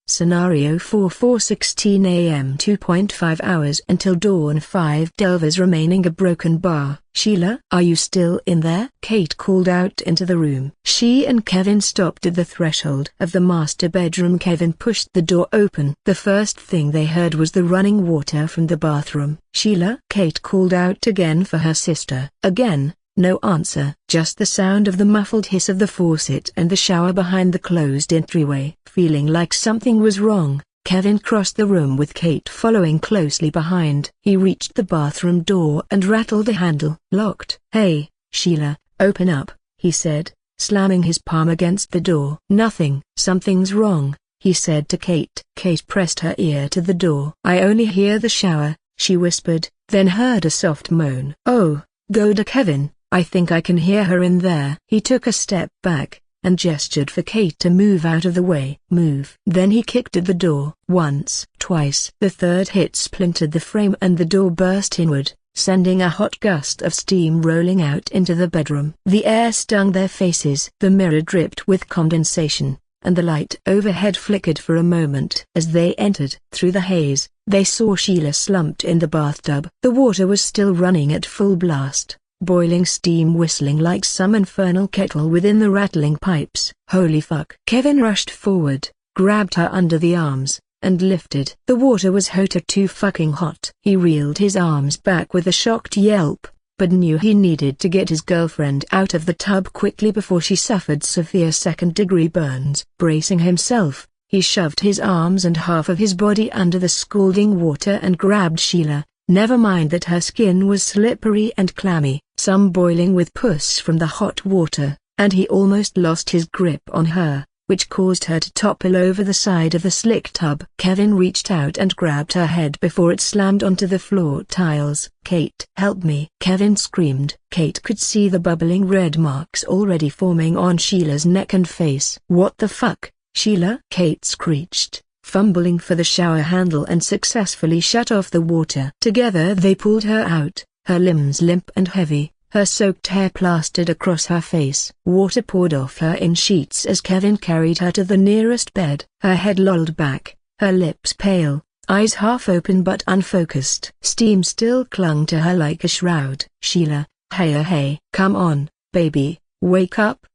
Scenario 4:16 a.m. 2.5 hours until dawn. 5 delvers remaining. A broken bar. Sheila, are you still in there? Kate called out into the room. She and Kevin stopped at the threshold of the master bedroom. Kevin pushed the door open. The first thing they heard was the running water from the bathroom. Sheila? Kate called out again for her sister. Again. No answer, just the sound of the muffled hiss of the faucet and the shower behind the closed entryway. Feeling like something was wrong, Kevin crossed the room with Kate following closely behind. He reached the bathroom door and rattled the handle. Locked. Hey, Sheila, open up, he said, slamming his palm against the door. Nothing. Something's wrong, he said to Kate. Kate pressed her ear to the door. I only hear the shower, she whispered, then heard a soft moan. Oh, God, Kevin. I think I can hear her in there. He took a step back, and gestured for Kate to move out of the way. Move. Then he kicked at the door. Once, twice. The third hit splintered the frame and the door burst inward, sending a hot gust of steam rolling out into the bedroom. The air stung their faces. The mirror dripped with condensation, and the light overhead flickered for a moment. As they entered, through the haze, they saw Sheila slumped in the bathtub. The water was still running at full blast. Boiling steam whistling like some infernal kettle within the rattling pipes. Holy fuck. Kevin rushed forward, grabbed her under the arms, and lifted. The water was too fucking hot. He reeled his arms back with a shocked yelp, but knew he needed to get his girlfriend out of the tub quickly before she suffered severe second-degree burns. Bracing himself, he shoved his arms and half of his body under the scalding water and grabbed Sheila. Never mind that her skin was slippery and clammy, some boiling with pus from the hot water, and he almost lost his grip on her, which caused her to topple over the side of the slick tub. Kevin reached out and grabbed her head before it slammed onto the floor tiles. Kate, help me! Kevin screamed. Kate could see the bubbling red marks already forming on Sheila's neck and face. What the fuck, Sheila? Kate screeched, fumbling for the shower handle and successfully shut off the water. Together they pulled her out, her limbs limp and heavy, her soaked hair plastered across her face. Water poured off her in sheets as Kevin carried her to the nearest bed. Her head lolled back, her lips pale, eyes half open but unfocused. Steam still clung to her like a shroud. Sheila, hey, come on, baby, wake up,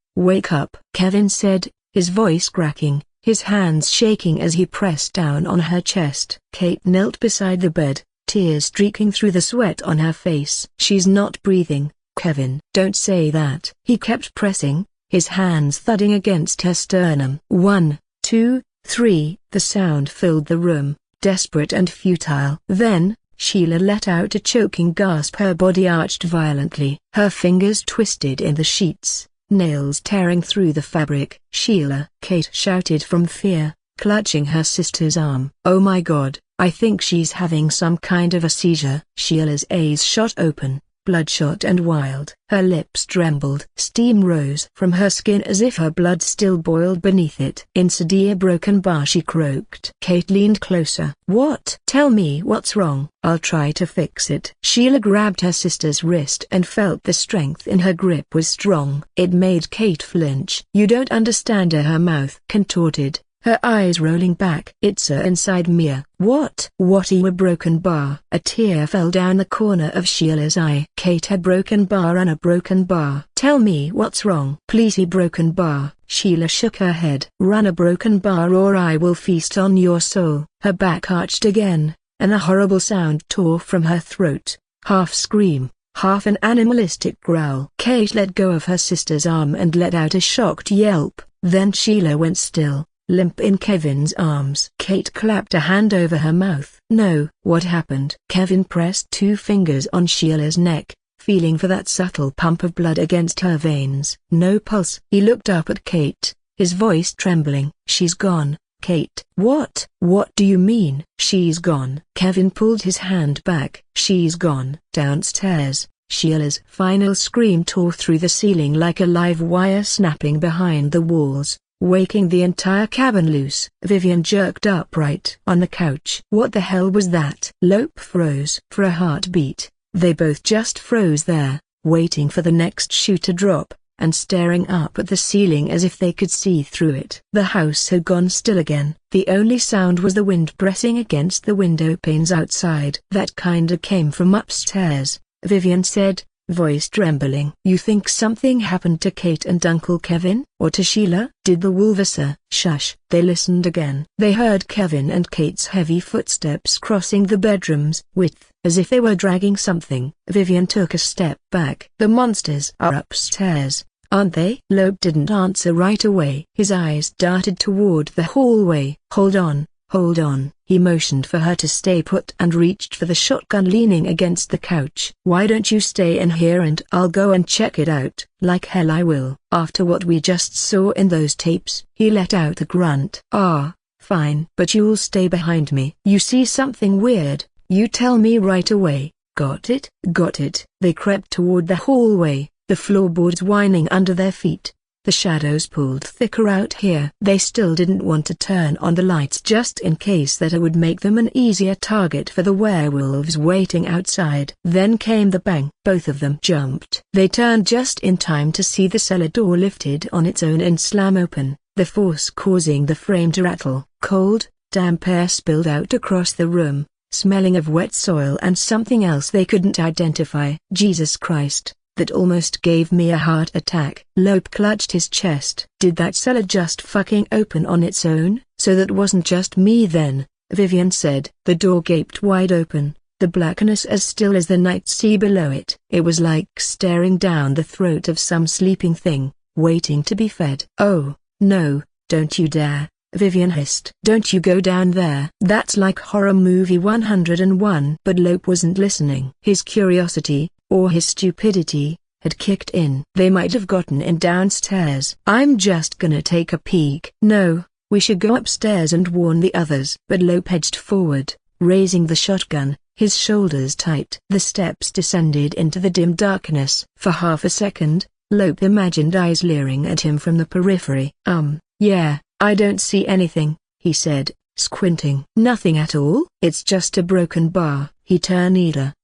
Kevin said, his voice cracking, his hands shaking as he pressed down on her chest. Kate knelt beside the bed, tears streaking through the sweat on her face. She's not breathing, Kevin. Don't say that. He kept pressing, his hands thudding against her sternum. 1, 2, 3. The sound filled the room, desperate and futile. Then, Sheila let out a choking gasp. Her body arched violently. Her fingers twisted in the sheets, nails tearing through the fabric. Sheila! Kate shouted from fear, clutching her sister's arm. Oh my God, I think she's having some kind of a seizure. Sheila's eyes shot open, bloodshot and wild. Her lips trembled. Steam rose from her skin as if her blood still boiled beneath it. "Inside a broken bar," she croaked. Kate leaned closer. "What? Tell me what's wrong. I'll try to fix it." Sheila grabbed her sister's wrist and felt the strength in her grip was strong. It made Kate flinch. "You don't understand," her mouth contorted, her eyes rolling back. "It's inside me." What a broken bar. A tear fell down the corner of Sheila's eye. Kate, a broken bar and a broken bar. "Tell me what's wrong." "Please, a broken bar." Sheila shook her head. "Run a broken bar or I will feast on your soul." Her back arched again, and a horrible sound tore from her throat, half scream, half an animalistic growl. Kate let go of her sister's arm and let out a shocked yelp. Then Sheila went still, limp in Kevin's arms. Kate clapped a hand over her mouth. "No." "What happened?" Kevin pressed 2 fingers on Sheila's neck, feeling for that subtle pump of blood against her veins. No pulse. He looked up at Kate, his voice trembling. "She's gone, Kate." "What? What do you mean?" "She's gone." Kevin pulled his hand back. "She's gone." Downstairs, Sheila's final scream tore through the ceiling like a live wire snapping behind the walls, waking the entire cabin loose. Vivian jerked upright on the couch. What the hell was that? Lope froze. For a heartbeat, they both just froze there, waiting for the next shoe to drop. and staring up at the ceiling as if they could see through it. The house had gone still again. The only sound was the wind pressing against the window panes outside. "That kinda came from upstairs," Vivian said, voice trembling. "You think something happened to Kate and Uncle Kevin? Or to Sheila?" "Did the Wolverser?" "Shush." They listened again. They heard Kevin and Kate's heavy footsteps crossing the bedroom's width, as if they were dragging something. Vivian took a step back. "The monsters are upstairs, aren't they?" Loeb didn't answer right away. His eyes darted toward the hallway. Hold on. He motioned for her to stay put and reached for the shotgun leaning against the couch. "Why don't you stay in here and I'll go and check it out?" "Like hell I will. After what we just saw in those tapes." He let out a grunt. "Ah, fine. But you'll stay behind me. You see something weird, you tell me right away. Got it?" "Got it." They crept toward the hallway, the floorboards whining under their feet. The shadows pulled thicker out here. They still didn't want to turn on the lights just in case that it would make them an easier target for the werewolves waiting outside. Then came the bang. Both of them jumped. They turned just in time to see the cellar door lifted on its own and slam open, the force causing the frame to rattle. Cold, damp air spilled out across the room, smelling of wet soil and something else they couldn't identify. "Jesus Christ. That almost gave me a heart attack." Loeb clutched his chest. "Did that cellar just fucking open on its own?" "So that wasn't just me then," Vivian said. The door gaped wide open, the blackness as still as the night sea below it. It was like staring down the throat of some sleeping thing, waiting to be fed. "Oh, no, don't you dare," Vivian hissed. "Don't you go down there." "That's like horror movie 101." But Loeb wasn't listening. His curiosity, or his stupidity, had kicked in. "They might have gotten in downstairs. I'm just gonna take a peek." "No, we should go upstairs and warn the others." But Loeb edged forward, raising the shotgun, his shoulders tight. The steps descended into the dim darkness. For half a second, Loeb imagined eyes leering at him from the periphery. Yeah, I don't see anything," he said, squinting. "Nothing at all?" "It's just a broken bar." He turned.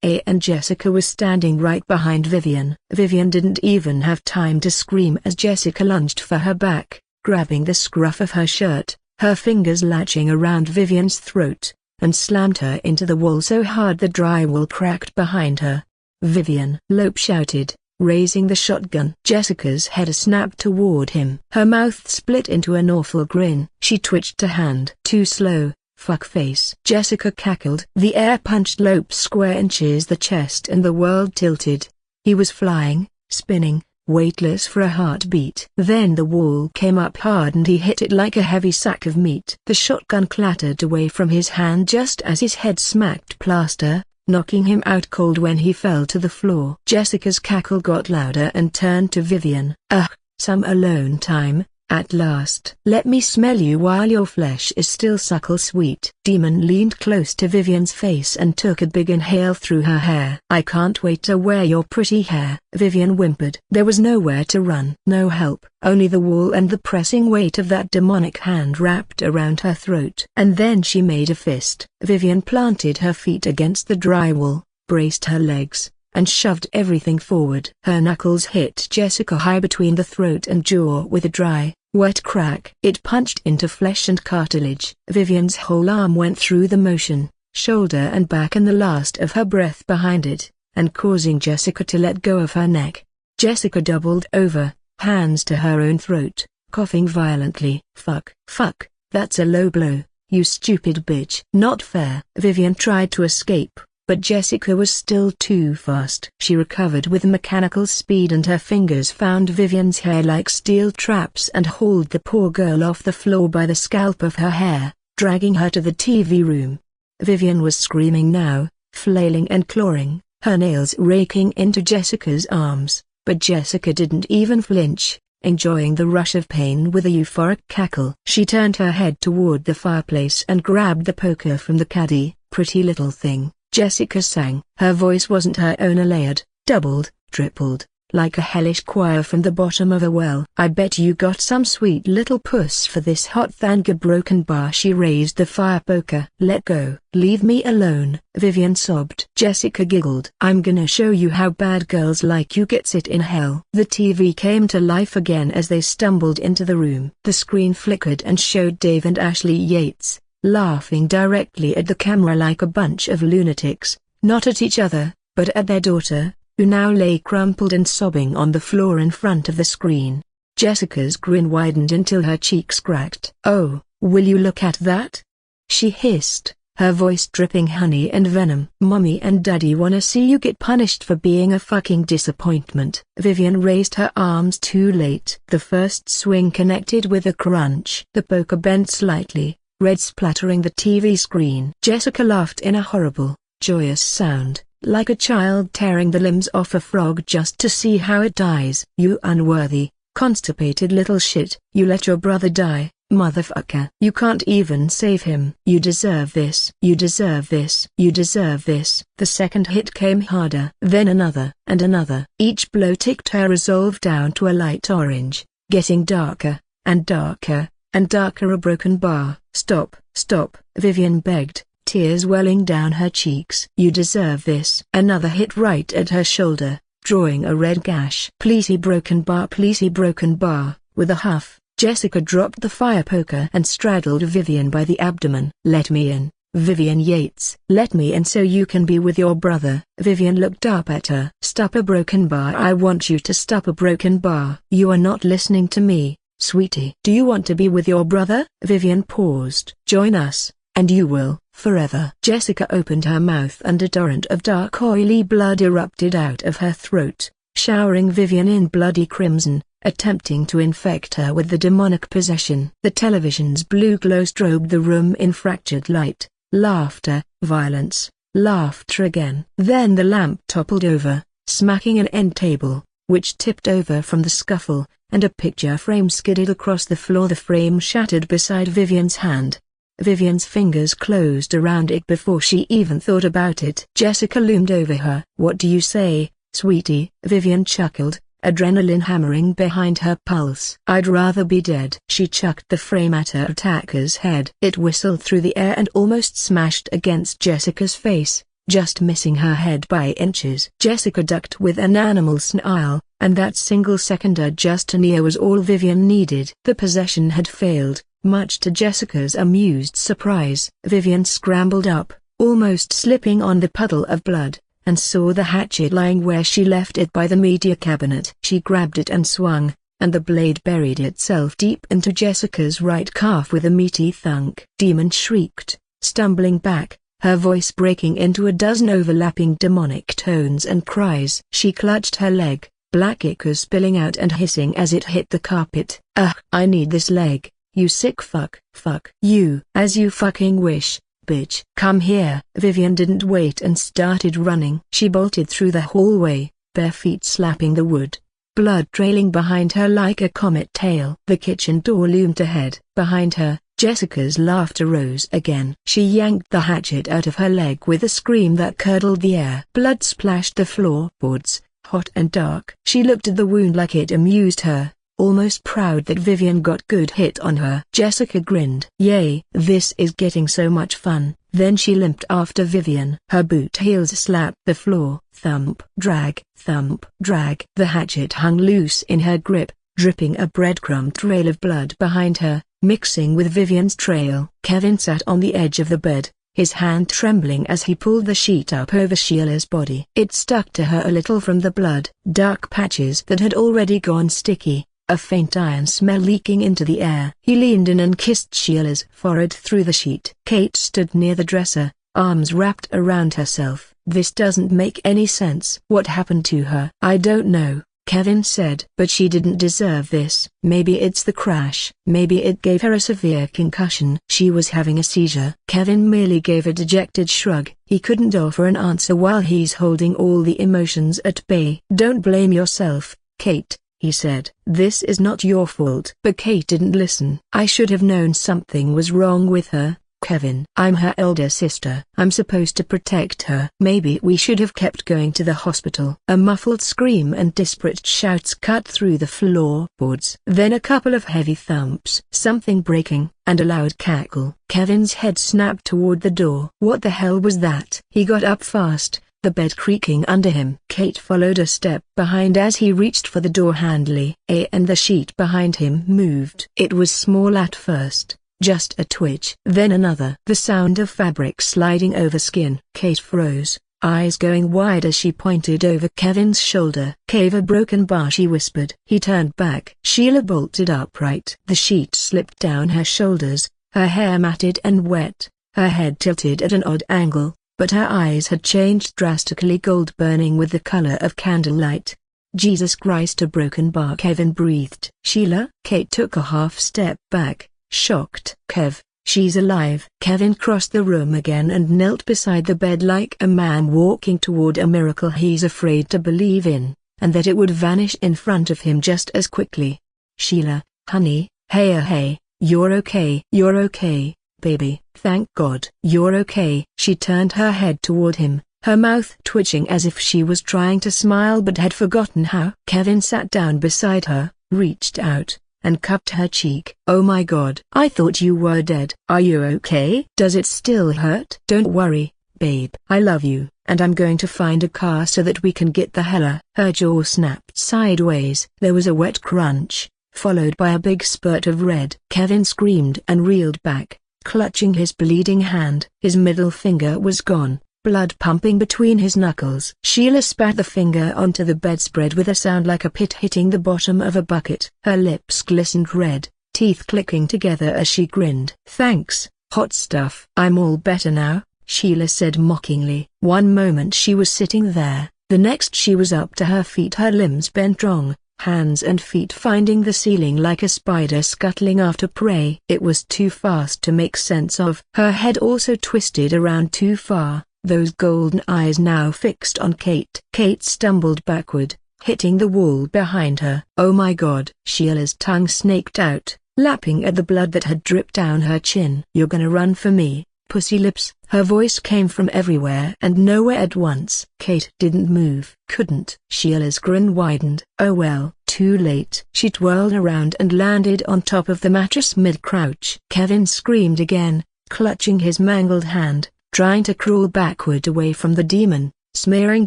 And Jessica was standing right behind Vivian. Vivian didn't even have time to scream as Jessica lunged for her back, grabbing the scruff of her shirt, her fingers latching around Vivian's throat, and slammed her into the wall so hard the drywall cracked behind her. "Vivian!" Loeb shouted, raising the shotgun. Jessica's head snapped toward him. Her mouth split into an awful grin. She twitched a hand. "Too slow, fuckface." Jessica cackled. The air punched Loeb square inches the chest and the world tilted. He was flying, spinning, weightless for a heartbeat. Then the wall came up hard and he hit it like a heavy sack of meat. The shotgun clattered away from his hand just as his head smacked plaster, knocking him out cold when he fell to the floor. Jessica's cackle got louder and turned to Vivian. "Ugh, some alone time, at last." "Let me smell you while your flesh is still suckle sweet." Demon leaned close to Vivian's face and took a big inhale through her hair. "I can't wait to wear your pretty hair." Vivian whimpered. There was nowhere to run. No help. Only the wall and the pressing weight of that demonic hand wrapped around her throat. And then she made a fist. Vivian planted her feet against the drywall, braced her legs, and shoved everything forward. Her knuckles hit Jessica high between the throat and jaw with a dry, wet crack. It punched into flesh and cartilage. Vivian's whole arm went through the motion, shoulder and back and the last of her breath behind it, and causing Jessica to let go of her neck. Jessica doubled over, hands to her own throat, coughing violently. Fuck, that's a low blow, you stupid bitch." "Not fair." Vivian tried to escape, but Jessica was still too fast. She recovered with mechanical speed and her fingers found Vivian's hair like steel traps and hauled the poor girl off the floor by the scalp of her hair, dragging her to the TV room. Vivian was screaming now, flailing and clawing, her nails raking into Jessica's arms, but Jessica didn't even flinch, enjoying the rush of pain with a euphoric cackle. She turned her head toward the fireplace and grabbed the poker from the caddy. "Pretty little thing," Jessica sang. Her voice wasn't her own, a layered, doubled, tripled, like a hellish choir from the bottom of a well. I bet you got some sweet little puss for this hot thanga broken bar. She raised the fire poker. Let go. Leave me alone, Vivian sobbed. Jessica giggled. I'm gonna show you how bad girls like you gets it in hell. The TV came to life again as they stumbled into the room. The screen flickered and showed Dave and Ashley Yates, laughing directly at the camera like a bunch of lunatics, not at each other, but at their daughter, who now lay crumpled and sobbing on the floor in front of the screen. Jessica's grin widened until her cheeks cracked. "Oh, will you look at that?" she hissed, her voice dripping honey and venom. "Mommy and Daddy wanna see you get punished for being a fucking disappointment." Vivian raised her arms too late. The first swing connected with a crunch. The poker bent slightly, red splattering the TV screen. Jessica laughed in a horrible, joyous sound, like a child tearing the limbs off a frog just to see how it dies. "You unworthy, constipated little shit. You let your brother die, motherfucker. You can't even save him. You deserve this. You deserve this. You deserve this." The second hit came harder. Then another, and another. Each blow ticked her resolve down to a light orange, getting darker, and darker, and darker. A broken bar. "Stop, stop," Vivian begged, tears welling down her cheeks. "You deserve this." Another hit right at her shoulder, drawing a red gash. "Pleasey broken bar, pleasey broken bar." With a huff, Jessica dropped the fire poker and straddled Vivian by the abdomen. "Let me in, Vivian Yates. Let me in so you can be with your brother." Vivian looked up at her. "Stop a broken bar. I want you to stop a broken bar." "You are not listening to me, sweetie." "Do you want to be with your brother?" Vivian paused. "Join us, and you will, forever." Jessica opened her mouth and a torrent of dark oily blood erupted out of her throat, showering Vivian in bloody crimson, attempting to infect her with the demonic possession. The television's blue glow strobed the room in fractured light, laughter, violence, laughter again. Then the lamp toppled over, smacking an end table, which tipped over from the scuffle, and a picture frame skidded across the floor. The frame shattered beside Vivian's hand. Vivian's fingers closed around it before she even thought about it. Jessica loomed over her. "What do you say, sweetie?" Vivian chuckled, adrenaline hammering behind her pulse. "I'd rather be dead." She chucked the frame at her attacker's head. It whistled through the air and almost smashed against Jessica's face, just missing her head by inches. Jessica ducked with an animal snarl, and that single second just near was all Vivian needed. The possession had failed, much to Jessica's amused surprise. Vivian scrambled up, almost slipping on the puddle of blood, and saw the hatchet lying where she left it by the media cabinet. She grabbed it and swung, and the blade buried itself deep into Jessica's right calf with a meaty thunk. Demon shrieked, stumbling back, her voice breaking into a dozen overlapping demonic tones and cries. She clutched her leg, black ichor spilling out and hissing as it hit the carpet. "Ugh, I need this leg, you sick fuck." "Fuck you, as you fucking wish, bitch." "Come here." Vivian didn't wait and started running. She bolted through the hallway, bare feet slapping the wood, blood trailing behind her like a comet tail. The kitchen door loomed ahead. Behind her, Jessica's laughter rose again. She yanked the hatchet out of her leg with a scream that curdled the air. Blood splashed the floorboards, hot and dark. She looked at the wound like it amused her, almost proud that Vivian got good hit on her. Jessica grinned. "Yay, this is getting so much fun." Then she limped after Vivian. Her boot heels slapped the floor. Thump, drag, thump, drag. The hatchet hung loose in her grip, dripping a breadcrumb trail of blood behind her, mixing with Vivian's trail. Kevin sat on the edge of the bed, his hand trembling as he pulled the sheet up over Sheila's body. It stuck to her a little from the blood. Dark patches that had already gone sticky, a faint iron smell leaking into the air. He leaned in and kissed Sheila's forehead through the sheet. Kate stood near the dresser, arms wrapped around herself. "This doesn't make any sense." "What happened to her?" "I don't know," Kevin said. "But she didn't deserve this." "Maybe it's the crash. Maybe it gave her a severe concussion." "She was having a seizure." Kevin merely gave a dejected shrug. He couldn't offer an answer while he's holding all the emotions at bay. "Don't blame yourself, Kate," he said. "This is not your fault." But Kate didn't listen. "I should have known something was wrong with her," Kevin. I'm her elder sister. I'm supposed to protect her. Maybe we should have kept going to the hospital. A muffled scream and desperate shouts cut through the floorboards. Then a couple of heavy thumps. Something breaking, and a loud cackle. Kevin's head snapped toward the door. What the hell was that? He got up fast, the bed creaking under him. Kate followed a step behind as he reached for the door handle. And the sheet behind him moved. It was small at first, just a twitch. Then another. The sound of fabric sliding over skin. Kate froze, eyes going wide as she pointed over Kevin's shoulder. "Cave a broken bar," she whispered. He turned back. Sheila bolted upright. The sheet slipped down her shoulders, her hair matted and wet, her head tilted at an odd angle, but her eyes had changed drastically, gold burning with the color of candlelight. "Jesus Christ, a broken bar," Kevin breathed. "Sheila?" Kate took a half step back, shocked. "Kev, she's alive." Kevin crossed the room again and knelt beside the bed like a man walking toward a miracle he's afraid to believe in, and that it would vanish in front of him just as quickly. "Sheila, honey, hey, you're okay. You're okay, baby. Thank God. You're okay." She turned her head toward him, her mouth twitching as if she was trying to smile but had forgotten how. Kevin sat down beside her, reached out, and cupped her cheek. "Oh my God. I thought you were dead. Are you okay? Does it still hurt?" "Don't worry, babe. I love you, and I'm going to find a car so that we can get the hell out." Her jaw snapped sideways. There was a wet crunch, followed by a big spurt of red. Kevin screamed and reeled back, clutching his bleeding hand. His middle finger was gone, blood pumping between his knuckles. Sheila spat the finger onto the bedspread with a sound like a pit hitting the bottom of a bucket. Her lips glistened red, teeth clicking together as she grinned. "Thanks, hot stuff." "I'm all better now," Sheila said mockingly. One moment she was sitting there, the next she was up to her feet, her limbs bent wrong, hands and feet finding the ceiling like a spider scuttling after prey. It was too fast to make sense of. Her head also twisted around too far, those golden eyes now fixed on Kate. Kate stumbled backward, hitting the wall behind her. "Oh my God." Sheila's tongue snaked out, lapping at the blood that had dripped down her chin. "You're gonna run for me, pussy lips?" Her voice came from everywhere and nowhere at once. Kate didn't move. Couldn't. Sheila's grin widened. "Oh well, too late." She twirled around and landed on top of the mattress mid-crouch. Kevin screamed again, clutching his mangled hand, trying to crawl backward away from the demon, smearing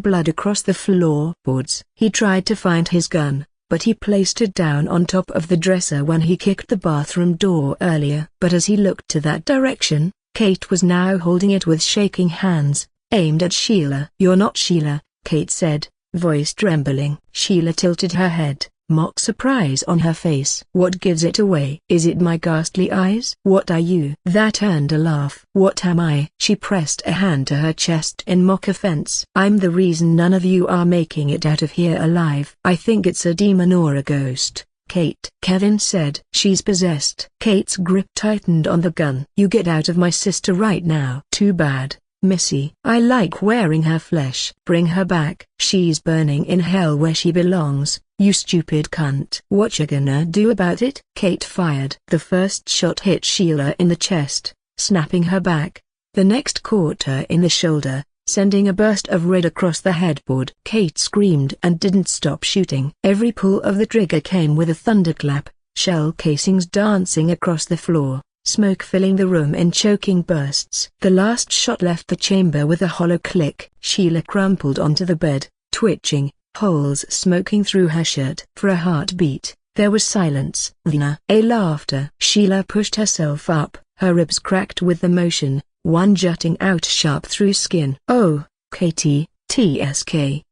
blood across the floorboards. He tried to find his gun, but he placed it down on top of the dresser when he kicked the bathroom door earlier. But as he looked to that direction, Kate was now holding it with shaking hands, aimed at Sheila. "You're not Sheila," Kate said, voice trembling. Sheila tilted her head, mock surprise on her face. "What gives it away? Is it my ghastly eyes?" "What are you?" That earned a laugh. "What am I?" She pressed a hand to her chest in mock offense. "I'm the reason none of you are making it out of here alive." "I think it's a demon or a ghost, Kate," Kevin said. "She's possessed." Kate's grip tightened on the gun. "You get out of my sister right now." "Too bad, Missy. I like wearing her flesh." "Bring her back." "She's burning in hell where she belongs, you stupid cunt." "What you gonna do about it?" Kate fired. The first shot hit Sheila in the chest, snapping her back. The next caught her in the shoulder, sending a burst of red across the headboard. Kate screamed and didn't stop shooting. Every pull of the trigger came with a thunderclap, shell casings dancing across the floor, smoke filling the room in choking bursts. The last shot left the chamber with a hollow click. Sheila crumpled onto the bed, twitching, holes smoking through her shirt. For a heartbeat, there was silence. Then a laughter. Sheila pushed herself up, her ribs cracked with the motion, one jutting out sharp through skin. "Oh, Katie, TSK,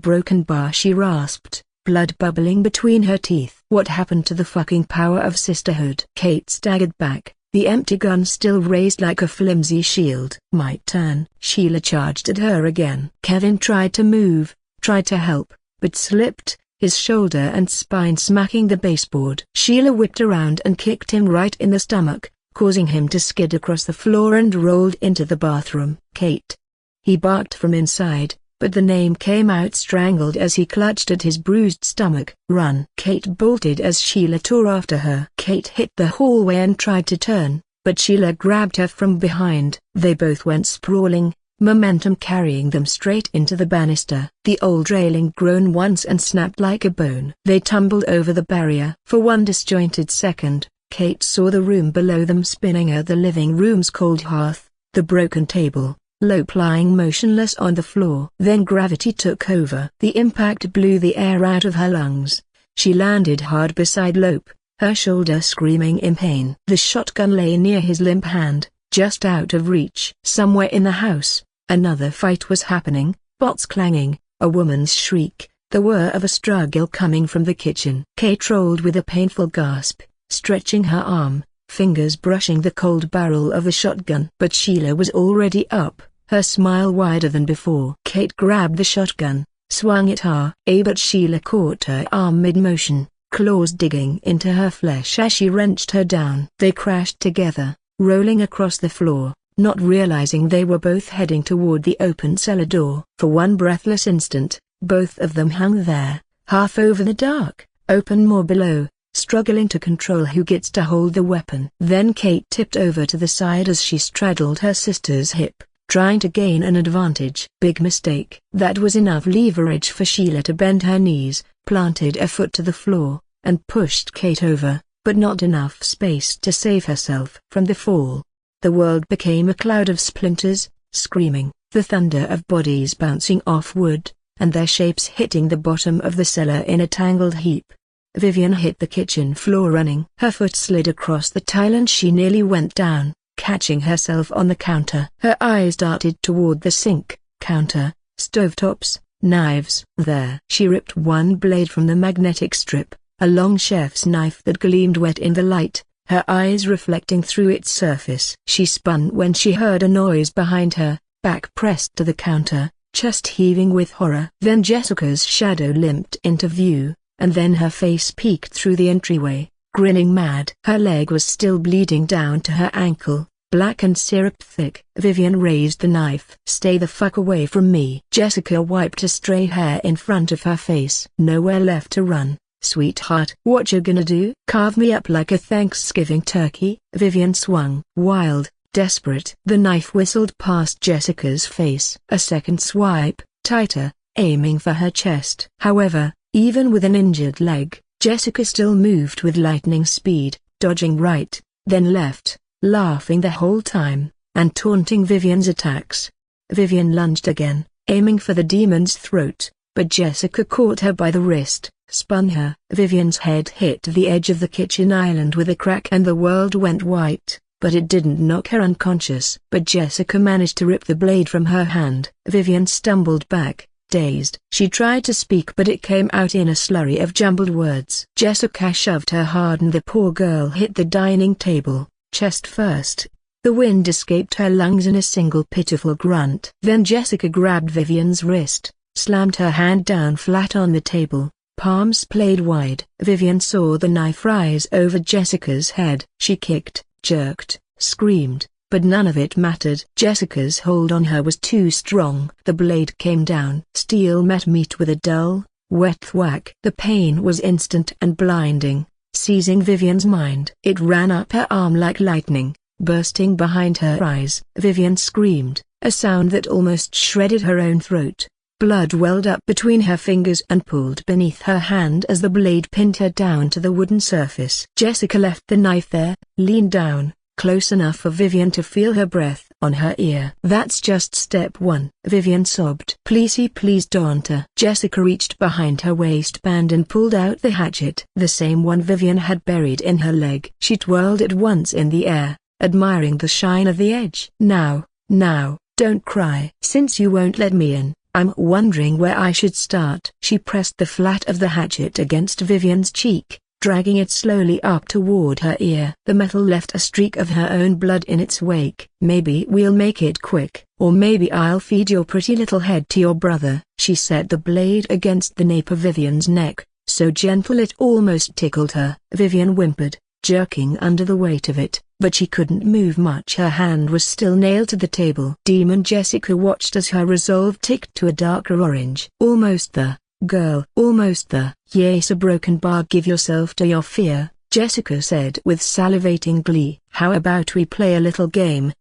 broken bar," she rasped, blood bubbling between her teeth. "What happened to the fucking power of sisterhood?" Kate staggered back, the empty gun still raised like a flimsy shield. "Might turn." Sheila charged at her again. Kevin tried to move, tried to help, but slipped, his shoulder and spine smacking the baseboard. Sheila whipped around and kicked him right in the stomach, causing him to skid across the floor and rolled into the bathroom. "Kate!" He barked from inside, but the name came out strangled as he clutched at his bruised stomach. "Run!" Kate bolted as Sheila tore after her. Kate hit the hallway and tried to turn, but Sheila grabbed her from behind. They both went sprawling, momentum carrying them straight into the banister. The old railing groaned once and snapped like a bone. They tumbled over the barrier. For one disjointed second, Kate saw the room below them spinning at the living room's cold hearth, the broken table, Lope lying motionless on the floor. Then gravity took over. The impact blew the air out of her lungs. She landed hard beside Lope, her shoulder screaming in pain. The shotgun lay near his limp hand, just out of reach. Somewhere in the house, another fight was happening, pots clanging, a woman's shriek, the whir of a struggle coming from the kitchen. Kate rolled with a painful gasp, stretching her arm, fingers brushing the cold barrel of the shotgun. But Sheila was already up, her smile wider than before. Kate grabbed the shotgun, swung it hard. But Sheila caught her arm mid-motion, claws digging into her flesh as she wrenched her down. They crashed together, rolling across the floor, not realizing they were both heading toward the open cellar door. For one breathless instant, both of them hung there, half over the dark, open maw below, struggling to control who gets to hold the weapon. Then Kate tipped over to the side as she straddled her sister's hip, trying to gain an advantage. Big mistake. That was enough leverage for Sheila to bend her knees, planted a foot to the floor, and pushed Kate over, but not enough space to save herself from the fall. The world became a cloud of splinters, screaming, the thunder of bodies bouncing off wood, and their shapes hitting the bottom of the cellar in a tangled heap. Vivian hit the kitchen floor running. Her foot slid across the tile and she nearly went down, catching herself on the counter. Her eyes darted toward the sink, counter, stovetops, knives. There. She ripped one blade from the magnetic strip, a long chef's knife that gleamed wet in the light, her eyes reflecting through its surface. She spun when she heard a noise behind her, back pressed to the counter, chest heaving with horror. Then Jessica's shadow limped into view, and then her face peeked through the entryway, grinning mad. Her leg was still bleeding down to her ankle, black and syrup thick. Vivian raised the knife. "Stay the fuck away from me." Jessica wiped a stray hair in front of her face. "Nowhere left to run, sweetheart. What you gonna do? Carve me up like a Thanksgiving turkey?" Vivian swung. Wild, desperate. The knife whistled past Jessica's face. A second swipe, tighter, aiming for her chest. However, even with an injured leg, Jessica still moved with lightning speed, dodging right, then left, laughing the whole time, and taunting Vivian's attacks. Vivian lunged again, aiming for the demon's throat, but Jessica caught her by the wrist, spun her. Vivian's head hit the edge of the kitchen island with a crack and the world went white, but it didn't knock her unconscious. But Jessica managed to rip the blade from her hand. Vivian stumbled back, dazed. She tried to speak but it came out in a slurry of jumbled words. Jessica shoved her hard and the poor girl hit the dining table, chest first. The wind escaped her lungs in a single pitiful grunt. Then Jessica grabbed Vivian's wrist, slammed her hand down flat on the table, palms played wide. Vivian saw the knife rise over Jessica's head. She kicked, jerked, screamed, but none of it mattered. Jessica's hold on her was too strong. The blade came down. Steel met meat with a dull, wet thwack. The pain was instant and blinding, seizing Vivian's mind. It ran up her arm like lightning, bursting behind her eyes. Vivian screamed, a sound that almost shredded her own throat. Blood welled up between her fingers and pooled beneath her hand as the blade pinned her down to the wooden surface. Jessica left the knife there, leaned down, close enough for Vivian to feel her breath on her ear. "That's just step one," Vivian sobbed. Please don't." Jessica reached behind her waistband and pulled out the hatchet. The same one Vivian had buried in her leg. She twirled it once in the air, admiring the shine of the edge. Now, don't cry. Since you won't let me in, I'm wondering where I should start." She pressed the flat of the hatchet against Vivian's cheek, dragging it slowly up toward her ear. The metal left a streak of her own blood in its wake. "Maybe we'll make it quick, or maybe I'll feed your pretty little head to your brother." She set the blade against the nape of Vivian's neck, so gentle it almost tickled her. Vivian whimpered, jerking under the weight of it, but she couldn't move much. Her hand was still nailed to the table. Demon Jessica watched as her resolve ticked to a darker orange. "Almost there, girl. Almost there." "Yes, a broken bar. Give yourself to your fear, Jessica said with salivating glee. How about we play a little game?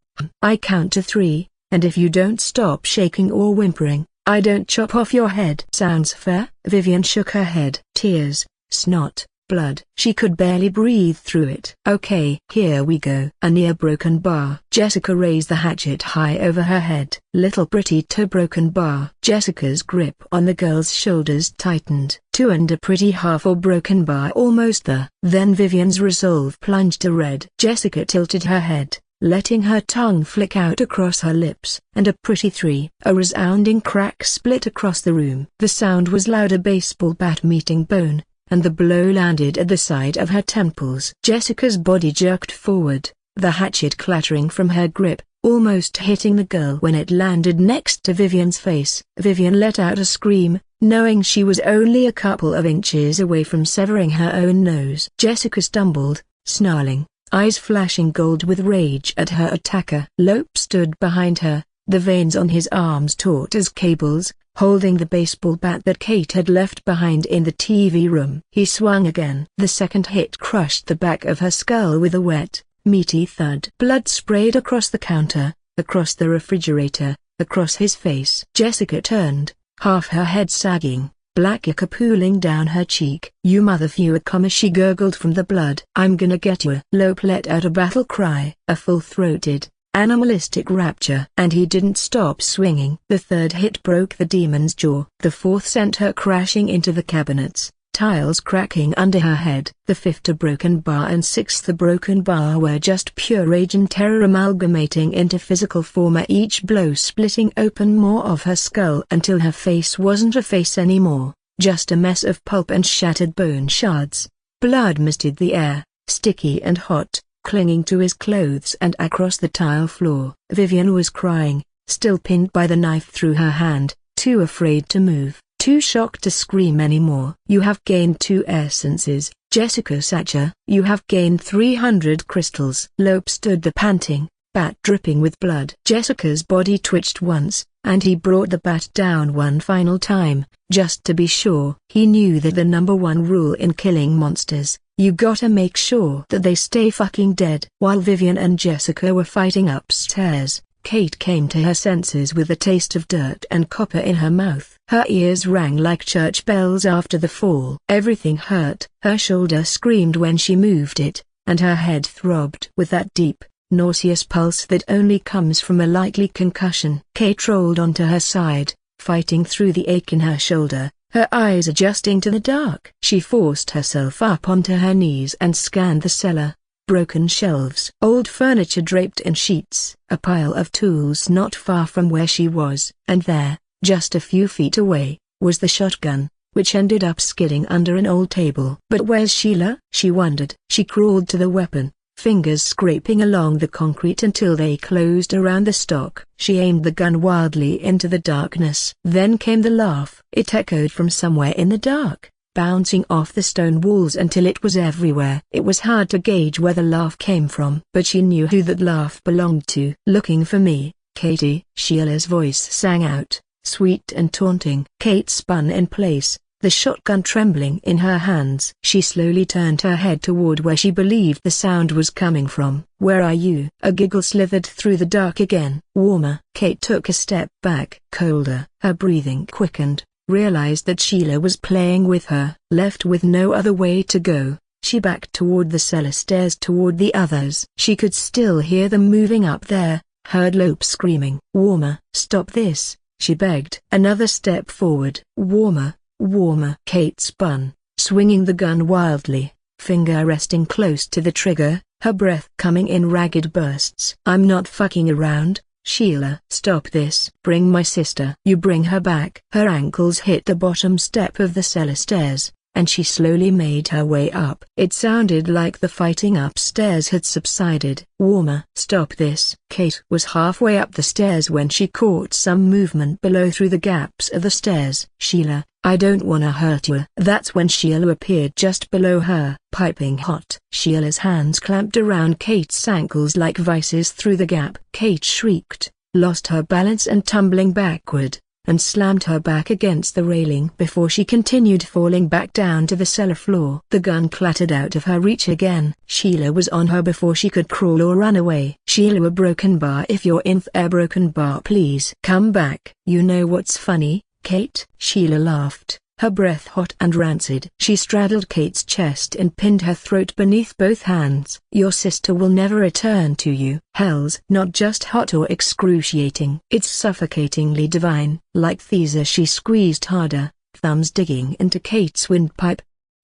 I count to 3, and if you don't stop shaking or whimpering, I don't chop off your head. Sounds fair? Vivian shook her head. Tears, snot, blood. She could barely breathe through it. Okay, here we go. A near broken bar. Jessica raised the hatchet high over her head. Little pretty to broken bar. Jessica's grip on the girl's shoulders tightened. 2 and a pretty half or broken bar almost there. Then Vivian's resolve plunged to red. Jessica tilted her head, letting her tongue flick out across her lips. And a pretty 3. A resounding crack split across the room. The sound was loud, a baseball bat meeting bone, and the blow landed at the side of her temples. Jessica's body jerked forward, the hatchet clattering from her grip, almost hitting the girl when it landed next to Vivian's face. Vivian let out a scream, knowing she was only a couple of inches away from severing her own nose. Jessica stumbled, snarling, eyes flashing gold with rage at her attacker. Lope stood behind her, the veins on his arms taut as cables, holding the baseball bat that Kate had left behind in the TV room. He swung again. The second hit crushed the back of her skull with a wet, meaty thud. Blood sprayed across the counter, across the refrigerator, across his face. Jessica turned, half her head sagging, black ichor pooling down her cheek. You motherfucker, she gurgled from the blood. I'm gonna get you. Lope let out a battle cry, a full-throated, animalistic rapture. And he didn't stop swinging. The third hit broke the demon's jaw. The fourth sent her crashing into the cabinets, tiles cracking under her head. The fifth a broken bar and sixth a broken bar were just pure rage and terror amalgamating into physical form, each blow splitting open more of her skull until her face wasn't a face anymore, just a mess of pulp and shattered bone shards. Blood misted the air, sticky and hot, clinging to his clothes and across the tile floor. Vivian was crying, still pinned by the knife through her hand, too afraid to move, too shocked to scream anymore. You have gained 2 essences, Jessica Satcher. You have gained 300 crystals. Lope stood there panting, bat dripping with blood. Jessica's body twitched once, and he brought the bat down one final time, just to be sure. He knew that the #1 rule in killing monsters, you gotta make sure that they stay fucking dead. While Vivian and Jessica were fighting upstairs, Kate came to her senses with a taste of dirt and copper in her mouth. Her ears rang like church bells after the fall. Everything hurt. Her shoulder screamed when she moved it, and her head throbbed with that deep, nauseous pulse that only comes from a likely concussion. Kate rolled onto her side, fighting through the ache in her shoulder, her eyes adjusting to the dark. She forced herself up onto her knees and scanned the cellar. Broken shelves, old furniture draped in sheets, a pile of tools not far from where she was, and there, just a few feet away, was the shotgun, which ended up skidding under an old table. But where's Sheila? She wondered. She crawled to the weapon, fingers scraping along the concrete until they closed around the stock. She aimed the gun wildly into the darkness. Then came the laugh. It echoed from somewhere in the dark, bouncing off the stone walls until it was everywhere. It was hard to gauge where the laugh came from, but she knew who that laugh belonged to. Looking for me, Katie? Sheila's voice sang out, sweet and taunting. Kate spun in place, the shotgun trembling in her hands. She slowly turned her head toward where she believed the sound was coming from. Where are you? A giggle slithered through the dark again. Warmer. Kate took a step back. Colder. Her breathing quickened, realized that Sheila was playing with her. Left with no other way to go, she backed toward the cellar stairs toward the others. She could still hear them moving up there, heard Lope screaming. Warmer. Stop this, she begged. Another step forward. Warmer. Warmer. Kate spun, swinging the gun wildly, finger resting close to the trigger, her breath coming in ragged bursts. I'm not fucking around, Sheila. Stop this. Bring my sister. You bring her back. Her ankles hit the bottom step of the cellar stairs, and she slowly made her way up. It sounded like the fighting upstairs had subsided. Warmer. Stop this. Kate was halfway up the stairs when she caught some movement below through the gaps of the stairs. Sheila, I don't wanna hurt you. That's when Sheila appeared just below her, piping hot. Sheila's hands clamped around Kate's ankles like vices through the gap. Kate shrieked, lost her balance and tumbling backward, and slammed her back against the railing before she continued falling back down to the cellar floor. The gun clattered out of her reach again. Sheila was on her before she could crawl or run away. Sheila, a broken bar, if you're in a broken bar, please come back. You know what's funny, Kate? Sheila laughed, her breath hot and rancid. She straddled Kate's chest and pinned her throat beneath both hands. Your sister will never return to you. Hell's not just hot or excruciating. It's suffocatingly divine. Like Thesa, she squeezed harder, thumbs digging into Kate's windpipe.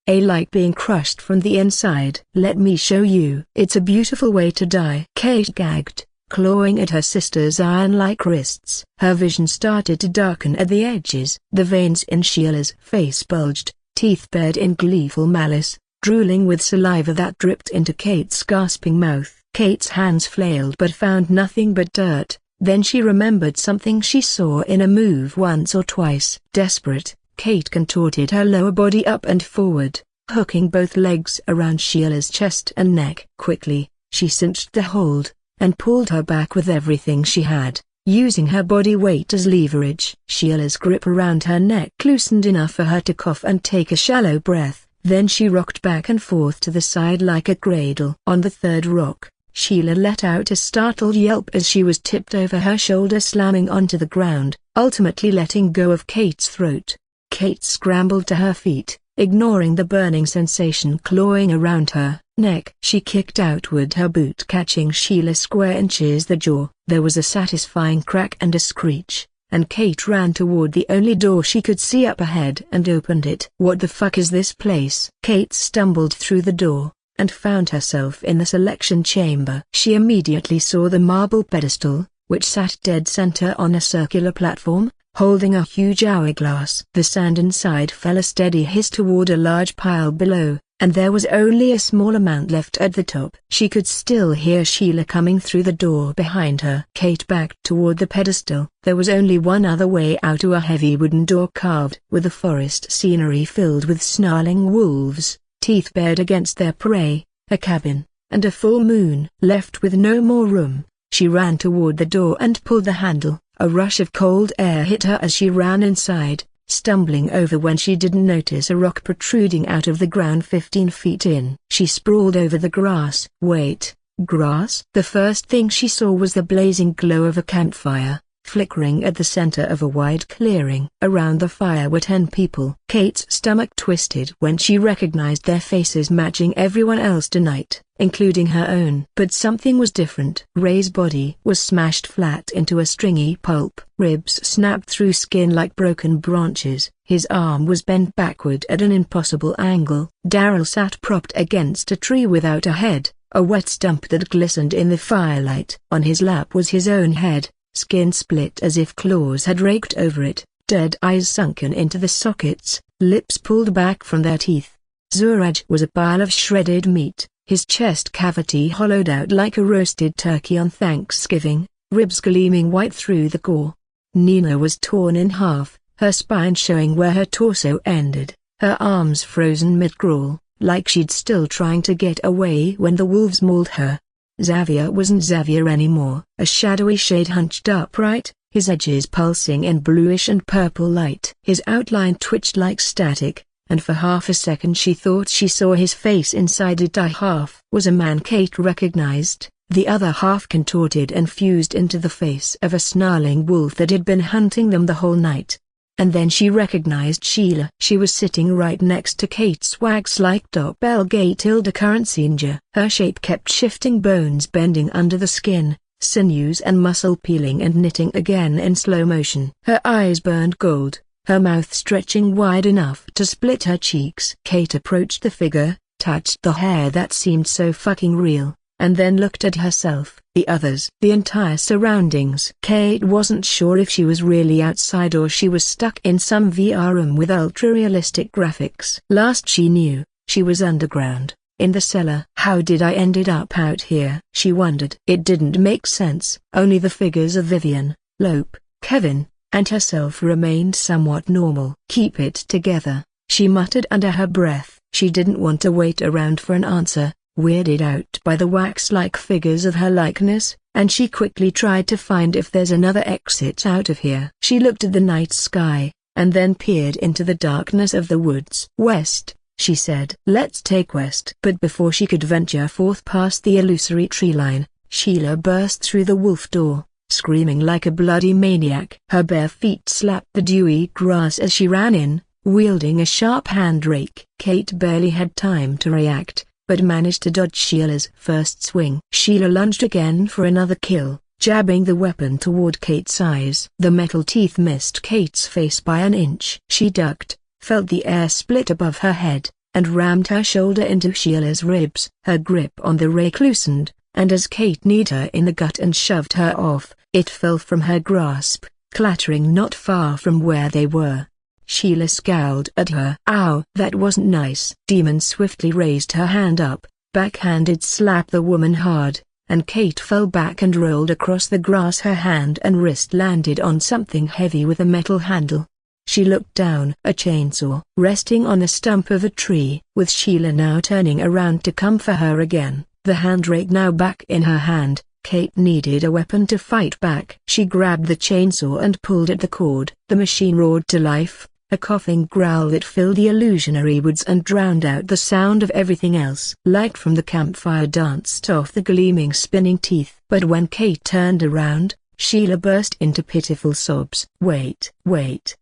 Like being crushed from the inside. Let me show you. It's a beautiful way to die. Kate gagged, clawing at her sister's iron-like wrists. Her vision started to darken at the edges. The veins in Sheila's face bulged, teeth bared in gleeful malice, drooling with saliva that dripped into Kate's gasping mouth. Kate's hands flailed but found nothing but dirt. Then she remembered something she saw in a move once or twice. Desperate, Kate contorted her lower body up and forward, hooking both legs around Sheila's chest and neck. Quickly, she cinched the hold, and pulled her back with everything she had, using her body weight as leverage. Sheila's grip around her neck loosened enough for her to cough and take a shallow breath. Then she rocked back and forth to the side like a cradle. On the third rock, Sheila let out a startled yelp as she was tipped over her shoulder, slamming onto the ground, ultimately letting go of Kate's throat. Kate scrambled to her feet, ignoring the burning sensation clawing around her neck. She kicked outward, her boot catching Sheila square inches the jaw. There was a satisfying crack and a screech, and Kate ran toward the only door she could see up ahead and opened it. What the fuck is this place? Kate stumbled through the door, and found herself in the selection chamber. She immediately saw the marble pedestal, which sat dead center on a circular platform, holding a huge hourglass. The sand inside fell a steady hiss toward a large pile below, and there was only a small amount left at the top. She could still hear Sheila coming through the door behind her. Kate backed toward the pedestal. There was only one other way out, to a heavy wooden door carved with the forest scenery filled with snarling wolves, teeth bared against their prey, a cabin, and a full moon. Left with no more room, she ran toward the door and pulled the handle. A rush of cold air hit her as she ran inside, stumbling over when she didn't notice a rock protruding out of the ground 15 feet in. She sprawled over the grass. Wait, grass? The first thing she saw was the blazing glow of a campfire, flickering at the center of a wide clearing. Around the fire were 10 people. Kate's stomach twisted when she recognized their faces matching everyone else tonight, including her own. But something was different. Ray's body was smashed flat into a stringy pulp. Ribs snapped through skin like broken branches. His arm was bent backward at an impossible angle. Daryl sat propped against a tree without a head, a wet stump that glistened in the firelight. On his lap was his own head, skin split as if claws had raked over it, dead eyes sunken into the sockets, lips pulled back from their teeth. Zuraj was a pile of shredded meat, his chest cavity hollowed out like a roasted turkey on Thanksgiving, ribs gleaming white through the gore. Nina was torn in half, her spine showing where her torso ended, her arms frozen mid-crawl, like she'd still trying to get away when the wolves mauled her. Xavier wasn't Xavier anymore. A shadowy shade hunched upright, his edges pulsing in bluish and purple light. His outline twitched like static, and for half a second she thought she saw his face inside it. Half was a man Kate recognized, the other half contorted and fused into the face of a snarling wolf that had been hunting them the whole night. And then she recognized Sheila. She was sitting right next to Kate's wax-like doppelganger Karansinja. Her shape kept shifting, bones bending under the skin, sinews and muscle peeling and knitting again in slow motion. Her eyes burned gold, her mouth stretching wide enough to split her cheeks. Kate approached the figure, touched the hair that seemed so fucking real, and then looked at herself, the others, the entire surroundings. Kate wasn't sure if she was really outside or she was stuck in some VR room with ultra-realistic graphics. Last she knew, she was underground, in the cellar. How did I ended up out here? She wondered. It didn't make sense. Only the figures of Vivian, Lope, Kevin, and herself remained somewhat normal. Keep it together, she muttered under her breath. She didn't want to wait around for an answer, weirded out by the wax-like figures of her likeness, and she quickly tried to find if there's another exit out of here. She looked at the night sky, and then peered into the darkness of the woods. "West," she said. "Let's take west." But before she could venture forth past the illusory tree line, Sheila burst through the wolf door, screaming like a bloody maniac. Her bare feet slapped the dewy grass as she ran in, wielding a sharp hand rake. Kate barely had time to react, but managed to dodge Sheila's first swing. Sheila lunged again for another kill, jabbing the weapon toward Kate's eyes. The metal teeth missed Kate's face by an inch. She ducked, felt the air split above her head, and rammed her shoulder into Sheila's ribs. Her grip on the rake loosened, and as Kate kneed her in the gut and shoved her off, it fell from her grasp, clattering not far from where they were. Sheila scowled at her. "Ow, that wasn't nice." Demon swiftly raised her hand up, backhanded slapped the woman hard, and Kate fell back and rolled across the grass. Her hand and wrist landed on something heavy with a metal handle. She looked down. A chainsaw, resting on the stump of a tree, with Sheila now turning around to come for her again, the handrake now back in her hand. Kate needed a weapon to fight back. She grabbed the chainsaw and pulled at the cord. The machine roared to life, a coughing growl that filled the illusionary woods and drowned out the sound of everything else. Light from the campfire danced off the gleaming spinning teeth. But when Kate turned around, Sheila burst into pitiful sobs. "Wait,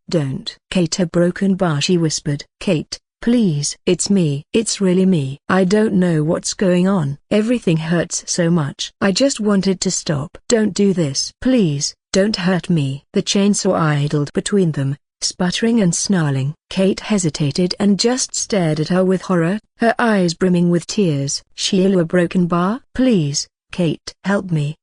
don't." "Kate, a broken bar," she whispered. "Kate, please." "It's me. It's really me. I don't know what's going on. Everything hurts so much. I just wanted to stop." "Don't do this. Please, don't hurt me." The chainsaw idled between them, sputtering and snarling. Kate hesitated and just stared at her with horror, her eyes brimming with tears. "Sheila, a broken bar? Please, Kate, help me.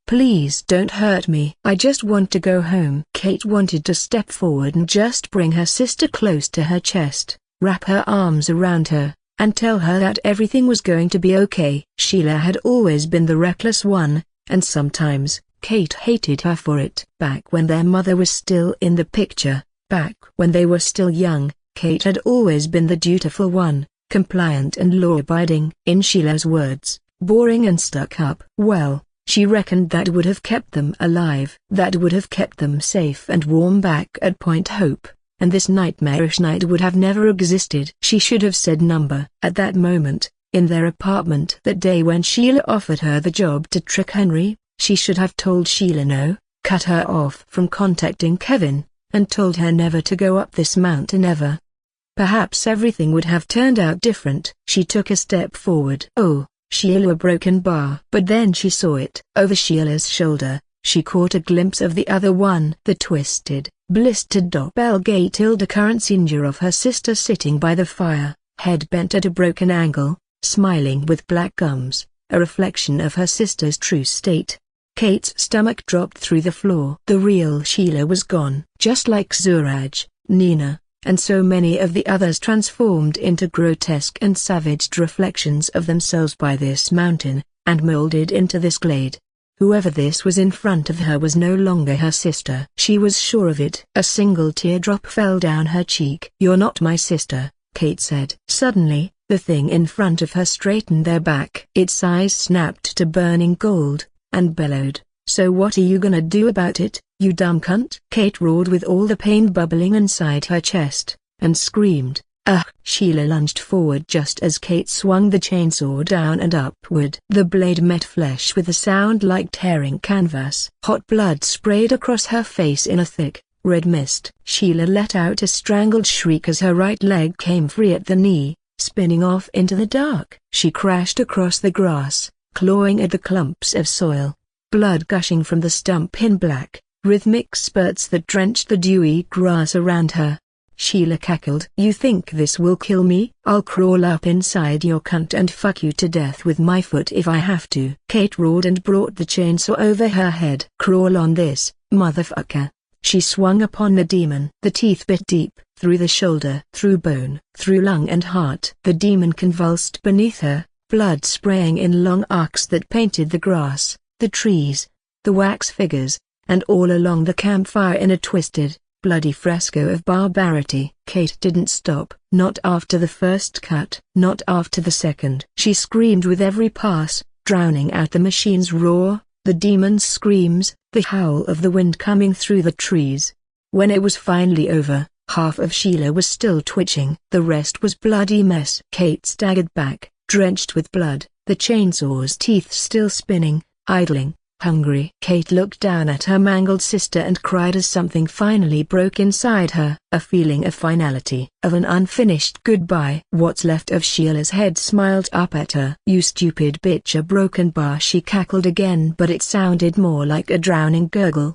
Please don't hurt me. I just want to go home." Kate wanted to step forward and just bring her sister close to her chest, wrap her arms around her, and tell her that everything was going to be okay. Sheila had always been the reckless one, and sometimes, Kate hated her for it. Back when their mother was still in the picture, back when they were still young, Kate had always been the dutiful one, compliant and law-abiding. In Sheila's words, boring and stuck up. Well, she reckoned that would have kept them alive. That would have kept them safe and warm back at Point Hope, and this nightmarish night would have never existed. She should have said number. At that moment, in their apartment that day when Sheila offered her the job to trick Henry, she should have told Sheila no, cut her off from contacting Kevin, and told her never to go up this mountain ever. Perhaps everything would have turned out different. She took a step forward. "Oh, Sheila, a broken bar." But then she saw it. Over Sheila's shoulder, she caught a glimpse of the other one. The twisted, blistered doppelganger currency of her sister sitting by the fire, head bent at a broken angle, smiling with black gums, a reflection of her sister's true state. Kate's stomach dropped through the floor. The real Sheila was gone. Just like Zuraj, Nina, and so many of the others transformed into grotesque and savage reflections of themselves by this mountain, and molded into this glade. Whoever this was in front of her was no longer her sister. She was sure of it. A single teardrop fell down her cheek. "You're not my sister," Kate said. Suddenly, the thing in front of her straightened their back. Its eyes snapped to burning gold, and bellowed, "So what are you gonna do about it, you dumb cunt?" Kate roared with all the pain bubbling inside her chest, and screamed, "Ugh!" Sheila lunged forward just as Kate swung the chainsaw down and upward. The blade met flesh with a sound like tearing canvas. Hot blood sprayed across her face in a thick, red mist. Sheila let out a strangled shriek as her right leg came free at the knee, spinning off into the dark. She crashed across the grass, clawing at the clumps of soil, blood gushing from the stump in black, rhythmic spurts that drenched the dewy grass around her. Sheila cackled. "You think this will kill me? I'll crawl up inside your cunt and fuck you to death with my foot if I have to." Kate roared and brought the chainsaw over her head. "Crawl on this, motherfucker." She swung upon the demon. The teeth bit deep, through the shoulder, through bone, through lung and heart. The demon convulsed beneath her, blood spraying in long arcs that painted the grass, the trees, the wax figures, and all along the campfire in a twisted, bloody fresco of barbarity. Kate didn't stop. Not after the first cut. Not after the second. She screamed with every pass, drowning out the machine's roar, the demon's screams, the howl of the wind coming through the trees. When it was finally over, half of Sheila was still twitching. The rest was bloody mess. Kate staggered back, drenched with blood, the chainsaw's teeth still spinning, idling, hungry. Kate looked down at her mangled sister and cried as something finally broke inside her, a feeling of finality, of an unfinished goodbye. What's left of Sheila's head smiled up at her. "You stupid bitch, a broken bar," she cackled again, but it sounded more like a drowning gurgle.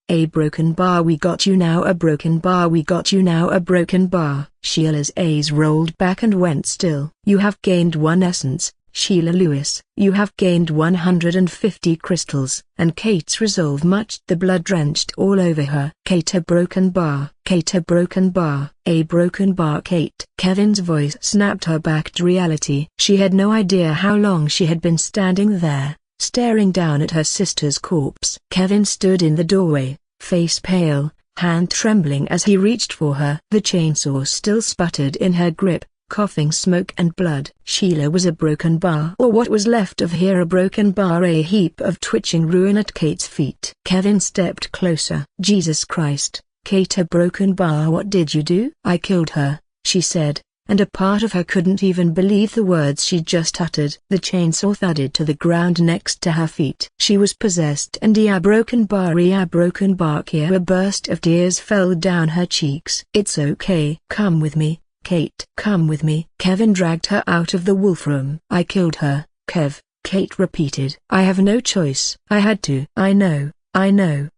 "A broken bar, we got you now, a broken bar, we got you now, a broken bar." Sheila's eyes rolled back and went still. "You have gained 1 essence, Sheila Lewis. You have gained 150 crystals." And Kate's resolve matched the blood drenched all over her. "Kate, a broken bar. Kate, a broken bar. A broken bar, Kate." Kevin's voice snapped her back to reality. She had no idea how long she had been standing there, staring down at her sister's corpse. Kevin stood in the doorway, face pale, hand trembling as he reached for her. The chainsaw still sputtered in her grip, coughing smoke and blood. Sheila was a broken bar, or what was left of her, a broken bar, a heap of twitching ruin at Kate's feet. Kevin stepped closer. "Jesus Christ, Kate, a broken bar, what did you do?" "I killed her," she said, and a part of her couldn't even believe the words she just uttered. The chainsaw thudded to the ground next to her feet. She was possessed, and a broken bar, a broken bar. A burst of tears fell down her cheeks. "It's okay. Come with me, Kate." "Come with me." Kevin dragged her out of the wolf room. "I killed her, Kev," Kate repeated. "I have no choice. I had to." I know.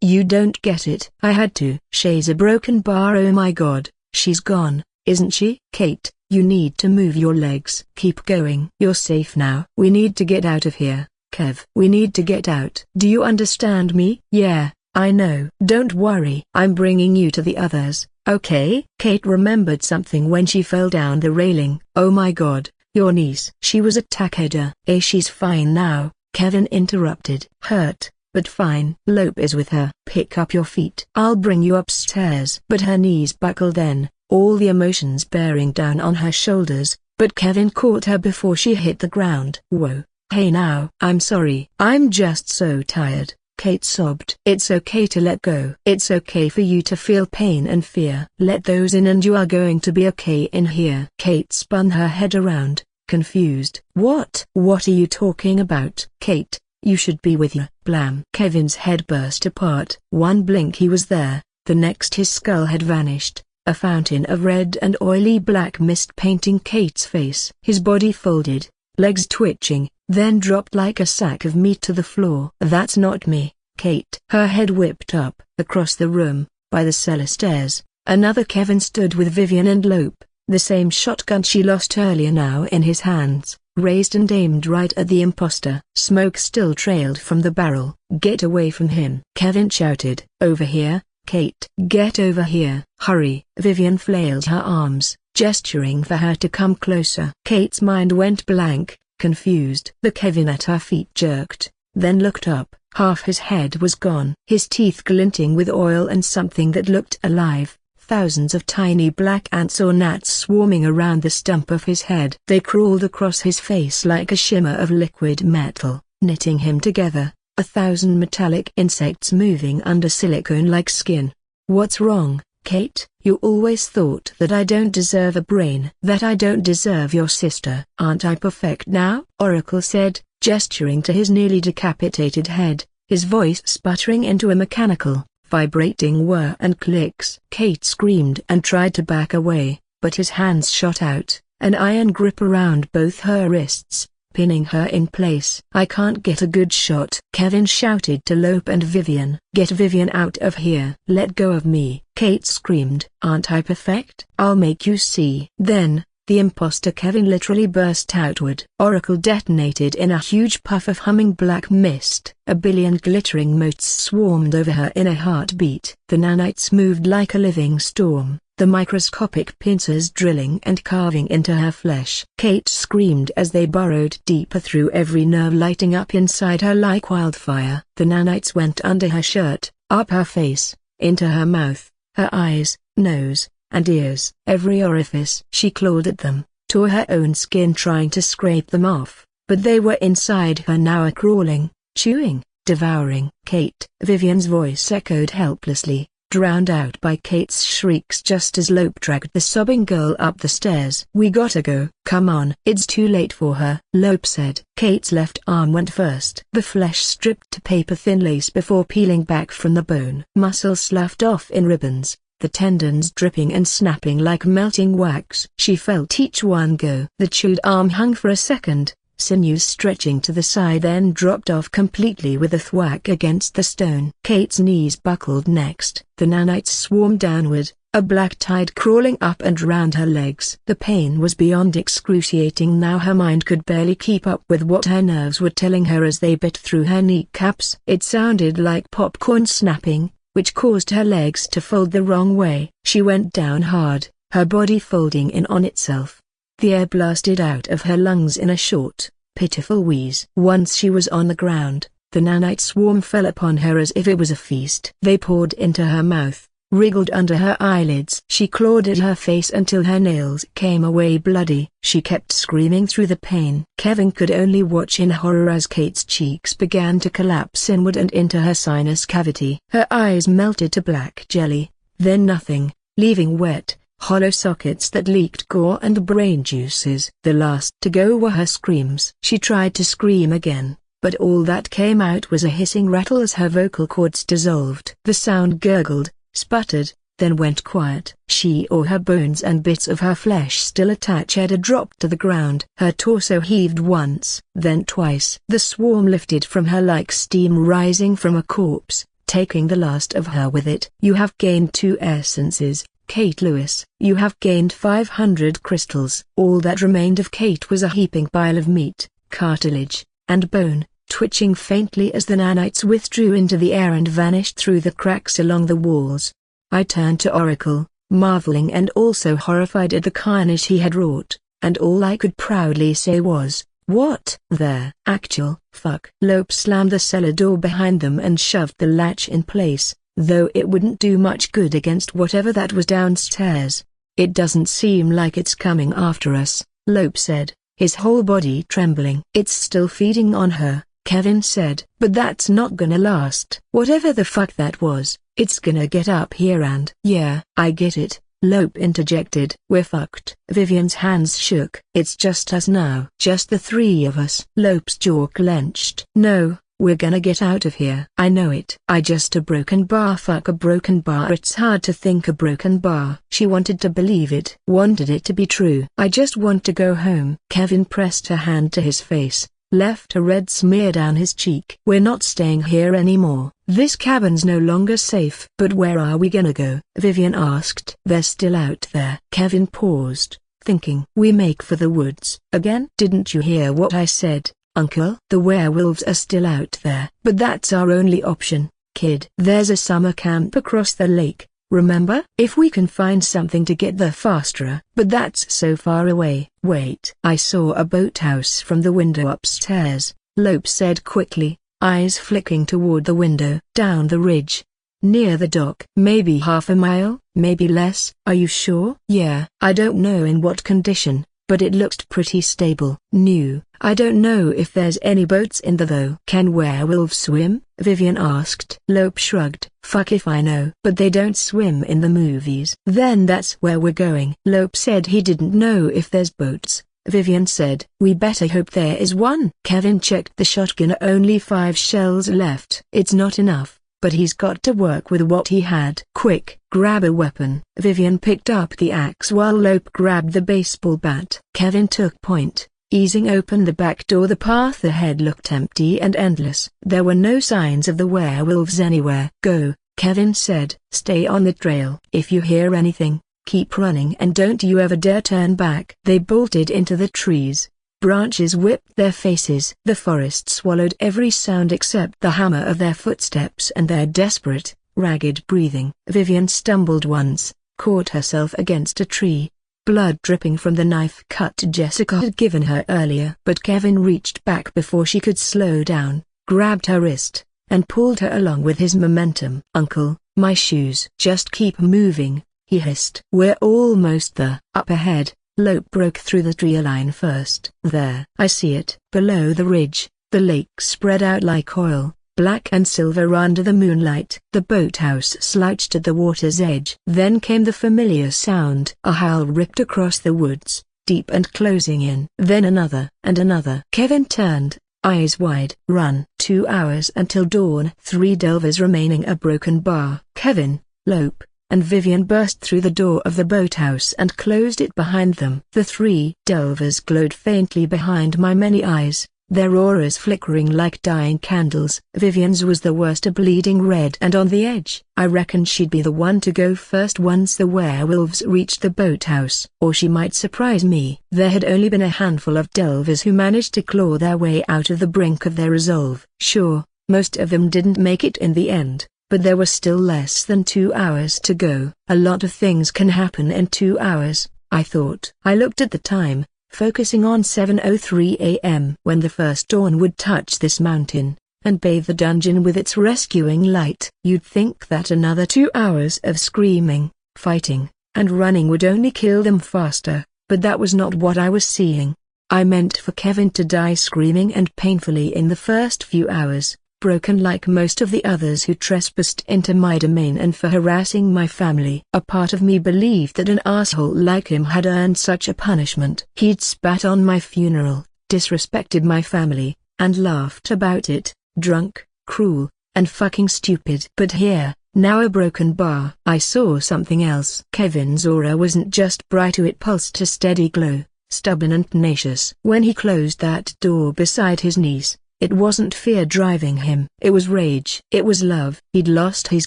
"You don't get it." "I had to." "She's a broken bar, oh my god, she's gone, isn't she?" "Kate, you need to move your legs." "Keep going. You're safe now." "We need to get out of here, Kev." "We need to get out. Do you understand me?" "Yeah, I know." "Don't worry. I'm bringing you to the others, okay?" Kate remembered something when she fell down the railing. "Oh my god, your niece." She was a Takeda. She's fine now," Kevin interrupted. "Hurt, but fine." "Lope is with her." "Pick up your feet. I'll bring you upstairs." But her knees buckled then, all the emotions bearing down on her shoulders, but Kevin caught her before she hit the ground. "Whoa, hey now." "I'm sorry. I'm just so tired," Kate sobbed. "It's okay to let go. It's okay for you to feel pain and fear. Let those in and you are going to be okay in here." Kate spun her head around, confused. What are you talking about?" "Kate, you should be with you." Blam! Kevin's head burst apart. One blink he was there, the next his skull had vanished, a fountain of red and oily black mist painting Kate's face. His body folded, legs twitching, then dropped like a sack of meat to the floor. "That's not me, Kate." Her head whipped up. Across the room, by the cellar stairs, another Kevin stood with Vivian and Lope, the same shotgun she lost earlier now in his hands, raised and aimed right at the imposter. Smoke still trailed from the barrel. "Get away from him," Kevin shouted. "Over here, Kate." "Get over here. Hurry." Vivian flailed her arms, gesturing for her to come closer. Kate's mind went blank, confused. The Kevin at her feet jerked, then looked up. Half his head was gone. His teeth glinting with oil and something that looked alive. Thousands of tiny black ants or gnats swarming around the stump of his head. They crawled across his face like a shimmer of liquid metal, knitting him together. 1,000 metallic insects moving under silicone-like skin. "What's wrong, Kate?" "You always thought that I don't deserve a brain. That I don't deserve your sister." "Aren't I perfect now?" Oracle said, gesturing to his nearly decapitated head, his voice sputtering into a mechanical, vibrating whir and clicks. Kate screamed and tried to back away, but his hands shot out, an iron grip around both her wrists, pinning her in place. "I can't get a good shot," Kevin shouted to Lope and Vivian. "Get Vivian out of here." "Let go of me," Kate screamed. "Aren't I perfect? I'll make you see." Then, the imposter Kevin literally burst outward. Oracle detonated in a huge puff of humming black mist. A billion glittering motes swarmed over her in a heartbeat. The nanites moved like a living storm, the microscopic pincers drilling and carving into her flesh. Kate screamed as they burrowed deeper through every nerve, lighting up inside her like wildfire. The nanites went under her shirt, up her face, into her mouth, Her eyes, nose, and ears, every orifice. She clawed at them, tore her own skin trying to scrape them off, but they were inside her now, crawling, chewing, devouring. Kate. Vivian's voice echoed helplessly, drowned out by Kate's shrieks just as Lope dragged the sobbing girl up the stairs. "We gotta go." "Come on." "It's too late for her," Lope said. Kate's left arm went first. The flesh stripped to paper-thin lace before peeling back from the bone. Muscle sloughed off in ribbons, the tendons dripping and snapping like melting wax. She felt each one go. The chewed arm hung for a second, sinews stretching to the side, then dropped off completely with a thwack against the stone. Kate's knees buckled next. The nanites swarmed downward, a black tide crawling up and round her legs. The pain was beyond excruciating now. Her mind could barely keep up with what her nerves were telling her as they bit through her kneecaps. It sounded like popcorn snapping, which caused her legs to fold the wrong way. She went down hard, her body folding in on itself. The air blasted out of her lungs in a short, pitiful wheeze. Once she was on the ground, the nanite swarm fell upon her as if it was a feast. They poured into her mouth, wriggled under her eyelids. She clawed at her face until her nails came away bloody. She kept screaming through the pain. Kevin could only watch in horror as Kate's cheeks began to collapse inward and into her sinus cavity. Her eyes melted to black jelly, then nothing, leaving wet, hollow sockets that leaked gore and brain juices. The last to go were her screams. She tried to scream again, but all that came out was a hissing rattle as her vocal cords dissolved. The sound gurgled, sputtered, then went quiet. She or her bones and bits of her flesh still attached had dropped to the ground. Her torso heaved once, then twice. The swarm lifted from her like steam rising from a corpse, taking the last of her with it. "You have gained 2 essences, Kate Lewis. You have gained 500 crystals." All that remained of Kate was a heaping pile of meat, cartilage, and bone, twitching faintly as the nanites withdrew into the air and vanished through the cracks along the walls. I turned to Oracle, marveling and also horrified at the carnage he had wrought, and all I could proudly say was, "What the actual fuck?" Lope slammed the cellar door behind them and shoved the latch in place, though it wouldn't do much good against whatever that was downstairs. "It doesn't seem like it's coming after us," Lope said, his whole body trembling. "It's still feeding on her," Kevin said. "But that's not gonna last. Whatever the fuck that was, it's gonna get up here and—" "Yeah, I get it," Lope interjected. "We're fucked." Vivian's hands shook. "It's just us now." "Just the 3 of us." Lope's jaw clenched. "No. We're gonna get out of here." "I know it." "I just a broken bar." "Fuck a broken bar." "It's hard to think a broken bar." She wanted to believe it. Wanted it to be true. "I just want to go home." Kevin pressed her hand to his face, left a red smear down his cheek. "We're not staying here anymore. This cabin's no longer safe." "But where are we gonna go?" Vivian asked. "They're still out there." Kevin paused, thinking. "We make for the woods." "Again?" "Didn't you hear what I said, Uncle?" "The werewolves are still out there." "But that's our only option, kid. There's a summer camp across the lake, remember? If we can find something to get there faster." "But that's so far away." "Wait." "I saw a boathouse from the window upstairs," Lope said quickly, eyes flicking toward the window. "Down the ridge. Near the dock." "Maybe half a mile, maybe less." "Are you sure?" "Yeah. I don't know in what condition, but it looked pretty stable." "New. I don't know if there's any boats in there though." "Can werewolves swim?" Vivian asked. Lope shrugged. "Fuck if I know." "But they don't swim in the movies." "Then that's where we're going." Lope said he didn't know if there's boats. Vivian said, "We better hope there is one." Kevin checked the shotgun. Only 5 shells left. "It's not enough, but he's got to work with what he had." "Quick, grab a weapon." Vivian picked up the axe while Lope grabbed the baseball bat. Kevin took point, easing open the back door. The path ahead looked empty and endless. There were no signs of the werewolves anywhere. "Go," Kevin said. "Stay on the trail. If you hear anything, keep running and don't you ever dare turn back." They bolted into the trees. Branches whipped their faces. The forest swallowed every sound except the hammer of their footsteps and their desperate, ragged breathing. Vivian stumbled once, caught herself against a tree, blood dripping from the knife cut Jessica had given her earlier. But Kevin reached back before she could slow down, grabbed her wrist, and pulled her along with his momentum. "Uncle, My shoes. Just keep moving, he hissed. We're almost there. Up ahead, Lope broke through the tree line first. There. I see it. Below the ridge, the lake spread out like oil, black and silver under the moonlight. The boathouse slouched at the water's edge. Then came the familiar sound. A howl ripped across the woods, deep and closing in. Then another, and another. Kevin turned, eyes wide. Run. 2 hours until dawn. 3 delvers remaining. A broken bar. Kevin, Lope, and Vivian burst through the door of the boathouse and closed it behind them. The 3 delvers glowed faintly behind my many eyes, their auras flickering like dying candles. Vivian's was the worst, a bleeding red and on the edge. I reckoned she'd be the one to go first once the werewolves reached the boathouse. Or she might surprise me. There had only been a handful of delvers who managed to claw their way out of the brink of their resolve. Sure, most of them didn't make it in the end, but there were still less than 2 hours to go. A lot of things can happen in 2 hours, I thought. I looked at the time, focusing on 7:03 a.m. When the first dawn would touch this mountain, and bathe the dungeon with its rescuing light. You'd think that another 2 hours of screaming, fighting, and running would only kill them faster, but that was not what I was seeing. I meant for Kevin to die screaming and painfully in the first few hours, broken like most of the others who trespassed into my domain, and for harassing my family. A part of me believed that an asshole like him had earned such a punishment. He'd spat on my funeral, disrespected my family, and laughed about it, drunk, cruel, and fucking stupid. But here, now a broken bar. I saw something else. Kevin's aura wasn't just bright, it pulsed a steady glow, stubborn and tenacious. When he closed that door beside his niece, it wasn't fear driving him. It was rage. It was love. He'd lost his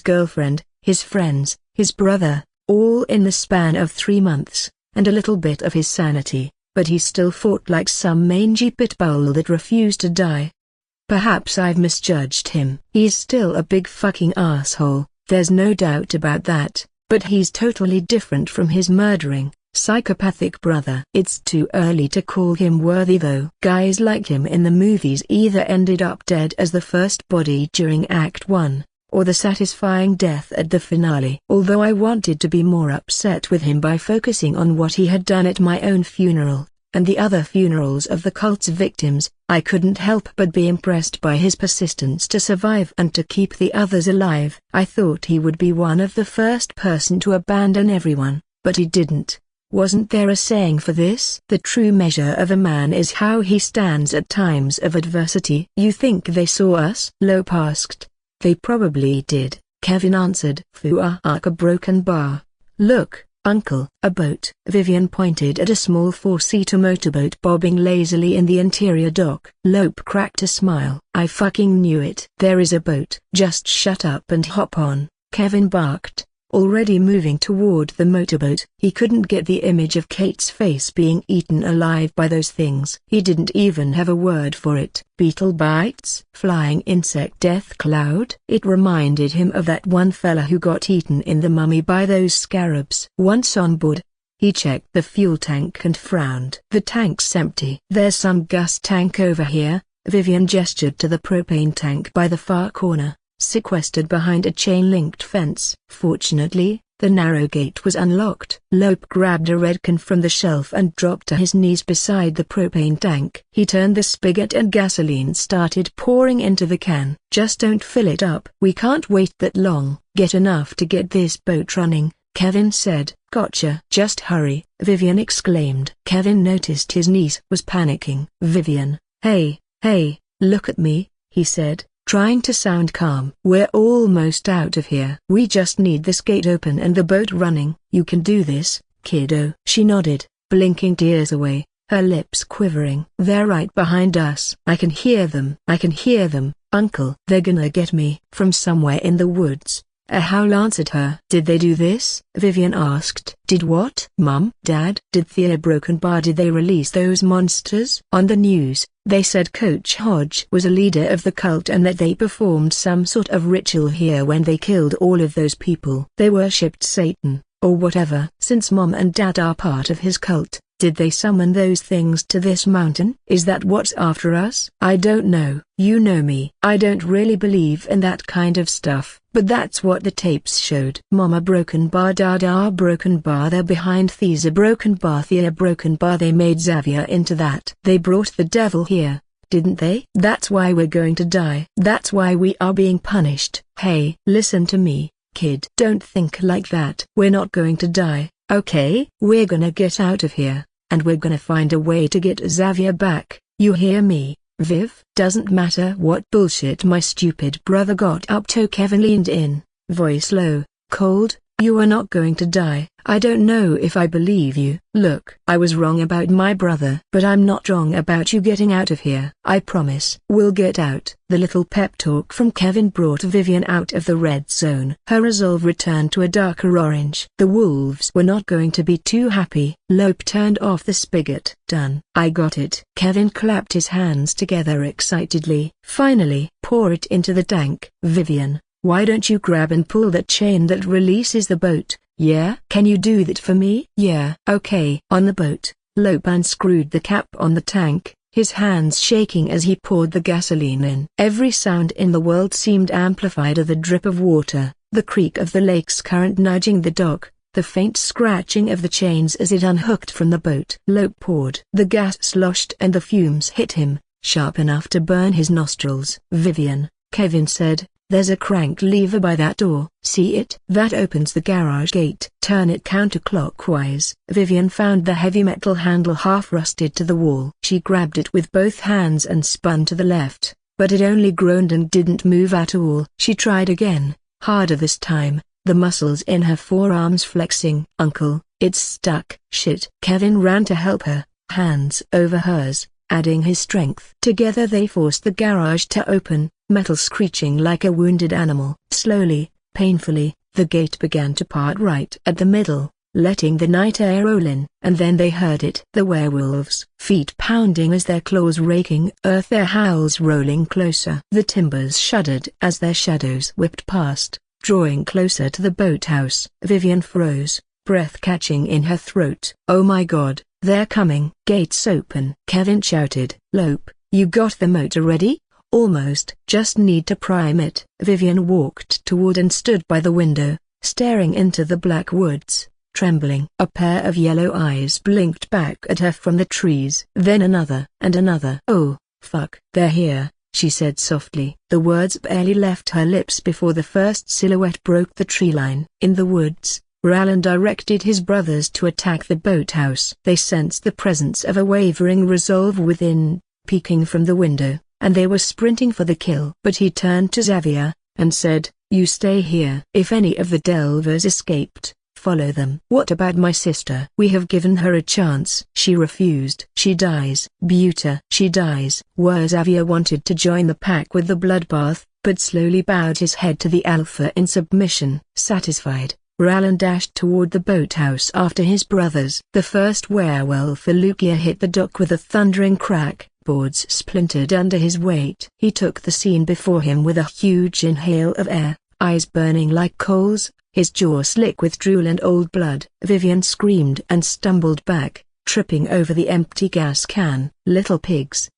girlfriend, his friends, his brother, all in the span of 3 months, and a little bit of his sanity, but he still fought like some mangy pit bull that refused to die. Perhaps I've misjudged him. He's still a big fucking asshole, there's no doubt about that, but he's totally different from his murdering, psychopathic brother. It's too early to call him worthy though. Guys like him in the movies either ended up dead as the first body during Act 1, or the satisfying death at the finale. Although I wanted to be more upset with him by focusing on what he had done at my own funeral, and the other funerals of the cult's victims, I couldn't help but be impressed by his persistence to survive and to keep the others alive. I thought he would be one of the first person to abandon everyone, but he didn't. Wasn't there a saying for this? The true measure of a man is how he stands at times of adversity. You think they saw us? Lope asked. They probably did, Kevin answered. Fuck, a broken bar. Look, Uncle. A boat. Vivian pointed at a small 4-seater motorboat bobbing lazily in the interior dock. Lope cracked a smile. I fucking knew it. There is a boat. Just shut up and hop on, Kevin barked, already moving toward the motorboat. He couldn't get the image of Kate's face being eaten alive by those things. He didn't even have a word for it. Beetle bites? Flying insect death cloud? It reminded him of that one fella who got eaten in The Mummy by those scarabs. Once on board, he checked the fuel tank and frowned. The tank's empty. There's some gas tank over here. Vivian gestured to the propane tank by the far corner, sequestered behind a chain-linked fence. Fortunately, the narrow gate was unlocked. Lope grabbed a red can from the shelf and dropped to his knees beside the propane tank. He turned the spigot and gasoline started pouring into the can. Just don't fill it up. We can't wait that long. Get enough to get this boat running, Kevin said. Gotcha. Just hurry, Vivian exclaimed. Kevin noticed his niece was panicking. Vivian, hey, look at me, he said, trying to sound calm. We're almost out of here. We just need this gate open and the boat running. You can do this, kiddo. She nodded, blinking tears away, her lips quivering. They're right behind us. I can hear them. Uncle. They're gonna get me. From somewhere in the woods, a howl answered her. Did they do this? Vivian asked. Did what? Mum? Dad? Did Thea broken bar? Did they release those monsters? On the news, they said Coach Hodge was a leader of the cult and that they performed some sort of ritual here when they killed all of those people. They worshipped Satan, or whatever. Since Mom and Dad are part of his cult, Did they summon those things to this mountain? Is that what's after us? I don't know. You know me. I don't really believe in that kind of stuff, but that's what the tapes showed. Mama broken bar dada broken bar, they're behind Thea broken bar, Thea broken bar, they made Xavier into that. They brought the devil here, didn't they? That's why we're going to die. That's why we are being punished. Hey, listen to me, kid. Don't think like that. We're not going to die, okay? We're gonna get out of here, and we're gonna find a way to get Xavier back. You hear me, Viv? Doesn't matter what bullshit my stupid brother got up to. Kevin leaned in, voice low, cold. You are not going to die. I don't know if I believe you. Look, I was wrong about my brother, but I'm not wrong about you getting out of here. I promise. We'll get out. The little pep talk from Kevin brought Vivian out of the red zone. Her resolve returned to a darker orange. The wolves were not going to be too happy. Lope turned off the spigot. Done. I got it. Kevin clapped his hands together excitedly. Finally. Pour it into the tank. Vivian, why don't you grab and pull that chain that releases the boat? Yeah? Can you do that for me? Yeah. Okay. On the boat, Lope unscrewed the cap on the tank, his hands shaking as he poured the gasoline in. Every sound in the world seemed amplified of the drip of water, the creak of the lake's current nudging the dock, the faint scratching of the chains as it unhooked from the boat. Lope poured. The gas sloshed and the fumes hit him, sharp enough to burn his nostrils. Vivian, Kevin said, there's a crank lever by that door. See it? That opens the garage gate. Turn it counterclockwise. Vivian found the heavy metal handle half rusted to the wall. She grabbed it with both hands and spun to the left, but it only groaned and didn't move at all. She tried again, harder this time, the muscles in her forearms flexing. Uncle, it's stuck. Shit. Kevin ran to help her, hands over hers, adding his strength. Together they forced the garage to open, metal screeching like a wounded animal. Slowly, painfully, the gate began to part right at the middle, letting the night air roll in. And then they heard it. The werewolves' feet pounding as their claws raking earth, their howls rolling closer. The timbers shuddered as their shadows whipped past, drawing closer to the boathouse. Vivian froze, breath catching in her throat. Oh my God, they're coming. Gates open. Kevin shouted. Lope, you got the motor ready? Almost. Just need to prime it. Vivian walked toward and stood by the window, staring into the black woods, trembling. A pair of yellow eyes blinked back at her from the trees. Then another, and another. Oh, fuck. They're here, she said softly. The words barely left her lips before the first silhouette broke the tree line. In the woods, Rallan directed his brothers to attack the boathouse. They sensed the presence of a wavering resolve within, peeking from the window, and they were sprinting for the kill. But he turned to Xavier, and said, you stay here. If any of the Delvers escaped, follow them. What about my sister? We have given her a chance. She refused. She dies. Buta. She dies. Xavier wanted to join the pack with the bloodbath, but slowly bowed his head to the Alpha in submission. Satisfied, Rallan dashed toward the boathouse after his brothers. The first werewolf Alukia hit the dock with a thundering crack. Boards splintered under his weight. He took the scene before him with a huge inhale of air, eyes burning like coals, his jaw slick with drool and old blood. Vivian screamed and stumbled back, tripping over the empty gas can. Little pigs,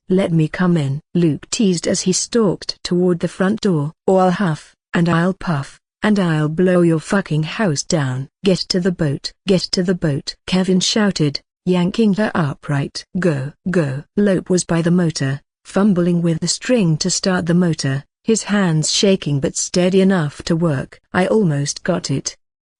let me come in. Luke teased as he stalked toward the front door. Or I'll huff, and I'll puff, and I'll blow your fucking house down. Get to the boat. Get to the boat. Kevin shouted, yanking her upright. Go, go. Lope was by the motor, fumbling with the string to start the motor, his hands shaking but steady enough to work. I almost got it.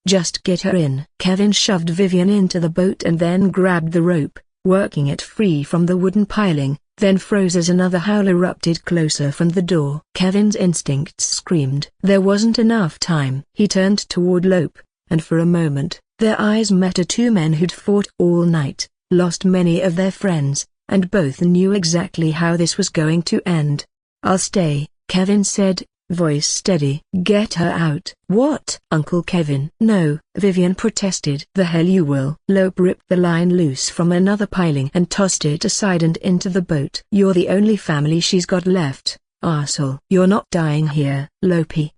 Just get her in. Kevin shoved Vivian into the boat and then grabbed the rope, working it free from the wooden piling, then froze as another howl erupted closer from the door. Kevin's instincts screamed. There wasn't enough time. He turned toward Lope, and for a moment, their eyes met. Two men who'd fought all night, lost many of their friends, and both knew exactly how this was going to end. I'll stay, Kevin said, voice steady. Get her out. What? Uncle Kevin. No, Vivian protested. The hell you will. Lope ripped the line loose from another piling and tossed it aside and into the boat. You're the only family she's got left, arsehole. You're not dying here. Lope.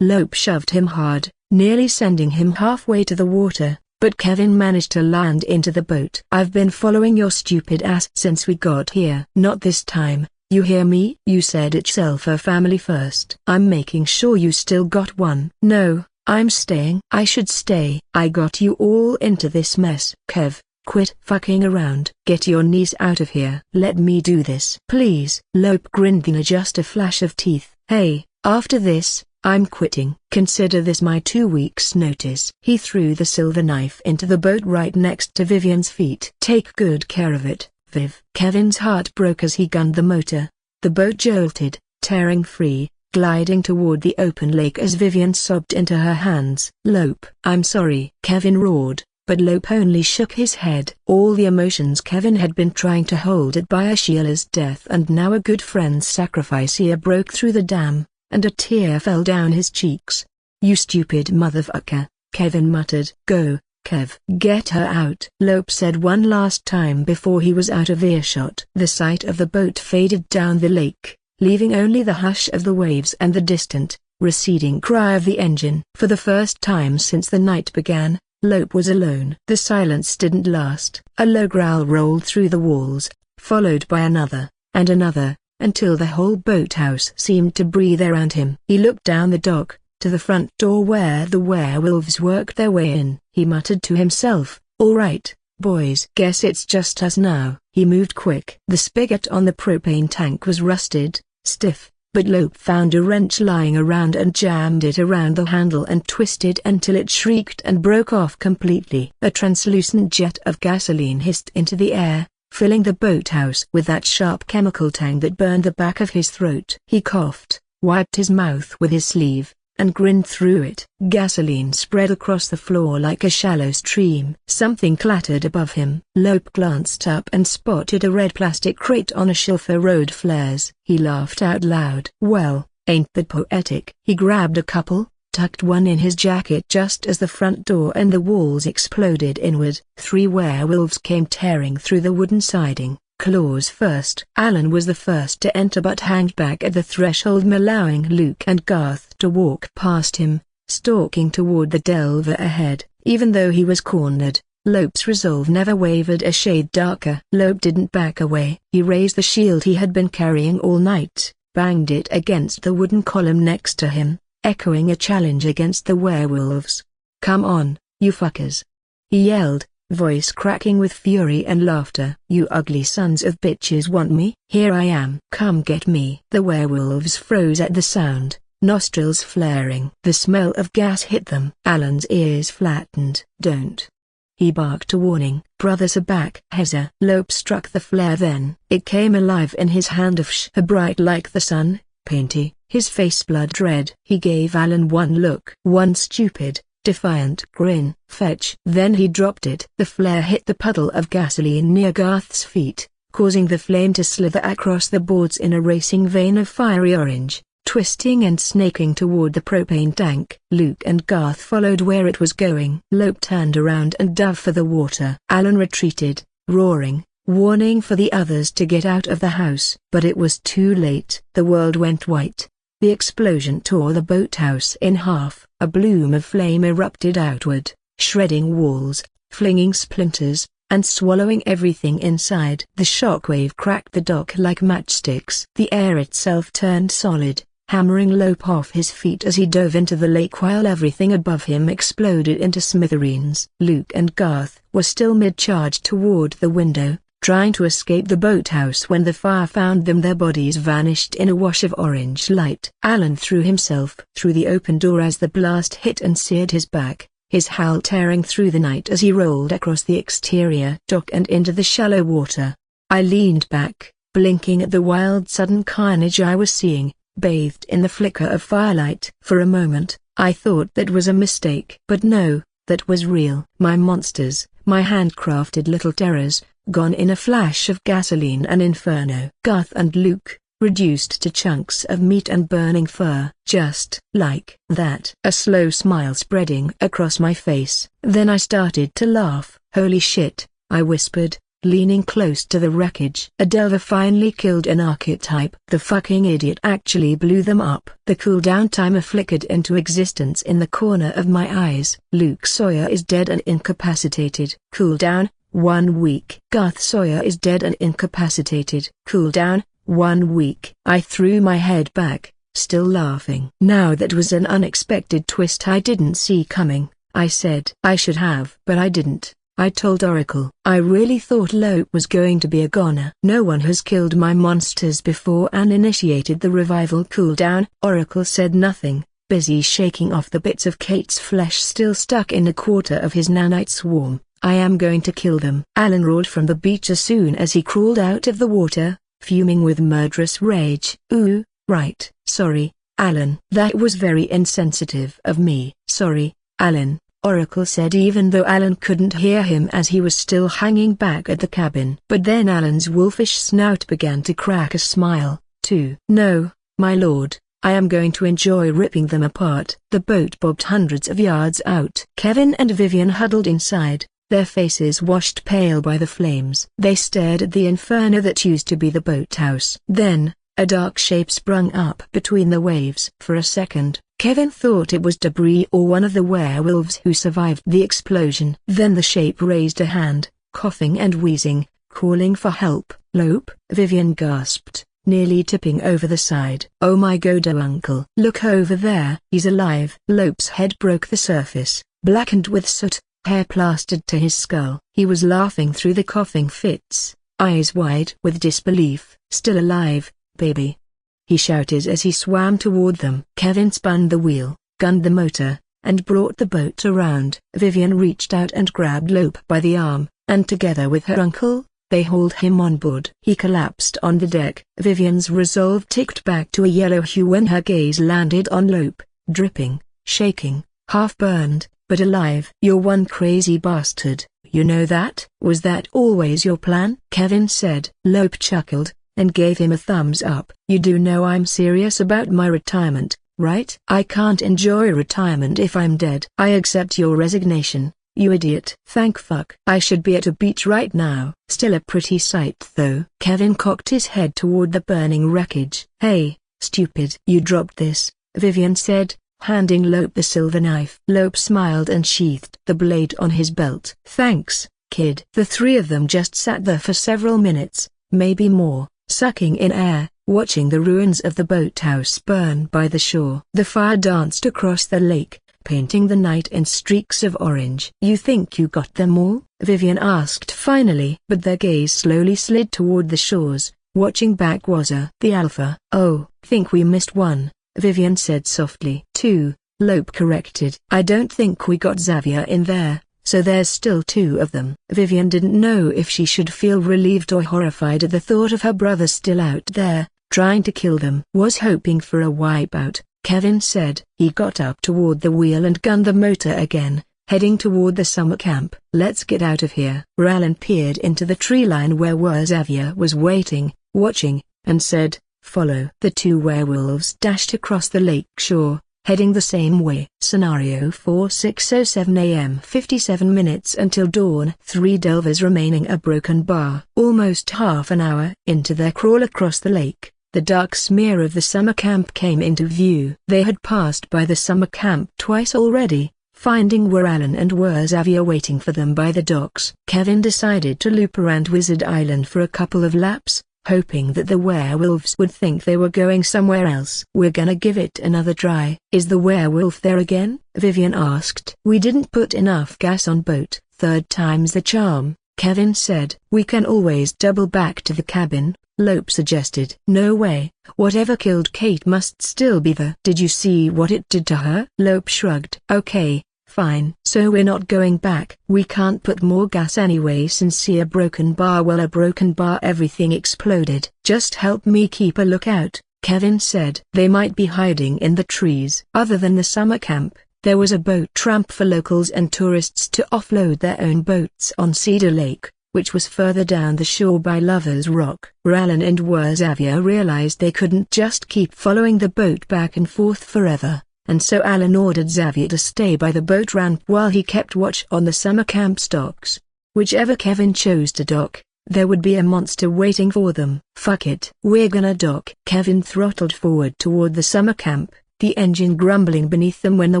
Lope shoved him hard, nearly sending him halfway to the water, but Kevin managed to land into the boat. "I've been following your stupid ass since we got here." "Not this time, you hear me? You said it's Selfa family first. I'm making sure you still got one." "No, I'm staying." "I should stay. I got you all into this mess." "Kev, quit fucking around. Get your niece out of here." "Let me do this, please." Lope grinned in just a flash of teeth. "Hey, after this, I'm quitting. Consider this my 2 weeks' notice." He threw the silver knife into the boat right next to Vivian's feet. "Take good care of it, Viv." Kevin's heart broke as he gunned the motor. The boat jolted, tearing free, gliding toward the open lake as Vivian sobbed into her hands. "Lope, I'm sorry," Kevin roared, but Lope only shook his head. All the emotions Kevin had been trying to hold at by Sheila's death and now a good friend's sacrifice here broke through the dam, and a tear fell down his cheeks. "You stupid motherfucker," Kevin muttered. "Go, Kev. Get her out," Lope said one last time before he was out of earshot. The sight of the boat faded down the lake, leaving only the hush of the waves and the distant, receding cry of the engine. For the first time since the night began, Lope was alone. The silence didn't last. A low growl rolled through the walls, followed by another, and another, until the whole boathouse seemed to breathe around him. He looked down the dock, to the front door where the werewolves worked their way in. He muttered to himself, "All right, boys. Guess it's just us now." He moved quick. The spigot on the propane tank was rusted, stiff, but Lope found a wrench lying around and jammed it around the handle and twisted until it shrieked and broke off completely. A translucent jet of gasoline hissed into the air, filling the boathouse with that sharp chemical tang that burned the back of his throat. He coughed, wiped his mouth with his sleeve, and grinned through it. Gasoline spread across the floor like a shallow stream. Something clattered above him. Lope glanced up and spotted a red plastic crate on a shelf for road flares. He laughed out loud. "Well, ain't that poetic?" He grabbed a couple, tucked one in his jacket just as the front door and the walls exploded inward. 3 werewolves came tearing through the wooden siding, claws first. Alan was the first to enter but hanged back at the threshold, allowing Luke and Garth to walk past him, stalking toward the delver ahead. Even though he was cornered, Lope's resolve never wavered a shade darker. Lope didn't back away. He raised the shield he had been carrying all night, banged it against the wooden column next to him, echoing a challenge against the werewolves. "Come on, you fuckers!" he yelled, voice cracking with fury and laughter. "You ugly sons of bitches want me? Here I am. Come get me." The werewolves froze at the sound, nostrils flaring. The smell of gas hit them. Alan's ears flattened. "Don't!" he barked a warning. "Brothers are back." Hezza. Lope struck the flare then. It came alive in his hand of bright like the sun, painty, his face blood red. He gave Alan one look. One stupid, defiant grin. "Fetch." Then he dropped it. The flare hit the puddle of gasoline near Garth's feet, causing the flame to slither across the boards in a racing vein of fiery orange, twisting and snaking toward the propane tank. Luke and Garth followed where it was going. Lope turned around and dove for the water. Alan retreated, roaring, warning for the others to get out of the house. But it was too late. The world went white. The explosion tore the boathouse in half. A bloom of flame erupted outward, shredding walls, flinging splinters, and swallowing everything inside. The shockwave cracked the dock like matchsticks. The air itself turned solid, hammering Lope off his feet as he dove into the lake while everything above him exploded into smithereens. Luke and Garth were still mid-charge toward the window, trying to escape the boathouse when the fire found them. Their bodies vanished in a wash of orange light. Alan threw himself through the open door as the blast hit and seared his back, his howl tearing through the night as he rolled across the exterior dock and into the shallow water. I leaned back, blinking at the wild sudden carnage I was seeing, bathed in the flicker of firelight. For a moment, I thought that was a mistake. But no, that was real. My monsters, my handcrafted little terrors, gone in a flash of gasoline and inferno. Garth and Luke, reduced to chunks of meat and burning fur. Just like that. A slow smile spreading across my face. Then I started to laugh. "Holy shit," I whispered, leaning close to the wreckage. A delver finally killed an archetype. The fucking idiot actually blew them up. The cooldown timer flickered into existence in the corner of my eyes. Luke Sawyer is dead and incapacitated. Cooldown, 1 week. Garth Sawyer is dead and incapacitated. Cooldown, 1 week. I threw my head back, still laughing. Now that was an unexpected twist I didn't see coming. I said I should have, but I didn't. I told Oracle. I really thought Lope was going to be a goner. No one has killed my monsters before and initiated the revival cooldown. Oracle said nothing, busy shaking off the bits of Kate's flesh still stuck in a quarter of his nanite swarm. I am going to kill them. Alan roared from the beach as soon as he crawled out of the water, fuming with murderous rage. Ooh, right. Sorry, Alan. That was very insensitive of me. Sorry, Alan, Oracle said even though Alan couldn't hear him as he was still hanging back at the cabin. But then Alan's wolfish snout began to crack a smile, too. No, my lord, I am going to enjoy ripping them apart. The boat bobbed hundreds of yards out. Kevin and Vivian huddled inside, their faces washed pale by the flames. They stared at the inferno that used to be the boathouse. Then, a dark shape sprung up between the waves. For a second, Kevin thought it was debris or one of the werewolves who survived the explosion. Then the shape raised a hand, coughing and wheezing, calling for help. Lope, Vivian gasped, nearly tipping over the side. Oh my god, uncle. Look over there. He's alive. Lope's head broke the surface, blackened with soot, hair plastered to his skull. He was laughing through the coughing fits, eyes wide with disbelief. Still alive, baby, he shouted as he swam toward them. Kevin spun the wheel, gunned the motor, and brought the boat around. Vivian reached out and grabbed Lope by the arm, and together with her uncle, they hauled him on board. He collapsed on the deck. Vivian's resolve ticked back to a yellow hue when her gaze landed on Lope, dripping, shaking, half-burned, but alive. You're one crazy bastard, you know that? Was that always your plan? Kevin said. Lope chuckled, and gave him a thumbs up. You do know I'm serious about my retirement, right? I can't enjoy retirement if I'm dead. I accept your resignation, you idiot. Thank fuck. I should be at a beach right now. Still a pretty sight though. Kevin cocked his head toward the burning wreckage. Hey, stupid. You dropped this, Vivian said, handing Lope the silver knife. Lope smiled and sheathed the blade on his belt. Thanks, kid. The three of them just sat there for several minutes, maybe more, sucking in air, watching the ruins of the boathouse burn by the shore. The fire danced across the lake, painting the night in streaks of orange. You think you got them all? Vivian asked finally. But their gaze slowly slid toward the shores. Watching back was the Alpha. Oh, think we missed one, Vivian said softly. 2, Lope corrected. I don't think we got Xavier in there. So there's still 2 of them. Vivian didn't know if she should feel relieved or horrified at the thought of her brother still out there, trying to kill them. Was hoping for a wipeout, Kevin said. He got up toward the wheel and gunned the motor again, heading toward the summer camp. Let's get out of here. Alan peered into the tree line where Xavier was waiting, watching, and said, follow. The 2 werewolves dashed across the lake shore, heading the same way. Scenario 4607 AM 57 minutes until dawn. 3 delvers remaining. A broken bar. Almost half an hour into their crawl across the lake, the dark smear of the summer camp came into view. They had passed by the summer camp twice already, finding Alan and Xavier waiting for them by the docks. Kevin decided to loop around Wizard Island for a couple of laps, hoping that the werewolves would think they were going somewhere else. We're gonna give it another try. Is the werewolf there again? Vivian asked. We didn't put enough gas on boat. 3rd time's the charm, Kevin said. We can always double back to the cabin, Lope suggested. No way, whatever killed Kate must still be there. Did you see what it did to her? Lope shrugged. Okay, fine. So we're not going back. We can't put more gas anyway since a broken bar. Well, a broken bar, everything exploded. Just help me keep a lookout, Kevin said. They might be hiding in the trees. Other than the summer camp, there was a boat ramp for locals and tourists to offload their own boats on Cedar Lake, which was further down the shore by Lover's Rock. Alan and Xavier realized they couldn't just keep following the boat back and forth forever, and so Alan ordered Xavier to stay by the boat ramp while he kept watch on the summer camp docks. Whichever Kevin chose to dock, there would be a monster waiting for them. Fuck it. We're gonna dock. Kevin throttled forward toward the summer camp, the engine grumbling beneath them when the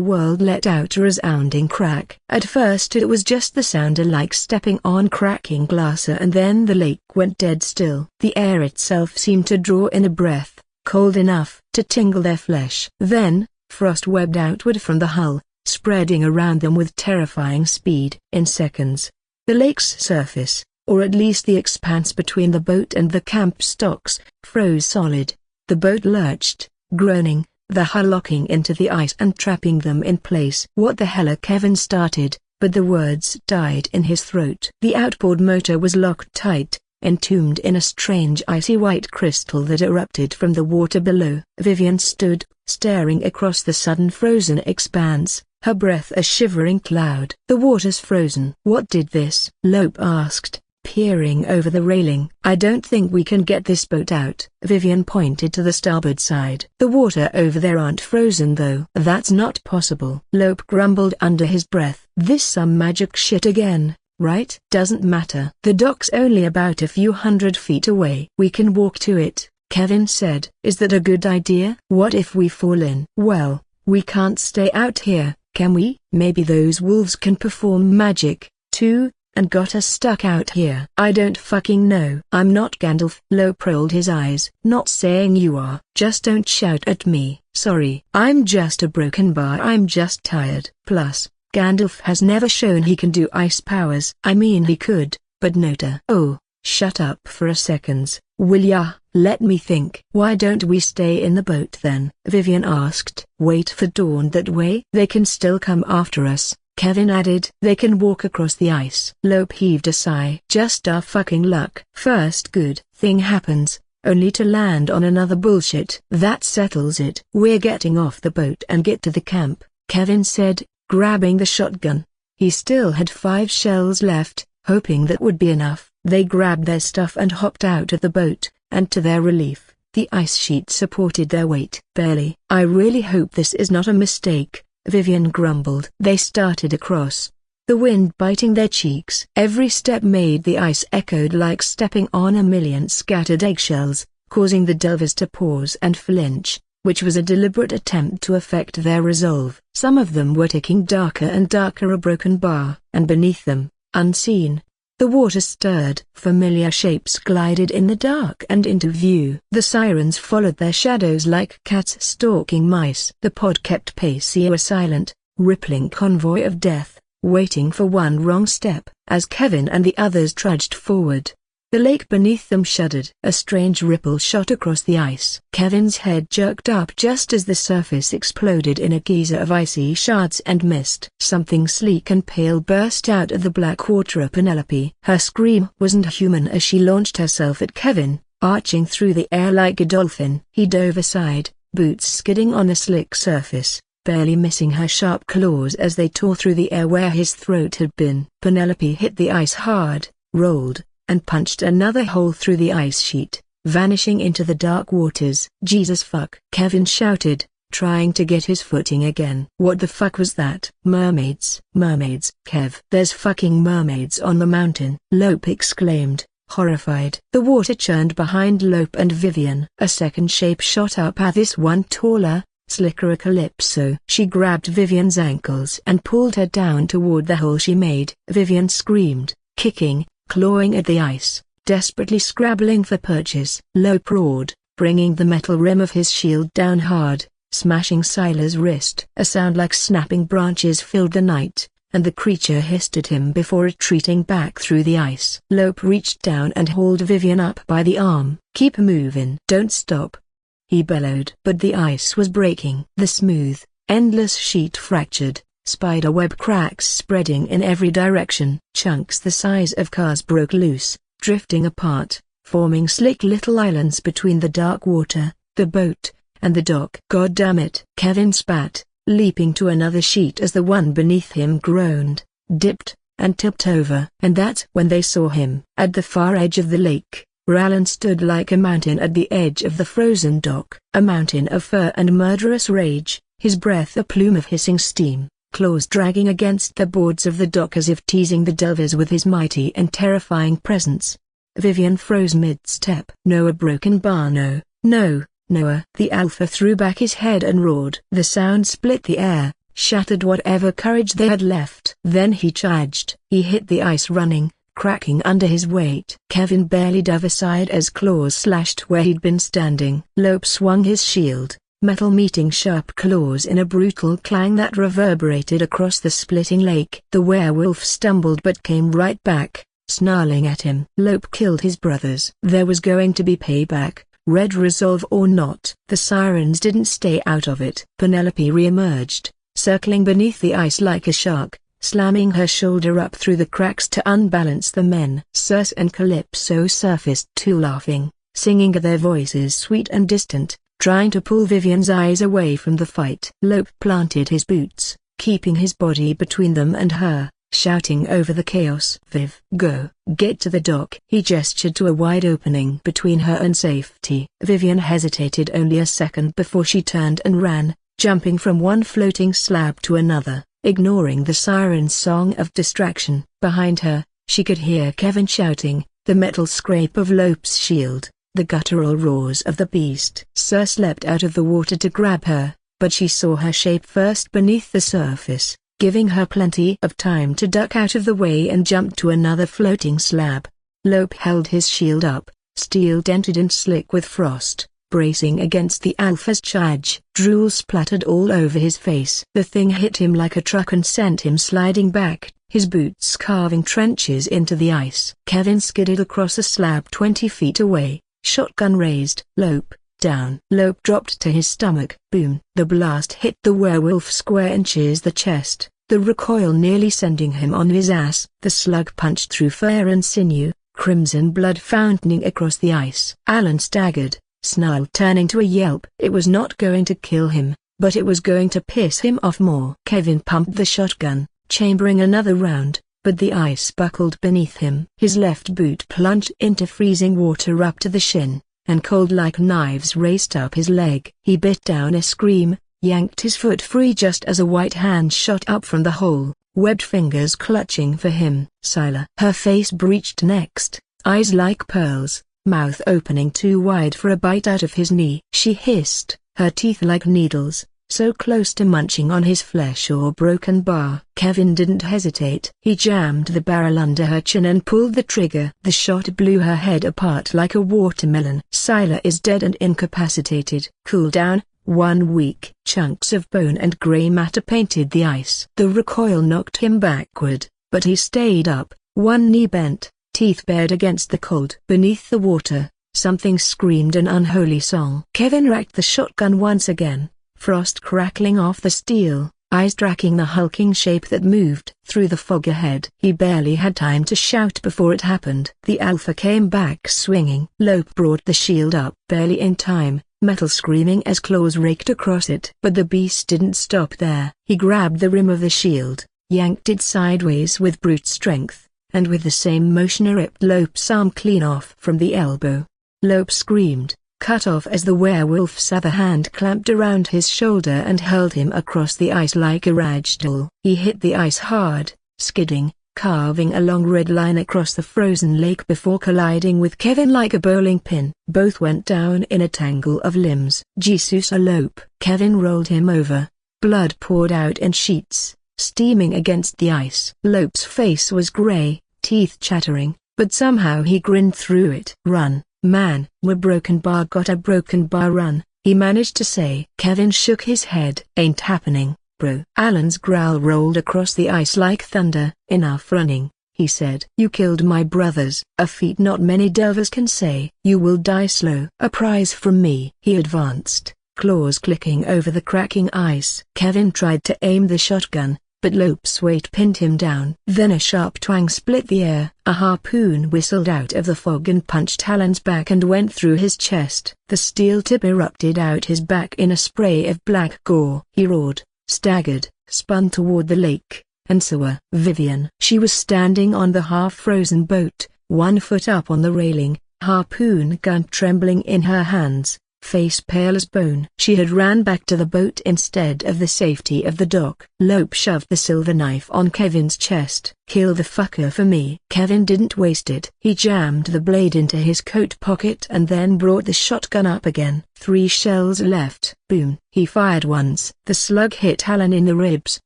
world let out a resounding crack. At first it was just the sound like stepping on cracking glass, and then the lake went dead still. The air itself seemed to draw in a breath, cold enough to tingle their flesh. Then, frost webbed outward from the hull, spreading around them with terrifying speed. In seconds, the lake's surface, or at least the expanse between the boat and the camp stocks, froze solid. The boat lurched, groaning, the hull locking into the ice and trapping them in place. "What the hell?" Kevin started, but the words died in his throat. The outboard motor was locked tight, entombed in a strange icy white crystal that erupted from the water below. Vivian stood, staring across the sudden frozen expanse, her breath a shivering cloud. "The water's frozen." "What did this?" Lope asked, peering over the railing. "I don't think we can get this boat out." Vivian pointed to the starboard side. "The water over there aren't frozen though." "That's not possible." Lope grumbled under his breath. "This some magic shit again, right?" "Doesn't matter. The dock's only about a few hundred feet away." "We can walk to it," Kevin said. "Is that a good idea?" "What if we fall in?" "Well, we can't stay out here, can we?" "Maybe those wolves can perform magic, too, and got us stuck out here." "I don't fucking know." "I'm not Gandalf." Lope rolled his eyes. "Not saying you are. Just don't shout at me." "Sorry. I'm just a broken bar. I'm just tired." "Plus, Gandalf has never shown he can do ice powers." "I mean he could, but nota." "Oh, shut up for a second, will ya? Let me think." "Why don't we stay in the boat then?" Vivian asked. "Wait for dawn that way?" "They can still come after us," Kevin added. "They can walk across the ice." Lope heaved a sigh. "Just our fucking luck. First good thing happens, only to land on another bullshit." "That settles it." "We're getting off the boat and get to the camp," Kevin said, grabbing the shotgun. He still had 5 shells left, hoping that would be enough. They grabbed their stuff and hopped out of the boat, and to their relief, the ice sheet supported their weight. "Barely." "I really hope this is not a mistake," Vivian grumbled. They started across, the wind biting their cheeks. Every step made the ice echoed like stepping on a million scattered eggshells, causing the delvers to pause and flinch, which was a deliberate attempt to affect their resolve. Some of them were ticking darker and darker, a broken bar, and beneath them, unseen, the water stirred. Familiar shapes glided in the dark and into view. The sirens followed their shadows like cats stalking mice. The pod kept pace, a silent, rippling convoy of death, waiting for one wrong step. As Kevin and the others trudged forward, the lake beneath them shuddered. A strange ripple shot across the ice. Kevin's head jerked up just as the surface exploded in a geyser of icy shards and mist. Something sleek and pale burst out of the black water. Penelope. Her scream wasn't human as she launched herself at Kevin, arching through the air like a dolphin. He dove aside, boots skidding on the slick surface, barely missing her sharp claws as they tore through the air where his throat had been. Penelope hit the ice hard, rolled, and punched another hole through the ice sheet, vanishing into the dark waters. "Jesus fuck!" Kevin shouted, trying to get his footing again. "What the fuck was that?" "Mermaids." "Mermaids, Kev." "There's fucking mermaids on the mountain," Lope exclaimed, horrified. The water churned behind Lope and Vivian. A second shape shot up, this one taller, slicker, a calypso. She grabbed Vivian's ankles and pulled her down toward the hole she made. Vivian screamed, kicking, clawing at the ice, desperately scrabbling for purchase. Lope roared, bringing the metal rim of his shield down hard, smashing Sila's wrist. A sound like snapping branches filled the night, and the creature hissed at him before retreating back through the ice. Lope reached down and hauled Vivian up by the arm. "Keep moving. Don't stop," he bellowed. But the ice was breaking. The smooth, endless sheet fractured, spiderweb cracks spreading in every direction. Chunks the size of cars broke loose, drifting apart, forming slick little islands between the dark water, the boat, and the dock. "God damn it!" Kevin spat, leaping to another sheet as the one beneath him groaned, dipped, and tipped over. And that's when they saw him. At the far edge of the lake, Rallan stood like a mountain at the edge of the frozen dock. A mountain of fur and murderous rage, his breath a plume of hissing steam, claws dragging against the boards of the dock as if teasing the delvers with his mighty and terrifying presence. Vivian froze mid-step. "Noah, broken bar, no, no, Noah." The Alpha threw back his head and roared. The sound split the air, shattered whatever courage they had left. Then he charged. He hit the ice running, cracking under his weight. Kevin barely dove aside as claws slashed where he'd been standing. Lope swung his shield, metal meeting sharp claws in a brutal clang that reverberated across the splitting lake. The werewolf stumbled but came right back, snarling at him. Lope killed his brothers. There was going to be payback, red resolve or not. The sirens didn't stay out of it. Penelope re-emerged, circling beneath the ice like a shark, slamming her shoulder up through the cracks to unbalance the men. Circe and Calypso surfaced too, laughing, singing their voices sweet and distant, trying to pull Vivian's eyes away from the fight. Lope planted his boots, keeping his body between them and her, shouting over the chaos. "Viv, go, get to the dock." He gestured to a wide opening between her and safety. Vivian hesitated only a second before she turned and ran, jumping from one floating slab to another, ignoring the siren's song of distraction. Behind her, she could hear Kevin shouting, the metal scrape of Lope's shield, the guttural roars of the beast. Circe leapt out of the water to grab her, but she saw her shape first beneath the surface, giving her plenty of time to duck out of the way and jump to another floating slab. Lope held his shield up, steel dented and slick with frost, bracing against the Alpha's charge. Drool splattered all over his face. The thing hit him like a truck and sent him sliding back, his boots carving trenches into the ice. Kevin skidded across a slab 20 feet away, shotgun raised. "Lope, down." Lope dropped to his stomach. Boom. The blast hit the werewolf square inches the chest, the recoil nearly sending him on his ass. The slug punched through fur and sinew, crimson blood fountaining across the ice. Alan staggered, snarl turning to a yelp. It was not going to kill him, but it was going to piss him off more. Kevin pumped the shotgun, chambering another round, but the ice buckled beneath him. His left boot plunged into freezing water up to the shin, and cold like knives raced up his leg. He bit down a scream, yanked his foot free just as a white hand shot up from the hole, webbed fingers clutching for him. Scylla. Her face breached next, eyes like pearls, mouth opening too wide for a bite out of his knee. She hissed, her teeth like needles, so close to munching on his flesh or broken bar. Kevin didn't hesitate. He jammed the barrel under her chin and pulled the trigger. The shot blew her head apart like a watermelon. Scylla is dead and incapacitated. Cool down, 1 week. Chunks of bone and gray matter painted the ice. The recoil knocked him backward, but he stayed up, one knee bent, teeth bared against the cold. Beneath the water, something screamed an unholy song. Kevin racked the shotgun once again, frost crackling off the steel, eyes tracking the hulking shape that moved through the fog ahead. He barely had time to shout before it happened. The Alpha came back swinging. Lope brought the shield up barely in time, metal screaming as claws raked across it. But the beast didn't stop there. He grabbed the rim of the shield, yanked it sideways with brute strength, and with the same motion ripped Lope's arm clean off from the elbow. Lope screamed, cut off as the werewolf's other hand clamped around his shoulder and hurled him across the ice like a ragdoll. He hit the ice hard, skidding, carving a long red line across the frozen lake before colliding with Kevin like a bowling pin. Both went down in a tangle of limbs. Jesus Lope. Kevin rolled him over. Blood poured out in sheets, steaming against the ice. Lope's face was gray, teeth chattering, but somehow he grinned through it. "Run, man." "We're broken bar, got a broken bar, run," he managed to say. Kevin shook his head. "Ain't happening, bro." Alan's growl rolled across the ice like thunder. "Enough running," he said. "You killed my brothers, a feat not many delvers can say. You will die slow." "A prize from me." He advanced, claws clicking over the cracking ice. Kevin tried to aim the shotgun, but Lope's weight pinned him down. Then a sharp twang split the air. A harpoon whistled out of the fog and punched Alan's back and went through his chest. The steel tip erupted out his back in a spray of black gore. He roared, staggered, spun toward the lake, and saw Vivian. She was standing on the half-frozen boat, 1 foot up on the railing, harpoon gun trembling in her hands, face pale as bone. She had ran back to the boat instead of the safety of the dock. Lope shoved the silver knife on Kevin's chest. "Kill the fucker for me." Kevin didn't waste it. He jammed the blade into his coat pocket and then brought the shotgun up again. 3 shells left. Boom. He fired once. The slug hit Alan in the ribs.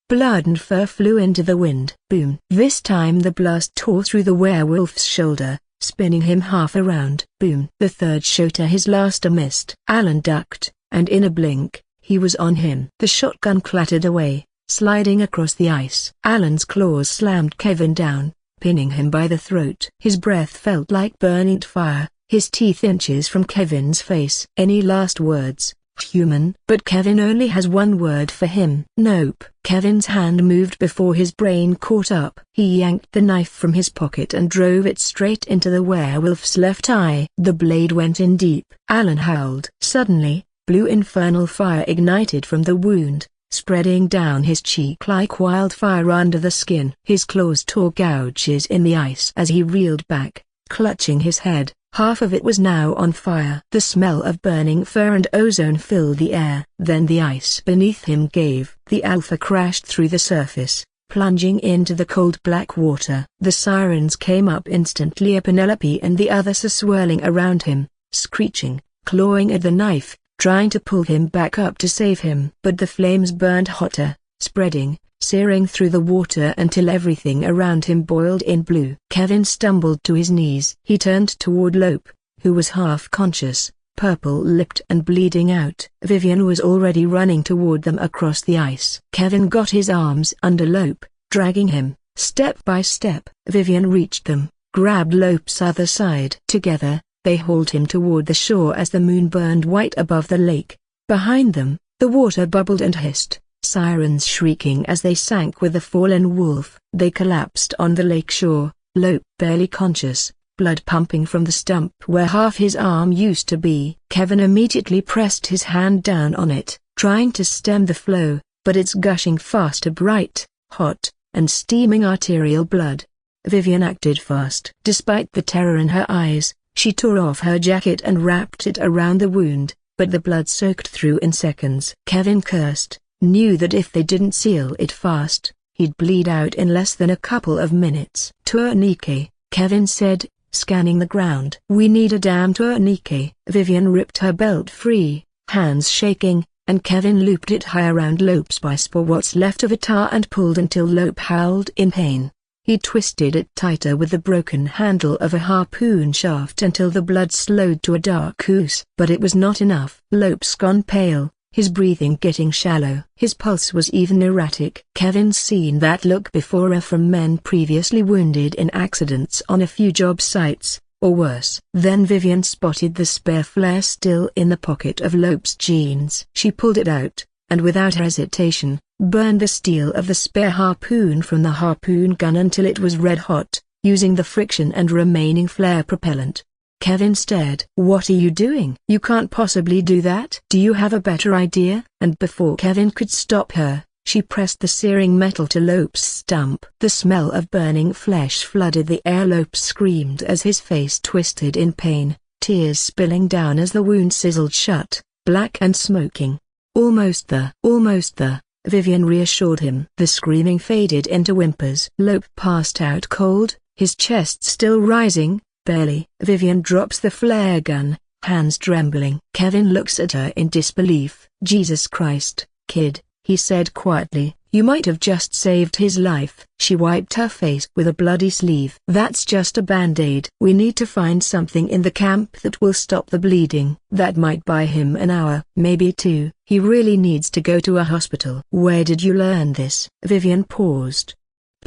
Blood and fur flew into the wind. Boom. This time the blast tore through the werewolf's shoulder, spinning him half around. Boom. The third shot, his last, missed. Alan ducked, and in a blink, he was on him. The shotgun clattered away, sliding across the ice. Alan's claws slammed Kevin down, pinning him by the throat. His breath felt like burning fire, his teeth inches from Kevin's face. "Any last words, human?" But Kevin only has one word for him. "Nope." Kevin's hand moved before his brain caught up. He yanked the knife from his pocket and drove it straight into the werewolf's left eye. The blade went in deep. Alan howled. Suddenly, blue infernal fire ignited from the wound, spreading down his cheek like wildfire under the skin. His claws tore gouges in the ice as he reeled back, clutching his head. Half of it was now on fire. The smell of burning fur and ozone filled the air. Then the ice beneath him gave. The Alpha crashed through the surface, plunging into the cold black water. The sirens came up instantly. Penelope and the others are swirling around him, screeching, clawing at the knife, trying to pull him back up to save him. But the flames burned hotter, spreading, searing through the water until everything around him boiled in blue. Kevin stumbled to his knees. He turned toward Lope, who was half conscious, purple-lipped and bleeding out. Vivian was already running toward them across the ice. Kevin got his arms under Lope, dragging him, step by step. Vivian reached them, grabbed Lope's other side. Together, they hauled him toward the shore as the moon burned white above the lake. Behind them, the water bubbled and hissed, sirens shrieking as they sank with the fallen wolf. They collapsed on the lake shore, Lope barely conscious, blood pumping from the stump where half his arm used to be. Kevin immediately pressed his hand down on it, trying to stem the flow, but it's gushing fast to bright, hot, and steaming arterial blood. Vivian acted fast. Despite the terror in her eyes, she tore off her jacket and wrapped it around the wound, but the blood soaked through in seconds. Kevin cursed, knew that if they didn't seal it fast, he'd bleed out in less than a couple of minutes. "Tourniquet," Kevin said, scanning the ground. "We need a damn tourniquet." Vivian ripped her belt free, hands shaking, and Kevin looped it high around Lope's bicep, what's left of it, and pulled until Lope howled in pain. He twisted it tighter with the broken handle of a harpoon shaft until the blood slowed to a dark ooze. But it was not enough. Lope's gone pale, his breathing getting shallow. His pulse was even erratic. Kevin's seen that look before from men previously wounded in accidents on a few job sites, or worse. Then Vivian spotted the spare flare still in the pocket of Lope's jeans. She pulled it out, and without hesitation, burned the steel of the spare harpoon from the harpoon gun until it was red hot, using the friction and remaining flare propellant. Kevin stared. "What are you doing? You can't possibly do that. Do you have a better idea?" And before Kevin could stop her, she pressed the searing metal to Lope's stump. The smell of burning flesh flooded the air. Lope screamed as his face twisted in pain, tears spilling down as the wound sizzled shut, black and smoking. Almost there, Vivian reassured him. The screaming faded into whimpers. Lope passed out cold, his chest still rising, barely. Vivian drops the flare gun, hands trembling. Kevin looks at her in disbelief. "Jesus Christ, kid," he said quietly, "you might have just saved his life." She wiped her face with a bloody sleeve. "That's just a band-aid. We need to find something in the camp that will stop the bleeding. That might buy him an hour, maybe 2. He really needs to go to a hospital." "Where did you learn this?" Vivian paused.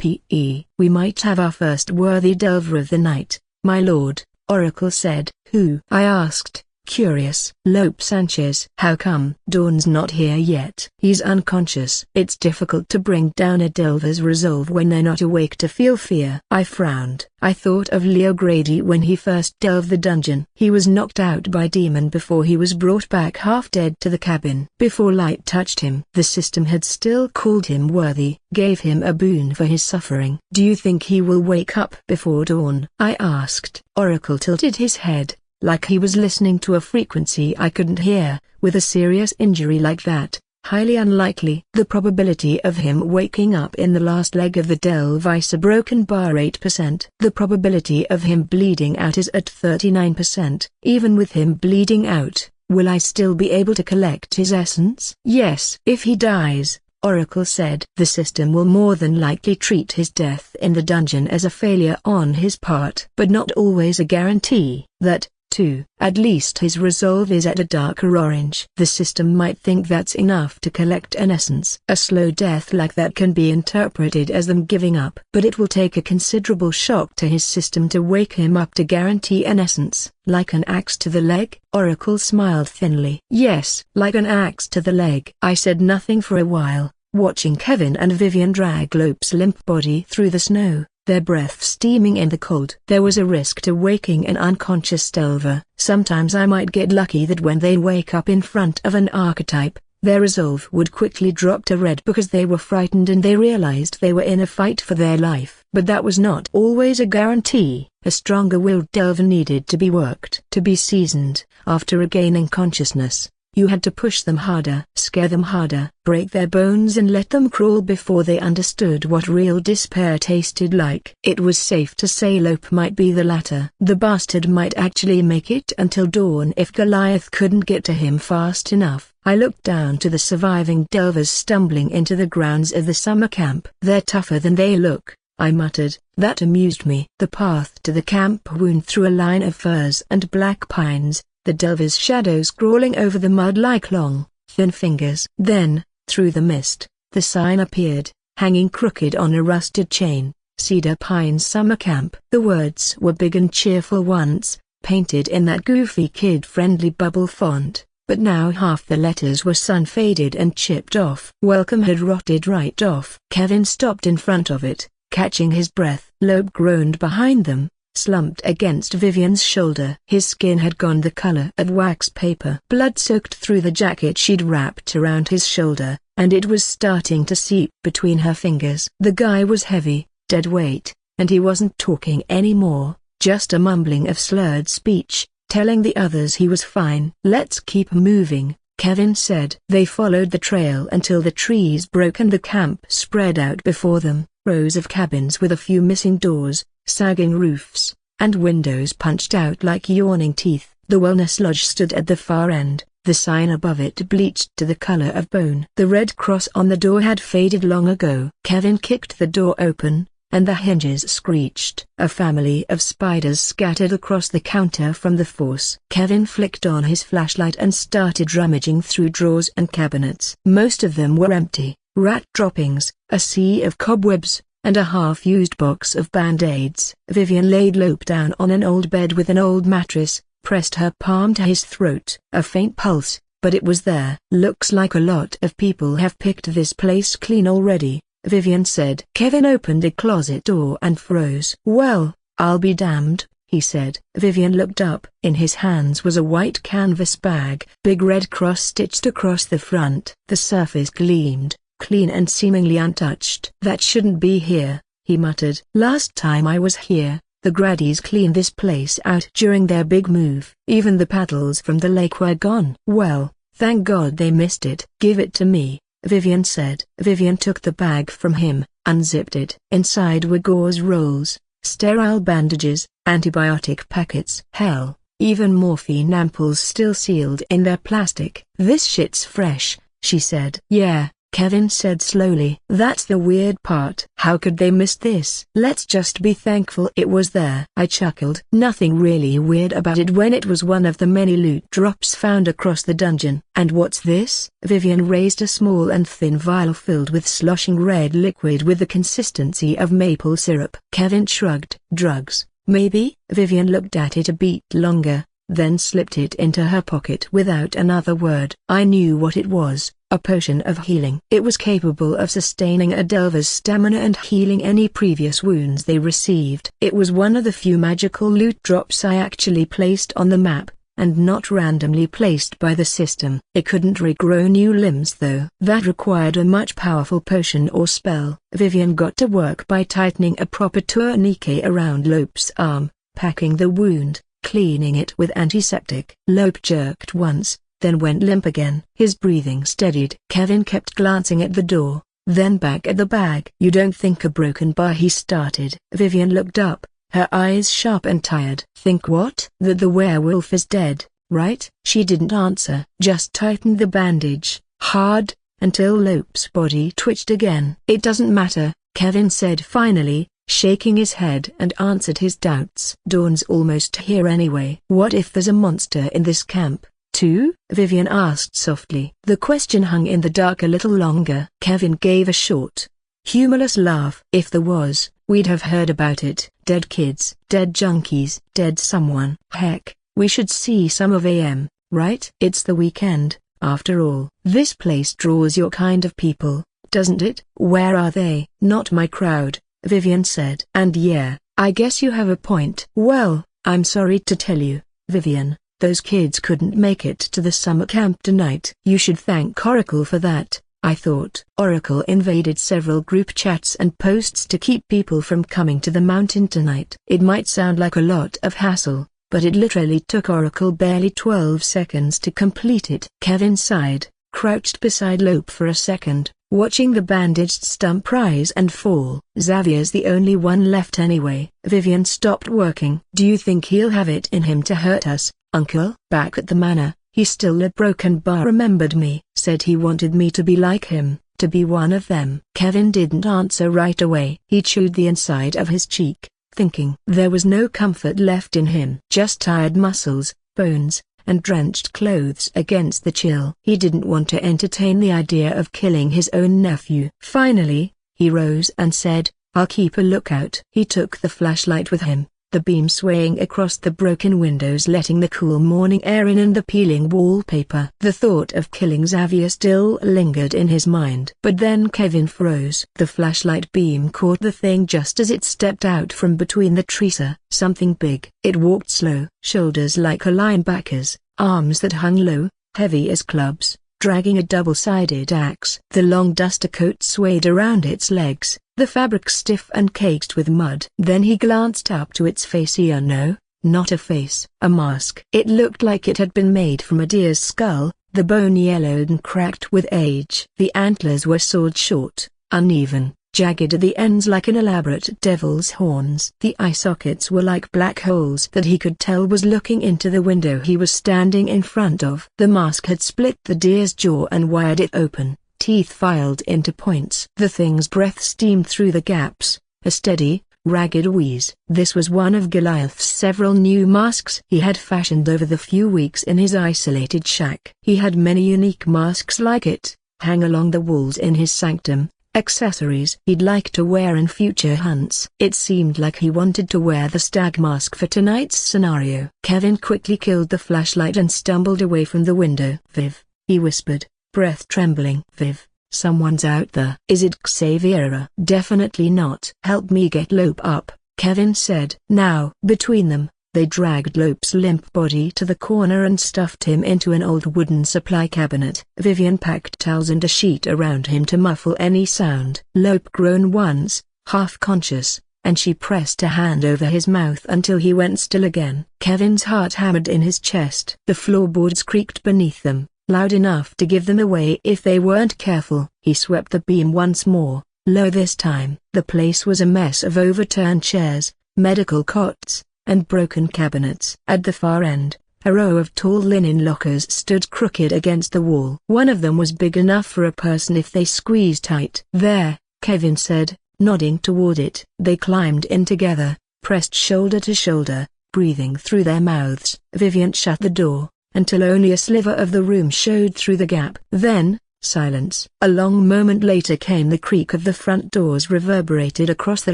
"We might have our first worthy delver of the night, my lord," Oracle said. "Who?" I asked, curious. "Lope Sanchez." "How come?" "Dawn's not here yet. He's unconscious." "It's difficult to bring down a delver's resolve when they're not awake to feel fear." I frowned. I thought of Leo Grady when he first delved the dungeon. He was knocked out by demon before he was brought back half dead to the cabin. Before light touched him, the system had still called him worthy, gave him a boon for his suffering. "Do you think he will wake up before dawn?" I asked. Oracle tilted his head. like he was listening to a frequency I couldn't hear. With a serious injury like that, highly unlikely. The probability of him waking up in the last leg of the Delvice a broken bar 8%. The probability of him bleeding out is at 39%. Even with him bleeding out, will I still be able to collect his essence? Yes. If he dies, Oracle said, the system will more than likely treat his death in the dungeon as a failure on his part. But not always a guarantee. That, too. At least his resolve is at a darker orange. The system might think that's enough to collect an essence. A slow death like that can be interpreted as them giving up. But it will take a considerable shock to his system to wake him up to guarantee an essence. Like an axe to the leg? Oracle smiled thinly. Yes, like an axe to the leg. I said nothing for a while, watching Kevin and Vivian drag Lope's limp body through the snow, their breath steaming in the cold. There was a risk to waking an unconscious Delver. Sometimes I might get lucky that when they wake up in front of an archetype, their resolve would quickly drop to red because they were frightened and they realized they were in a fight for their life. But that was not always a guarantee. A stronger-willed Delver needed to be worked. To be seasoned, after regaining consciousness, you had to push them harder, scare them harder, break their bones and let them crawl before they understood what real despair tasted like. It was safe to say Lope might be the latter. The bastard might actually make it until dawn if Goliath couldn't get to him fast enough. I looked down to the surviving Delvers stumbling into the grounds of the summer camp. They're tougher than they look, I muttered. That amused me. The path to the camp wound through a line of firs and black pines, the Delvers' shadows crawling over the mud like long, thin fingers. Then, through the mist, the sign appeared, hanging crooked on a rusted chain, Cedar Pines Summer Camp. The words were big and cheerful once, painted in that goofy kid-friendly bubble font, but now half the letters were sun-faded and chipped off. Welcome had rotted right off. Kevin stopped in front of it, catching his breath. Lope groaned behind them, slumped against Vivian's shoulder. His skin had gone the color of wax paper. Blood soaked through the jacket she'd wrapped around his shoulder, and it was starting to seep between her fingers. The guy was heavy, dead weight, and he wasn't talking anymore, just a mumbling of slurred speech, telling the others he was fine. Let's keep moving, Kevin said. They followed the trail until the trees broke and the camp spread out before them, rows of cabins with a few missing doors, sagging roofs, and windows punched out like yawning teeth. The wellness lodge stood at the far end, the sign above it bleached to the color of bone. The red cross on the door had faded long ago. Kevin kicked the door open, and the hinges screeched. A family of spiders scattered across the counter from the force. Kevin flicked on his flashlight and started rummaging through drawers and cabinets. Most of them were empty. Rat droppings, a sea of cobwebs, and a half-used box of Band-Aids. Vivian laid Lope down on an old bed with an old mattress, pressed her palm to his throat. A faint pulse, but it was there. Looks like a lot of people have picked this place clean already, Vivian said. Kevin opened a closet door and froze. Well, I'll be damned, he said. Vivian looked up. In his hands was a white canvas bag, big red cross stitched across the front. The surface gleamed, clean and seemingly untouched. That shouldn't be here, he muttered. Last time I was here, the Graddies cleaned this place out during their big move. Even the paddles from the lake were gone. Well, thank God they missed it. Give it to me, Vivian said. Vivian took the bag from him, unzipped it. Inside were gauze rolls, sterile bandages, antibiotic packets. Hell, even morphine ampoules still sealed in their plastic. This shit's fresh, she said. Yeah, Kevin said slowly. That's the weird part. How could they miss this? Let's just be thankful it was there. I chuckled. Nothing really weird about it when it was one of the many loot drops found across the dungeon. And what's this? Vivian raised a small and thin vial filled with sloshing red liquid with the consistency of maple syrup. Kevin shrugged. Drugs, maybe? Vivian looked at it a beat longer, then slipped it into her pocket without another word. I knew what it was. A potion of healing. It was capable of sustaining a Delver's stamina and healing any previous wounds they received. It was one of the few magical loot drops I actually placed on the map, and not randomly placed by the system. It couldn't regrow new limbs though. That required a much powerful potion or spell. Vivian got to work by tightening a proper tourniquet around Lope's arm, packing the wound, cleaning it with antiseptic. Lope jerked once, then went limp again. His breathing steadied. Kevin kept glancing at the door, then back at the bag. "You don't think a broken bar?" he started. Vivian looked up, her eyes sharp and tired. "Think what?" "That the werewolf is dead, right?" She didn't answer, just tightened the bandage, hard, until Lope's body twitched again. "It doesn't matter," Kevin said finally, shaking his head, and answered his doubts. "Dawn's almost here anyway." "What if there's a monster in this camp, too?" Vivian asked softly. The question hung in the dark a little longer. Kevin gave a short, humorless laugh. "If there was, we'd have heard about it. Dead kids, dead junkies, dead someone. Heck, we should see some of AM, right? It's the weekend, after all. This place draws your kind of people, doesn't it?" "Where are they?" "Not my crowd," Vivian said. "And yeah, I guess you have a point." "Well, I'm sorry to tell you, Vivian, those kids couldn't make it to the summer camp tonight." "You should thank Oracle for that, I thought." Oracle invaded several group chats and posts to keep people from coming to the mountain tonight. It might sound like a lot of hassle, but it literally took Oracle barely 12 seconds to complete it. Kevin sighed, crouched beside Lope for a second, watching the bandaged stump rise and fall. "Xavier's the only one left anyway." Vivian stopped working. "Do you think he'll have it in him to hurt us, Uncle?" "Back at the manor, he still a broken bar remembered me. Said he wanted me to be like him, to be one of them." Kevin didn't answer right away. He chewed the inside of his cheek, thinking. There was no comfort left in him. Just tired muscles, bones, and drenched clothes against the chill. He didn't want to entertain the idea of killing his own nephew. Finally, he rose and said, "I'll keep a lookout." He took the flashlight with him, the beam swaying across the broken windows, letting the cool morning air in and the peeling wallpaper. The thought of killing Xavier still lingered in his mind. But then Kevin froze. The flashlight beam caught the thing just as it stepped out from between the trees. Something big. It walked slow, shoulders like a linebacker's, arms that hung low, heavy as clubs, dragging a double-sided axe. The long duster coat swayed around its legs, the fabric stiff and caked with mud. Then he glanced up to its face. No, not a face. A mask. It looked like it had been made from a deer's skull, the bone yellowed and cracked with age. The antlers were sawed short, uneven, jagged at the ends like an elaborate devil's horns. The eye sockets were like black holes that he could tell was looking into the window he was standing in front of. The mask had split the deer's jaw and wired it open, teeth filed into points. The thing's breath steamed through the gaps, a steady, ragged wheeze. This was one of Goliath's several new masks he had fashioned over the few weeks in his isolated shack. He had many unique masks like it, hang along the walls in his sanctum, accessories he'd like to wear in future hunts. It seemed like he wanted to wear the stag mask for tonight's scenario. Kevin quickly killed the flashlight and stumbled away from the window. "Viv," he whispered, breath trembling. "Viv, someone's out there." "Is it Xavier?" "Definitely not." "Help me get Lope up," Kevin said. Now, between them, they dragged Lope's limp body to the corner and stuffed him into an old wooden supply cabinet. Vivian packed towels and a sheet around him to muffle any sound. Lope groaned once, half conscious, and she pressed a hand over his mouth until he went still again. Kevin's heart hammered in his chest. The floorboards creaked beneath them, loud enough to give them away if they weren't careful. He swept the beam once more, low this time. The place was a mess of overturned chairs, medical cots, and broken cabinets. At the far end, a row of tall linen lockers stood crooked against the wall. One of them was big enough for a person if they squeezed tight. "There," Kevin said, nodding toward it. They climbed in together, pressed shoulder to shoulder, breathing through their mouths. Vivian shut the door, until only a sliver of the room showed through the gap. Then, silence. A long moment later came the creak of the front doors reverberated across the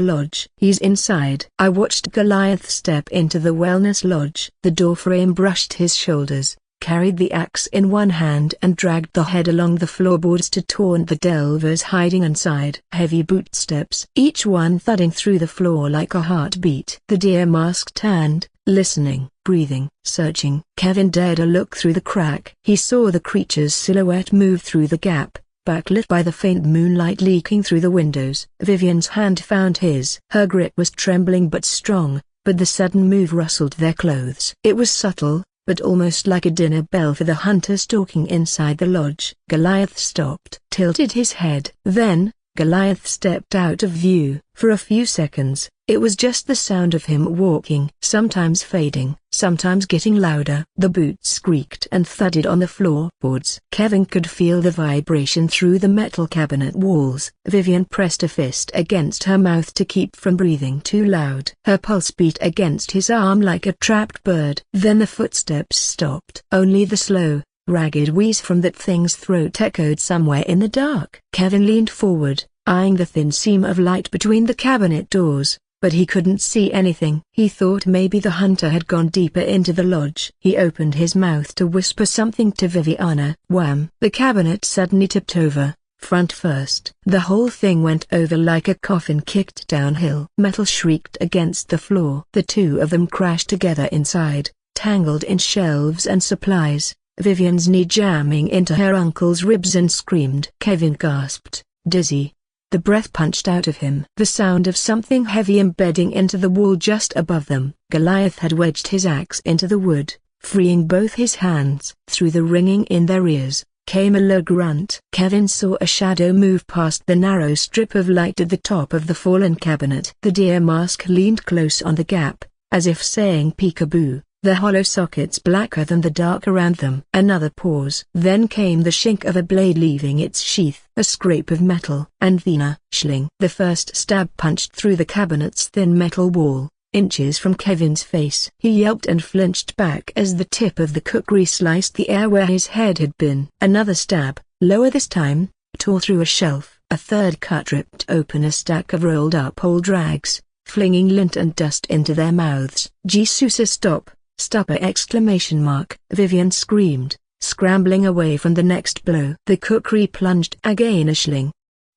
lodge. "He's inside." I watched Goliath step into the wellness lodge. The doorframe brushed his shoulders, carried the axe in one hand and dragged the head along the floorboards to taunt the delvers hiding inside. Heavy bootsteps, each one thudding through the floor like a heartbeat. The deer mask turned, listening, breathing, searching. Kevin dared a look through the crack. He saw the creature's silhouette move through the gap, backlit by the faint moonlight leaking through the windows. Vivian's hand found his. Her grip was trembling but strong, but the sudden move rustled their clothes. It was subtle, but almost like a dinner bell for the hunter stalking inside the lodge. Goliath stopped, tilted his head. Then, Goliath stepped out of view. For a few seconds, it was just the sound of him walking, sometimes fading, sometimes getting louder. The boots squeaked and thudded on the floorboards. Kevin could feel the vibration through the metal cabinet walls. Vivian pressed a fist against her mouth to keep from breathing too loud. Her pulse beat against his arm like a trapped bird. Then the footsteps stopped. Only the slow, ragged wheeze from that thing's throat echoed somewhere in the dark. Kevin leaned forward, eyeing the thin seam of light between the cabinet doors, but he couldn't see anything. He thought maybe the hunter had gone deeper into the lodge. He opened his mouth to whisper something to Viviana. Wham! The cabinet suddenly tipped over, front first. The whole thing went over like a coffin kicked downhill. Metal shrieked against the floor. The two of them crashed together inside, tangled in shelves and supplies. Vivian's knee jamming into her uncle's ribs and screamed. Kevin gasped, dizzy. The breath punched out of him. The sound of something heavy embedding into the wall just above them. Goliath had wedged his axe into the wood, freeing both his hands. Through the ringing in their ears, came a low grunt. Kevin saw a shadow move past the narrow strip of light at the top of the fallen cabinet. The deer mask leaned close on the gap, as if saying peekaboo. The hollow sockets blacker than the dark around them. Another pause. Then came the shink of a blade leaving its sheath. A scrape of metal. And then a shling. The first stab punched through the cabinet's thin metal wall, inches from Kevin's face. He yelped and flinched back as the tip of the kukri sliced the air where his head had been. Another stab, lower this time, tore through a shelf. A third cut ripped open a stack of rolled up old rags, flinging lint and dust into their mouths. Jesus, stop! Stopper! Vivian screamed, scrambling away from the next blow. The kukri plunged again. A shling.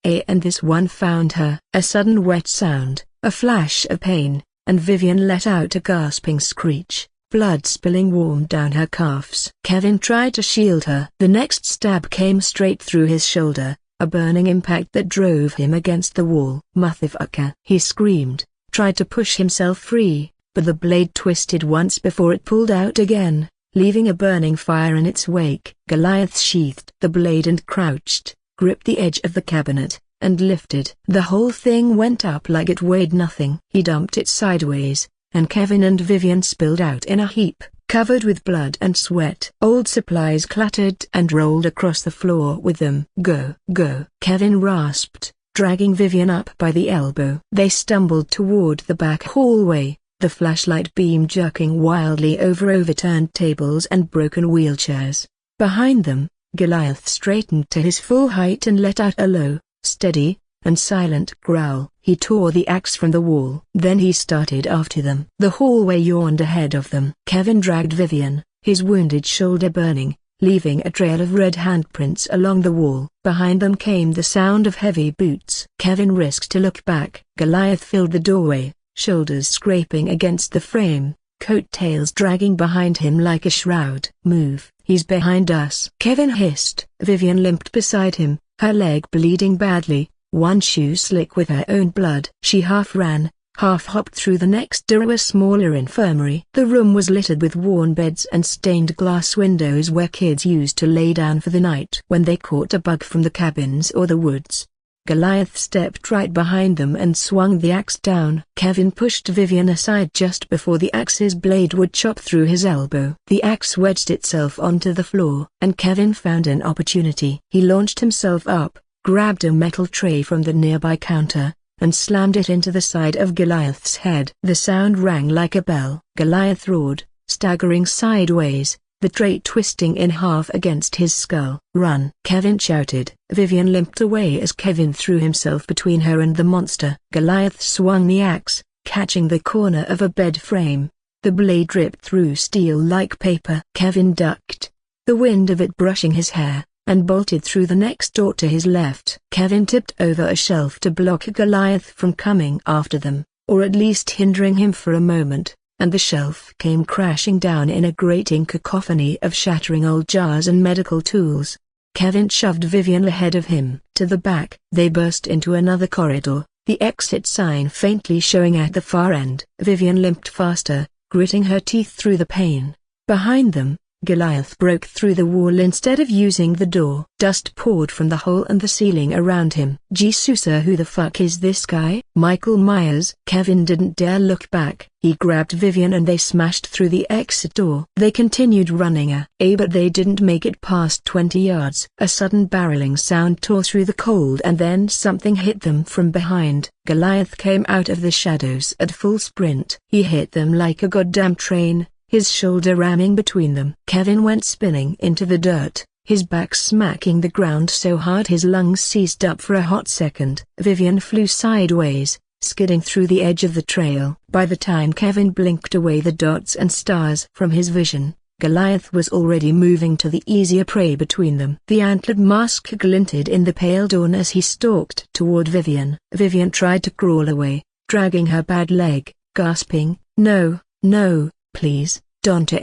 And this one found her. A sudden wet sound, a flash of pain, and Vivian let out a gasping screech, blood spilling warm down her calves. Kevin tried to shield her. The next stab came straight through his shoulder, a burning impact that drove him against the wall. Motherfucker! He screamed, tried to push himself free, but the blade twisted once before it pulled out again, leaving a burning fire in its wake. Goliath sheathed the blade and crouched, gripped the edge of the cabinet, and lifted. The whole thing went up like it weighed nothing. He dumped it sideways, and Kevin and Vivian spilled out in a heap, covered with blood and sweat. Old supplies clattered and rolled across the floor with them. Go, go! Kevin rasped, dragging Vivian up by the elbow. They stumbled toward the back hallway, the flashlight beam jerking wildly over overturned tables and broken wheelchairs. Behind them, Goliath straightened to his full height and let out a low, steady, and silent growl. He tore the axe from the wall. Then he started after them. The hallway yawned ahead of them. Kevin dragged Vivian, his wounded shoulder burning, leaving a trail of red handprints along the wall. Behind them came the sound of heavy boots. Kevin risked to look back. Goliath filled the doorway, shoulders scraping against the frame, coattails dragging behind him like a shroud. Move, he's behind us, Kevin hissed. Vivian limped beside him, her leg bleeding badly, one shoe slick with her own blood. She half ran, half hopped through the next door to a smaller infirmary. The room was littered with worn beds and stained glass windows where kids used to lay down for the night when they caught a bug from the cabins or the woods. Goliath stepped right behind them and swung the axe down. Kevin pushed Vivian aside just before the axe's blade would chop through his elbow. The axe wedged itself onto the floor, and Kevin found an opportunity. He launched himself up, grabbed a metal tray from the nearby counter, and slammed it into the side of Goliath's head. The sound rang like a bell. Goliath roared, staggering sideways, the tray twisting in half against his skull. Run! Kevin shouted. Vivian limped away as Kevin threw himself between her and the monster. Goliath swung the axe, catching the corner of a bed frame. The blade ripped through steel like paper. Kevin ducked, the wind of it brushing his hair, and bolted through the next door to his left. Kevin tipped over a shelf to block Goliath from coming after them, or at least hindering him for a moment, and the shelf came crashing down in a grating cacophony of shattering old jars and medical tools. Kevin shoved Vivian ahead of him. To the back. They burst into another corridor, the exit sign faintly showing at the far end. Vivian limped faster, gritting her teeth through the pain. Behind them, Goliath broke through the wall instead of using the door. Dust poured from the hole and the ceiling around him. Jesus, who the fuck is this guy? Michael Myers. Kevin didn't dare look back. He grabbed Vivian and they smashed through the exit door. They continued running but they didn't make it past 20 yards. A sudden barreling sound tore through the cold and then something hit them from behind. Goliath came out of the shadows at full sprint. He hit them like a goddamn train, his shoulder ramming between them. Kevin went spinning into the dirt, his back smacking the ground so hard his lungs seized up for a hot second. Vivian flew sideways, skidding through the edge of the trail. By the time Kevin blinked away the dots and stars from his vision, Goliath was already moving to the easier prey between them. The antlered mask glinted in the pale dawn as he stalked toward Vivian. Vivian tried to crawl away, dragging her bad leg, gasping, "No, no, please, Dante!"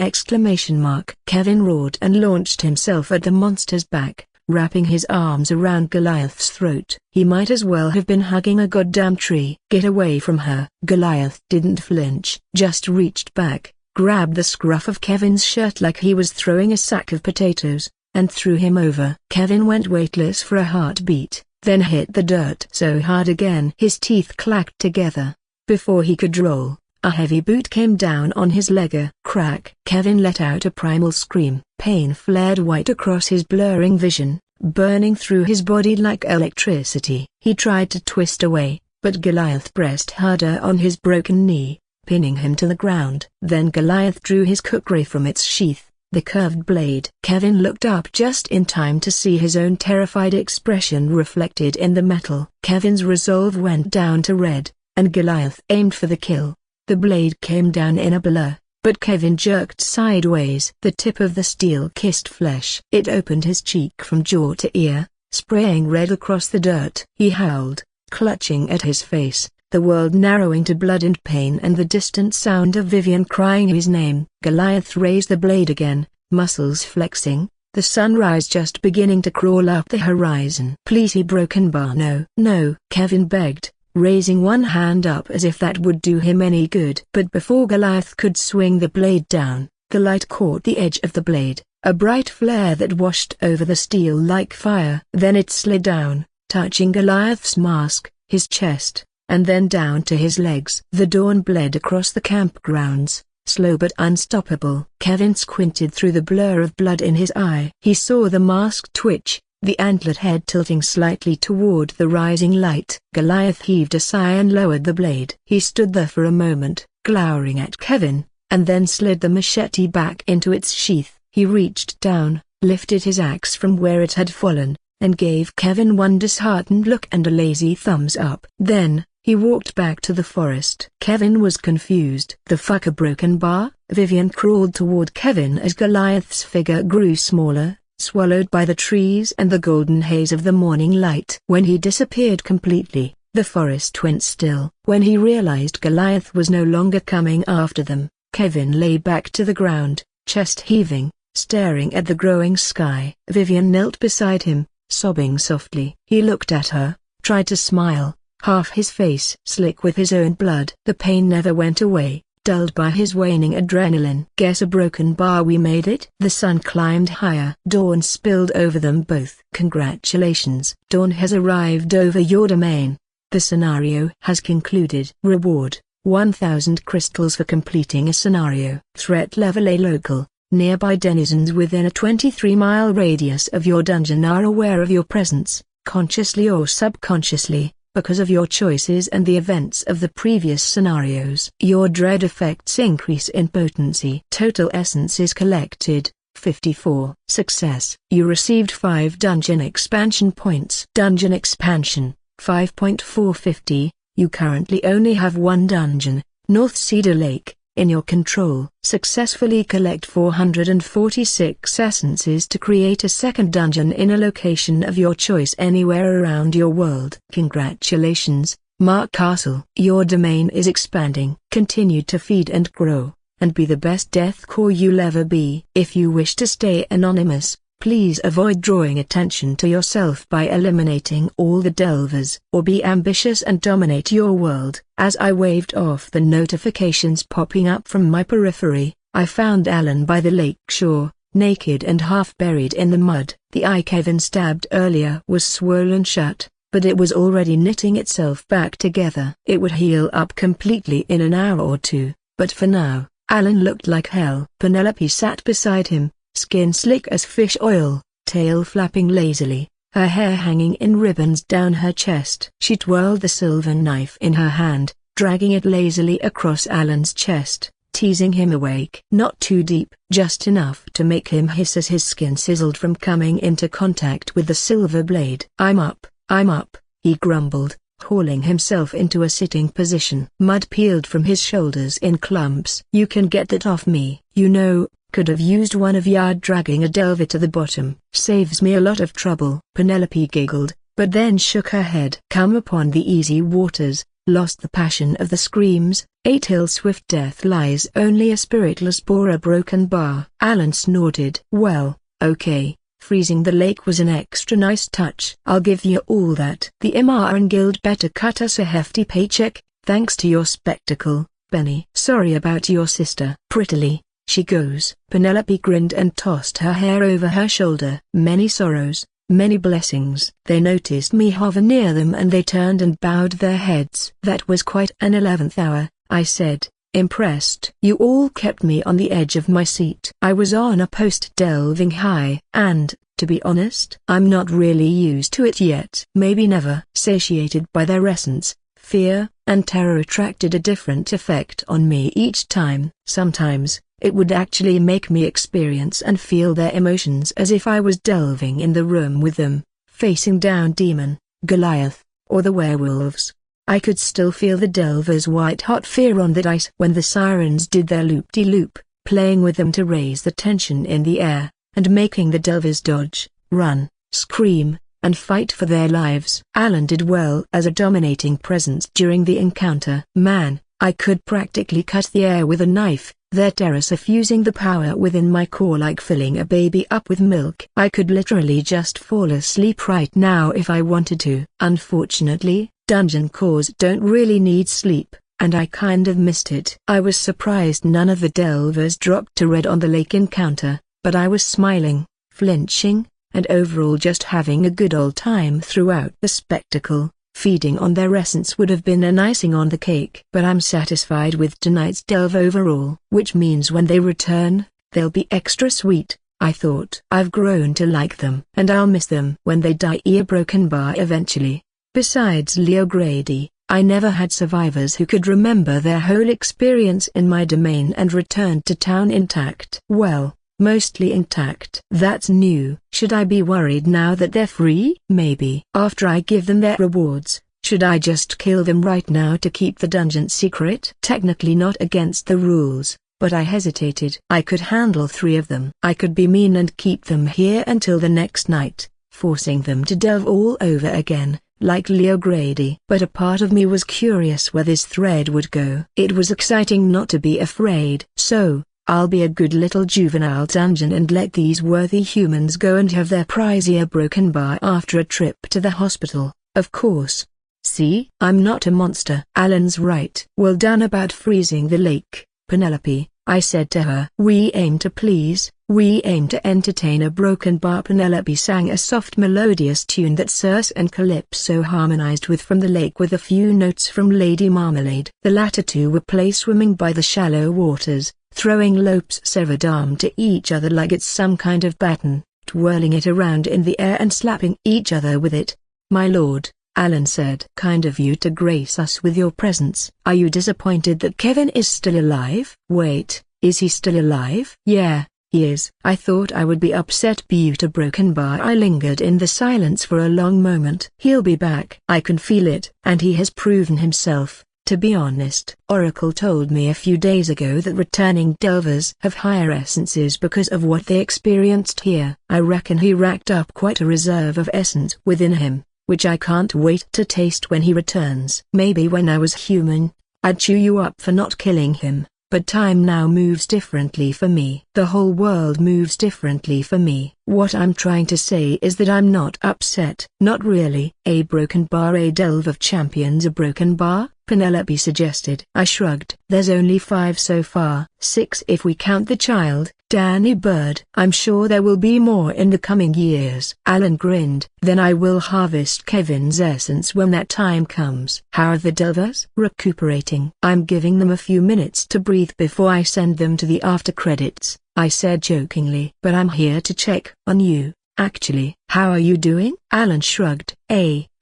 Kevin roared and launched himself at the monster's back, wrapping his arms around Goliath's throat. He might as well have been hugging a goddamn tree. "Get away from her!" Goliath didn't flinch, just reached back, grabbed the scruff of Kevin's shirt like he was throwing a sack of potatoes, and threw him over. Kevin went weightless for a heartbeat, then hit the dirt so hard again his teeth clacked together. Before he could roll, a heavy boot came down on his leg. Crack! Kevin let out a primal scream. Pain flared white across his blurring vision, burning through his body like electricity. He tried to twist away, but Goliath pressed harder on his broken knee, pinning him to the ground. Then Goliath drew his kukri from its sheath, the curved blade. Kevin looked up just in time to see his own terrified expression reflected in the metal. Kevin's resolve went down to red, and Goliath aimed for the kill. The blade came down in a blur, but Kevin jerked sideways. The tip of the steel kissed flesh. It opened his cheek from jaw to ear, spraying red across the dirt. He howled, clutching at his face, the world narrowing to blood and pain and the distant sound of Vivian crying his name. Goliath raised the blade again, muscles flexing, the sunrise just beginning to crawl up the horizon. "Please, he broken bar." "No, no," Kevin begged, raising one hand up as if that would do him any good. But before Goliath could swing the blade down, the light caught the edge of the blade, a bright flare that washed over the steel like fire. Then it slid down, touching Goliath's mask, his chest, and then down to his legs. The dawn bled across the campgrounds, slow but unstoppable. Kevin squinted through the blur of blood in his eye. He saw the mask twitch, the antlered head tilting slightly toward the rising light. Goliath heaved a sigh and lowered the blade. He stood there for a moment, glowering at Kevin, and then slid the machete back into its sheath. He reached down, lifted his axe from where it had fallen, and gave Kevin one disheartened look and a lazy thumbs up. Then, he walked back to the forest. Kevin was confused. "The fuck, a broken bar?" Vivian crawled toward Kevin as Goliath's figure grew smaller, swallowed by the trees and the golden haze of the morning light. When he disappeared completely, the forest went still. When he realized Goliath was no longer coming after them, Kevin lay back to the ground, chest heaving, staring at the growing sky. Vivian knelt beside him, sobbing softly. He looked at her, tried to smile, half his face slick with his own blood. The pain never went away, dulled by his waning adrenaline. "Guess a broken bar, we made it." The sun climbed higher. Dawn spilled over them both. "Congratulations. Dawn has arrived over your domain. The scenario has concluded. Reward, 1,000 crystals for completing a scenario. Threat level A local. Nearby denizens within a 23-mile radius of your dungeon are aware of your presence, consciously or subconsciously, because of your choices and the events of the previous scenarios. Your dread effects increase in potency. Total essences collected, 54. Success. You received 5 dungeon expansion points. Dungeon expansion, 5.450. You currently only have one dungeon, North Cedar Lake, in your control. Successfully collect 446 essences to create a second dungeon in a location of your choice anywhere around your world. Congratulations, Mark Castle. Your domain is expanding. Continue to feed and grow, and be the best deathcore you'll ever be. If you wish to stay anonymous, Please avoid drawing attention to yourself by eliminating all the delvers, or be ambitious and dominate your world. As I waved off the notifications popping up from my periphery, I found Alan by the lake shore, naked and half buried in the mud. The eye Kevin stabbed earlier was swollen shut, but it was already knitting itself back together. It would heal up completely in an hour or two, but for now, Alan looked like hell. Penelope sat beside him, skin slick as fish oil, tail flapping lazily, her hair hanging in ribbons down her chest. She twirled the silver knife in her hand, dragging it lazily across Alan's chest, teasing him awake. Not too deep, just enough to make him hiss as his skin sizzled from coming into contact with the silver blade. I'm up, he grumbled, hauling himself into a sitting position. Mud peeled from his shoulders in clumps. You can get that off me. You know, could have used one of yard dragging a delver to the bottom. Saves me a lot of trouble. Penelope giggled, but then shook her head. Come upon the easy waters, lost the passion of the screams, ate till swift death lies only a spiritless bore a broken bar. Alan snorted. Well, okay. Freezing the lake was an extra nice touch. I'll give you all that. The Imaran Guild better cut us a hefty paycheck, thanks to your spectacle, Benny. Sorry about your sister. Prettily, she goes. Penelope grinned and tossed her hair over her shoulder. Many sorrows, many blessings. They noticed me hover near them and they turned and bowed their heads. That was quite an 11th hour, I said, impressed. You all kept me on the edge of my seat. I was on a post-delving high. And, to be honest, I'm not really used to it yet. Maybe never. Satiated by their essence, fear and terror attracted a different effect on me each time. Sometimes, it would actually make me experience and feel their emotions as if I was delving in the room with them, facing down Demon, Goliath, or the werewolves. I could still feel the delver's white-hot fear on the dice when the sirens did their loop-de-loop, playing with them to raise the tension in the air, and making the delvers dodge, run, scream, and fight for their lives. Alan did well as a dominating presence during the encounter. Man, I could practically cut the air with a knife, their terror suffusing the power within my core like filling a baby up with milk. I could literally just fall asleep right now if I wanted to. Unfortunately, dungeon cores don't really need sleep, and I kind of missed it. I was surprised none of the delvers dropped to red on the lake encounter, but I was smiling, flinching, and overall just having a good old time throughout the spectacle. Feeding on their essence would have been an icing on the cake. But I'm satisfied with tonight's delve overall. Which means when they return, they'll be extra sweet, I thought. I've grown to like them. And I'll miss them when they die a broken bar eventually. Besides Leo Grady, I never had survivors who could remember their whole experience in my domain and returned to town intact. Well, mostly intact. That's new. Should I be worried now that they're free? Maybe. After I give them their rewards, should I just kill them right now to keep the dungeon secret? Technically not against the rules, but I hesitated. I could handle 3 of them. I could be mean and keep them here until the next night, forcing them to delve all over again, like Leo Grady. But a part of me was curious where this thread would go. It was exciting not to be afraid. So, I'll be a good little juvenile dungeon and let these worthy humans go and have their prize ear broken bar after a trip to the hospital, of course. See? I'm not a monster. Alan's right. Well done about freezing the lake, Penelope, I said to her. We aim to please, we aim to entertain a broken bar. Penelope sang a soft melodious tune that Circe and Calypso harmonized with from the lake with a few notes from Lady Marmalade. The latter two were play swimming by the shallow waters, throwing lopes severed arm to each other like it's some kind of baton, twirling it around in the air and slapping each other with it. My lord, Alan said. Kind of you to grace us with your presence. Are you disappointed that Kevin is still alive? Wait, is he still alive? Yeah, he is. I thought I would be upset due to broken bar. I lingered in the silence for a long moment. He'll be back. I can feel it. And he has proven himself. To be honest, Oracle told me a few days ago that returning delvers have higher essences because of what they experienced here. I reckon he racked up quite a reserve of essence within him, which I can't wait to taste when he returns. Maybe when I was human, I'd chew you up for not killing him, but time now moves differently for me. The whole world moves differently for me. What I'm trying to say is that I'm not upset. Not really. A broken bar, a delve of champions, a broken bar? Penelope suggested. I shrugged. There's only 5 so far. 6 if we count the child, Danny Bird. I'm sure there will be more in the coming years. Alan grinned. Then I will harvest Kevin's essence when that time comes. How are the delvers? Recuperating. I'm giving them a few minutes to breathe before I send them to the after credits, I said jokingly. But I'm here to check on you, actually. How are you doing? Alan shrugged.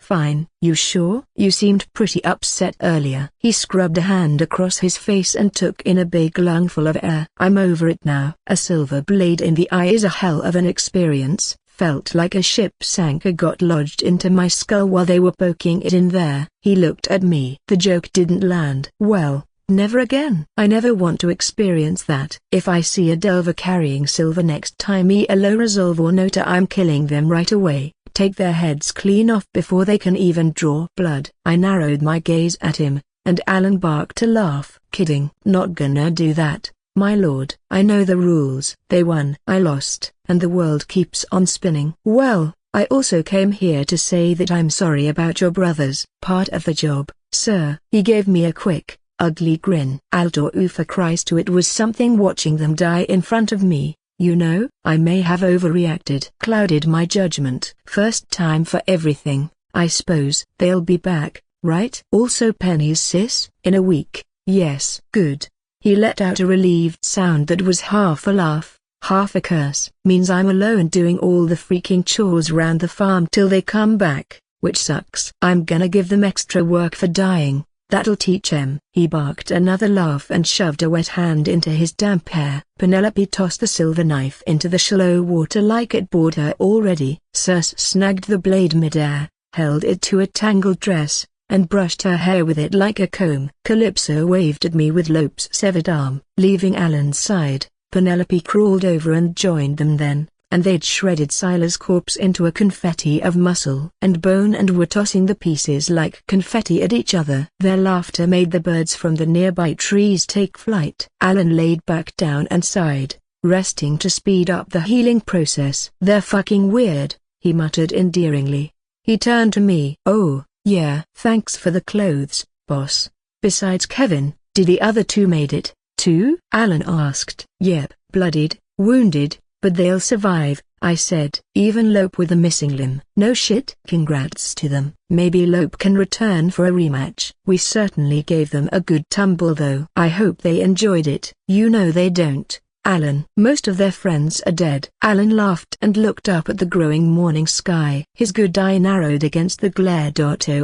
Fine. You sure? You seemed pretty upset earlier. He scrubbed a hand across his face and took in a big lungful of air. I'm over it now. A silver blade in the eye is a hell of an experience. Felt like a ship's anchor got lodged into my skull while they were poking it in there. He looked at me. The joke didn't land. Well, never again. I never want to experience that. If I see a delver carrying silver next time, ELO resolve or nota, I'm killing them right away. Take their heads clean off before they can even draw blood. I narrowed my gaze at him, and Alan barked a laugh. Kidding. Not gonna do that, my lord. I know the rules. They won. I lost, and the world keeps on spinning. Well, I also came here to say that I'm sorry about your brothers. Part of the job, sir. He gave me a quick, ugly grin. Alto for Christ, it was something watching them die in front of me. You know, I may have overreacted. Clouded my judgment. First time for everything, I suppose. They'll be back, right? Also pennies, sis? In a week. Yes. Good. He let out a relieved sound that was half a laugh, half a curse. Means I'm alone doing all the freaking chores around the farm till they come back, which sucks. I'm gonna give them extra work for dying. That'll teach em. He barked another laugh and shoved a wet hand into his damp hair. Penelope tossed the silver knife into the shallow water like it bored her already. Circe snagged the blade midair, held it to a tangled dress, and brushed her hair with it like a comb. Calypso waved at me with Lope's severed arm. Leaving Alan's side, Penelope crawled over and joined them then, and they'd shredded Silas' corpse into a confetti of muscle and bone and were tossing the pieces like confetti at each other. Their laughter made the birds from the nearby trees take flight. Alan laid back down and sighed, resting to speed up the healing process. They're fucking weird, he muttered endearingly. He turned to me. Oh, yeah. Thanks for the clothes, boss. Besides Kevin, did the other 2 made it, too? Alan asked. Yep, bloodied, wounded, but they'll survive, I said. Even Lope with a missing limb. No shit. Congrats to them. Maybe Lope can return for a rematch. We certainly gave them a good tumble though. I hope they enjoyed it. You know they don't, Alan. Most of their friends are dead. Alan laughed and looked up at the growing morning sky. His good eye narrowed against the glare.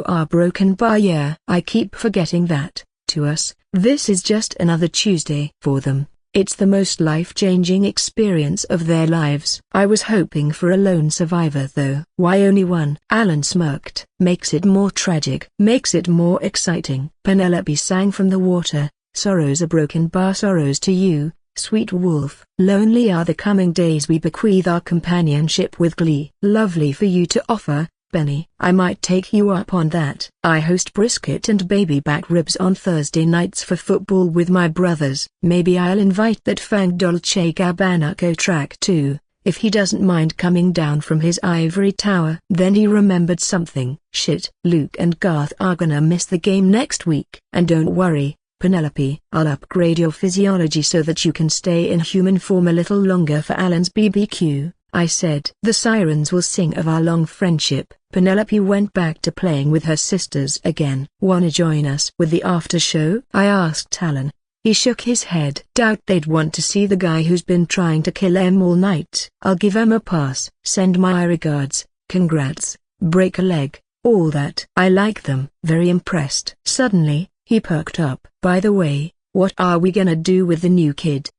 Our broken bar. Yeah, I keep forgetting that, to us, this is just another Tuesday. For them, it's the most life-changing experience of their lives. I was hoping for a lone survivor though. Why only one? Alan smirked. Makes it more tragic. Makes it more exciting. Penelope sang from the water. Sorrows a broken bar. Sorrows to you, sweet wolf. Lonely are the coming days. We bequeath our companionship with glee. Lovely for you to offer, Benny. I might take you up on that. I host brisket and baby back ribs on Thursday nights for football with my brothers. Maybe I'll invite that fang Dolce Gabbana co-track too, if he doesn't mind coming down from his ivory tower. Then he remembered something. Shit, Luke and Garth are gonna miss the game next week. And don't worry, Penelope, I'll upgrade your physiology so that you can stay in human form a little longer for Alan's BBQ, I said. The sirens will sing of our long friendship. Penelope went back to playing with her sisters again. Wanna join us with the after show? I asked Alan. He shook his head. Doubt they'd want to see the guy who's been trying to kill em all night. I'll give em a pass. Send my regards. Congrats. Break a leg. All that. I like them. Very impressed. Suddenly, he perked up. By the way, what are we gonna do with the new kid?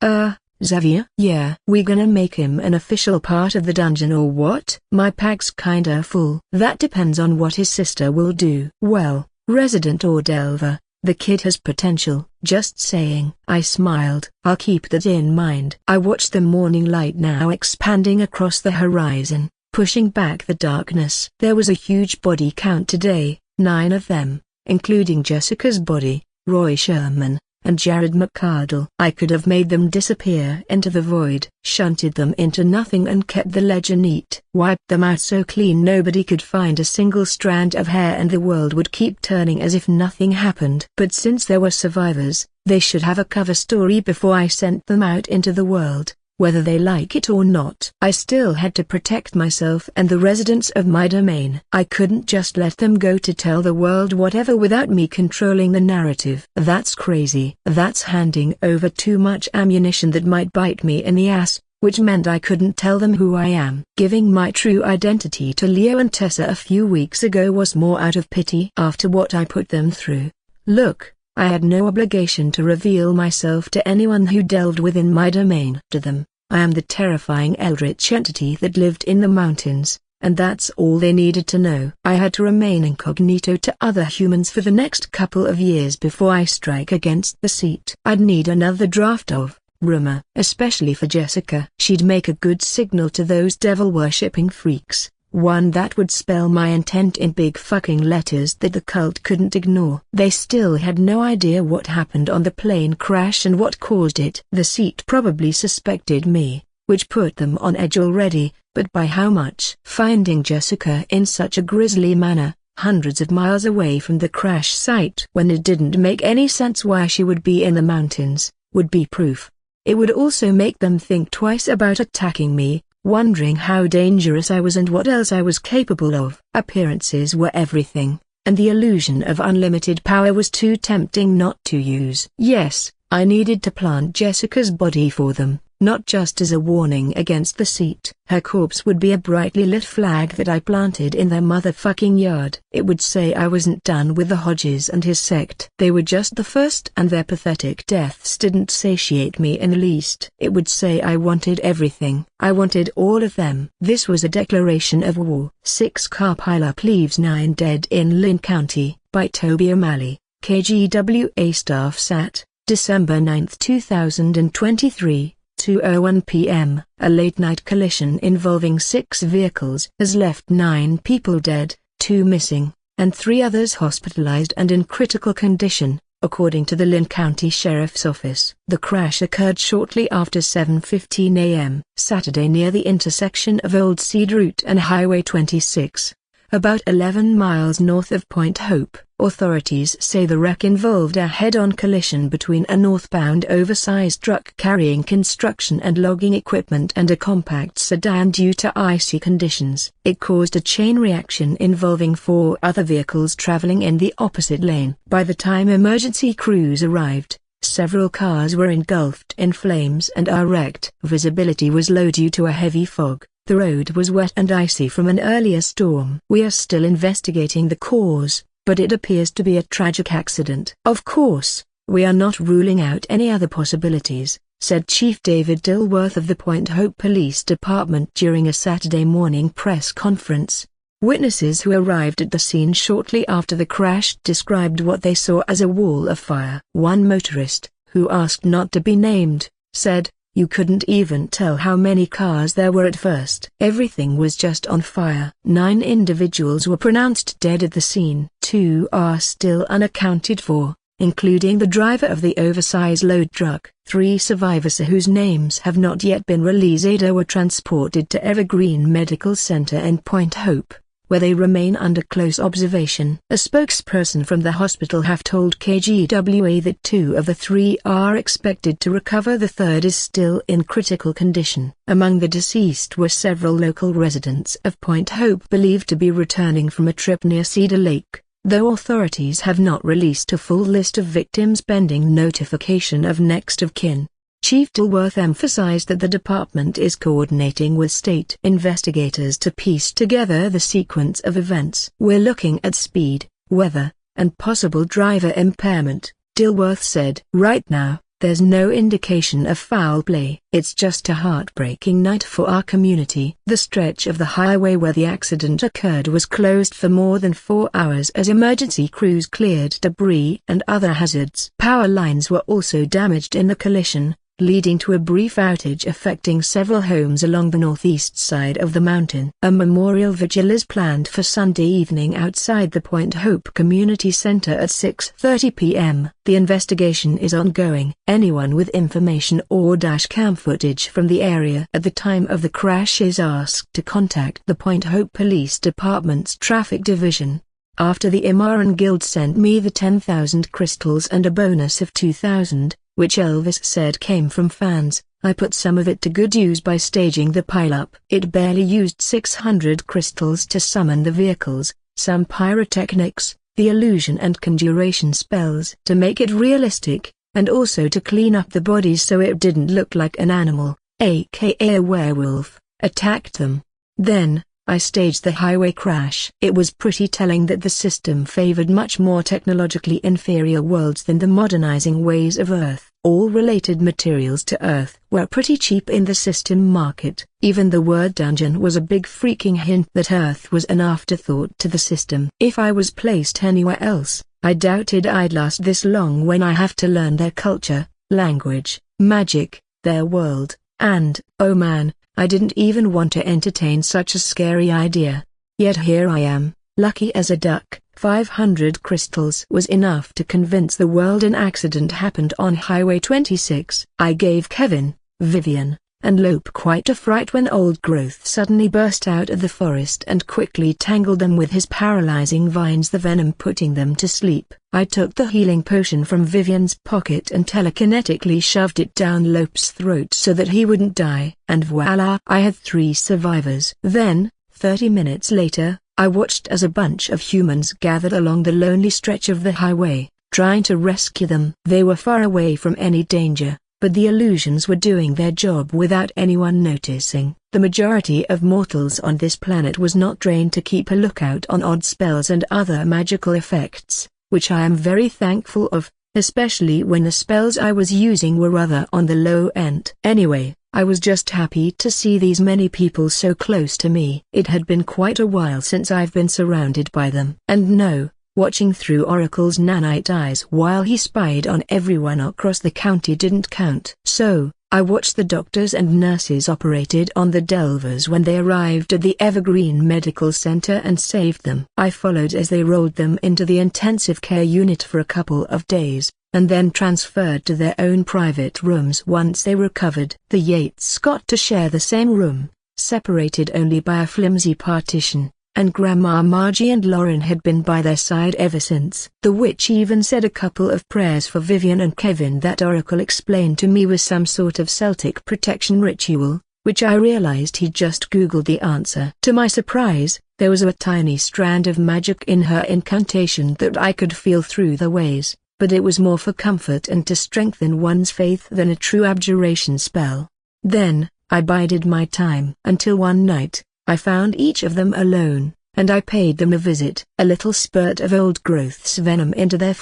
Xavier? Yeah. We gonna make him an official part of the dungeon or what? My pack's kinda full. That depends on what his sister will do. Well, resident or delver, the kid has potential. Just saying. I smiled. I'll keep that in mind. I watched the morning light now expanding across the horizon, pushing back the darkness. There was a huge body count today, 9 of them, including Jessica's body. Roy Sherman, and Jared McCardle. I could have made them disappear into the void, shunted them into nothing and kept the ledger neat. Wiped them out so clean nobody could find a single strand of hair and the world would keep turning as if nothing happened. But since there were survivors, they should have a cover story before I sent them out into the world, whether they like it or not. I still had to protect myself and the residents of my domain. I couldn't just let them go to tell the world whatever without me controlling the narrative. That's crazy. That's handing over too much ammunition that might bite me in the ass, which meant I couldn't tell them who I am. Giving my true identity to Leo and Tessa a few weeks ago was more out of pity after what I put them through. Look, I had no obligation to reveal myself to anyone who delved within my domain. To them, I am the terrifying eldritch entity that lived in the mountains, and that's all they needed to know. I had to remain incognito to other humans for the next couple of years before I strike against the seat. I'd need another draft of rumor, especially for Jessica. She'd make a good signal to those devil-worshipping freaks. One that would spell my intent in big fucking letters that the cult couldn't ignore. They still had no idea what happened on the plane crash and what caused it. The seat probably suspected me, which put them on edge already, but by how much? Finding Jessica in such a grisly manner, hundreds of miles away from the crash site when it didn't make any sense why she would be in the mountains, would be proof. It would also make them think twice about attacking me, wondering how dangerous I was and what else I was capable of. Appearances were everything, and the illusion of unlimited power was too tempting not to use. Yes, I needed to plant Jessica's body for them, not just as a warning against the seat. Her corpse would be a brightly lit flag that I planted in their motherfucking yard. It would say I wasn't done with the Hodges and his sect. They were just the first and their pathetic deaths didn't satiate me in the least. It would say I wanted everything. I wanted all of them. This was a declaration of war. 6-car pileup leaves 9 dead in Lynn County, by Toby O'Malley, KGWA staff sat, December 9, 2023. 2:01 p.m. A late-night collision involving 6 vehicles has left 9 people dead, 2 missing, and 3 others hospitalized and in critical condition, according to the Lynn County Sheriff's Office. The crash occurred shortly after 7:15 a.m. Saturday near the intersection of Old Seed Route and Highway 26, about 11 miles north of Point Hope. Authorities say the wreck involved a head-on collision between a northbound oversized truck carrying construction and logging equipment and a compact sedan due to icy conditions. It caused a chain reaction involving 4 other vehicles traveling in the opposite lane. By the time emergency crews arrived, several cars were engulfed in flames and are wrecked. Visibility was low due to a heavy fog. The road was wet and icy from an earlier storm. We are still investigating the cause, but it appears to be a tragic accident. Of course, we are not ruling out any other possibilities, said Chief David Dilworth of the Point Hope Police Department during a Saturday morning press conference. Witnesses who arrived at the scene shortly after the crash described what they saw as a wall of fire. One motorist, who asked not to be named, said, "You couldn't even tell how many cars there were at first. Everything was just on fire." 9 individuals were pronounced dead at the scene. 2 are still unaccounted for, including the driver of the oversized load truck. 3 survivors whose names have not yet been released were transported to Evergreen Medical Center in Point Hope, where they remain under close observation. A spokesperson from the hospital have told KGWA that 2 of the 3 are expected to recover. The third is still in critical condition. Among the deceased were several local residents of Point Hope believed to be returning from a trip near Cedar Lake, though authorities have not released a full list of victims pending notification of next of kin. Chief Dilworth emphasized that the department is coordinating with state investigators to piece together the sequence of events. "We're looking at speed, weather, and possible driver impairment," Dilworth said. "Right now, there's no indication of foul play. It's just a heartbreaking night for our community." The stretch of the highway where the accident occurred was closed for more than 4 hours as emergency crews cleared debris and other hazards. Power lines were also damaged in the collision, leading to a brief outage affecting several homes along the northeast side of the mountain. A memorial vigil is planned for Sunday evening outside the Point Hope Community Center at 6:30 p.m. The investigation is ongoing. Anyone with information or dash-cam footage from the area at the time of the crash is asked to contact the Point Hope Police Department's Traffic Division. After the Imaran Guild sent me the 10,000 crystals and a bonus of 2,000, which Elvis said came from fans, I put some of it to good use by staging the pile-up. It barely used 600 crystals to summon the vehicles, some pyrotechnics, the illusion and conjuration spells to make it realistic, and also to clean up the bodies so it didn't look like an animal, aka a werewolf, attacked them. Then, I staged the highway crash. It was pretty telling that the system favored much more technologically inferior worlds than the modernizing ways of Earth. All related materials to Earth were pretty cheap in the system market. Even the word dungeon was a big freaking hint that Earth was an afterthought to the system. If I was placed anywhere else, I doubted I'd last this long when I have to learn their culture, language, magic, their world, and, oh man, I didn't even want to entertain such a scary idea. Yet here I am, lucky as a duck. 500 crystals was enough to convince the world an accident happened on Highway 26. I gave Kevin, Vivian, and Lope quite a fright when Old Growth suddenly burst out of the forest and quickly tangled them with his paralyzing vines, the venom putting them to sleep. I took the healing potion from Vivian's pocket and telekinetically shoved it down Lope's throat so that he wouldn't die. And voila! I had 3 survivors. Then, 30 minutes later, I watched as a bunch of humans gathered along the lonely stretch of the highway, trying to rescue them. They were far away from any danger, but the illusions were doing their job without anyone noticing. The majority of mortals on this planet was not trained to keep a lookout on odd spells and other magical effects, which I am very thankful of, especially when the spells I was using were rather on the low end. Anyway, I was just happy to see these many people so close to me. It had been quite a while since I've been surrounded by them. And no, watching through Oracle's nanite eyes while he spied on everyone across the county didn't count. So, I watched the doctors and nurses operated on the Delvers when they arrived at the Evergreen Medical Center and saved them. I followed as they rolled them into the intensive care unit for a couple of days, and then transferred to their own private rooms once they recovered. The Yates got to share the same room, separated only by a flimsy partition, and Grandma Margie and Lauren had been by their side ever since. The witch even said a couple of prayers for Vivian and Kevin that Oracle explained to me was some sort of Celtic protection ritual, which I realized he just googled the answer. To my surprise, there was a tiny strand of magic in her incantation that I could feel through the ways, but it was more for comfort and to strengthen one's faith than a true abjuration spell. Then, I bided my time until one night, I found each of them alone, and I paid them a visit. A little spurt of Old Growth's venom into their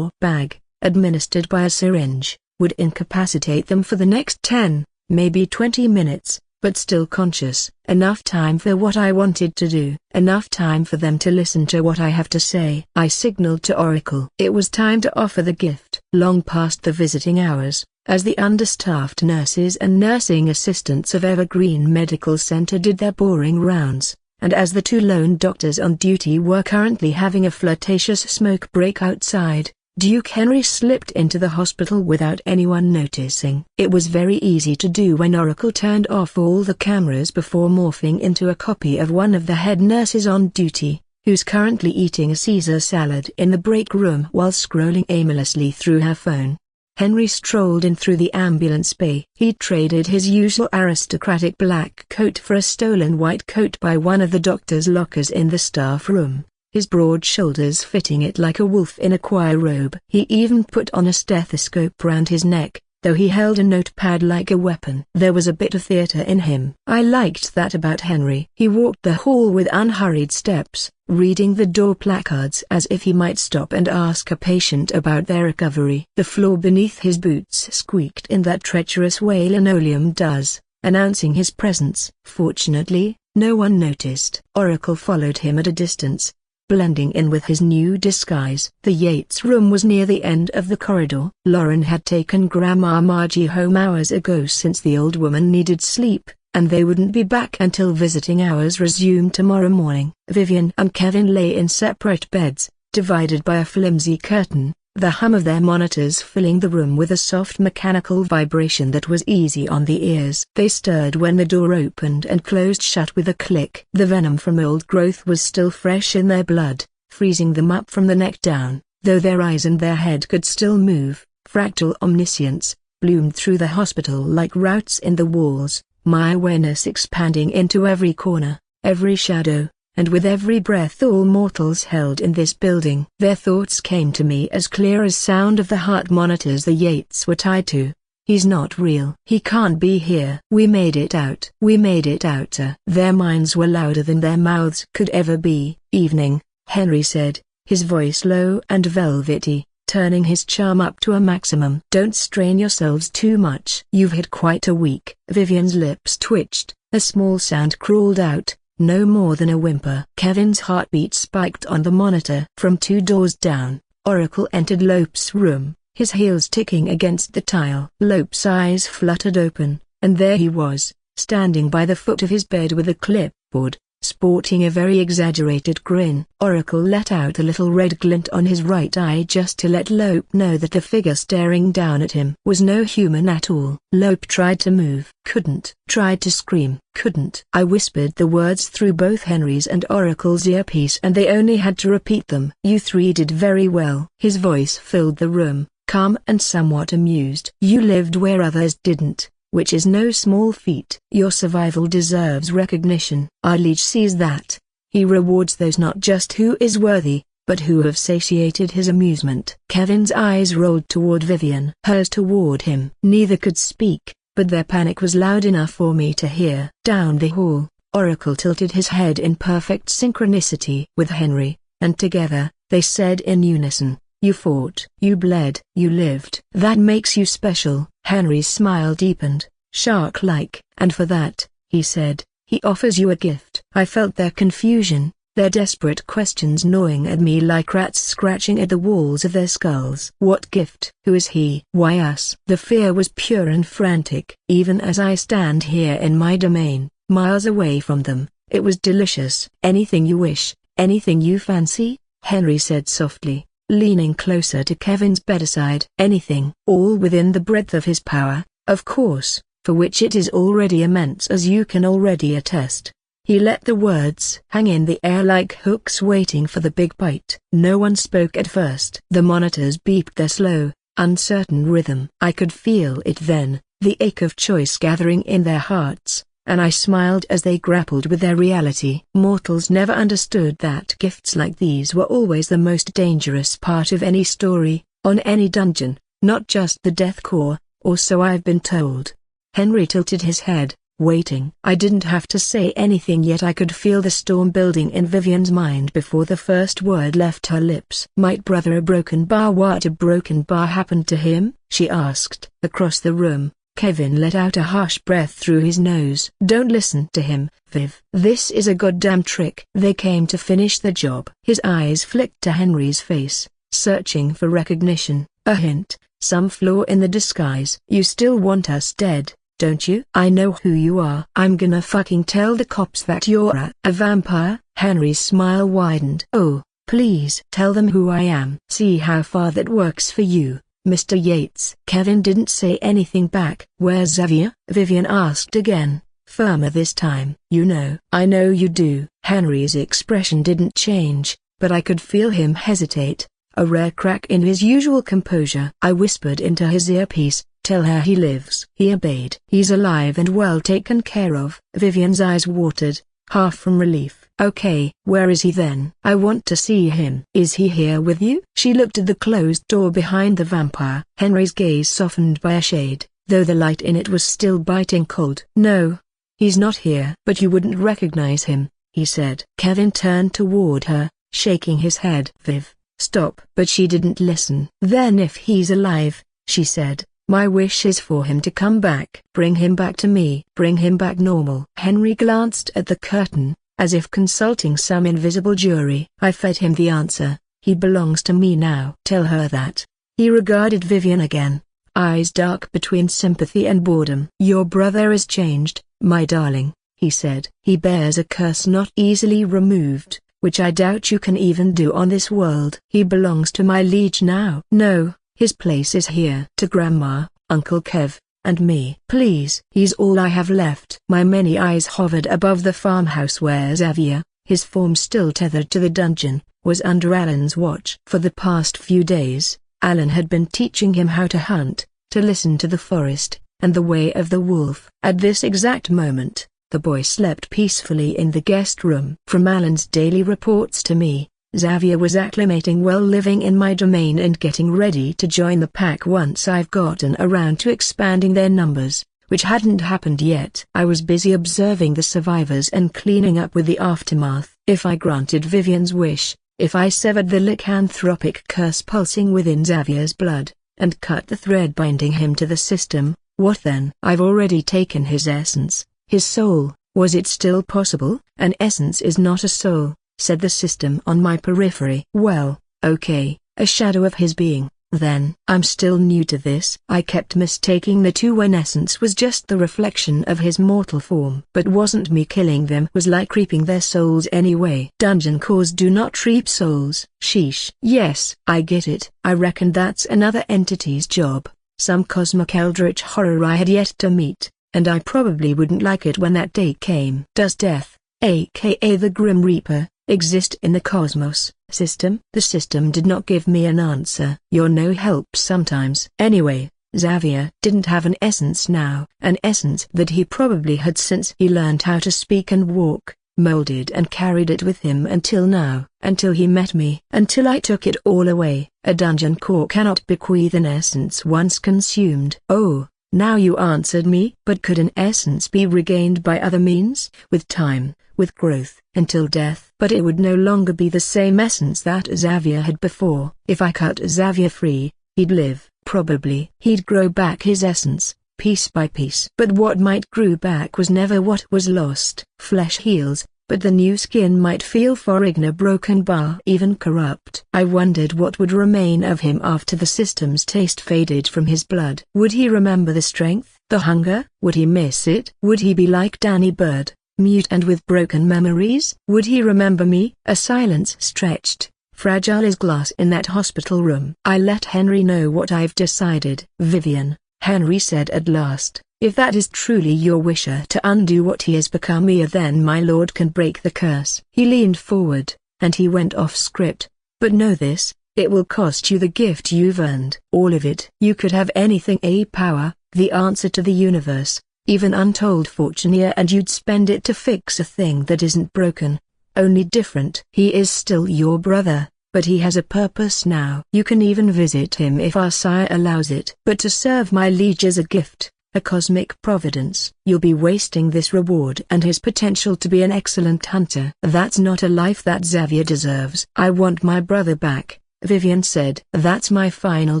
bag, administered by a syringe, would incapacitate them for the next 10, maybe 20 minutes, but still conscious. Enough time for what I wanted to do. Enough time for them to listen to what I have to say. I signaled to Oracle. It was time to offer the gift. Long past the visiting hours, as the understaffed nurses and nursing assistants of Evergreen Medical Center did their boring rounds, and as the 2 lone doctors on duty were currently having a flirtatious smoke break outside, Duke Henry slipped into the hospital without anyone noticing. It was very easy to do when Oracle turned off all the cameras before morphing into a copy of one of the head nurses on duty, who's currently eating a Caesar salad in the break room while scrolling aimlessly through her phone. Henry strolled in through the ambulance bay. He traded his usual aristocratic black coat for a stolen white coat by one of the doctor's lockers in the staff room, his broad shoulders fitting it like a wolf in a choir robe. He even put on a stethoscope round his neck, though he held a notepad like a weapon. There was a bit of theater in him. I liked that about Henry. He walked the hall with unhurried steps, reading the door placards as if he might stop and ask a patient about their recovery. The floor beneath his boots squeaked in that treacherous way linoleum does, announcing his presence. Fortunately, no one noticed. Oracle followed him at a distance, blending in with his new disguise. The Yates room was near the end of the corridor. Lauren had taken Grandma Margie home hours ago since the old woman needed sleep, and they wouldn't be back until visiting hours resumed tomorrow morning. Vivian and Kevin lay in separate beds, divided by a flimsy curtain, the hum of their monitors filling the room with a soft mechanical vibration that was easy on the ears. They stirred when the door opened and closed shut with a click. The venom from old growth was still fresh in their blood, freezing them up from the neck down, though their eyes and their head could still move. Fractal omniscience bloomed through the hospital like roots in the walls, my awareness expanding into every corner, every shadow, and with every breath all mortals held in this building. Their thoughts came to me as clear as sound of the heart monitors the Yates were tied to. He's not real. He can't be here. We made it out. We made it out. Their minds were louder than their mouths could ever be. Evening, Henry said, his voice low and velvety, turning his charm up to a maximum. Don't strain yourselves too much. You've had quite a week. Vivian's lips twitched, a small sound crawled out. No more than a whimper. Kevin's heartbeat spiked on the monitor. From 2 doors down, Oracle entered Lope's room, his heels ticking against the tile. Lope's eyes fluttered open, and there he was, standing by the foot of his bed with a clipboard, sporting a very exaggerated grin. Oracle let out a little red glint on his right eye just to let Lope know that the figure staring down at him was no human at all. Lope tried to move, couldn't. Tried to scream, couldn't. I whispered the words through both Henry's and Oracle's earpiece and they only had to repeat them. You 3 did very well. His voice filled the room, calm and somewhat amused. You lived where others didn't, which is no small feat. Your survival deserves recognition. Our liege sees that. He rewards those not just who is worthy, but who have satiated his amusement. Kevin's eyes rolled toward Vivian, hers toward him. Neither could speak, but their panic was loud enough for me to hear. Down the hall, Oracle tilted his head in perfect synchronicity with Henry, and together, they said in unison, you fought, you bled, you lived. That makes you special. Henry's smile deepened, shark-like, and for that, he said, he offers you a gift. I felt their confusion, their desperate questions gnawing at me like rats scratching at the walls of their skulls. What gift? Who is he? Why us? The fear was pure and frantic. Even as I stand here in my domain, miles away from them, it was delicious. Anything you wish, anything you fancy, Henry said softly, leaning closer to Kevin's bedside. Anything. All within the breadth of his power, of course, for which it is already immense as you can already attest. He let the words hang in the air like hooks waiting for the big bite. No one spoke at first. The monitors beeped their slow, uncertain rhythm. I could feel it then, the ache of choice gathering in their hearts, and I smiled as they grappled with their reality. Mortals never understood that gifts like these were always the most dangerous part of any story, on any dungeon, not just the Death Core, or so I've been told. Henry tilted his head, waiting. I didn't have to say anything yet. I could feel the storm building in Vivian's mind before the first word left her lips. Might brother a broken bar? What a broken bar happened to him? She asked. Across the room, Kevin let out a harsh breath through his nose. Don't listen to him, Viv. This is a goddamn trick. They came to finish the job. His eyes flicked to Henry's face, searching for recognition, a hint, some flaw in the disguise. You still want us dead, don't you? I know who you are. I'm gonna fucking tell the cops that you're a vampire. Henry's smile widened. Oh, please tell them who I am. See how far that works for you, Mr. Yates. Kevin didn't say anything back. Where's Xavier? Vivian asked again, firmer this time. You know. I know you do. Henry's expression didn't change, but I could feel him hesitate, a rare crack in his usual composure. I whispered into his earpiece, tell her he lives. He obeyed. He's alive and well taken care of. Vivian's eyes watered, half from relief. Okay, where is he then? I want to see him. Is he here with you? She looked at the closed door behind the vampire. Henry's gaze softened by a shade, though the light in it was still biting cold. No, he's not here. But you wouldn't recognize him, he said. Kevin turned toward her, shaking his head. Viv, stop. But she didn't listen. Then if he's alive, she said, my wish is for him to come back. Bring him back to me. Bring him back normal. Henry glanced at the curtain, as if consulting some invisible jury. I fed him the answer. He belongs to me now. Tell her that. He regarded Vivian again, eyes dark between sympathy and boredom. Your brother is changed, my darling, he said. He bears a curse not easily removed, which I doubt you can even do on this world. He belongs to my liege now. No, his place is here. To Grandma, Uncle Kev, and me. Please. He's all I have left. My many eyes hovered above the farmhouse where Xavier, his form still tethered to the dungeon, was under Alan's watch. For the past few days, Alan had been teaching him how to hunt, to listen to the forest, and the way of the wolf. At this exact moment, the boy slept peacefully in the guest room. From Alan's daily reports to me, Xavier was acclimating well, living in my domain and getting ready to join the pack once I've gotten around to expanding their numbers, which hadn't happened yet. I was busy observing the survivors and cleaning up with the aftermath. If I granted Vivian's wish, if I severed the lycanthropic curse pulsing within Xavier's blood, and cut the thread binding him to the system, what then? I've already taken his essence, his soul. Was it still possible? An essence is not a soul, said the system on my periphery. Well, okay, a shadow of his being. Then, I'm still new to this. I kept mistaking the two when essence was just the reflection of his mortal form. But wasn't me killing them was like reaping their souls anyway. Dungeon cores do not reap souls. Sheesh. Yes, I get it. I reckon that's another entity's job, some cosmic eldritch horror I had yet to meet, and I probably wouldn't like it when that day came. Does death, aka the Grim Reaper, exist in the cosmos system? The system did not give me an answer. You're no help sometimes. Anyway, Xavier didn't have an essence now, an essence that he probably had since he learned how to speak and walk, molded and carried it with him until now, until he met me, until I took it all away. A dungeon core cannot bequeath an essence once consumed. Oh, now you answered me. But could an essence be regained by other means? With time, with growth, until death. But it would no longer be the same essence that Xavier had before. If I cut Xavier free, he'd live. Probably he'd grow back his essence, piece by piece. But what might grow back was never what was lost. Flesh heals, but the new skin might feel foreign, broken, even corrupt. I wondered what would remain of him after the system's taste faded from his blood. Would he remember the strength, the hunger? Would he miss it? Would he be like Danny Bird, mute and with broken memories? Would he remember me? A silence stretched, fragile as glass in that hospital room. I let Henry know what I've decided. Vivian, Henry said at last, if that is truly your wish to undo what he has become, then my lord can break the curse. He leaned forward, and he went off script. But know this, it will cost you the gift you've earned. All of it. You could have anything, a power, the answer to the universe, even untold fortune here, and you'd spend it to fix a thing that isn't broken, only different. He is still your brother, but he has a purpose now. You can even visit him if our sire allows it. But to serve my liege as a gift, a cosmic providence, you'll be wasting this reward and his potential to be an excellent hunter. That's not a life that Xavier deserves. I want my brother back, Vivian said. That's my final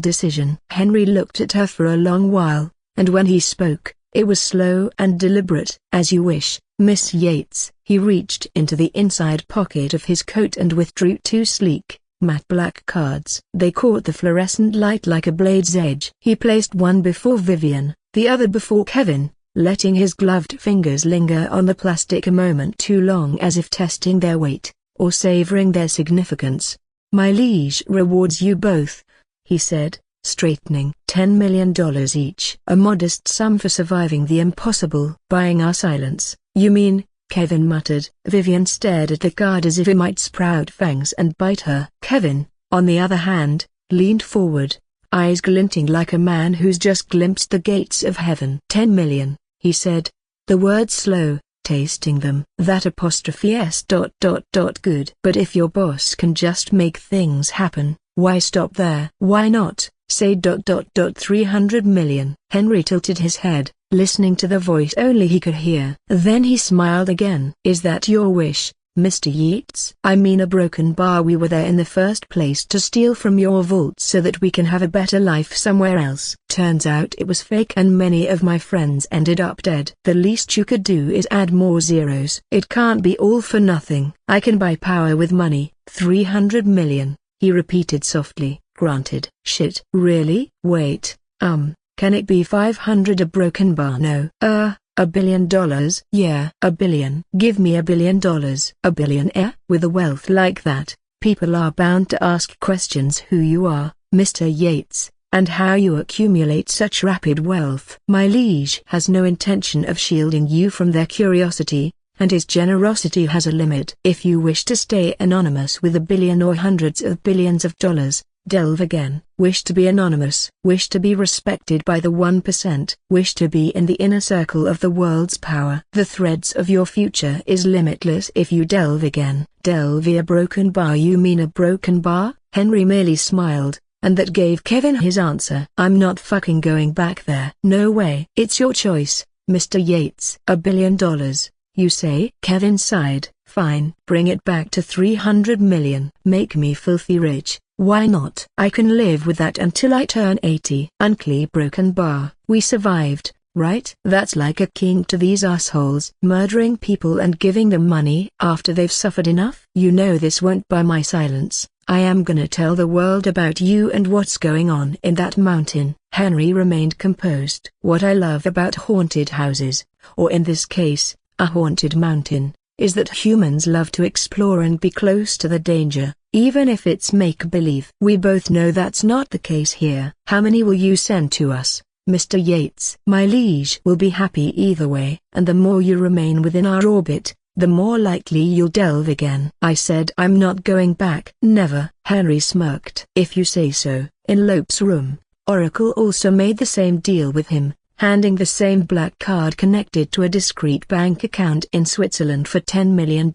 decision. Henry looked at her for a long while, and when he spoke, it was slow and deliberate. As you wish, Miss Yates. He reached into the inside pocket of his coat and withdrew two sleek, matte black cards. They caught the fluorescent light like a blade's edge. He placed one before Vivian, the other before Kevin, letting his gloved fingers linger on the plastic a moment too long, as if testing their weight, or savoring their significance. My liege rewards you both, he said, straightening. $10 million each. A modest sum for surviving the impossible. Buying our silence, you mean? Kevin muttered. Vivian stared at the card as if it might sprout fangs and bite her. Kevin, on the other hand, leaned forward, eyes glinting like a man who's just glimpsed the gates of heaven. 10 million, he said, the words slow, tasting them. That apostrophe s. Good. But if your boss can just make things happen, why stop there? Why not say 300 million? Henry tilted his head, listening to the voice only he could hear. Then he smiled again. Is that your wish, Mr. Yeats. I mean a broken bar. We were there in the first place to steal from your vault so that we can have a better life somewhere else. Turns out it was fake and many of my friends ended up dead. The least you could do is add more zeros. It can't be all for nothing. I can buy power with money. 300 million, he repeated softly. Granted. Shit. Really? Wait, can it be 500? A broken bar? No. $1 billion? Yeah, $1 billion. Give me $1 billion. A billionaire? With a wealth like that, people are bound to ask questions. Who you are, Mr. Yates, and how you accumulate such rapid wealth. My liege has no intention of shielding you from their curiosity, and his generosity has a limit. If you wish to stay anonymous with $1 billion or hundreds of billions of dollars, delve again. Wish to be anonymous. Wish to be respected by the 1%. Wish to be in the inner circle of the world's power. The threads of your future is limitless if you delve again. Delve via broken bar. You mean a broken bar? Henry merely smiled, and that gave Kevin his answer. I'm not fucking going back there. No way. It's your choice, Mr. Yates. $1 billion, you say? Kevin sighed. Fine. Bring it back to 300 million. Make me filthy rich. Why not? I can live with that until I turn 80. Uncle broken bar. We survived, right? That's like a king to these assholes. Murdering people and giving them money after they've suffered enough. You know this won't buy my silence. I am gonna tell the world about you and what's going on in that mountain. Henry remained composed. What I love about haunted houses, or in this case, a haunted mountain, is that humans love to explore and be close to the danger, even if it's make-believe. We both know that's not the case here. How many will you send to us, Mr. Yates? My liege will be happy either way, and the more you remain within our orbit, the more likely you'll delve again. I said I'm not going back. Never. Henry smirked. If you say so. In Lope's room, Oracle also made the same deal with him, handing the same black card connected to a discreet bank account in Switzerland for $10 million.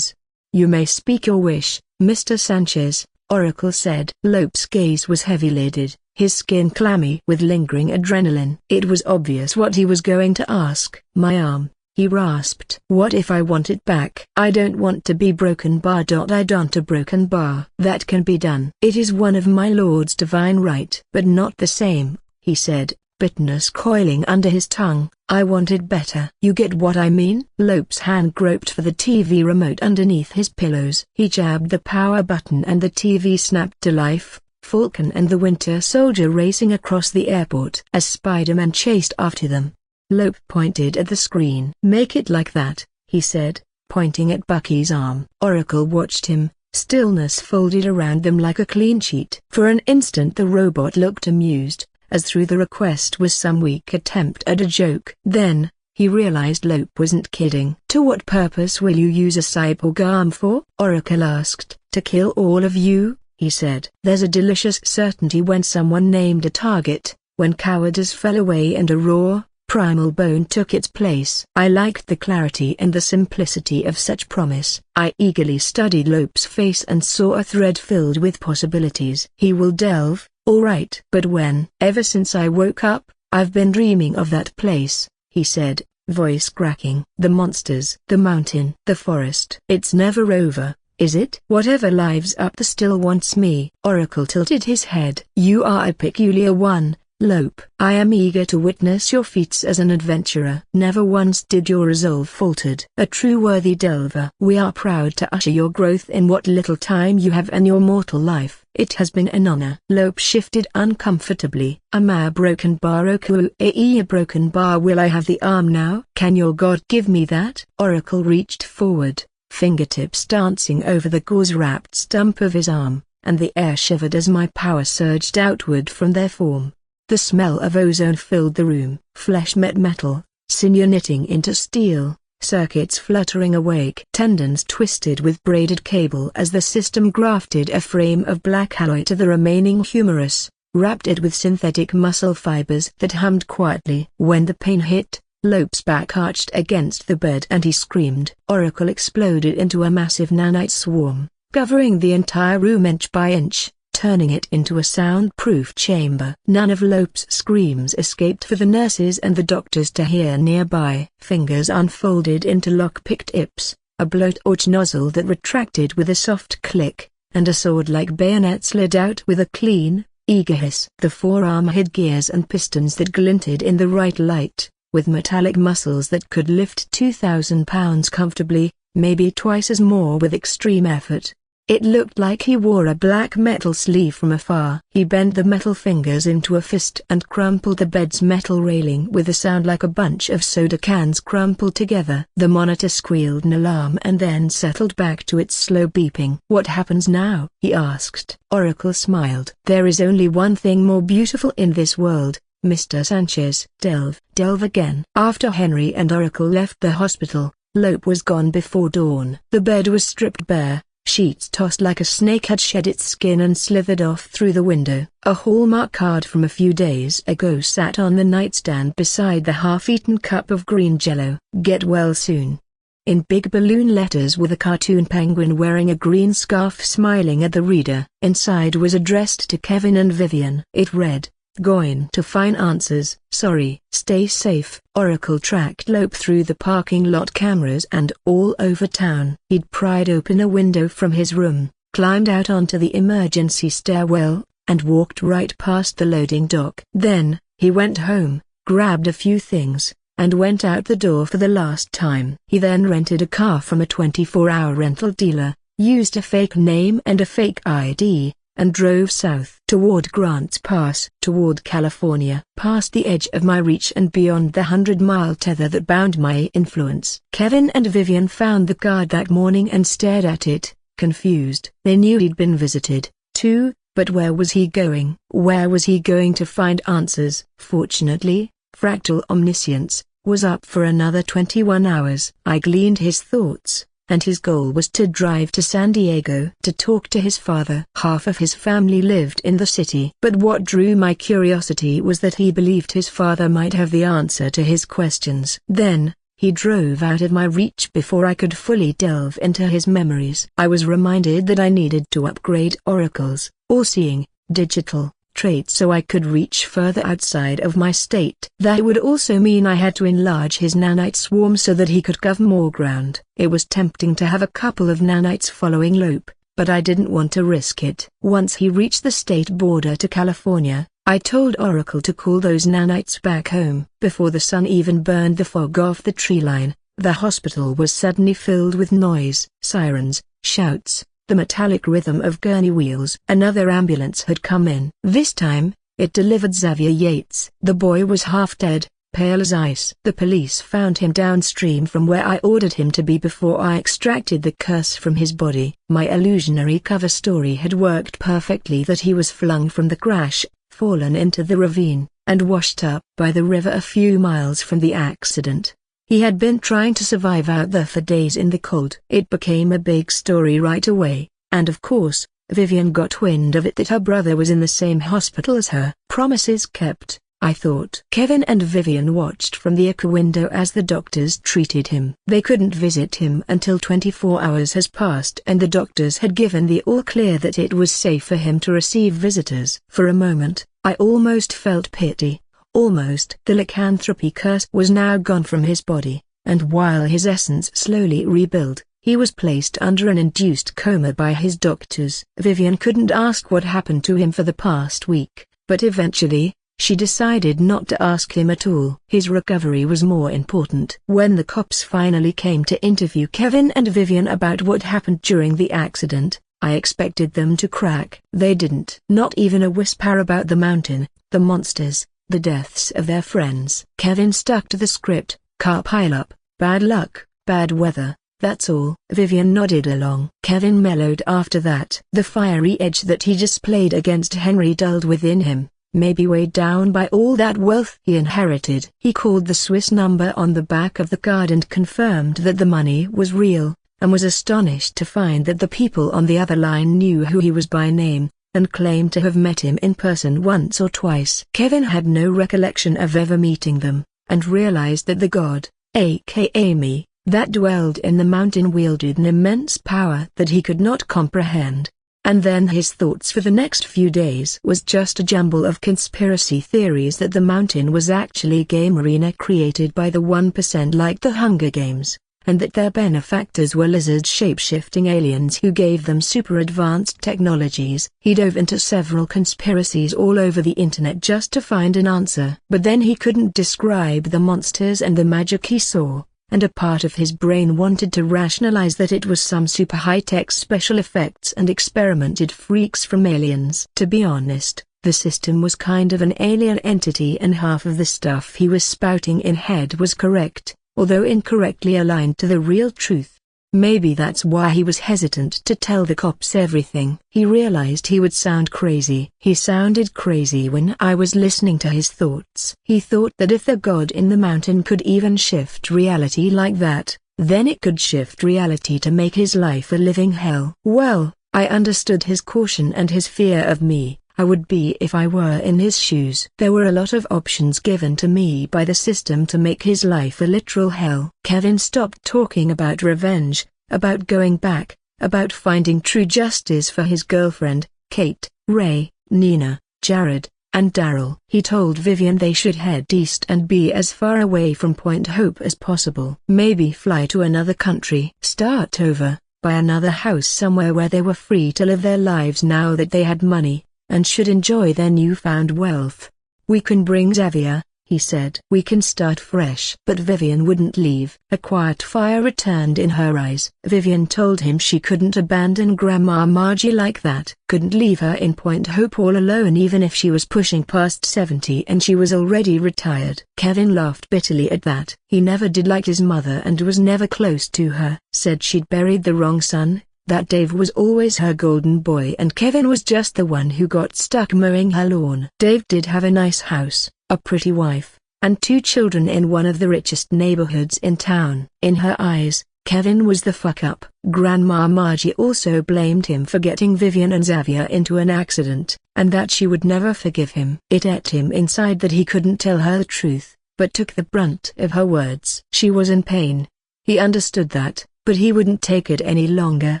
You may speak your wish, Mr. Sanchez, Oracle said. Lope's gaze was heavy-lidded, his skin clammy with lingering adrenaline. It was obvious what he was going to ask. My arm, he rasped. What if I want it back? I don't want to be broken bar. I don't a broken bar. That can be done. It is one of my lord's divine right. But not the same, he said, bitterness coiling under his tongue. I want it better. You get what I mean? Lope's hand groped for the TV remote underneath his pillows. He jabbed the power button and the TV snapped to life, Falcon and the Winter Soldier racing across the airport as Spider-Man chased after them. Lope pointed at the screen. Make it like that, he said, pointing at Bucky's arm. Oracle watched him, stillness folded around them like a clean sheet. For an instant the robot looked amused, as through the request was some weak attempt at a joke. Then, he realized Lope wasn't kidding. To what purpose will you use a cyborg arm for? Oracle asked. To kill all of you, he said. There's a delicious certainty when someone named a target, when cowardice fell away and a raw, primal bone took its place. I liked the clarity and the simplicity of such promise. I eagerly studied Lope's face and saw a thread filled with possibilities. He will delve. All right. But when? Ever since I woke up, I've been dreaming of that place, he said, voice cracking. The monsters, the mountain, the forest. It's never over, is it? Whatever lives up there still wants me. Oracle tilted his head. You are a peculiar one, Lope. I am eager to witness your feats as an adventurer. Never once did your resolve faltered. A true worthy delver. We are proud to usher your growth in what little time you have in your mortal life. It has been an honor. Lope shifted uncomfortably. Am I a broken bar? A broken bar. Will I have the arm now? Can your god give me that? Oracle reached forward, fingertips dancing over the gauze-wrapped stump of his arm, and the air shivered as my power surged outward from their form. The smell of ozone filled the room. Flesh met metal, sinew knitting into steel, circuits fluttering awake. Tendons twisted with braided cable as the system grafted a frame of black alloy to the remaining humerus, wrapped it with synthetic muscle fibers that hummed quietly. When the pain hit, Lope's back arched against the bed and he screamed. Oracle exploded into a massive nanite swarm, covering the entire room inch by inch, turning it into a soundproof chamber. None of Lope's screams escaped for the nurses and the doctors to hear nearby. Fingers unfolded into lock-picked tips, a blowtorch nozzle that retracted with a soft click, and a sword-like bayonet slid out with a clean, eager hiss. The forearm had gears and pistons that glinted in the right light, with metallic muscles that could lift 2,000 pounds comfortably, maybe twice as more with extreme effort. It looked like he wore a black metal sleeve from afar. He bent the metal fingers into a fist and crumpled the bed's metal railing with a sound like a bunch of soda cans crumpled together. The monitor squealed an alarm and then settled back to its slow beeping. "What happens now?" he asked. Oracle smiled. "There is only one thing more beautiful in this world, Mr. Sanchez. Delve again." After Henry and Oracle left the hospital, Lope was gone before dawn. The bed was stripped bare. Sheets tossed like a snake had shed its skin and slithered off through the window. A Hallmark card from a few days ago sat on the nightstand beside the half-eaten cup of green jello. "Get well soon." In big balloon letters with a cartoon penguin wearing a green scarf smiling at the reader. Inside was addressed to Kevin and Vivian. It read, "Going to find answers. Sorry. Stay safe." Oracle tracked Lope through the parking lot cameras and all over town. He'd pried open a window from his room, climbed out onto the emergency stairwell, and walked right past the loading dock. Then, he went home, grabbed a few things, and went out the door for the last time. He then rented a car from a 24-hour rental dealer, used a fake name and a fake ID, and drove south toward Grants Pass, toward California, past the edge of my reach and beyond the 100-mile tether that bound my influence. Kevin and Vivian found the card that morning and stared at it, confused. They knew he'd been visited, too, but where was he going? Where was he going to find answers? Fortunately, Fractal Omniscience was up for another 21 hours. I gleaned his thoughts, and his goal was to drive to San Diego to talk to his father. Half of his family lived in the city. But what drew my curiosity was that he believed his father might have the answer to his questions. Then, he drove out of my reach before I could fully delve into his memories. I was reminded that I needed to upgrade Oracle's all-seeing, digital trait so I could reach further outside of my state. That would also mean I had to enlarge his nanite swarm so that he could cover more ground. It was tempting to have a couple of nanites following Lope, but I didn't want to risk it. Once he reached the state border to California, I told Oracle to call those nanites back home. Before the sun even burned the fog off the tree line, the hospital was suddenly filled with noise, sirens, shouts, the metallic rhythm of gurney wheels. Another ambulance had come in. This time, it delivered Xavier Yates. The boy was half dead, pale as ice. The police found him downstream from where I ordered him to be before I extracted the curse from his body. My illusionary cover story had worked perfectly that he was flung from the crash, fallen into the ravine, and washed up by the river a few miles from the accident. He had been trying to survive out there for days in the cold. It became a big story right away, and of course, Vivian got wind of it that her brother was in the same hospital as her. Promises kept, I thought. Kevin and Vivian watched from the acre window as the doctors treated him. They couldn't visit him until 24 hours has passed and the doctors had given the all-clear that it was safe for him to receive visitors. For a moment, I almost felt pity. Almost. The lycanthropy curse was now gone from his body, and while his essence slowly rebuilt, he was placed under an induced coma by his doctors. Vivian couldn't ask what happened to him for the past week, but eventually, she decided not to ask him at all. His recovery was more important. When the cops finally came to interview Kevin and Vivian about what happened during the accident, I expected them to crack. They didn't. Not even a whisper about the mountain, the monsters, the deaths of their friends. Kevin stuck to the script, car pileup, bad luck, bad weather, that's all. Vivian nodded along. Kevin mellowed after that. The fiery edge that he displayed against Henry dulled within him, maybe weighed down by all that wealth he inherited. He called the Swiss number on the back of the card and confirmed that the money was real, and was astonished to find that the people on the other line knew who he was by name, and claimed to have met him in person once or twice. Kevin had no recollection of ever meeting them, and realized that the god, aka me, that dwelled in the mountain wielded an immense power that he could not comprehend. And then his thoughts for the next few days was just a jumble of conspiracy theories that the mountain was actually a game arena created by the 1% like the Hunger Games, and that their benefactors were lizard shape-shifting aliens who gave them super-advanced technologies. He dove into several conspiracies all over the internet just to find an answer. But then he couldn't describe the monsters and the magic he saw, and a part of his brain wanted to rationalize that it was some super high-tech special effects and experimented freaks from aliens. To be honest, the system was kind of an alien entity, and half of the stuff he was spouting in head was correct, although incorrectly aligned to the real truth. Maybe that's why he was hesitant to tell the cops everything. He realized he would sound crazy. He sounded crazy when I was listening to his thoughts. He thought that if the god in the mountain could even shift reality like that, then it could shift reality to make his life a living hell. Well, I understood his caution and his fear of me. I would be if I were in his shoes. There were a lot of options given to me by the system to make his life a literal hell. Kevin stopped talking about revenge, about going back, about finding true justice for his girlfriend, Kate, Ray, Nina, Jared, and Daryl. He told Vivian they should head east and be as far away from Point Hope as possible. Maybe fly to another country. Start over, buy another house somewhere where they were free to live their lives now that they had money, and should enjoy their newfound wealth. "We can bring Xavier," he said. "We can start fresh." But Vivian wouldn't leave. A quiet fire returned in her eyes. Vivian told him she couldn't abandon Grandma Margie like that. Couldn't leave her in Point Hope all alone even if she was pushing past 70 and she was already retired. Kevin laughed bitterly at that. He never did like his mother and was never close to her. Said she'd buried the wrong son. That Dave was always her golden boy and Kevin was just the one who got stuck mowing her lawn. Dave did have a nice house, a pretty wife, and 2 children in one of the richest neighborhoods in town. In her eyes, Kevin was the fuck-up. Grandma Margie also blamed him for getting Vivian and Xavier into an accident, and that she would never forgive him. It ate him inside that he couldn't tell her the truth, but took the brunt of her words. She was in pain. He understood that, but he wouldn't take it any longer.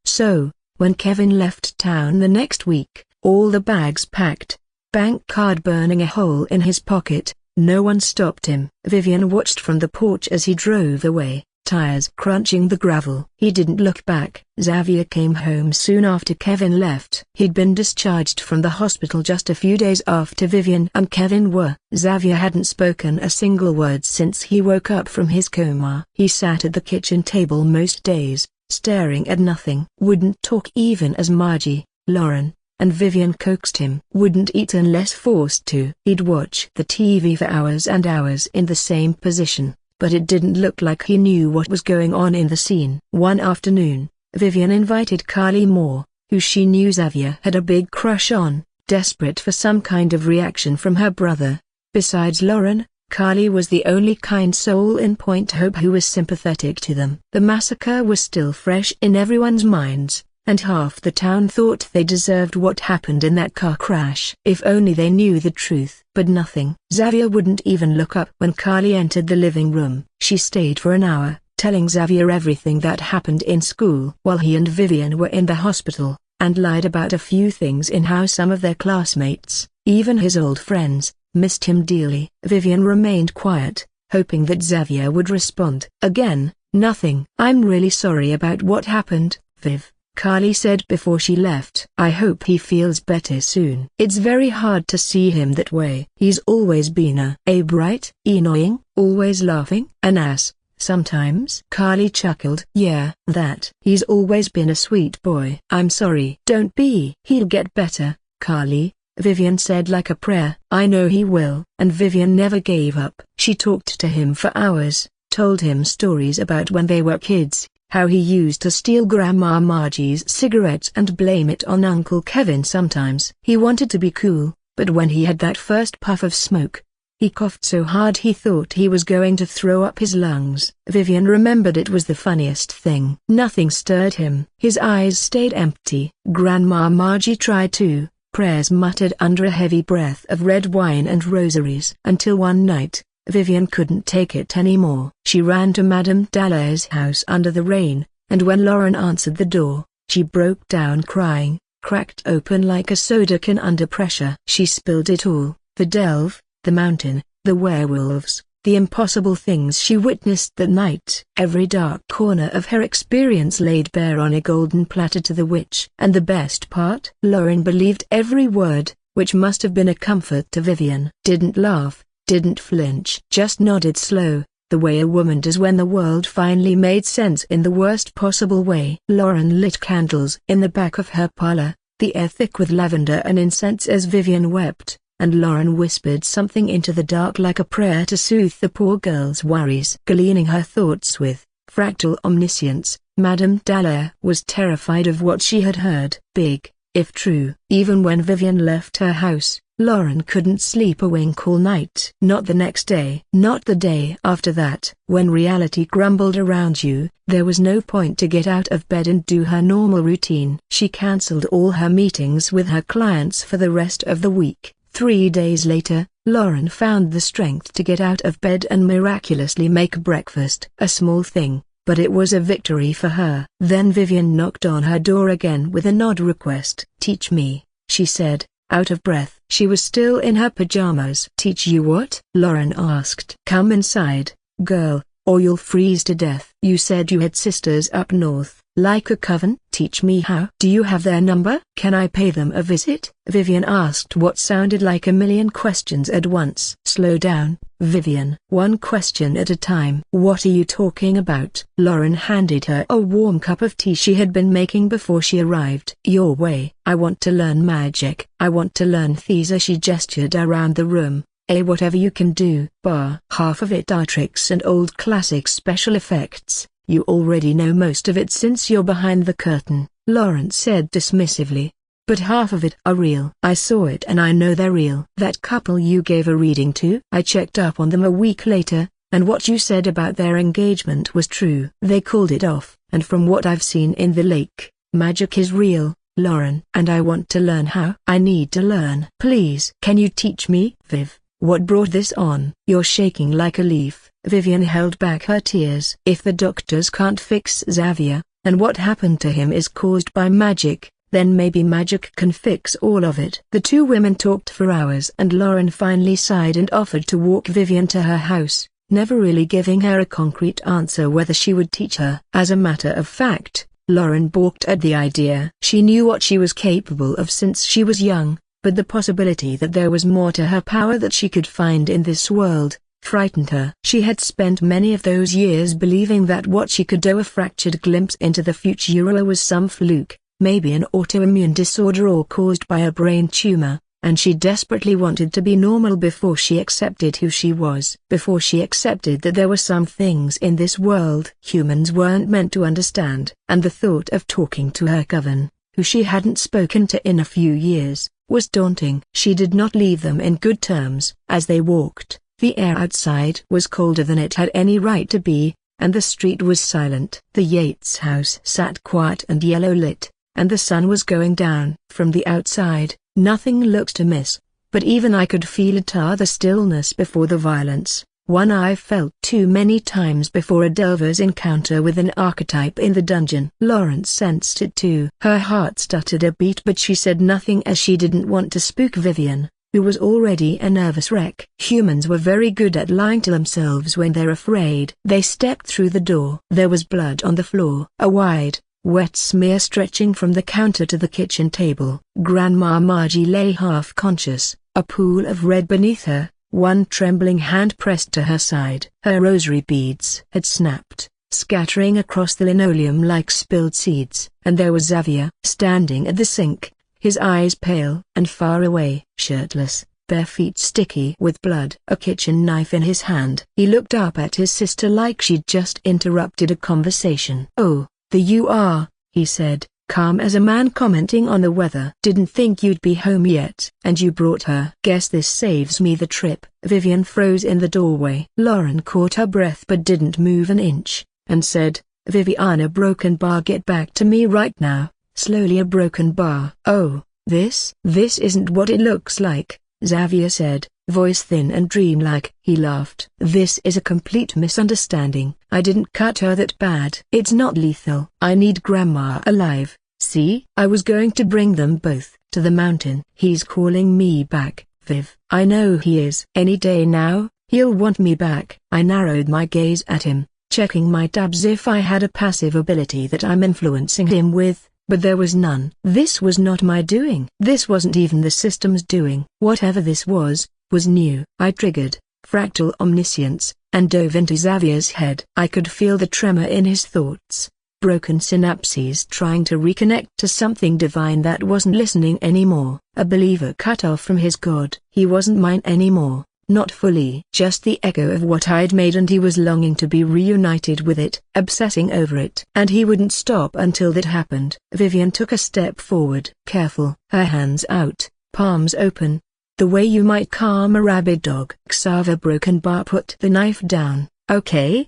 So, when Kevin left town the next week, all the bags packed, bank card burning a hole in his pocket, no one stopped him. Vivian watched from the porch as he drove away, tires crunching the gravel. He didn't look back. Xavier came home soon after Kevin left. He'd been discharged from the hospital just a few days after Vivian and Kevin were. Xavier hadn't spoken a single word since he woke up from his coma. He sat at the kitchen table most days, staring at nothing. Wouldn't talk even as Margie, Lauren, and Vivian coaxed him. Wouldn't eat unless forced to. He'd watch the TV for hours and hours in the same position, but it didn't look like he knew what was going on in the scene. One afternoon, Vivian invited Carly Moore, who she knew Xavier had a big crush on, desperate for some kind of reaction from her brother. Besides Lauren, Carly was the only kind soul in Point Hope who was sympathetic to them. The massacre was still fresh in everyone's minds, and half the town thought they deserved what happened in that car crash. If only they knew the truth. But nothing. Xavier wouldn't even look up when Carly entered the living room. She stayed for an hour, telling Xavier everything that happened in school while he and Vivian were in the hospital, and lied about a few things in how some of their classmates, even his old friends, missed him dearly. Vivian remained quiet, hoping that Xavier would respond. Again, nothing. "I'm really sorry about what happened, Viv," Carly said before she left. "I hope he feels better soon. It's very hard to see him that way. He's always been a bright, annoying, always laughing, an ass, sometimes." Carly chuckled. "Yeah, that. He's always been a sweet boy." "I'm sorry." "Don't be." "He'll get better, Carly," Vivian said like a prayer. "I know he will." And Vivian never gave up. She talked to him for hours, told him stories about when they were kids, how he used to steal Grandma Margie's cigarettes and blame it on Uncle Kevin sometimes. He wanted to be cool, but when he had that first puff of smoke, he coughed so hard he thought he was going to throw up his lungs. Vivian remembered it was the funniest thing. Nothing stirred him. His eyes stayed empty. Grandma Margie tried to, prayers muttered under a heavy breath of red wine and rosaries. Until one night, Vivian couldn't take it anymore. She ran to Madame Dallaire's house under the rain, and when Lauren answered the door, she broke down crying, cracked open like a soda can under pressure. She spilled it all: the delve, the mountain, the werewolves, the impossible things she witnessed that night. Every dark corner of her experience laid bare on a golden platter to the witch. And the best part? Lauren believed every word, which must have been a comfort to Vivian. Didn't laugh, didn't flinch, just nodded slow, the way a woman does when the world finally made sense in the worst possible way. Lauren lit candles in the back of her parlor, the air thick with lavender and incense as Vivian wept, and Lauren whispered something into the dark like a prayer to soothe the poor girl's worries. Gleaning her thoughts with fractal omniscience, Madame Dallaire was terrified of what she had heard. Big, if true. Even when Vivian left her house, Lauren couldn't sleep a wink all night. Not the next day. Not the day after that. When reality crumbled around you, there was no point to get out of bed and do her normal routine. She cancelled all her meetings with her clients for the rest of the week. 3 days later, Lauren found the strength to get out of bed and miraculously make breakfast. A small thing, but it was a victory for her. Then Vivian knocked on her door again with an odd request. "Teach me," she said, out of breath. She was still in her pajamas. "Teach you what?" Lauren asked. "Come inside, girl, or you'll freeze to death. You said you had sisters up north, like a coven. Teach me how. Do you have their number? Can I pay them a visit?" Vivian asked what sounded like a million questions at once. "Slow down, Vivian. One question at a time." "What are you talking about?" Lauren handed her a warm cup of tea she had been making before she arrived. "Your way. I want to learn magic. I want to learn Thesa." She gestured around the room. Whatever you can do. Bar half of it are tricks and old classic special effects. You already know most of it since you're behind the curtain," Lauren said dismissively. "But half of it are real. I saw it and I know they're real." "That couple you gave a reading to?" "I checked up on them a week later, and what you said about their engagement was true. They called it off, and from what I've seen in the lake, magic is real, Lauren. And I want to learn how." "I need to learn." "Please." "Can you teach me?" "Viv, what brought this on?" "You're shaking like a leaf." Vivian held back her tears. "If the doctors can't fix Xavier, and what happened to him is caused by magic, then maybe magic can fix all of it." The two women talked for hours and Lauren finally sighed and offered to walk Vivian to her house, never really giving her a concrete answer whether she would teach her. As a matter of fact, Lauren balked at the idea. She knew what she was capable of since she was young, but the possibility that there was more to her power that she could find in this world frightened her. She had spent many of those years believing that what she could do, a fractured glimpse into the future, was some fluke, maybe an autoimmune disorder or caused by a brain tumor, and she desperately wanted to be normal before she accepted who she was. Before she accepted that there were some things in this world humans weren't meant to understand. And the thought of talking to her coven, who she hadn't spoken to in a few years, was daunting. She did not leave them in good terms. As they walked, the air outside was colder than it had any right to be, and the street was silent. The Yates house sat quiet and yellow-lit, and the sun was going down. From the outside, nothing looked amiss, but even I could feel it. The stillness before the violence, one I felt too many times before a delver's encounter with an archetype in the dungeon. Lawrence sensed it too. Her heart stuttered a beat, but she said nothing as she didn't want to spook Vivian, who was already a nervous wreck. Humans were very good at lying to themselves when they're afraid. They stepped through the door. There was blood on the floor, a wide, wet smear stretching from the counter to the kitchen table. Grandma Margie lay half-conscious, a pool of red beneath her, one trembling hand pressed to her side. Her rosary beads had snapped, scattering across the linoleum like spilled seeds. And there was Xavier, standing at the sink, his eyes pale and far away, shirtless, bare feet sticky with blood, a kitchen knife in his hand. He looked up at his sister like she'd just interrupted a conversation. "Oh, there you are," he said, calm as a man commenting on the weather. "Didn't think you'd be home yet." "And you brought her." "Guess this saves me the trip." Vivian froze in the doorway. Lauren caught her breath but didn't move an inch, and said, "Viviana, broken bar, get back to me right now." Slowly, a broken bar. "Oh, this isn't what it looks like," Xavier said, voice thin and dreamlike. He laughed. "This is a complete misunderstanding. I didn't cut her that bad. It's not lethal. I need Grandma alive. See? I was going to bring them both to the mountain." "He's calling me back, Viv." "I know he is." "Any day now, He'll want me back. I narrowed my gaze at him, checking my tabs if I had a passive ability that I'm influencing him with, but there was none. This was not my doing. This wasn't even the system's doing. Whatever this was new. I triggered fractal omniscience, and dove into Xavier's head. I could feel the tremor in his thoughts. Broken synapses trying to reconnect to something divine that wasn't listening anymore. A believer cut off from his God. He wasn't mine anymore, not fully. Just the echo of what I'd made, and he was longing to be reunited with it, obsessing over it. And he wouldn't stop until that happened. Vivian took a step forward. Careful, her hands out, palms open. The way you might calm a rabid dog. Xavier Broken Bar put the knife down. Okay?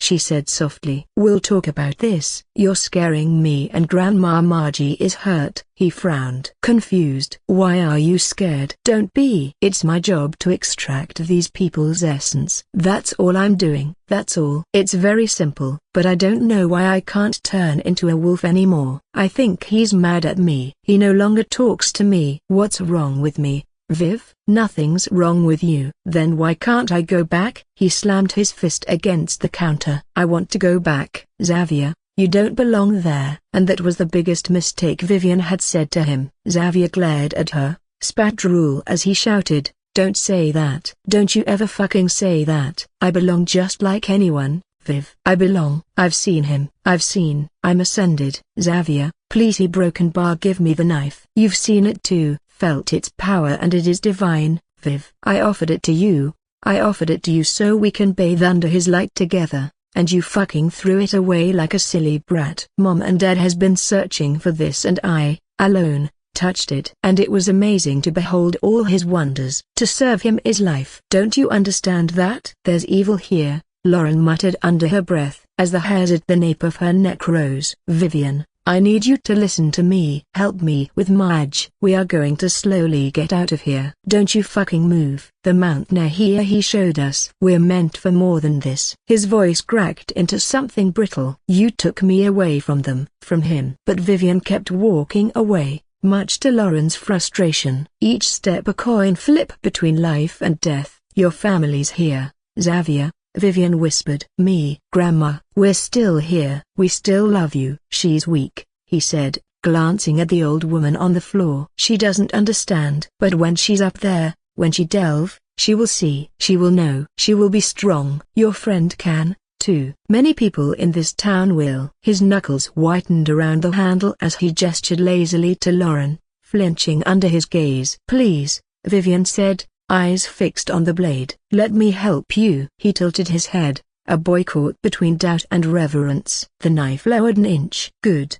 She said softly. We'll talk about this. You're scaring me, and Grandma Margie is hurt. He frowned. Confused. Why are you scared? Don't be. It's my job to extract these people's essence. That's all I'm doing. That's all. It's very simple, but I don't know why I can't turn into a wolf anymore. I think he's mad at me. He no longer talks to me. What's wrong with me, Viv? Nothing's wrong with you. Then why can't I go back? He slammed his fist against the counter. I want to go back. Xavier, you don't belong there. And that was the biggest mistake Vivian had said to him. Xavier glared at her, spat drool as he shouted, don't say that. Don't you ever fucking say that. I belong just like anyone, Viv. I belong. I've seen him. I'm ascended. Xavier, please. He Broken Bar, give me the knife. You've seen it too. Felt its power, and it is divine, Viv. I offered it to you so we can bathe under his light together, and you fucking threw it away like a silly brat. Mom and Dad has been searching for this, and I, alone, touched it. And it was amazing to behold all his wonders. To serve him is life. Don't you understand that? There's evil here, Lauren muttered under her breath, as the hairs at the nape of her neck rose. Vivian, I need you to listen to me. Help me with Marge. We are going to slowly get out of here. Don't you fucking move. The mountain here he showed us. We're meant for more than this. His voice cracked into something brittle. You took me away from them, from him. But Vivian kept walking away, much to Lauren's frustration. Each step a coin flip between life and death. Your family's here, Xavier, Vivian whispered. Me, Grandma, we're still here. We still love you. She's weak, he said, glancing at the old woman on the floor. She doesn't understand. But when she's up there, when she delve, she will see. She will know. She will be strong. Your friend can, too. Many people in this town will. His knuckles whitened around the handle as he gestured lazily to Lauren, flinching under his gaze. Please, Vivian said, eyes fixed on the blade. Let me help you. He tilted his head, a boy caught between doubt and reverence. The knife lowered an inch. Good,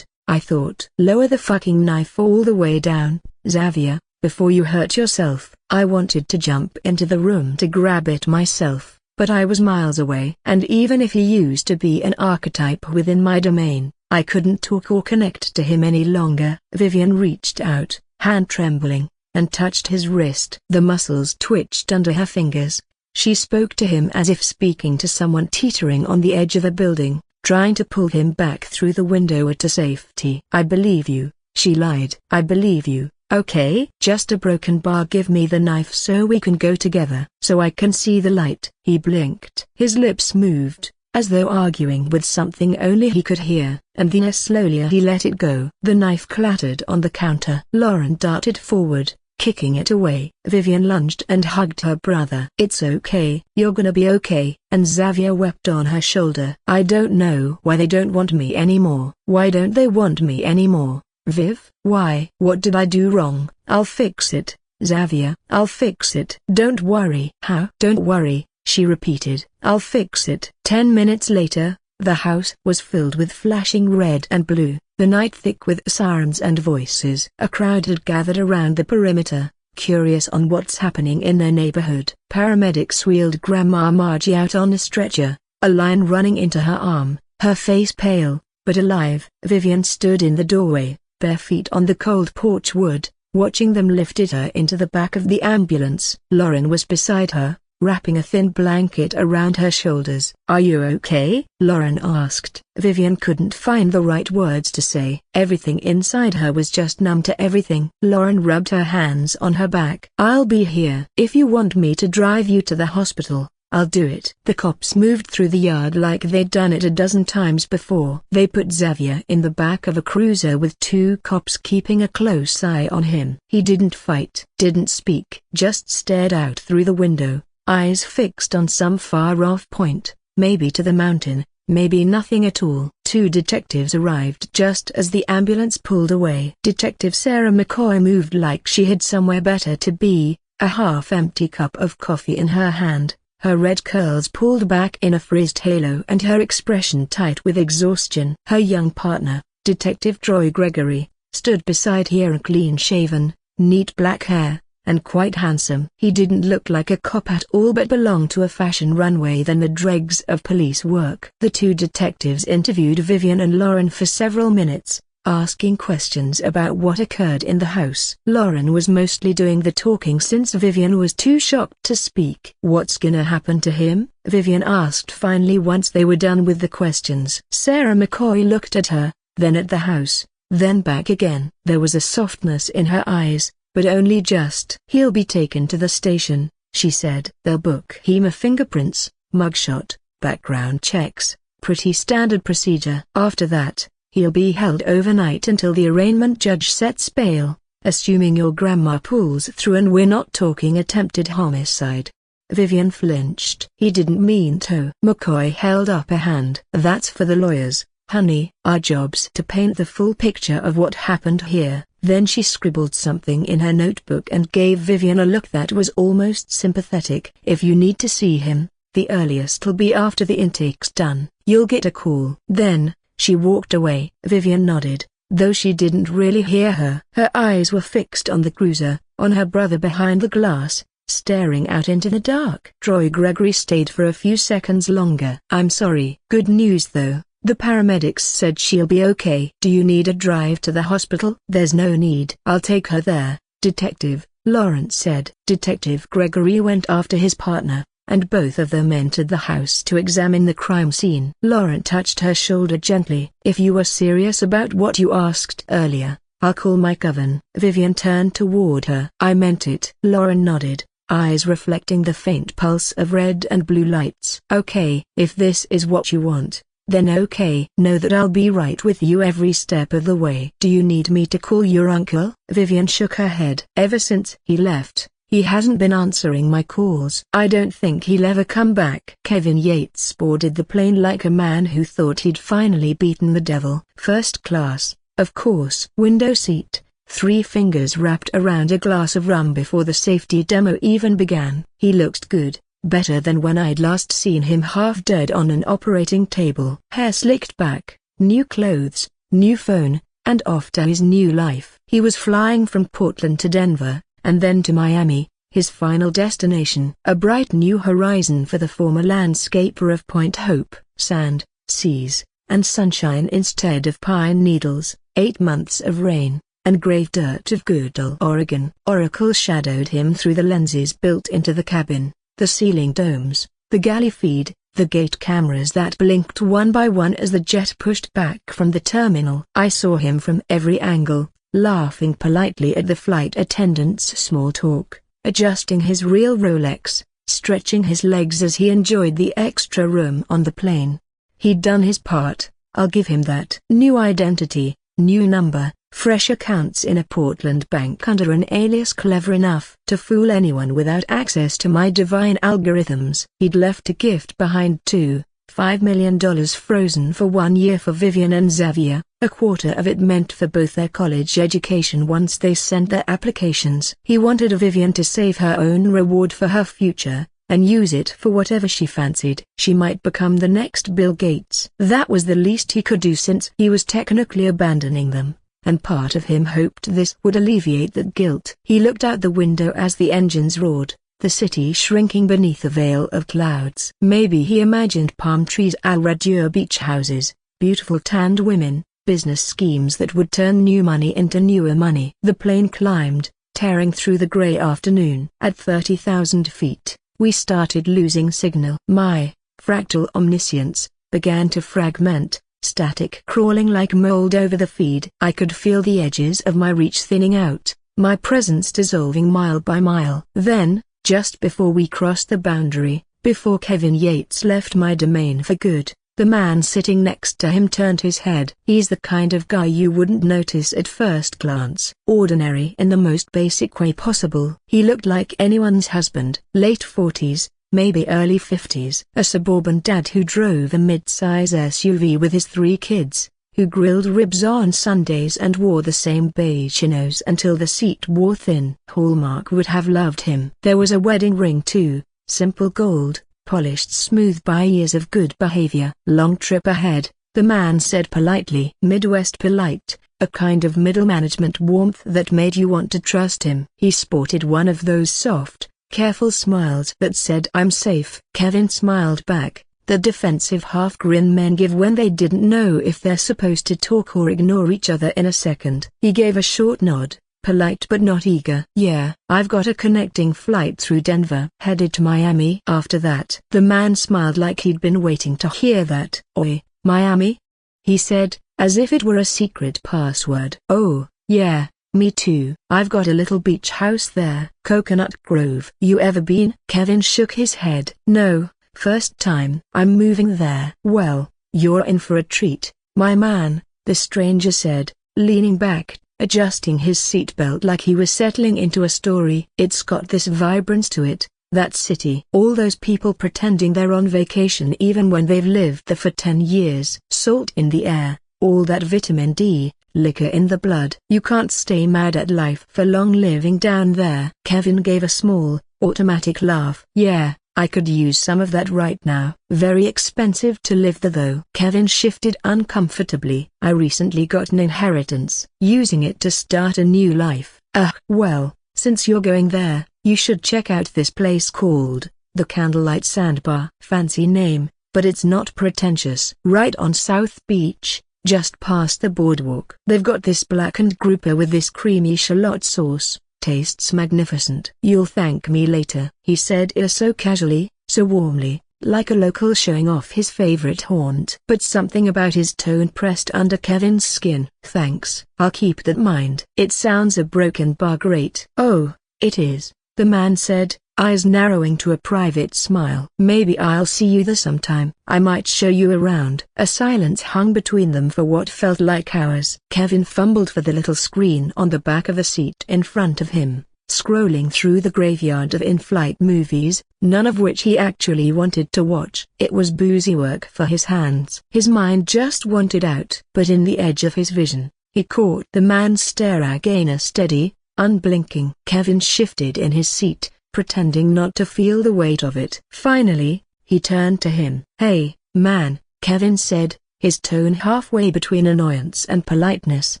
I thought. Lower the fucking knife all the way down, Xavier, before you hurt yourself. I wanted to jump into the room to grab it myself, but I was miles away. And even if he used to be an archetype within my domain, I couldn't talk or connect to him any longer. Vivian reached out, hand trembling, and touched his wrist. The muscles twitched under her fingers. She spoke to him as if speaking to someone teetering on the edge of a building, trying to pull him back through the window to safety. I believe you, she lied. I believe you, okay? Just a Broken Bar. Give me the knife so we can go together. So I can see the light. He blinked. His lips moved, as though arguing with something only he could hear, and then slowly he let it go. The knife clattered on the counter. Lauren darted forward, kicking it away. Vivian lunged and hugged her brother. It's okay. You're gonna be okay. And Xavier wept on her shoulder. I don't know why they don't want me anymore. Why don't they want me anymore, Viv? Why? What did I do wrong? I'll fix it, Xavier. I'll fix it. Don't worry. How? Don't worry, she repeated. I'll fix it. 10 minutes later, the house was filled with flashing red and blue, the night thick with sirens and voices. A crowd had gathered around the perimeter, curious on what's happening in their neighborhood. Paramedics wheeled Grandma Margie out on a stretcher, a line running into her arm, her face pale, but alive. Vivian stood in the doorway, bare feet on the cold porch wood, watching them lifted her into the back of the ambulance. Lauren was beside her, wrapping a thin blanket around her shoulders. "Are you okay?" Lauren asked. Vivian couldn't find the right words to say. Everything inside her was just numb to everything. Lauren rubbed her hands on her back. "I'll be here. If you want me to drive you to the hospital, I'll do it." The cops moved through the yard like they'd done it a dozen times before. They put Xavier in the back of a cruiser with 2 cops keeping a close eye on him. He didn't fight, didn't speak, just stared out through the window, eyes fixed on some far-off point, maybe to the mountain, maybe nothing at all. 2 detectives arrived just as the ambulance pulled away. Detective Sarah McCoy moved like she had somewhere better to be, a half-empty cup of coffee in her hand, her red curls pulled back in a frizzed halo and her expression tight with exhaustion. Her young partner, Detective Troy Gregory, stood beside her, clean-shaven, neat black hair, and quite handsome. He didn't look like a cop at all but belonged to a fashion runway than the dregs of police work. The 2 detectives interviewed Vivian and Lauren for several minutes, asking questions about what occurred in the house. Lauren was mostly doing the talking since Vivian was too shocked to speak. "What's gonna happen to him?" Vivian asked finally once they were done with the questions. Sarah McCoy looked at her, then at the house, then back again. There was a softness in her eyes, but only just. "He'll be taken to the station," she said. "They'll book him a fingerprints, mugshot, background checks, pretty standard procedure. After that, he'll be held overnight until the arraignment judge sets bail, assuming your grandma pulls through and we're not talking attempted homicide." Vivian flinched. "He didn't mean to." McCoy held up a hand. "That's for the lawyers, honey. Our job's to paint the full picture of what happened here." Then she scribbled something in her notebook and gave Vivian a look that was almost sympathetic. "If you need to see him, the earliest'll be after the intake's done. You'll get a call." Then she walked away. Vivian nodded, though she didn't really hear her. Her eyes were fixed on the cruiser, on her brother behind the glass, staring out into the dark. Troy Gregory stayed for a few seconds longer. "I'm sorry." "Good news though. The paramedics said she'll be okay." "Do you need a drive to the hospital?" "There's no need. I'll take her there, Detective," Lawrence said. Detective Gregory went after his partner, and both of them entered the house to examine the crime scene. Lauren touched her shoulder gently. "If you were serious about what you asked earlier, I'll call my coven." Vivian turned toward her. "I meant it." Lauren nodded, eyes reflecting the faint pulse of red and blue lights. "Okay. If this is what you want, then okay. Know that I'll be right with you every step of the way." "Do you need me to call your uncle?" Vivian shook her head. "Ever since he left, he hasn't been answering my calls. I don't think he'll ever come back." Kevin Yates boarded the plane like a man who thought he'd finally beaten the devil. First class, of course. Window seat, 3 fingers wrapped around a glass of rum before the safety demo even began. He looked good, better than when I'd last seen him half dead on an operating table. Hair slicked back, new clothes, new phone, and off to his new life. He was flying from Portland to Denver, and then to Miami, his final destination. A bright new horizon for the former landscaper of Point Hope. Sand, seas, and sunshine instead of pine needles. 8 months of rain, and grave dirt of good old Oregon. Oracle shadowed him through the lenses built into the cabin, the ceiling domes, the galley feed, the gate cameras that blinked one by one as the jet pushed back from the terminal. I saw him from every angle, laughing politely at the flight attendant's small talk, adjusting his real Rolex, stretching his legs as he enjoyed the extra room on the plane. He'd done his part, I'll give him that. New identity, new number, fresh accounts in a Portland bank under an alias clever enough to fool anyone without access to my divine algorithms. He'd left a gift behind too, $5 million frozen for 1 year for Vivian and Xavier, a quarter of it meant for both their college education once they sent their applications. He wanted Vivian to save her own reward for her future, and use it for whatever she fancied. She might become the next Bill Gates. That was the least he could do since he was technically abandoning them, and part of him hoped this would alleviate that guilt. He looked out the window as the engines roared, the city shrinking beneath a veil of clouds. Maybe he imagined palm trees à la Dieu, beach houses, beautiful tanned women, business schemes that would turn new money into newer money. The plane climbed, tearing through the gray afternoon. At 30,000 feet, We started losing signal. My fractal omniscience began to fragment, static crawling like mold over the feed. I could feel the edges of my reach thinning out, my presence dissolving mile by mile. Then, just before we crossed the boundary, before Kevin Yates left my domain for good, the man sitting next to him turned his head. He's the kind of guy you wouldn't notice at first glance. Ordinary in the most basic way possible. He looked like anyone's husband. Late 40s, maybe early 50s. A suburban dad who drove a mid-size SUV with his 3 kids, who grilled ribs on Sundays and wore the same beige chinos until the seat wore thin. Hallmark would have loved him. There was a wedding ring too, simple gold, polished smooth by years of good behavior. Long trip ahead, the man said politely. Midwest polite, a kind of middle management warmth that made you want to trust him. He sported one of those soft, careful smiles that said I'm safe. Kevin smiled back, the defensive half-grin men give when they didn't know if they're supposed to talk or ignore each other in a second. He gave a short nod, polite but not eager. Yeah, I've got a connecting flight through Denver. Headed to Miami. After that, the man smiled like he'd been waiting to hear that. Oi, Miami? He said, as if it were a secret password. Oh, yeah, me too. I've got a little beach house there. Coconut Grove. You ever been? Kevin shook his head. No, first time. I'm moving there. Well, you're in for a treat, my man, the stranger said, leaning back, adjusting his seatbelt like he was settling into a story. It's got this vibrance to it, that city. All those people pretending they're on vacation even when they've lived there for 10 years. Salt in the air, all that vitamin D, liquor in the blood. You can't stay mad at life for long living down there. Kevin gave a small, automatic laugh. Yeah, I could use some of that right now. Very expensive to live there though. Kevin shifted uncomfortably. I recently got an inheritance. Using it to start a new life. Well, since you're going there, you should check out this place called the Candlelight Sandbar. Fancy name, but it's not pretentious. Right on South Beach, just past the boardwalk. They've got this blackened grouper with this creamy shallot sauce. Tastes magnificent. You'll thank me later, he said so casually, so warmly, like a local showing off his favorite haunt. But something about his tone pressed under Kevin's skin. Thanks, I'll keep that in mind. It sounds a broken bar great. Oh, it is, the man said, eyes narrowing to a private smile. Maybe I'll see you there sometime. I might show you around. A silence hung between them for what felt like hours. Kevin fumbled for the little screen on the back of the seat in front of him, scrolling through the graveyard of in-flight movies, none of which he actually wanted to watch. It was boozy work for his hands. His mind just wanted out. But in the edge of his vision, he caught the man's stare again, a steady, unblinking. Kevin shifted in his seat, pretending not to feel the weight of it. Finally, he turned to him. Hey, man, Kevin said, his tone halfway between annoyance and politeness.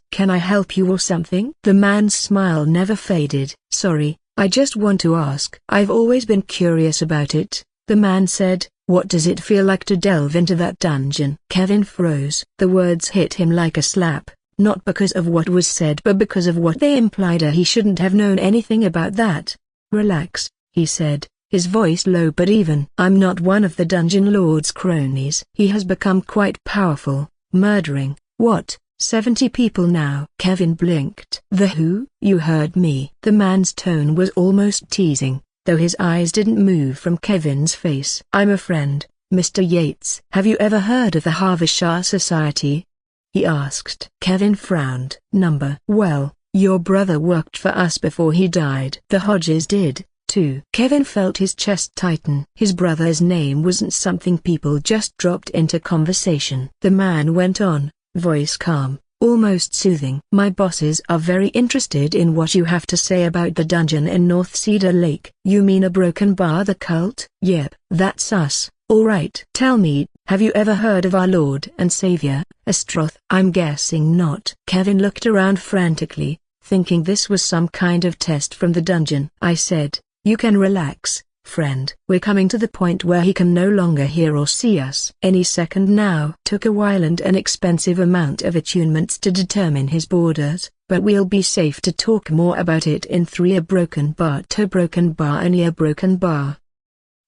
Can I help you or something? The man's smile never faded. Sorry, I just want to ask. I've always been curious about it, the man said. What does it feel like to delve into that dungeon? Kevin froze. The words hit him like a slap, not because of what was said but because of what they implied. He shouldn't have known anything about that. Relax, he said, his voice low but even. I'm not one of the dungeon lord's cronies. He has become quite powerful, murdering, 70 people now? Kevin blinked. The who? You heard me. The man's tone was almost teasing, though his eyes didn't move from Kevin's face. I'm a friend, Mr. Yates. Have you ever heard of the Havishar Society? He asked. Kevin frowned. Well, your brother worked for us before he died. The Hodges did, too. Kevin felt his chest tighten. His brother's name wasn't something people just dropped into conversation. The man went on, voice calm, almost soothing. My bosses are very interested in what you have to say about the dungeon in North Cedar Lake. You mean a broken bar, the cult? Yep, that's us. All right. Tell me, have you ever heard of our Lord and Savior, Astroth? I'm guessing not. Kevin looked around frantically, thinking this was some kind of test from the dungeon. I said, you can relax, friend. We're coming to the point where he can no longer hear or see us. Any second now. Took a while and an expensive amount of attunements to determine his borders, but we'll be safe to talk more about it in 3 A broken bar to broken bar and a broken bar.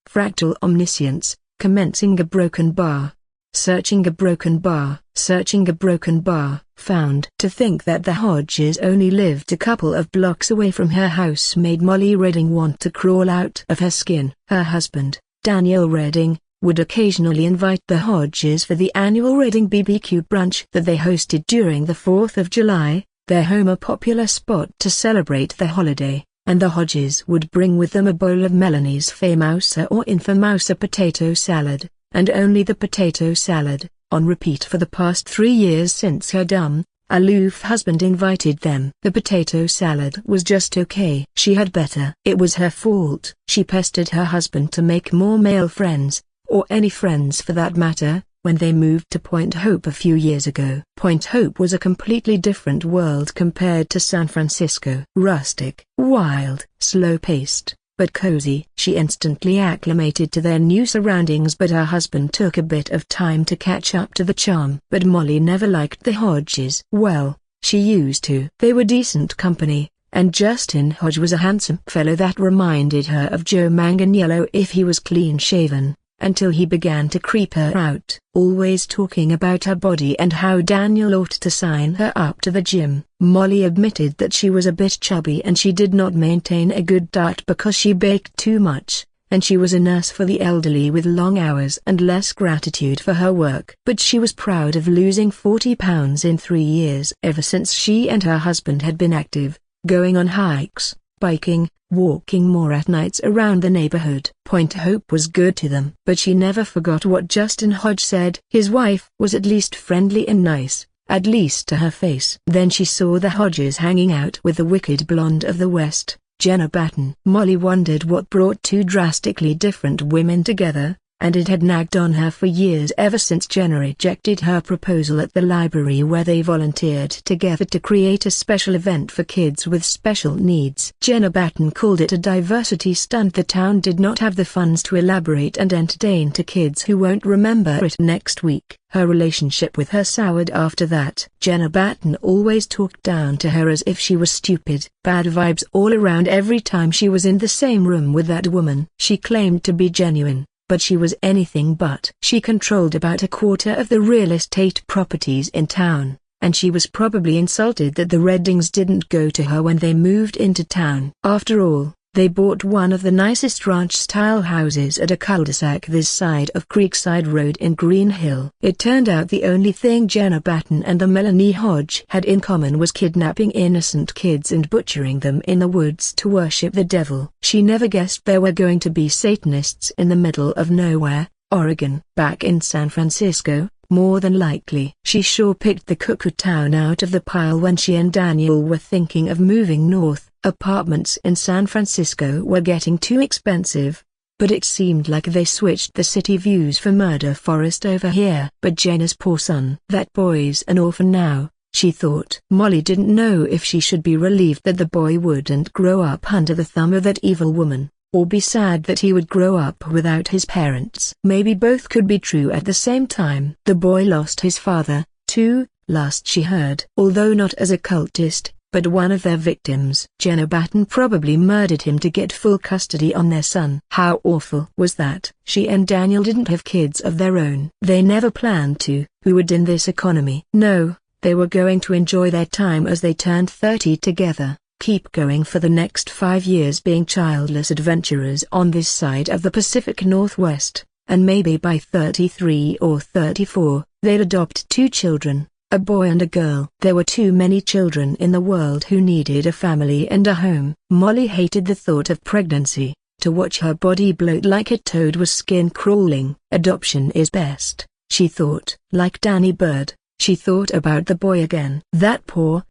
Fractal omniscience, commencing a broken bar. Searching a broken bar, searching a broken bar, found. To think that the Hodges only lived a couple of blocks away from her house made Molly Redding want to crawl out of her skin. Her husband, Daniel Redding, would occasionally invite the Hodges for the annual Redding BBQ brunch that they hosted during the 4th of July, their home a popular spot to celebrate the holiday, and the Hodges would bring with them a bowl of Melanie's famousa or infamousa potato salad, and only the potato salad, on repeat for the past 3 years since her dumb, aloof husband invited them. The potato salad was just okay. She had better. It was her fault. She pestered her husband to make more male friends, or any friends for that matter, when they moved to Point Hope a few years ago. Point Hope was a completely different world compared to San Francisco. Rustic, wild, slow-paced, but cozy. She instantly acclimated to their new surroundings, but her husband took a bit of time to catch up to the charm. But Molly never liked the Hodges. Well, she used to. They were decent company, and Justin Hodge was a handsome fellow that reminded her of Joe Manganiello if he was clean-shaven, until he began to creep her out. Always talking about her body and how Daniel ought to sign her up to the gym. Molly admitted that she was a bit chubby and she did not maintain a good diet because she baked too much, and she was a nurse for the elderly with long hours and less gratitude for her work. But she was proud of losing 40 pounds in 3 years. Ever since she and her husband had been active, going on hikes, biking, walking more at nights around the neighborhood. Point Hope was good to them. But she never forgot what Justin Hodge said. His wife was at least friendly and nice, at least to her face. Then she saw the Hodges hanging out with the wicked blonde of the West, Jenna Batten. Molly wondered what brought two drastically different women together, and it had nagged on her for years ever since Jenna rejected her proposal at the library where they volunteered together to create a special event for kids with special needs. Jenna Batten called it a diversity stunt. The town did not have the funds to elaborate and entertain to kids who won't remember it next week. Her relationship with her soured after that. Jenna Batten always talked down to her as if she was stupid. Bad vibes all around every time she was in the same room with that woman. She claimed to be genuine, but she was anything but. She controlled about a quarter of the real estate properties in town, and she was probably insulted that the Reddings didn't go to her when they moved into town. After all, they bought one of the nicest ranch-style houses at a cul-de-sac this side of Creekside Road in Green Hill. It turned out the only thing Jenna Batten and the Melanie Hodge had in common was kidnapping innocent kids and butchering them in the woods to worship the devil. She never guessed there were going to be Satanists in the middle of nowhere, Oregon. Back in San Francisco, more than likely. She sure picked the cuckoo town out of the pile when she and Daniel were thinking of moving north. Apartments in San Francisco were getting too expensive, but it seemed like they switched the city views for Murder Forest over here. But Jenna's poor son. That boy's an orphan now, she thought. Molly didn't know if she should be relieved that the boy wouldn't grow up under the thumb of that evil woman, or be sad that he would grow up without his parents. Maybe both could be true at the same time. The boy lost his father, too, last she heard. Although not as a cultist, but one of their victims. Jenna Batten probably murdered him to get full custody on their son. How awful was that? She and Daniel didn't have kids of their own. They never planned to. Who would in this economy? No, they were going to enjoy their time as they turned 30 together, keep going for the next 5 years being childless adventurers on this side of the Pacific Northwest, and maybe by 33 or 34, they'd adopt 2 children. A boy and a girl. There were too many children in the world who needed a family and a home. Molly hated the thought of pregnancy. To watch her body bloat like a toad was skin-crawling. Adoption is best, she thought. Like Danny Bird, she thought about the boy again. That poor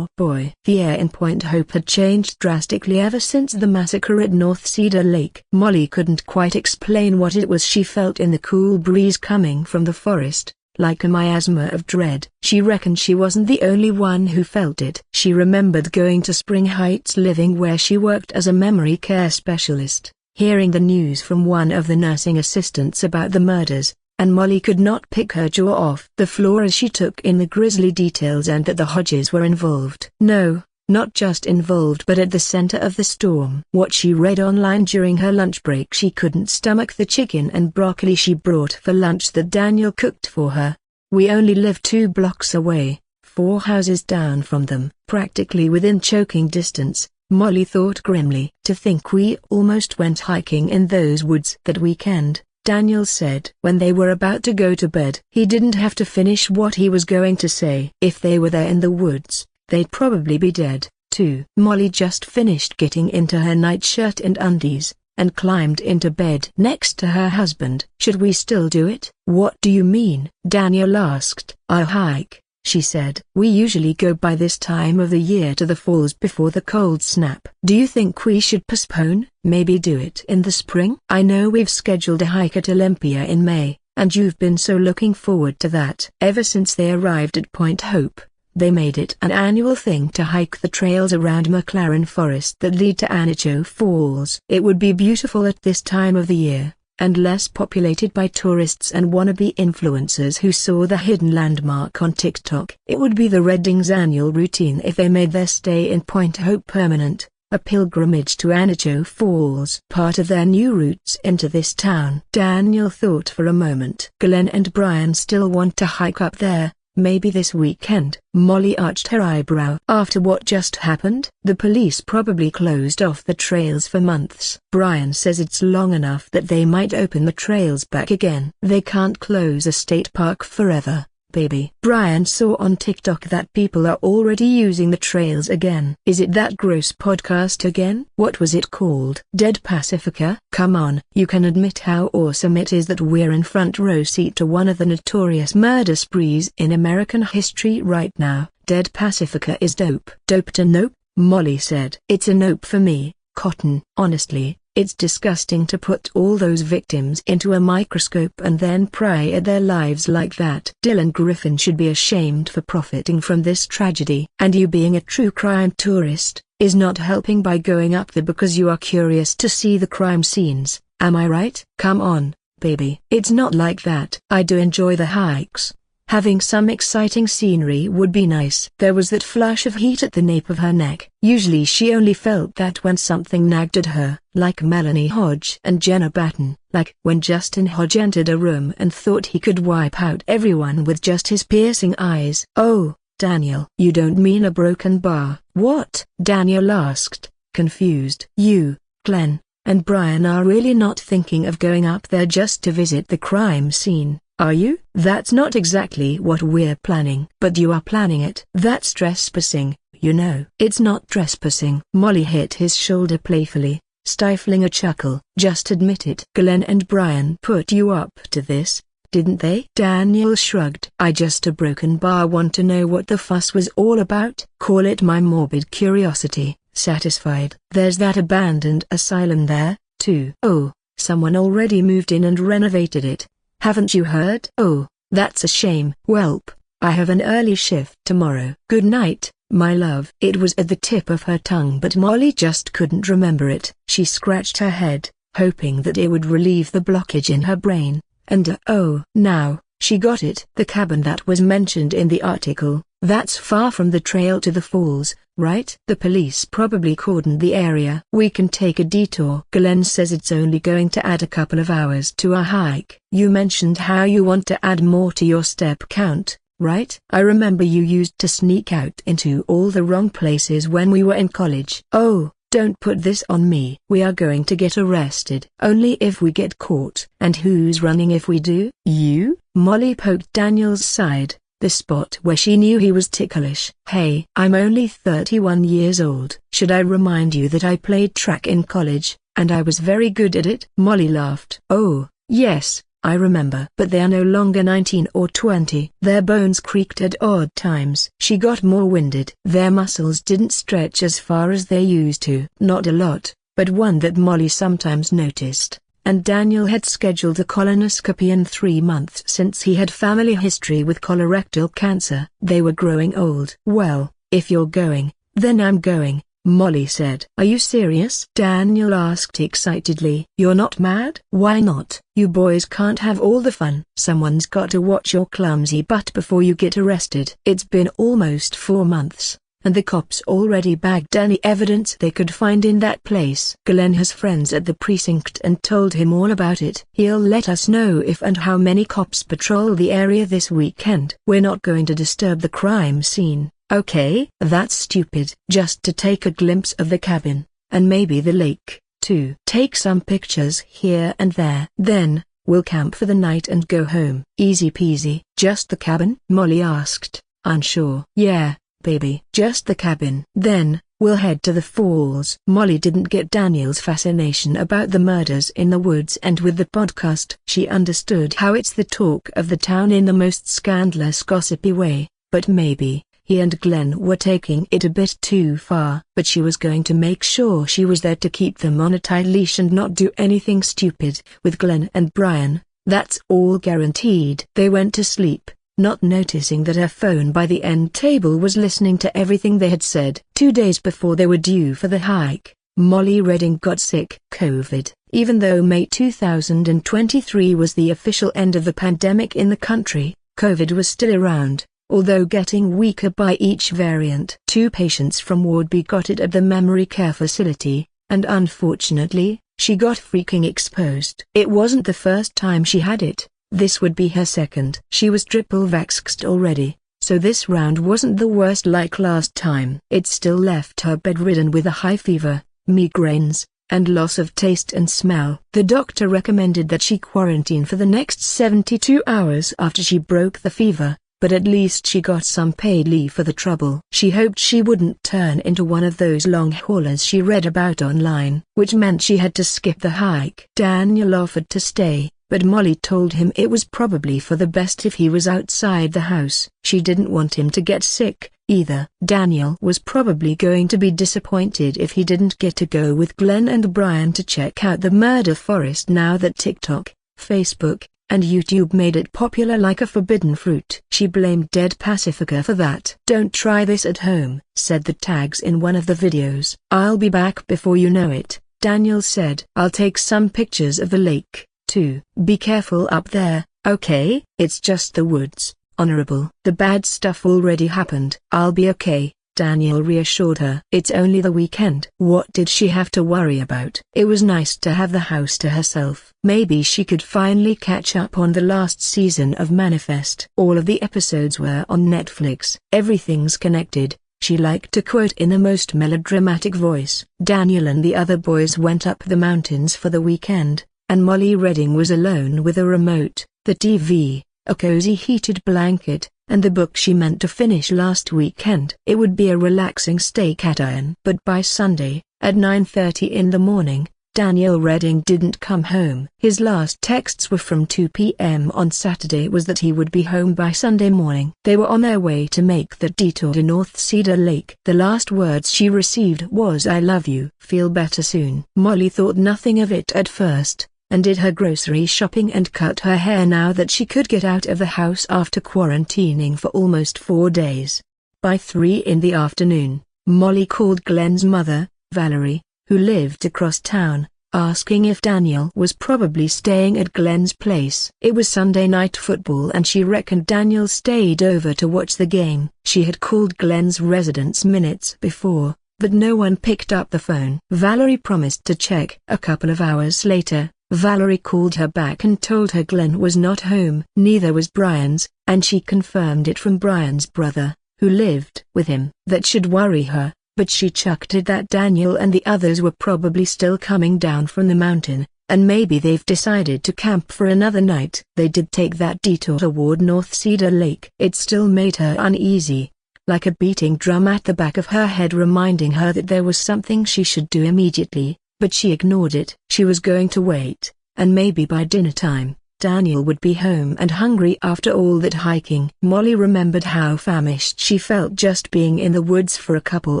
boy. The air in Point Hope had changed drastically ever since the massacre at North Cedar Lake. Molly couldn't quite explain what it was she felt in the cool breeze coming from the forest, like a miasma of dread. She reckoned she wasn't the only one who felt it. She remembered going to Spring Heights Living where she worked as a memory care specialist, hearing the news from one of the nursing assistants about the murders, and Molly could not pick her jaw off the floor as she took in the grisly details and that the Hodges were involved. No, not just involved but at the center of the storm. What she read online during her lunch break, she couldn't stomach the chicken and broccoli she brought for lunch that Daniel cooked for her. We only live 2 blocks away, 4 houses down from them, practically within choking distance, Molly thought grimly. To think we almost went hiking in those woods that weekend, Daniel said when they were about to go to bed. He didn't have to finish what he was going to say. If they were there in the woods, they'd probably be dead, too. Molly just finished getting into her nightshirt and undies, and climbed into bed next to her husband. Should we still do it? What do you mean? Daniel asked. I hike, she said. We usually go by this time of the year to the falls before the cold snap. Do you think we should postpone? Maybe do it in the spring? I know we've scheduled a hike at Olympia in May, and you've been so looking forward to that. Ever since they arrived at Point Hope, they made it an annual thing to hike the trails around McLaren Forest that lead to Anicho Falls. It would be beautiful at this time of the year, and less populated by tourists and wannabe influencers who saw the hidden landmark on TikTok. It would be the Reddings' annual routine if they made their stay in Point Hope permanent, a pilgrimage to Anicho Falls. Part of their new routes into this town. Daniel thought for a moment. Glenn and Brian still want to hike up there. Maybe this weekend. Molly arched her eyebrow. After what just happened? The police probably closed off the trails for months. Brian says it's long enough that they might open the trails back again. They can't close a state park forever, baby. Brian saw on TikTok that people are already using the trails again. Is it that gross podcast again? What was it called? Dead Pacifica? Come on, you can admit how awesome it is that we're in front row seat to one of the notorious murder sprees in American history right now. Dead Pacifica is dope. Dope to nope? Molly said. It's a nope for me, Cotton. Honestly, it's disgusting to put all those victims into a microscope and then pry at their lives like that. Dylan Griffin should be ashamed for profiting from this tragedy. And you being a true crime tourist, is not helping by going up there because you are curious to see the crime scenes, am I right? Come on, baby. It's not like that. I do enjoy the hikes. Having some exciting scenery would be nice. There was that flash of heat at the nape of her neck. Usually she only felt that when something nagged at her, like Melanie Hodge and Jenna Batten, like when Justin Hodge entered a room and thought he could wipe out everyone with just his piercing eyes. Oh, Daniel. You don't mean a broken bar? What? Daniel asked, confused. You, Glenn, and Brian are really not thinking of going up there just to visit the crime scene, are you? That's not exactly what we're planning. But you are planning it. That's trespassing, you know. It's not trespassing. Molly hit his shoulder playfully, stifling a chuckle. Just admit it. Glenn and Brian put you up to this, didn't they? Daniel shrugged. I just a broken bar want to know what the fuss was all about. Call it my morbid curiosity. Satisfied. There's that abandoned asylum there, too. Oh, someone already moved in and renovated it. Haven't you heard? Oh, that's a shame. Welp, I have an early shift tomorrow. Good night, my love. It was at the tip of her tongue but Molly just couldn't remember it. She scratched her head, hoping that it would relieve the blockage in her brain, and oh, now, she got it. The cabin that was mentioned in the article, that's far from the trail to the falls, right? The police probably cordoned the area. We can take a detour. Glenn says it's only going to add a couple of hours to our hike. You mentioned how you want to add more to your step count, right? I remember you used to sneak out into all the wrong places when we were in college. Oh, don't put this on me. We are going to get arrested. Only if we get caught. And who's running if we do? You? Molly poked Daniel's side, the spot where she knew he was ticklish. Hey, I'm only 31 years old. Should I remind you that I played track in college, and I was very good at it? Molly laughed. Oh, yes, I remember. But they are no longer 19 or 20. Their bones creaked at odd times. She got more winded. Their muscles didn't stretch as far as they used to. Not a lot, but one that Molly sometimes noticed. And Daniel had scheduled a colonoscopy in 3 months since he had family history with colorectal cancer. They were growing old. Well, if you're going, then I'm going, Molly said. Are you serious? Daniel asked excitedly. You're not mad? Why not? You boys can't have all the fun. Someone's got to watch your clumsy butt before you get arrested. It's been almost 4 months, and the cops already bagged any evidence they could find in that place. Glenn has friends at the precinct and told him all about it. He'll let us know if and how many cops patrol the area this weekend. We're not going to disturb the crime scene, okay? That's stupid. Just to take a glimpse of the cabin, and maybe the lake, too. Take some pictures here and there. Then, we'll camp for the night and go home. Easy peasy. Just the cabin? Molly asked, unsure. Yeah, baby. Just the cabin. Then, we'll head to the falls. Molly didn't get Daniel's fascination about the murders in the woods, and with the podcast, she understood how it's the talk of the town in the most scandalous gossipy way, but maybe he and Glenn were taking it a bit too far. But she was going to make sure she was there to keep them on a tight leash and not do anything stupid. With Glenn and Brian, that's all guaranteed. They went to sleep, not noticing that her phone by the end table was listening to everything they had said. 2 days before they were due for the hike, Molly Redding got sick. COVID. Even though May 2023 was the official end of the pandemic in the country, COVID was still around, although getting weaker by each variant. 2 patients from Ward B got it at the memory care facility, and unfortunately, she got freaking exposed. It wasn't the first time she had it. This would be her second. She was triple vaxxed already, so this round wasn't the worst like last time. It still left her bedridden with a high fever, migraines, and loss of taste and smell. The doctor recommended that she quarantine for the next 72 hours after she broke the fever, but at least she got some paid leave for the trouble. She hoped she wouldn't turn into one of those long haulers she read about online, which meant she had to skip the hike. Daniel offered to stay, but Molly told him it was probably for the best if he was outside the house. She didn't want him to get sick, either. Daniel was probably going to be disappointed if he didn't get to go with Glenn and Brian to check out the murder forest now that TikTok, Facebook, and YouTube made it popular like a forbidden fruit. She blamed Dead Pacifica for that. "Don't try this at home," said the tags in one of the videos. "I'll be back before you know it," Daniel said. "I'll take some pictures of the lake, too. Be careful up there, okay? It's just the woods, Honorable. The bad stuff already happened." "I'll be okay," Daniel reassured her. "It's only the weekend." What did she have to worry about? It was nice to have the house to herself. Maybe she could finally catch up on the last season of Manifest. All of the episodes were on Netflix. "Everything's connected," she liked to quote in a most melodramatic voice. Daniel and the other boys went up the mountains for the weekend, and Molly Redding was alone with a remote, the TV, a cozy heated blanket, and the book she meant to finish last weekend. It would be a relaxing stay cat-iron. But by Sunday, at 9:30 in the morning, Daniel Redding didn't come home. His last texts were from 2 p.m. on Saturday was that he would be home by Sunday morning. They were on their way to make the detour to North Cedar Lake. The last words she received was "I love you. Feel better soon." Molly thought nothing of it at first, and did her grocery shopping and cut her hair now that she could get out of the house after quarantining for almost 4 days. By 3 in the afternoon, Molly called Glenn's mother, Valerie, who lived across town, asking if Daniel was probably staying at Glenn's place. It was Sunday night football and she reckoned Daniel stayed over to watch the game. She had called Glenn's residence minutes before, but no one picked up the phone. Valerie promised to check. A couple of hours later, Valerie called her back and told her Glenn was not home. Neither was Brian's, and she confirmed it from Brian's brother, who lived with him. That should worry her, but she chucked it that Daniel and the others were probably still coming down from the mountain, and maybe they've decided to camp for another night. They did take that detour toward North Cedar Lake. It still made her uneasy, like a beating drum at the back of her head reminding her that there was something she should do immediately. But she ignored it. She was going to wait, and maybe by dinner time, Daniel would be home and hungry after all that hiking. Molly remembered how famished she felt just being in the woods for a couple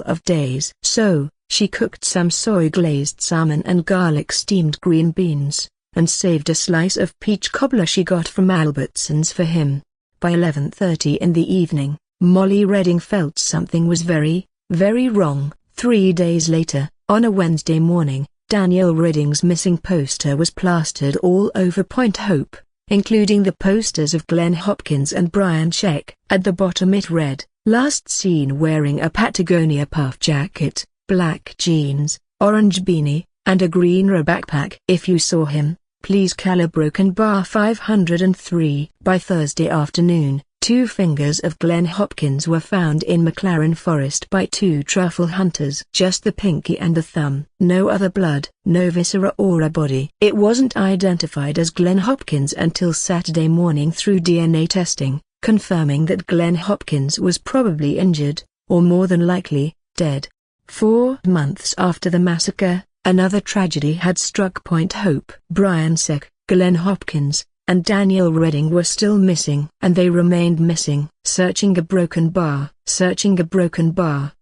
of days. So, she cooked some soy-glazed salmon and garlic-steamed green beans, and saved a slice of peach cobbler she got from Albertsons for him. By 11:30 in the evening, Molly Redding felt something was very, very wrong. 3 days later, on a Wednesday morning, Daniel Redding's missing poster was plastered all over Point Hope, including the posters of Glenn Hopkins and Brian Sheck. At the bottom it read, Last seen wearing a Patagonia puff jacket, black jeans, orange beanie, and a green backpack. If you saw him, please call broken bar 503. By Thursday afternoon, 2 fingers of Glenn Hopkins were found in McLaren Forest by 2 truffle hunters. Just the pinky and the thumb. No other blood, no viscera or a body. It wasn't identified as Glenn Hopkins until Saturday morning through DNA testing, confirming that Glenn Hopkins was probably injured, or more than likely, dead. 4 months after the massacre, another tragedy had struck Point Hope. Brian Seck, Glenn Hopkins, and Daniel Redding were still missing. And they remained missing. Searching a broken bar.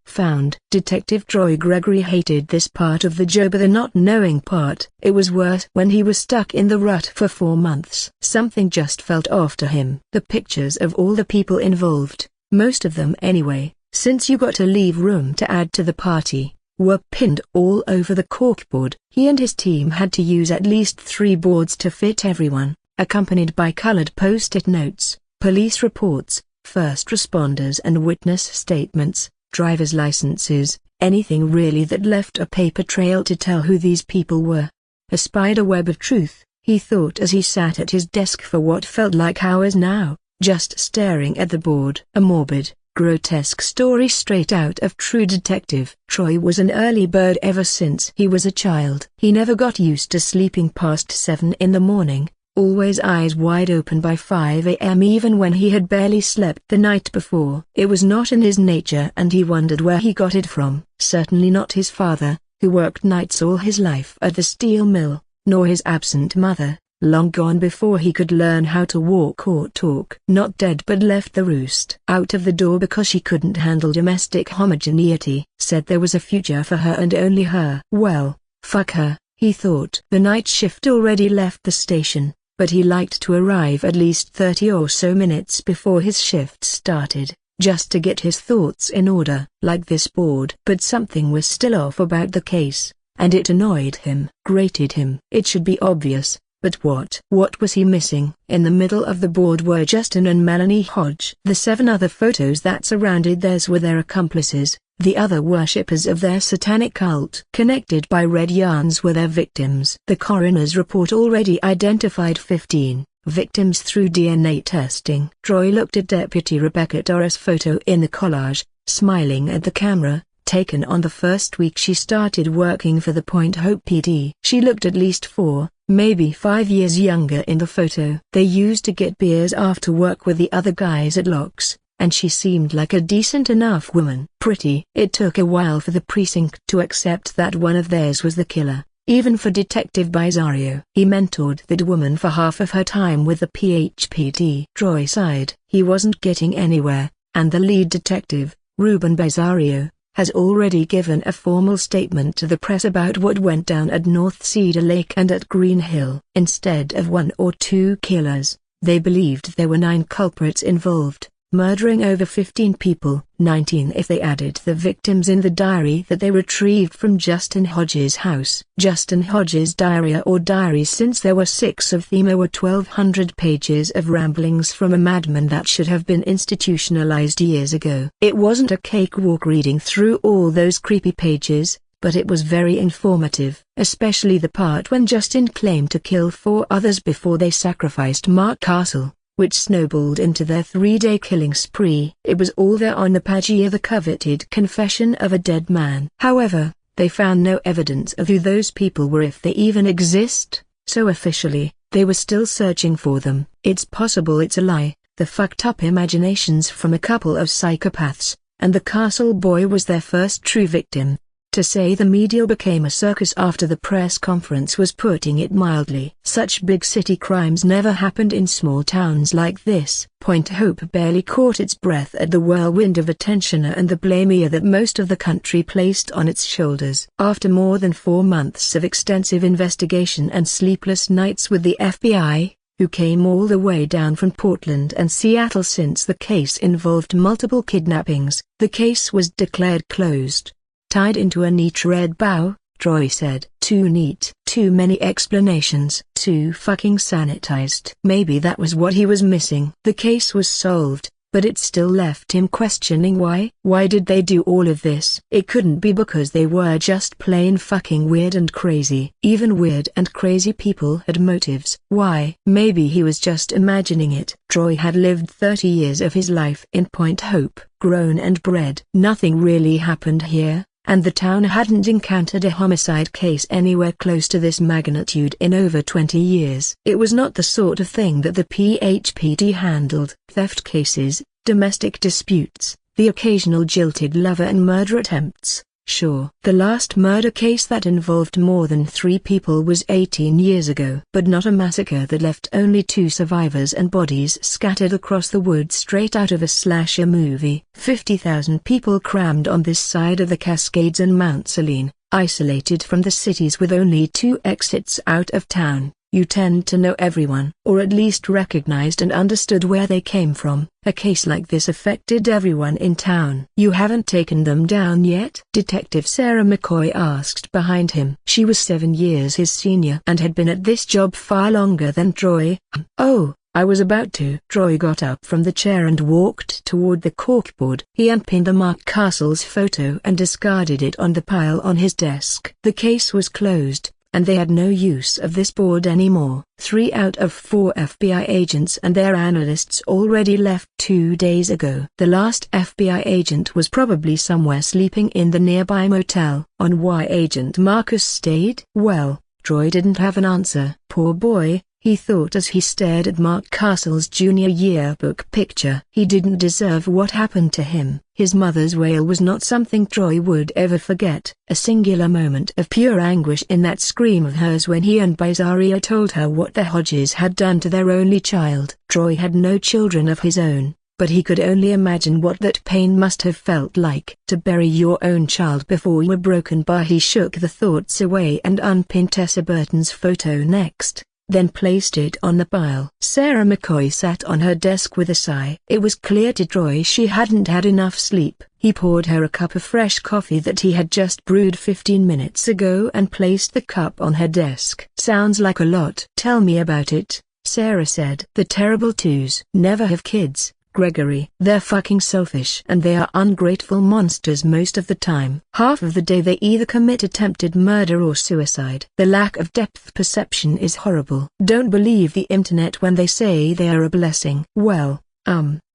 Found. Detective Troy Gregory hated this part of the job, the not knowing part. It was worse when he was stuck in the rut for 4 months. Something just felt off to him. The pictures of all the people involved, most of them anyway, since you got to leave room to add to the party, were pinned all over the corkboard. He and his team had to use at least 3 boards to fit everyone, accompanied by colored post-it notes, police reports, first responders and witness statements, driver's licenses, anything really that left a paper trail to tell who these people were. A spider web of truth, he thought as he sat at his desk for what felt like hours now, just staring at the board. A morbid, grotesque story straight out of True Detective. Troy was an early bird ever since he was a child. He never got used to sleeping past 7 in the morning. Always eyes wide open by 5 a.m. even when he had barely slept the night before. It was not in his nature and he wondered where he got it from. Certainly not his father, who worked nights all his life at the steel mill, nor his absent mother, long gone before he could learn how to walk or talk. Not dead but left the roost. Out of the door because she couldn't handle domestic homogeneity. Said there was a future for her and only her. Well, fuck her, he thought. The night shift already left the station, but he liked to arrive at least 30 or so minutes before his shift started, just to get his thoughts in order. Like this board. But something was still off about the case, and it annoyed him, grated him. It should be obvious, but what? What was he missing? In the middle of the board were Justin and Melanie Hodge. The 7 other photos that surrounded theirs were their accomplices, the other worshippers of their satanic cult. Connected by red yarns were their victims. The coroner's report already identified 15 victims through DNA testing. Troy looked at Deputy Rebecca Dorris' photo in the collage, smiling at the camera, taken on the first week she started working for the Point Hope PD. She looked at least 4, maybe 5 years younger in the photo. They used to get beers after work with the other guys at Locks, and she seemed like a decent enough woman. Pretty. It took a while for the precinct to accept that one of theirs was the killer, even for Detective Bizario. He mentored that woman for half of her time with the PHPD. Troy sighed. He wasn't getting anywhere, and the lead detective, Ruben Bizario, has already given a formal statement to the press about what went down at North Cedar Lake and at Green Hill. Instead of 1 or 2 killers, they believed there were 9 culprits involved, murdering over 15 people, 19 if they added the victims in the diary that they retrieved from Justin Hodges' house. Justin Hodges' diary or diaries, since there were 6 of them, were 1,200 pages of ramblings from a madman that should have been institutionalized years ago. It wasn't a cakewalk reading through all those creepy pages, but it was very informative, especially the part when Justin claimed to kill 4 others before they sacrificed Mark Castle, which snowballed into their 3-day killing spree. It was all there on the Pagia, the coveted confession of a dead man. However, they found no evidence of who those people were, if they even exist, so officially, they were still searching for them. It's possible it's a lie, the fucked up imaginations from a couple of psychopaths, and the Castle boy was their first true victim. To say the media became a circus after the press conference was putting it mildly. Such big city crimes never happened in small towns like this. Point Hope barely caught its breath at the whirlwind of attention and the blamia that most of the country placed on its shoulders. After more than 4 months of extensive investigation and sleepless nights with the FBI, who came all the way down from Portland and Seattle since the case involved multiple kidnappings, the case was declared closed. Tied into a neat red bow, Troy said. Too neat. Too many explanations. Too fucking sanitized. Maybe that was what he was missing. The case was solved, but it still left him questioning why. Why did they do all of this? It couldn't be because they were just plain fucking weird and crazy. Even weird and crazy people had motives. Why? Maybe he was just imagining it. Troy had lived 30 years of his life in Point Hope, grown and bred. Nothing really happened here, and the town hadn't encountered a homicide case anywhere close to this magnitude in over 20 years. It was not the sort of thing that the PHPD handled: theft cases, domestic disputes, the occasional jilted lover and murder attempts. Sure, the last murder case that involved more than 3 people was 18 years ago, but not a massacre that left only 2 survivors and bodies scattered across the woods straight out of a slasher movie. 50,000 people crammed on this side of the Cascades and Mount Saline, isolated from the cities with only 2 exits out of town. You tend to know everyone, or at least recognized and understood where they came from. A case like this affected everyone in town. You haven't taken them down yet? Detective Sarah McCoy asked behind him. She was 7 years his senior and had been at this job far longer than Troy. Oh, I was about to. Troy got up from the chair and walked toward the corkboard. He unpinned the Mark Castle's photo and discarded it on the pile on his desk. The case was closed, and they had no use of this board anymore. 3 out of 4 FBI agents and their analysts already left 2 days ago. The last FBI agent was probably somewhere sleeping in the nearby motel. On why Agent Marcus stayed? Well, Troy didn't have an answer. Poor boy, he thought as he stared at Mark Castle's junior yearbook picture. He didn't deserve what happened to him. His mother's wail was not something Troy would ever forget. A singular moment of pure anguish in that scream of hers when he and Bizaria told her what the Hodges had done to their only child. Troy had no children of his own, but he could only imagine what that pain must have felt like. To bury your own child before you were broken. He shook the thoughts away and unpinned Tessa Burton's photo next, then placed it on the pile. Sarah McCoy sat on her desk with a sigh. It was clear to Troy she hadn't had enough sleep. He poured her a cup of fresh coffee that he had just brewed 15 minutes ago and placed the cup on her desk. Sounds like a lot. Tell me about it, Sarah said. The terrible twos never have kids, Gregory. They're fucking selfish and they are ungrateful monsters most of the time. Half of the day they either commit attempted murder or suicide. The lack of depth perception is horrible. Don't believe the internet when they say they are a blessing. Well,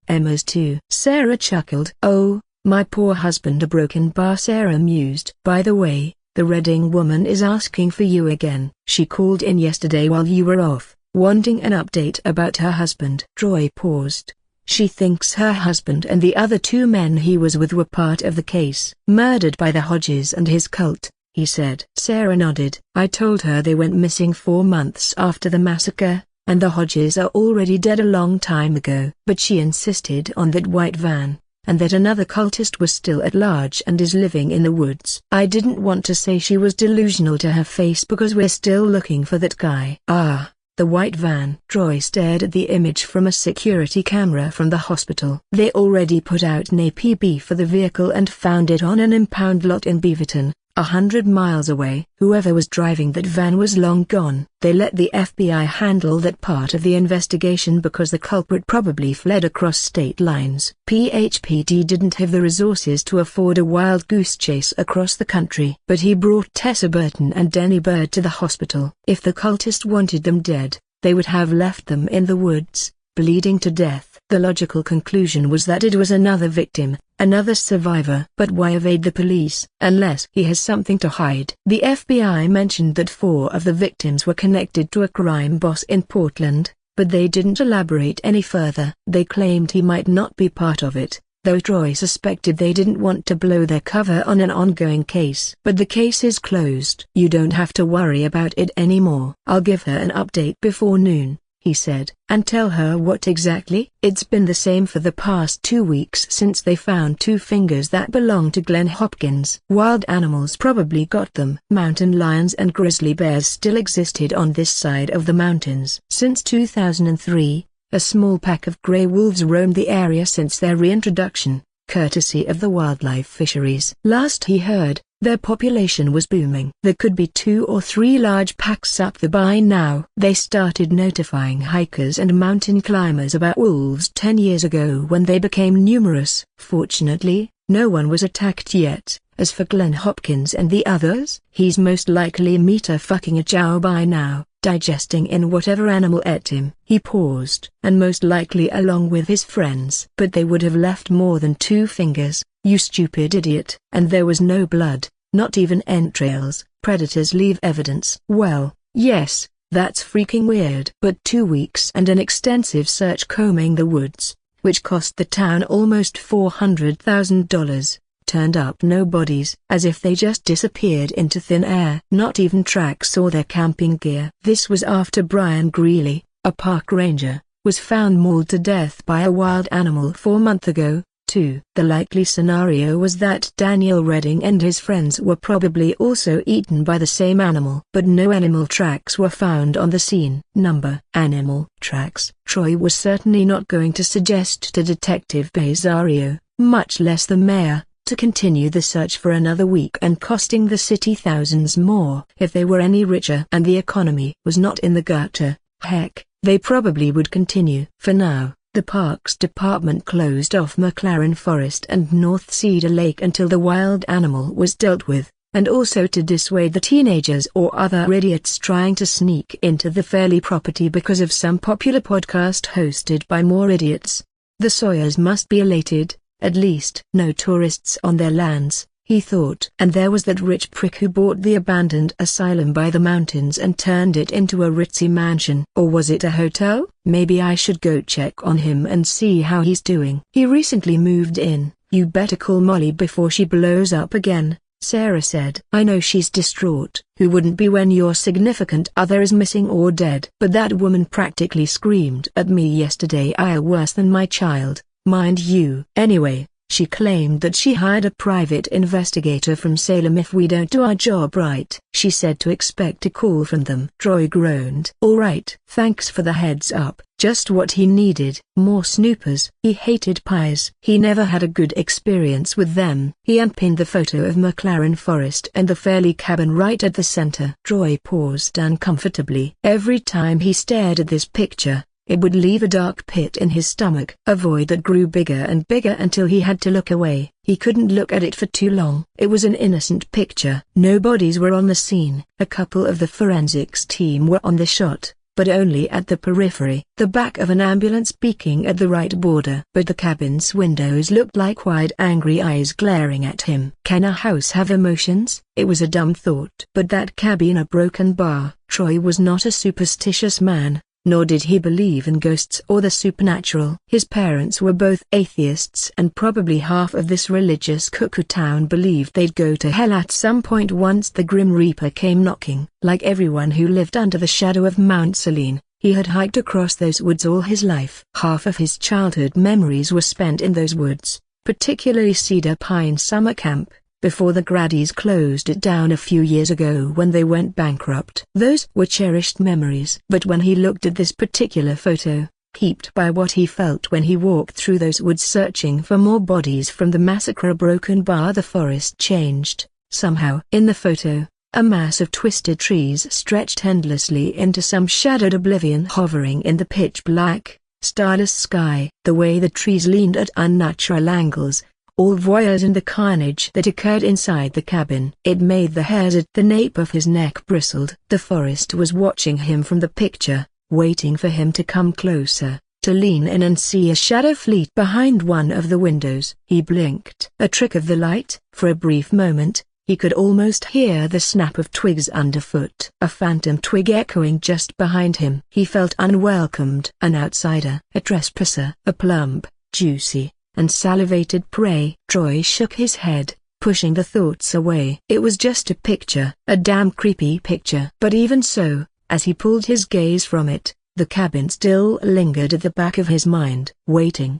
Emma's too. Sarah chuckled. Oh, my poor husband. A broken bar. Sarah mused. By the way, the Redding woman is asking for you again. She called in yesterday while you were off, wanting an update about her husband. Troy paused. She thinks her husband and the other 2 men he was with were part of the case. Murdered by the Hodges and his cult, he said. Sarah nodded. I told her they went missing 4 months after the massacre, and the Hodges are already dead a long time ago. But she insisted on that white van, and that another cultist was still at large and is living in the woods. I didn't want to say she was delusional to her face because we're still looking for that guy. Ah. The white van. Troy stared at the image from a security camera from the hospital. They already put out an APB for the vehicle and found it on an impound lot in Beaverton, 100 miles away. Whoever was driving that van was long gone. They let the FBI handle that part of the investigation because the culprit probably fled across state lines. PHPD didn't have the resources to afford a wild goose chase across the country. But he brought Tessa Burton and Denny Bird to the hospital. If the cultist wanted them dead, they would have left them in the woods, bleeding to death. The logical conclusion was that it was another victim, another survivor. But why evade the police? Unless he has something to hide. The FBI mentioned that 4 of the victims were connected to a crime boss in Portland, but they didn't elaborate any further. They claimed he might not be part of it, though Troy suspected they didn't want to blow their cover on an ongoing case. But the case is closed. You don't have to worry about it anymore. I'll give her an update before noon, he said. And tell her what exactly? It's been the same for the past 2 weeks since they found 2 fingers that belonged to Glenn Hopkins. Wild animals probably got them. Mountain lions and grizzly bears still existed on this side of the mountains. Since 2003, a small pack of gray wolves roamed the area since their reintroduction, courtesy of the wildlife fisheries. Last he heard, Their population was booming. There could be 2 or 3 large packs up the by now. They started notifying hikers and mountain climbers about wolves 10 years ago when they became numerous. Fortunately, no one was attacked yet. As for Glenn Hopkins and the others, he's most likely fucking a chow by now, digesting in whatever animal ate him. He paused. And most likely along with his friends. But they would have left more than 2 fingers, you stupid idiot. And there was no blood, not even entrails. Predators leave evidence. Well, yes, that's freaking weird. But 2 weeks and an extensive search combing the woods, which cost the town almost $400,000. Turned up no bodies, as if they just disappeared into thin air. Not even tracks or their camping gear. This was after Brian Greeley, a park ranger, was found mauled to death by a wild animal 4 months ago, too. The likely scenario was that Daniel Redding and his friends were probably also eaten by the same animal. But no animal tracks were found on the scene. Animal tracks. Troy was certainly not going to suggest to Detective Bezario, much less the mayor, to continue the search for another week and costing the city thousands more. If they were any richer and the economy was not in the gutter, heck, they probably would continue. For now, the Parks Department closed off McLaren Forest and North Cedar Lake until the wild animal was dealt with, and also to dissuade the teenagers or other idiots trying to sneak into the Fairley property because of some popular podcast hosted by more idiots. The Sawyers must be elated. At least no tourists on their lands, he thought. And there was that rich prick who bought the abandoned asylum by the mountains and turned it into a ritzy mansion. Or was it a hotel? Maybe I should go check on him and see how he's doing. He recently moved in. You better call Molly before she blows up again, Sarah said. I know she's distraught. Who wouldn't be when your significant other is missing or dead? But that woman practically screamed at me yesterday. I worse than my child. Mind you. Anyway, she claimed that she hired a private investigator from Salem if we don't do our job right. She said to expect a call from them. Troy groaned. All right. Thanks for the heads up. Just what he needed. More snoopers. He hated pies. He never had a good experience with them. He unpinned the photo of McLaren Forest and the Fairley cabin right at the center. Troy paused uncomfortably. Every time he stared at this picture, it would leave a dark pit in his stomach. A void that grew bigger and bigger until he had to look away. He couldn't look at it for too long. It was an innocent picture. No bodies were on the scene. A couple of the forensics team were on the shot, but only at the periphery. The back of an ambulance peeking at the right border. But the cabin's windows looked like wide angry eyes glaring at him. Can a house have emotions? It was a dumb thought. But that cabin a broken bar. Troy was not a superstitious man, nor did he believe in ghosts or the supernatural. His parents were both atheists and probably half of this religious cuckoo town believed they'd go to hell at some point once the Grim Reaper came knocking. Like everyone who lived under the shadow of Mount Selene, he had hiked across those woods all his life. Half of his childhood memories were spent in those woods, particularly Cedar Pine Summer Camp, before the Graddies closed it down a few years ago when they went bankrupt. Those were cherished memories. But when he looked at this particular photo, heaped by what he felt when he walked through those woods searching for more bodies from the massacre a broken bar, the forest changed, somehow. In the photo, a mass of twisted trees stretched endlessly into some shadowed oblivion hovering in the pitch-black, starless sky. The way the trees leaned at unnatural angles, all voyeurs in the carnage that occurred inside the cabin. It made the hairs at the nape of his neck bristled. The forest was watching him from the picture, waiting for him to come closer, to lean in and see a shadow fleet behind one of the windows. He blinked. A trick of the light. For a brief moment, he could almost hear the snap of twigs underfoot. A phantom twig echoing just behind him. He felt unwelcomed. An outsider. A trespasser. A plump, juicy, and salivated prey. Troy shook his head, pushing the thoughts away. It was just a picture, a damn creepy picture. But even so, as he pulled his gaze from it, the cabin still lingered at the back of his mind. Waiting.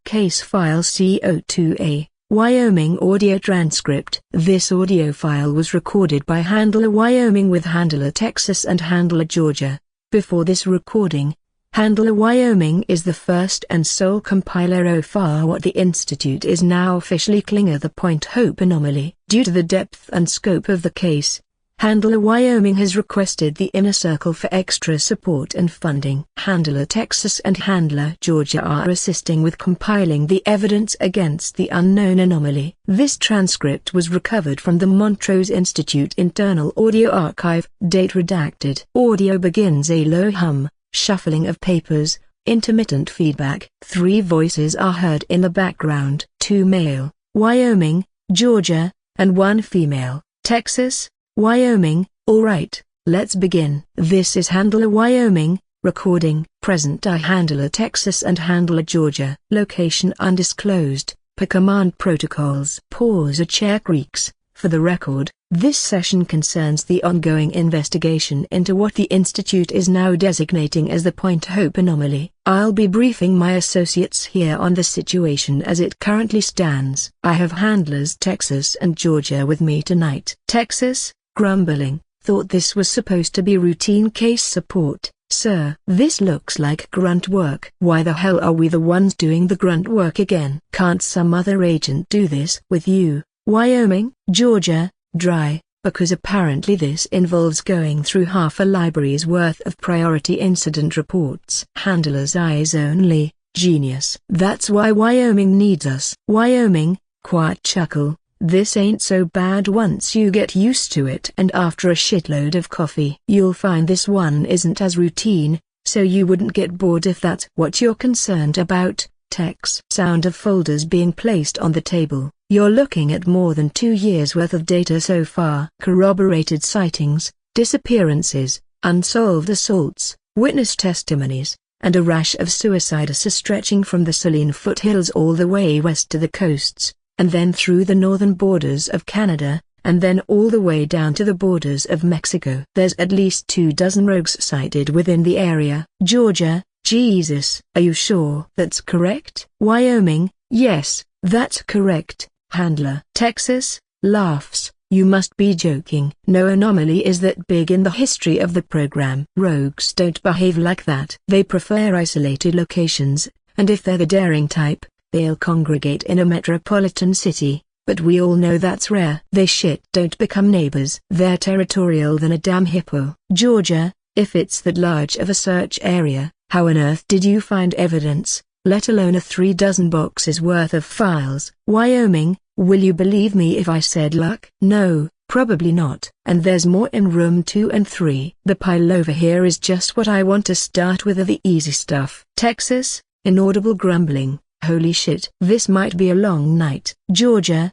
Case file CO2A, Wyoming audio transcript. This audio file was recorded by Handler Wyoming with Handler Texas and Handler Georgia. Before this recording, Handler, Wyoming is the first and sole compiler of what the Institute is now officially calling the Point Hope anomaly. Due to the depth and scope of the case, Handler, Wyoming has requested the Inner Circle for extra support and funding. Handler, Texas and Handler, Georgia are assisting with compiling the evidence against the unknown anomaly. This transcript was recovered from the Montrose Institute Internal Audio Archive. Date redacted. Audio begins a low hum, shuffling of papers, intermittent feedback. 3 voices are heard in the background. 2 male, Wyoming, Georgia, and 1 female, Texas, Wyoming. Alright, let's begin. This is Handler, Wyoming, recording. Present Handler, Texas and Handler, Georgia. Location undisclosed, per command protocols. Pause. A chair creaks. For the record, this session concerns the ongoing investigation into what the Institute is now designating as the Point Hope anomaly. I'll be briefing my associates here on the situation as it currently stands. I have Handlers Texas and Georgia with me tonight. Texas, grumbling, thought this was supposed to be routine case support. Sir, this looks like grunt work. Why the hell are we the ones doing the grunt work again? Can't some other agent do this with you? Wyoming, Georgia, dry, because apparently this involves going through half a library's worth of priority incident reports. Handler's eyes only, genius. That's why Wyoming needs us. Wyoming, quiet chuckle. This ain't so bad once you get used to it, and after a shitload of coffee. You'll find this one isn't as routine, so you wouldn't get bored if that's what you're concerned about. Tex. Sound of folders being placed on the table. You're looking at more than 2 years worth of data so far. Corroborated sightings, disappearances, unsolved assaults, witness testimonies, and a rash of suicides stretching from the Saline foothills all the way west to the coasts, and then through the northern borders of Canada, and then all the way down to the borders of Mexico. There's at least 24 rogues sighted within the area. Georgia, Jesus. Are you sure that's correct? Wyoming, yes, that's correct. Handler. Texas, laughs. You must be joking. No anomaly is that big in the history of the program. Rogues don't behave like that. They prefer isolated locations, and if they're the daring type, they'll congregate in a metropolitan city, but we all know that's rare. They don't become neighbors. They're territorial than a damn hippo. Georgia, if it's that large of a search area, how on earth did you find evidence, let alone 36 boxes worth of files? Wyoming, will you believe me if I said luck? No, probably not. And there's more in room 2 and 3. The pile over here is just what I want to start with, the easy stuff. Texas, inaudible grumbling. Holy shit. This might be a long night. Georgia,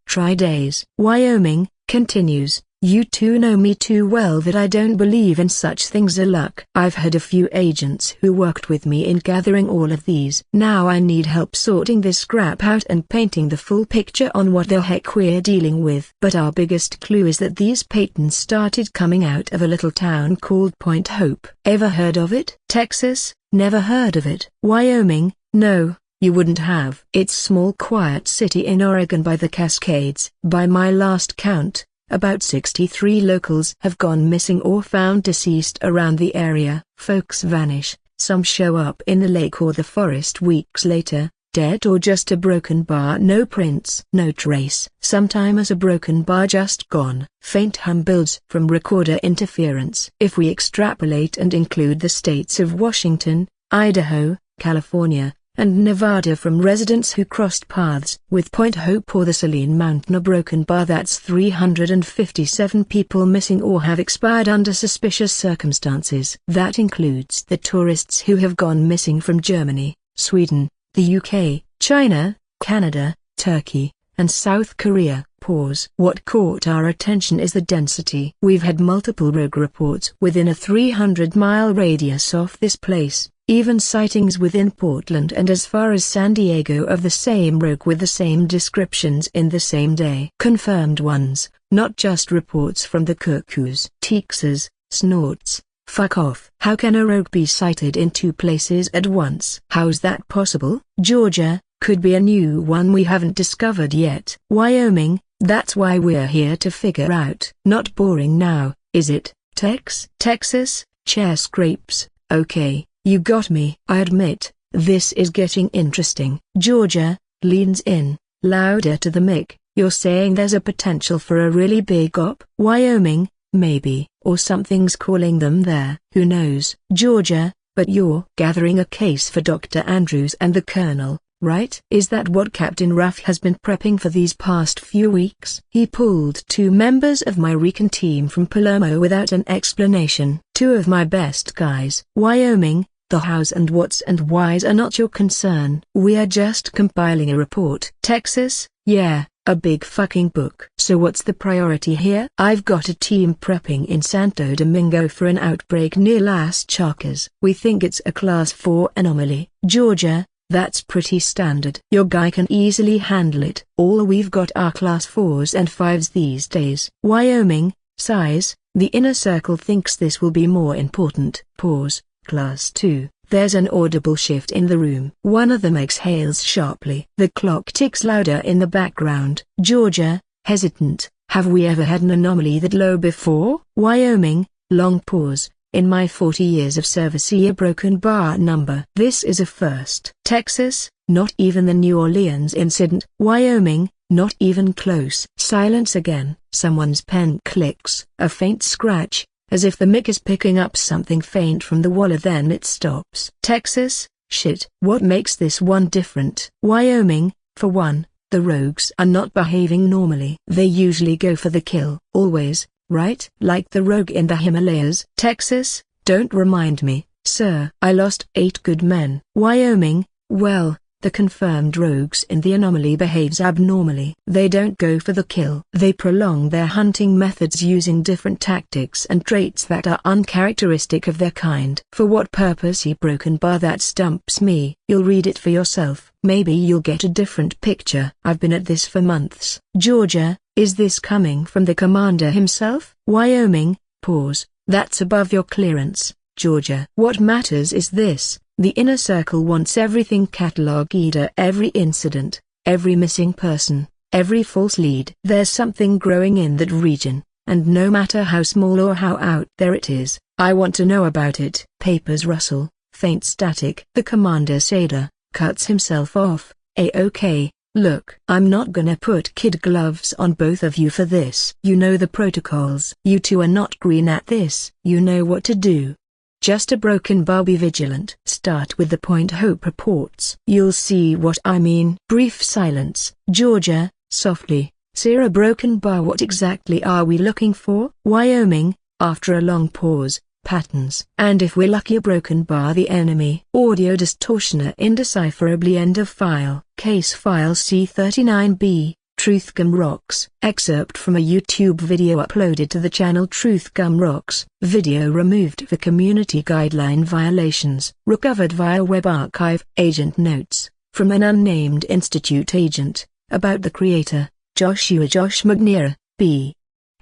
try days. Wyoming, continues. You two know me too well that I don't believe in such things as luck. I've had a few agents who worked with me in gathering all of these. Now I need help sorting this crap out and painting the full picture on what the heck we're dealing with. But our biggest clue is that these patents started coming out of a little town called Point Hope. Ever heard of it? Texas, never heard of it. Wyoming, no. You wouldn't have. It's small quiet city in Oregon by the Cascades. By my last count, about 63 locals have gone missing or found deceased around the area. Folks vanish, some show up in the lake or the forest weeks later, dead or just a broken bar. No prints, no trace. Sometimes a broken bar just gone. Faint hum builds from recorder interference. If we extrapolate and include the states of Washington, Idaho, California, and Nevada from residents who crossed paths with Point Hope or the Saline Mountain, a broken bar, that's 357 people missing or have expired under suspicious circumstances. That includes the tourists who have gone missing from Germany, Sweden, the UK, China, Canada, Turkey, and South Korea. Pause. What caught our attention is the density. We've had multiple rogue reports within a 300-mile radius of this place. Even sightings within Portland and as far as San Diego of the same rogue with the same descriptions in the same day. Confirmed ones, not just reports from the cuckoos. Texas, snorts, fuck off. How can a rogue be sighted in 2 places at once? How's that possible? Georgia, could be a new one we haven't discovered yet. Wyoming, that's why we're here to figure out. Not boring now, is it, Texas? Chair scrapes, okay. You got me. I admit, this is getting interesting. Georgia leans in, louder to the mic. You're saying there's a potential for a really big op? Wyoming, maybe, or something's calling them there. Who knows? Georgia, but you're gathering a case for Dr. Andrews and the Colonel, right? Is that what Captain Ruff has been prepping for these past few weeks? He pulled 2 members of my recon team from Palermo without an explanation. 2 of my best guys. Wyoming, the hows and whats and whys are not your concern. We are just compiling a report. Texas, yeah, a big fucking book. So what's the priority here? I've got a team prepping in Santo Domingo for an outbreak near Las Chacas. We think it's a Class 4 anomaly. Georgia, that's pretty standard. Your guy can easily handle it. All we've got are Class 4s and 5s these days. Wyoming, size, the inner circle thinks this will be more important. Pause. Class 2. There's an audible shift in the room. One of them exhales sharply. The clock ticks louder in the background. Georgia, hesitant, have we ever had an anomaly that low before? Wyoming, long pause, in my 40 years of service see a broken bar number. This is a first. Texas, not even the New Orleans incident. Wyoming, not even close. Silence again. Someone's pen clicks. A faint scratch, as if the mic is picking up something faint from the wall, then it stops. Texas, shit. What makes this one different? Wyoming, for one, the rogues are not behaving normally. They usually go for the kill. Always, right? Like the rogue in the Himalayas. Texas, don't remind me, sir. I lost 8 good men. Wyoming, well, the confirmed rogues in the anomaly behaves abnormally. They don't go for the kill. They prolong their hunting methods using different tactics and traits that are uncharacteristic of their kind. For what purpose? He broken bar, that stumps me. You'll read it for yourself. Maybe you'll get a different picture. I've been at this for months. Georgia, is this coming from the commander himself? Wyoming, pause. That's above your clearance, Georgia. What matters is this. The inner circle wants everything catalogued, every incident, every missing person, every false lead. There's something growing in that region, and no matter how small or how out there it is, I want to know about it. Papers rustle, faint static. The commander Sada cuts himself off. Okay, look. I'm not gonna put kid gloves on both of you for this. You know the protocols. You two are not green at this. You know what to do. Just a broken bar, be vigilant. Start with the point Hope reports. You'll see what I mean. Brief silence. Georgia, softly, sir, a broken bar, what exactly are we looking for? Wyoming, after a long pause, patterns. And if we're lucky, a broken bar, the enemy. Audio distortioner indecipherably, end of file. Case file C39B. Truth Gum Rocks. Excerpt from a YouTube video uploaded to the channel Truth Gum Rocks. Video removed for community guideline violations. Recovered via web archive. Agent notes, from an unnamed institute agent, about the creator, Josh McNair, B.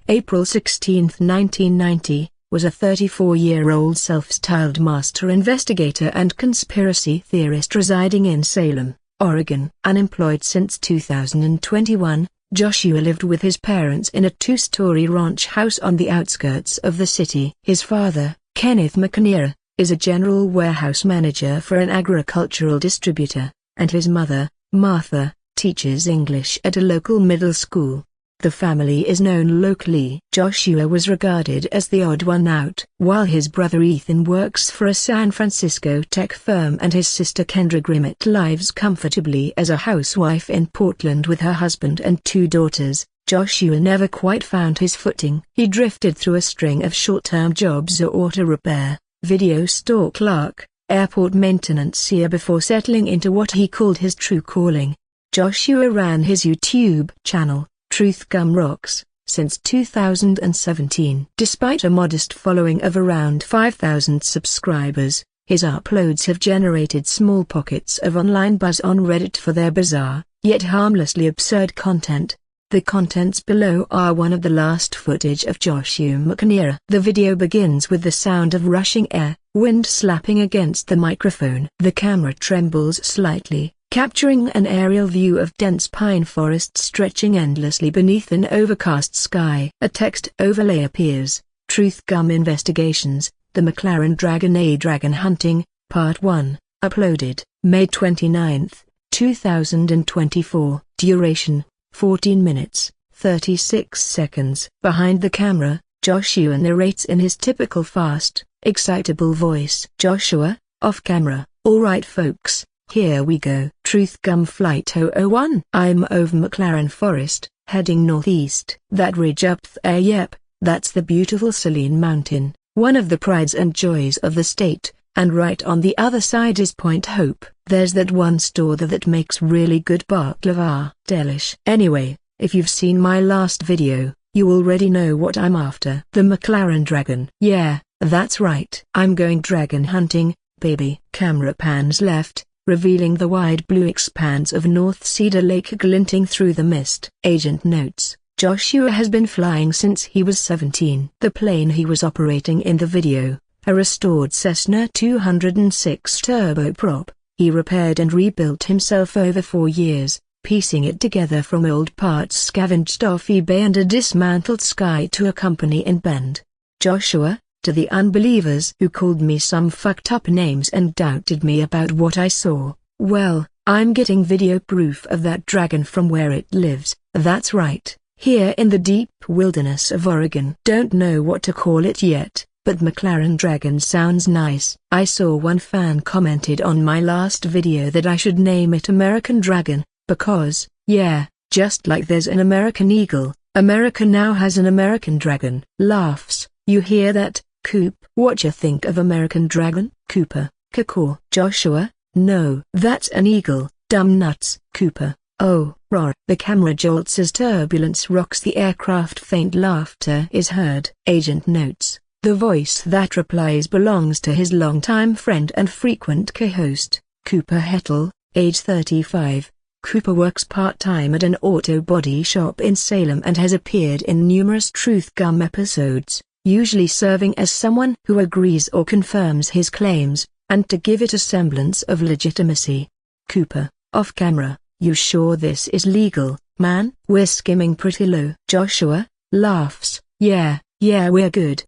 April 16, 1990, was a 34-year-old self-styled master investigator and conspiracy theorist residing in Salem, Oregon. Unemployed since 2021, Joshua lived with his parents in a 2-story ranch house on the outskirts of the city. His father, Kenneth McNair, is a general warehouse manager for an agricultural distributor, and his mother, Martha, teaches English at a local middle school. The family is known locally. Joshua was regarded as the odd one out. While his brother Ethan works for a San Francisco tech firm and his sister Kendra Grimmett lives comfortably as a housewife in Portland with her husband and 2 daughters, Joshua never quite found his footing. He drifted through a string of short-term jobs: auto repair, video store clerk, airport maintenance here, before settling into what he called his true calling. Joshua ran his YouTube channel, Truth Gum Rocks, since 2017. Despite a modest following of around 5,000 subscribers, his uploads have generated small pockets of online buzz on Reddit for their bizarre, yet harmlessly absurd content. The contents below are one of the last footage of Joshua McNair. The video begins with the sound of rushing air, wind slapping against the microphone. The camera trembles slightly, capturing an aerial view of dense pine forest stretching endlessly beneath an overcast sky. A text overlay appears: Truth Gum Investigations, the McLaren Dragon, a dragon hunting, Part 1, uploaded, May 29, 2024, duration, 14 minutes, 36 seconds. Behind the camera, Joshua narrates in his typical fast, excitable voice. Joshua, off camera, alright folks, here we go. Truth Gum Flight 001. I'm over McLaren Forest, heading northeast. That ridge up there, yep, that's the beautiful Saline Mountain, one of the prides and joys of the state, and right on the other side is Point Hope. There's that one store there that makes really good baklava. Delish. Anyway, if you've seen my last video, you already know what I'm after. The McLaren Dragon. Yeah, that's right. I'm going dragon hunting, baby. Camera pans left, revealing the wide blue expanse of North Cedar Lake glinting through the mist. Agent notes, Joshua has been flying since he was 17. The plane he was operating in the video, a restored Cessna 206 turboprop, he repaired and rebuilt himself over 4 years, piecing it together from old parts scavenged off eBay and a dismantled Sky to a company in Bend. Joshua, to the unbelievers who called me some fucked up names and doubted me about what I saw, well, I'm getting video proof of that dragon from where it lives. That's right, here in the deep wilderness of Oregon. Don't know what to call it yet, but McLaren Dragon sounds nice. I saw one fan commented on my last video that I should name it American Dragon, because, yeah, just like there's an American Eagle, America now has an American Dragon. Laughs. You hear that, Coop? What you think of American Dragon? Cooper. Cacaw. Joshua, no. That's an eagle, dumb nuts. Cooper, oh, roar. The camera jolts as turbulence rocks the aircraft. Faint laughter is heard. Agent notes, the voice that replies belongs to his longtime friend and frequent co-host, Cooper Hettel, age 35. Cooper works part-time at an auto body shop in Salem and has appeared in numerous Truth Gum episodes, usually serving as someone who agrees or confirms his claims, and to give it a semblance of legitimacy. Cooper, off camera, you sure this is legal, man? We're skimming pretty low. Joshua, laughs, yeah, we're good.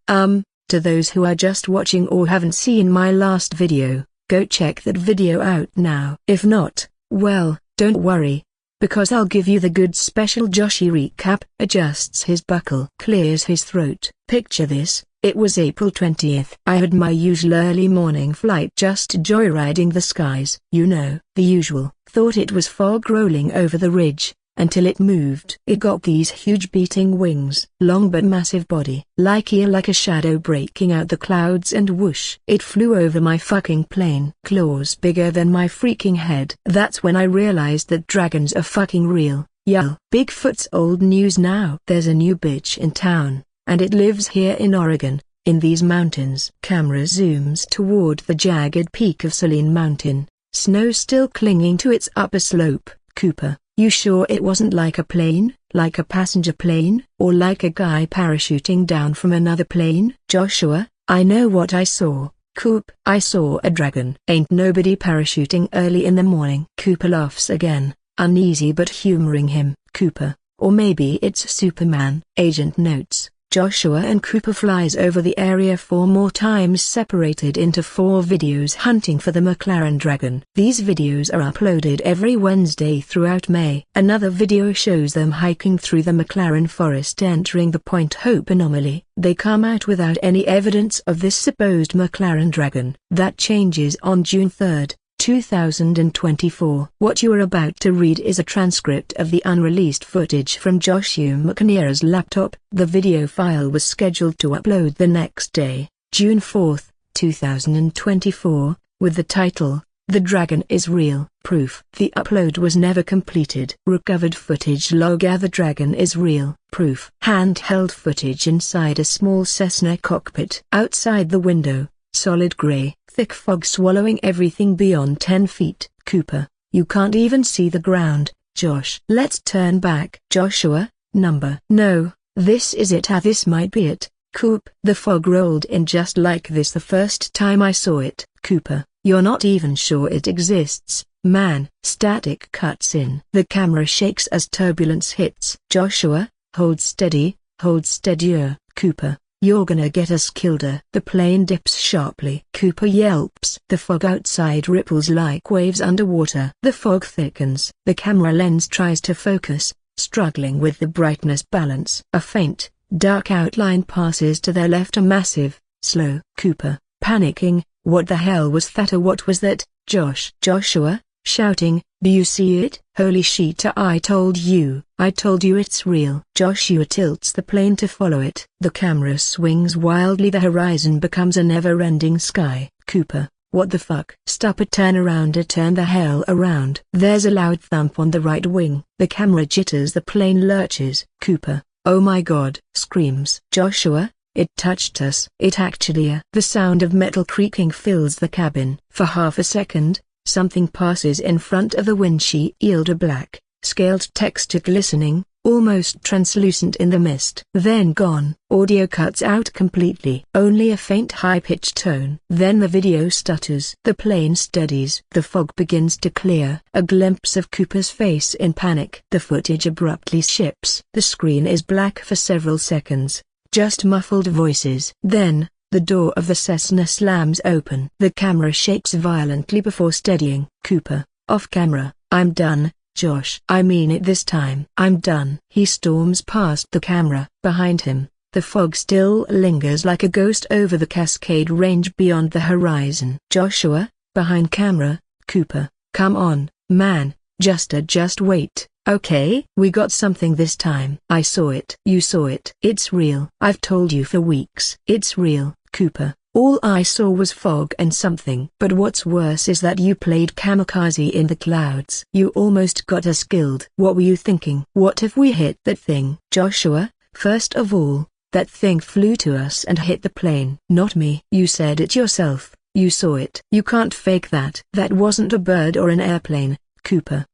To those who are just watching or haven't seen my last video, go check that video out now. If not, well, don't worry, because I'll give you the good special Joshi recap. Adjusts his buckle, clears his throat. Picture this, it was April 20th. I had my usual early morning flight, just joyriding the skies. You know, the usual. Thought it was fog rolling over the ridge, until it moved. It got these huge beating wings, long but massive body, like a shadow breaking out the clouds, and whoosh. It flew over my fucking plane. Claws bigger than my freaking head. That's when I realized that dragons are fucking real. Yull. Bigfoot's old news now. There's a new bitch in town, and it lives here in Oregon, in these mountains. Camera zooms toward the jagged peak of Saline Mountain, snow still clinging to its upper slope. Cooper, you sure it wasn't like a plane, like a passenger plane, or like a guy parachuting down from another plane? Joshua, I know what I saw. Coop, I saw a dragon. Ain't nobody parachuting early in the morning. Cooper laughs again, uneasy but humoring him. Cooper, or maybe it's Superman. Agent notes, Joshua and Cooper flies over the area 4 more times, separated into 4 videos hunting for the McLaren Dragon. These videos are uploaded every Wednesday throughout May. Another video shows them hiking through the McLaren Forest, entering the Point Hope anomaly. They come out without any evidence of this supposed McLaren Dragon. That changes on June 3, 2024. What you are about to read is a transcript of the unreleased footage from Joshua McNair's laptop. The video file was scheduled to upload the next day, June 4, 2024, with the title, "The Dragon is Real." Proof. The upload was never completed. Recovered footage log: The Dragon is Real. Proof. Handheld footage inside a small Cessna cockpit. Outside the window, solid gray, thick fog swallowing everything beyond 10 feet. Cooper, you can't even see the ground. Josh, let's turn back. Joshua, number. No, this is it. This might be it. Coop, the fog rolled in just like this the first time I saw it. Cooper, you're not even sure it exists, man. Static cuts in. The camera shakes as turbulence hits. Joshua, hold steady, hold steadier. Cooper, You're gonna get us killed. The plane dips sharply. Cooper yelps. The fog outside ripples like waves underwater. The fog thickens. The camera lens tries to focus, struggling with the brightness balance. A faint, dark outline passes to their left. A massive, slow Cooper, panicking. What the hell was that, or what was that? Joshua, shouting, do you see it? Holy shit, I told you it's real. Joshua tilts the plane to follow it. The camera swings wildly. The horizon becomes a never-ending sky. Cooper, what the fuck? Stop it, turn around. Turn the hell around. There's a loud thump on the right wing. The camera jitters. The plane lurches. Cooper, oh my god, screams. Joshua, it touched us. It actually. The sound of metal creaking fills the cabin. For half a second, something passes in front of the windshield. A black, scaled texture glistening, almost translucent in the mist. Then gone. Audio cuts out completely. Only a faint high-pitched tone. Then the video stutters. The plane steadies. The fog begins to clear. A glimpse of Cooper's face in panic. The footage abruptly shifts. The screen is black for several seconds. Just muffled voices. Then, the door of the Cessna slams open. The camera shakes violently before steadying. Cooper, off camera. I'm done, Josh. I mean it this time. I'm done. He storms past the camera. Behind him, the fog still lingers like a ghost over the Cascade Range beyond the horizon. Joshua, behind camera. Cooper, come on, man, just wait. Okay, we got something this time. I saw it. You saw it. It's real. I've told you for weeks. It's real, Cooper. All I saw was fog and something. But what's worse is that you played kamikaze in the clouds. You almost got us killed. What were you thinking? What if we hit that thing? Joshua, first of all, that thing flew to us and hit the plane. Not me. You said it yourself. You saw it. You can't fake that. That wasn't a bird or an airplane, Cooper.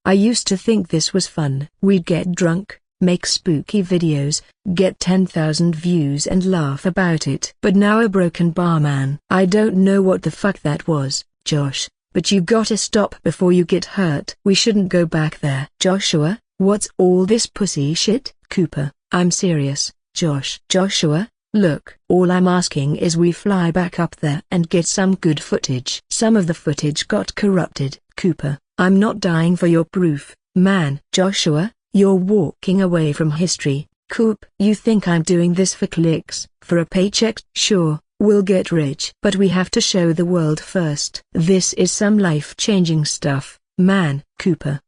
I used to think this was fun. We'd get drunk, make spooky videos, get 10,000 views and laugh about it. But now a broken bar, man. I don't know what the fuck that was, Josh, but you gotta stop before you get hurt. We shouldn't go back there. Joshua, what's all this pussy shit? Cooper, I'm serious, Josh. Joshua, look, all I'm asking is we fly back up there and get some good footage. Some of the footage got corrupted. Cooper, I'm not dying for your proof, man. Joshua, you're walking away from history. Coop, you think I'm doing this for clicks, for a paycheck? Sure, we'll get rich. But we have to show the world first. This is some life-changing stuff, man. Cooper,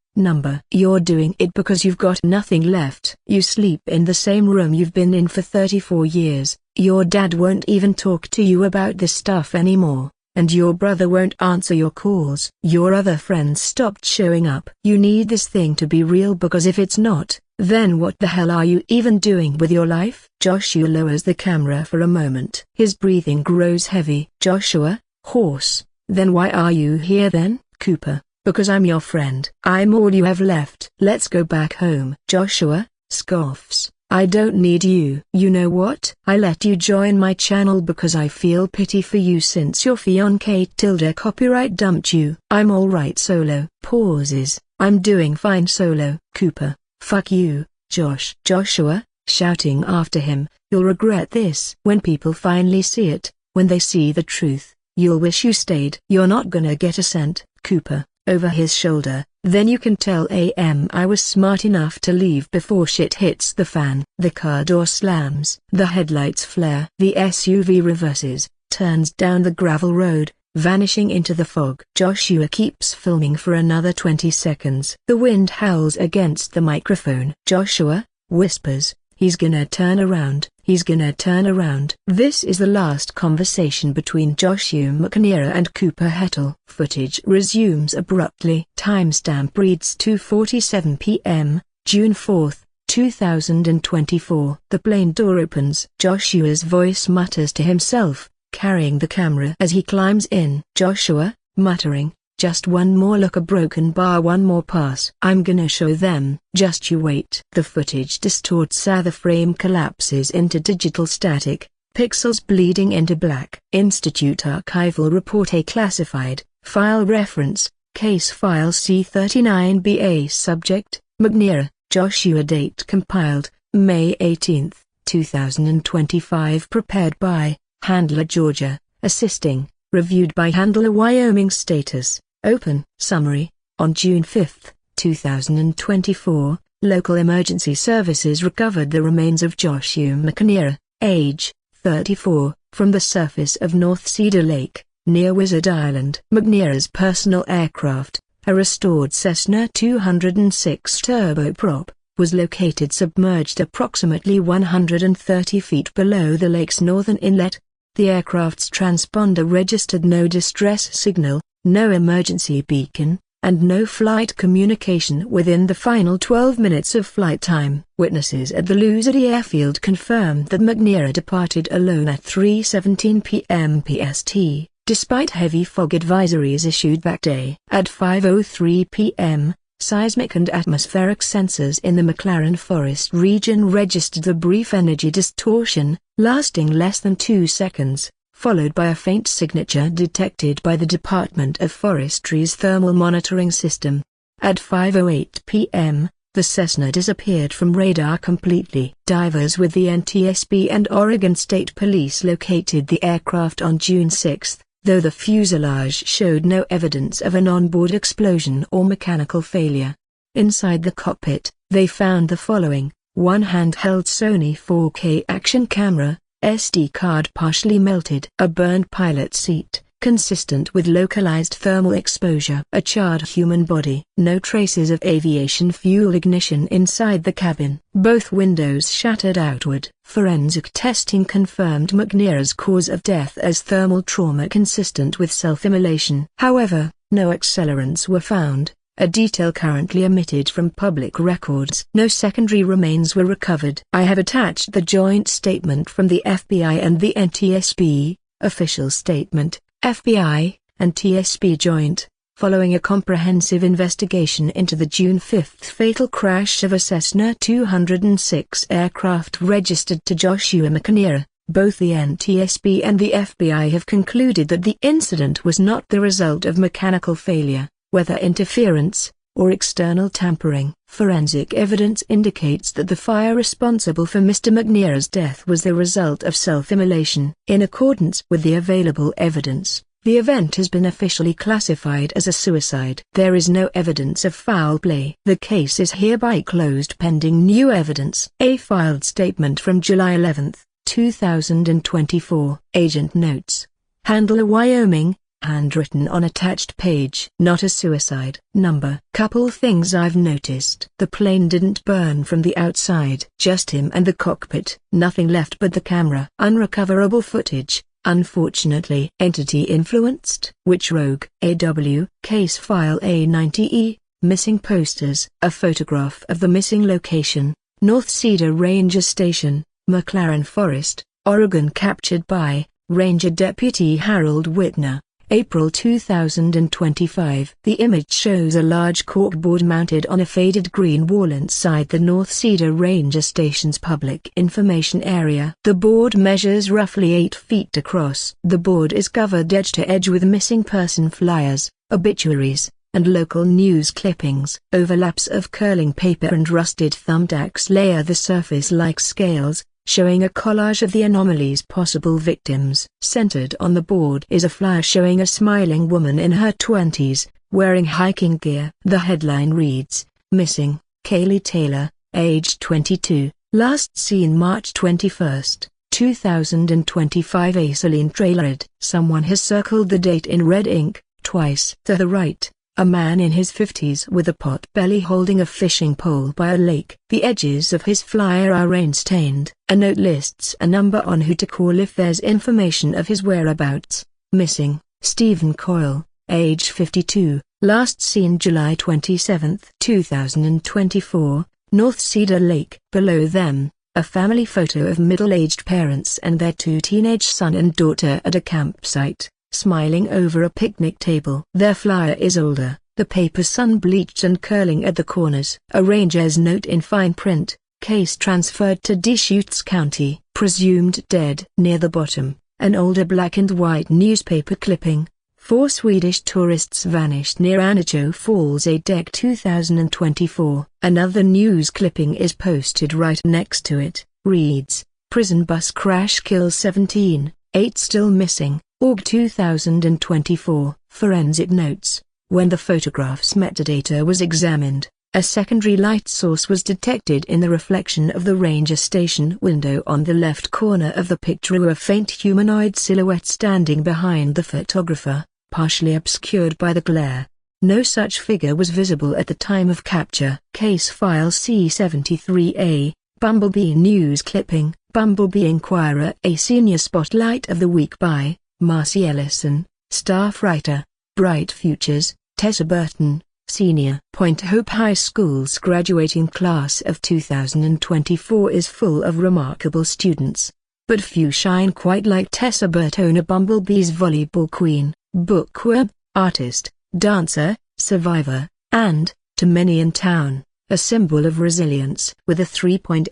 you're doing it because you've got nothing left. You sleep in the same room you've been in for 34 years, your dad won't even talk to you about this stuff anymore. And your brother won't answer your calls. Your other friends stopped showing up. You need this thing to be real, because if it's not, then what the hell are you even doing with your life? Joshua lowers the camera for a moment. His breathing grows heavy. Joshua, hoarse, then why are you here then? Cooper, because I'm your friend. I'm all you have left. Let's go back home. Joshua scoffs. I don't need you. You know what? I let you join my channel because I feel pity for you since your fiancé copyright dumped you. I'm alright solo. Pauses. I'm doing fine solo. Cooper, fuck you, Josh. Joshua, shouting after him, you'll regret this. When people finally see it, when they see the truth, you'll wish you stayed. You're not gonna get a cent. Cooper, over his shoulder, then you can tell I was smart enough to leave before shit hits the fan. The car door slams, the headlights flare. The SUV reverses, turns down the gravel road, vanishing into the fog. Joshua keeps filming for another 20 seconds. The wind howls against the microphone. Joshua whispers, he's gonna turn around. He's gonna turn around. This is the last conversation between Joshua McNair and Cooper Hettel. Footage resumes abruptly. Timestamp reads 2:47 p.m., June 4, 2024. The plane door opens. Joshua's voice mutters to himself, carrying the camera as he climbs in. Joshua, muttering, just one more look, a broken bar, one more pass. I'm gonna show them. Just you wait. The footage distorts as the frame collapses into digital static, pixels bleeding into black. Institute Archival Report, A classified file reference, case file C39BA. Subject, McNair, Joshua. Date compiled, May 18, 2025. Prepared by Handler Georgia, assisting, reviewed by Handler Wyoming. Status, open. Summary, on June 5, 2024, local emergency services recovered the remains of Joshua McNair, age 34, from the surface of North Cedar Lake, near Wizard Island. McNair's personal aircraft, a restored Cessna 206 turboprop, was located submerged approximately 130 feet below the lake's northern inlet. The aircraft's transponder registered no distress signal, no emergency beacon, and no flight communication within the final 12 minutes of flight time. Witnesses at the Luzerne airfield confirmed that McNair departed alone at 3:17 p.m. PST, despite heavy fog advisories issued that day. At 5:03 p.m., seismic and atmospheric sensors in the McLaren Forest region registered a brief energy distortion, lasting less than 2 seconds, followed by a faint signature detected by the Department of Forestry's thermal monitoring system. At 5:08 p.m., the Cessna disappeared from radar completely. Divers with the NTSB and Oregon State Police located the aircraft on June 6, though the fuselage showed no evidence of an onboard explosion or mechanical failure. Inside the cockpit, they found the following: one handheld Sony 4K action camera, SD card partially melted, a burned pilot seat, consistent with localized thermal exposure, a charred human body, no traces of aviation fuel ignition inside the cabin, both windows shattered outward. Forensic testing confirmed McNair's cause of death as thermal trauma consistent with self-immolation. However, no accelerants were found, a detail currently omitted from public records. No secondary remains were recovered. I have attached the joint statement from the FBI and the NTSB, official statement, FBI and TSB joint, following a comprehensive investigation into the June 5 fatal crash of a Cessna 206 aircraft registered to Joshua McNair. Both the NTSB and the FBI have concluded that the incident was not the result of mechanical failure, weather interference, or external tampering. Forensic evidence indicates that the fire responsible for Mr. McNair's death was the result of self-immolation. In accordance with the available evidence, the event has been officially classified as a suicide. There is no evidence of foul play. The case is hereby closed pending new evidence. A filed statement from July 11, 2024. Agent notes. Handler Wyoming, handwritten on attached page. Not a suicide. Number. Couple things I've noticed. The plane didn't burn from the outside. Just him and the cockpit. Nothing left but the camera. Unrecoverable footage, unfortunately. Entity influenced. Which rogue? AW. Case file A90E. Missing posters. A photograph of the missing location. North Cedar Ranger Station, McLaren Forest, Oregon. Captured by Ranger Deputy Harold Whitner. April 2025. The image shows a large corkboard mounted on a faded green wall inside the North Cedar Ranger Station's public information area. The board measures roughly 8 feet across. The board is covered edge to edge with missing person flyers, obituaries, and local news clippings. Overlaps of curling paper and rusted thumbtacks layer the surface like scales, showing a collage of the anomaly's possible victims. Centered on the board is a flyer showing a smiling woman in her 20s, wearing hiking gear. The headline reads, "Missing, Kaylee Taylor, age 22, last seen March 21, 2025." Gasoline trailered. Someone has circled the date in red ink, twice. To the right, a man in his 50s with a pot belly holding a fishing pole by a lake. The edges of his flyer are rain-stained. A note lists a number on who to call if there's information of his whereabouts. Missing, Stephen Coyle, age 52, last seen July 27, 2024, North Cedar Lake. Below them, a family photo of middle-aged parents and their 2 teenage son and daughter at a campsite, smiling over a picnic table. Their flyer is older, the paper sun-bleached and curling at the corners. A ranger's note in fine print, case transferred to Deschutes County, presumed dead. Near the bottom, an older black and white newspaper clipping. 4 Swedish tourists vanished near Anacho Falls a Deck 2024. Another news clipping is posted right next to it, reads, Prison bus crash kills 17, 8 still missing. Aug 2024. Forensic notes. When the photograph's metadata was examined, a secondary light source was detected in the reflection of the ranger station window on the left corner of the picture. A faint humanoid silhouette standing behind the photographer, partially obscured by the glare. No such figure was visible at the time of capture. Case file C73A, Bumblebee News Clipping, Bumblebee Inquirer. A senior spotlight of the week by Marcy Ellison, staff writer, Bright Futures, Tessa Burton, senior. Point Hope High School's graduating class of 2024 is full of remarkable students, but few shine quite like Tessa Burton, a Bumblebee's volleyball queen, bookworm, artist, dancer, survivor, and, to many in town, a symbol of resilience. With a 3.80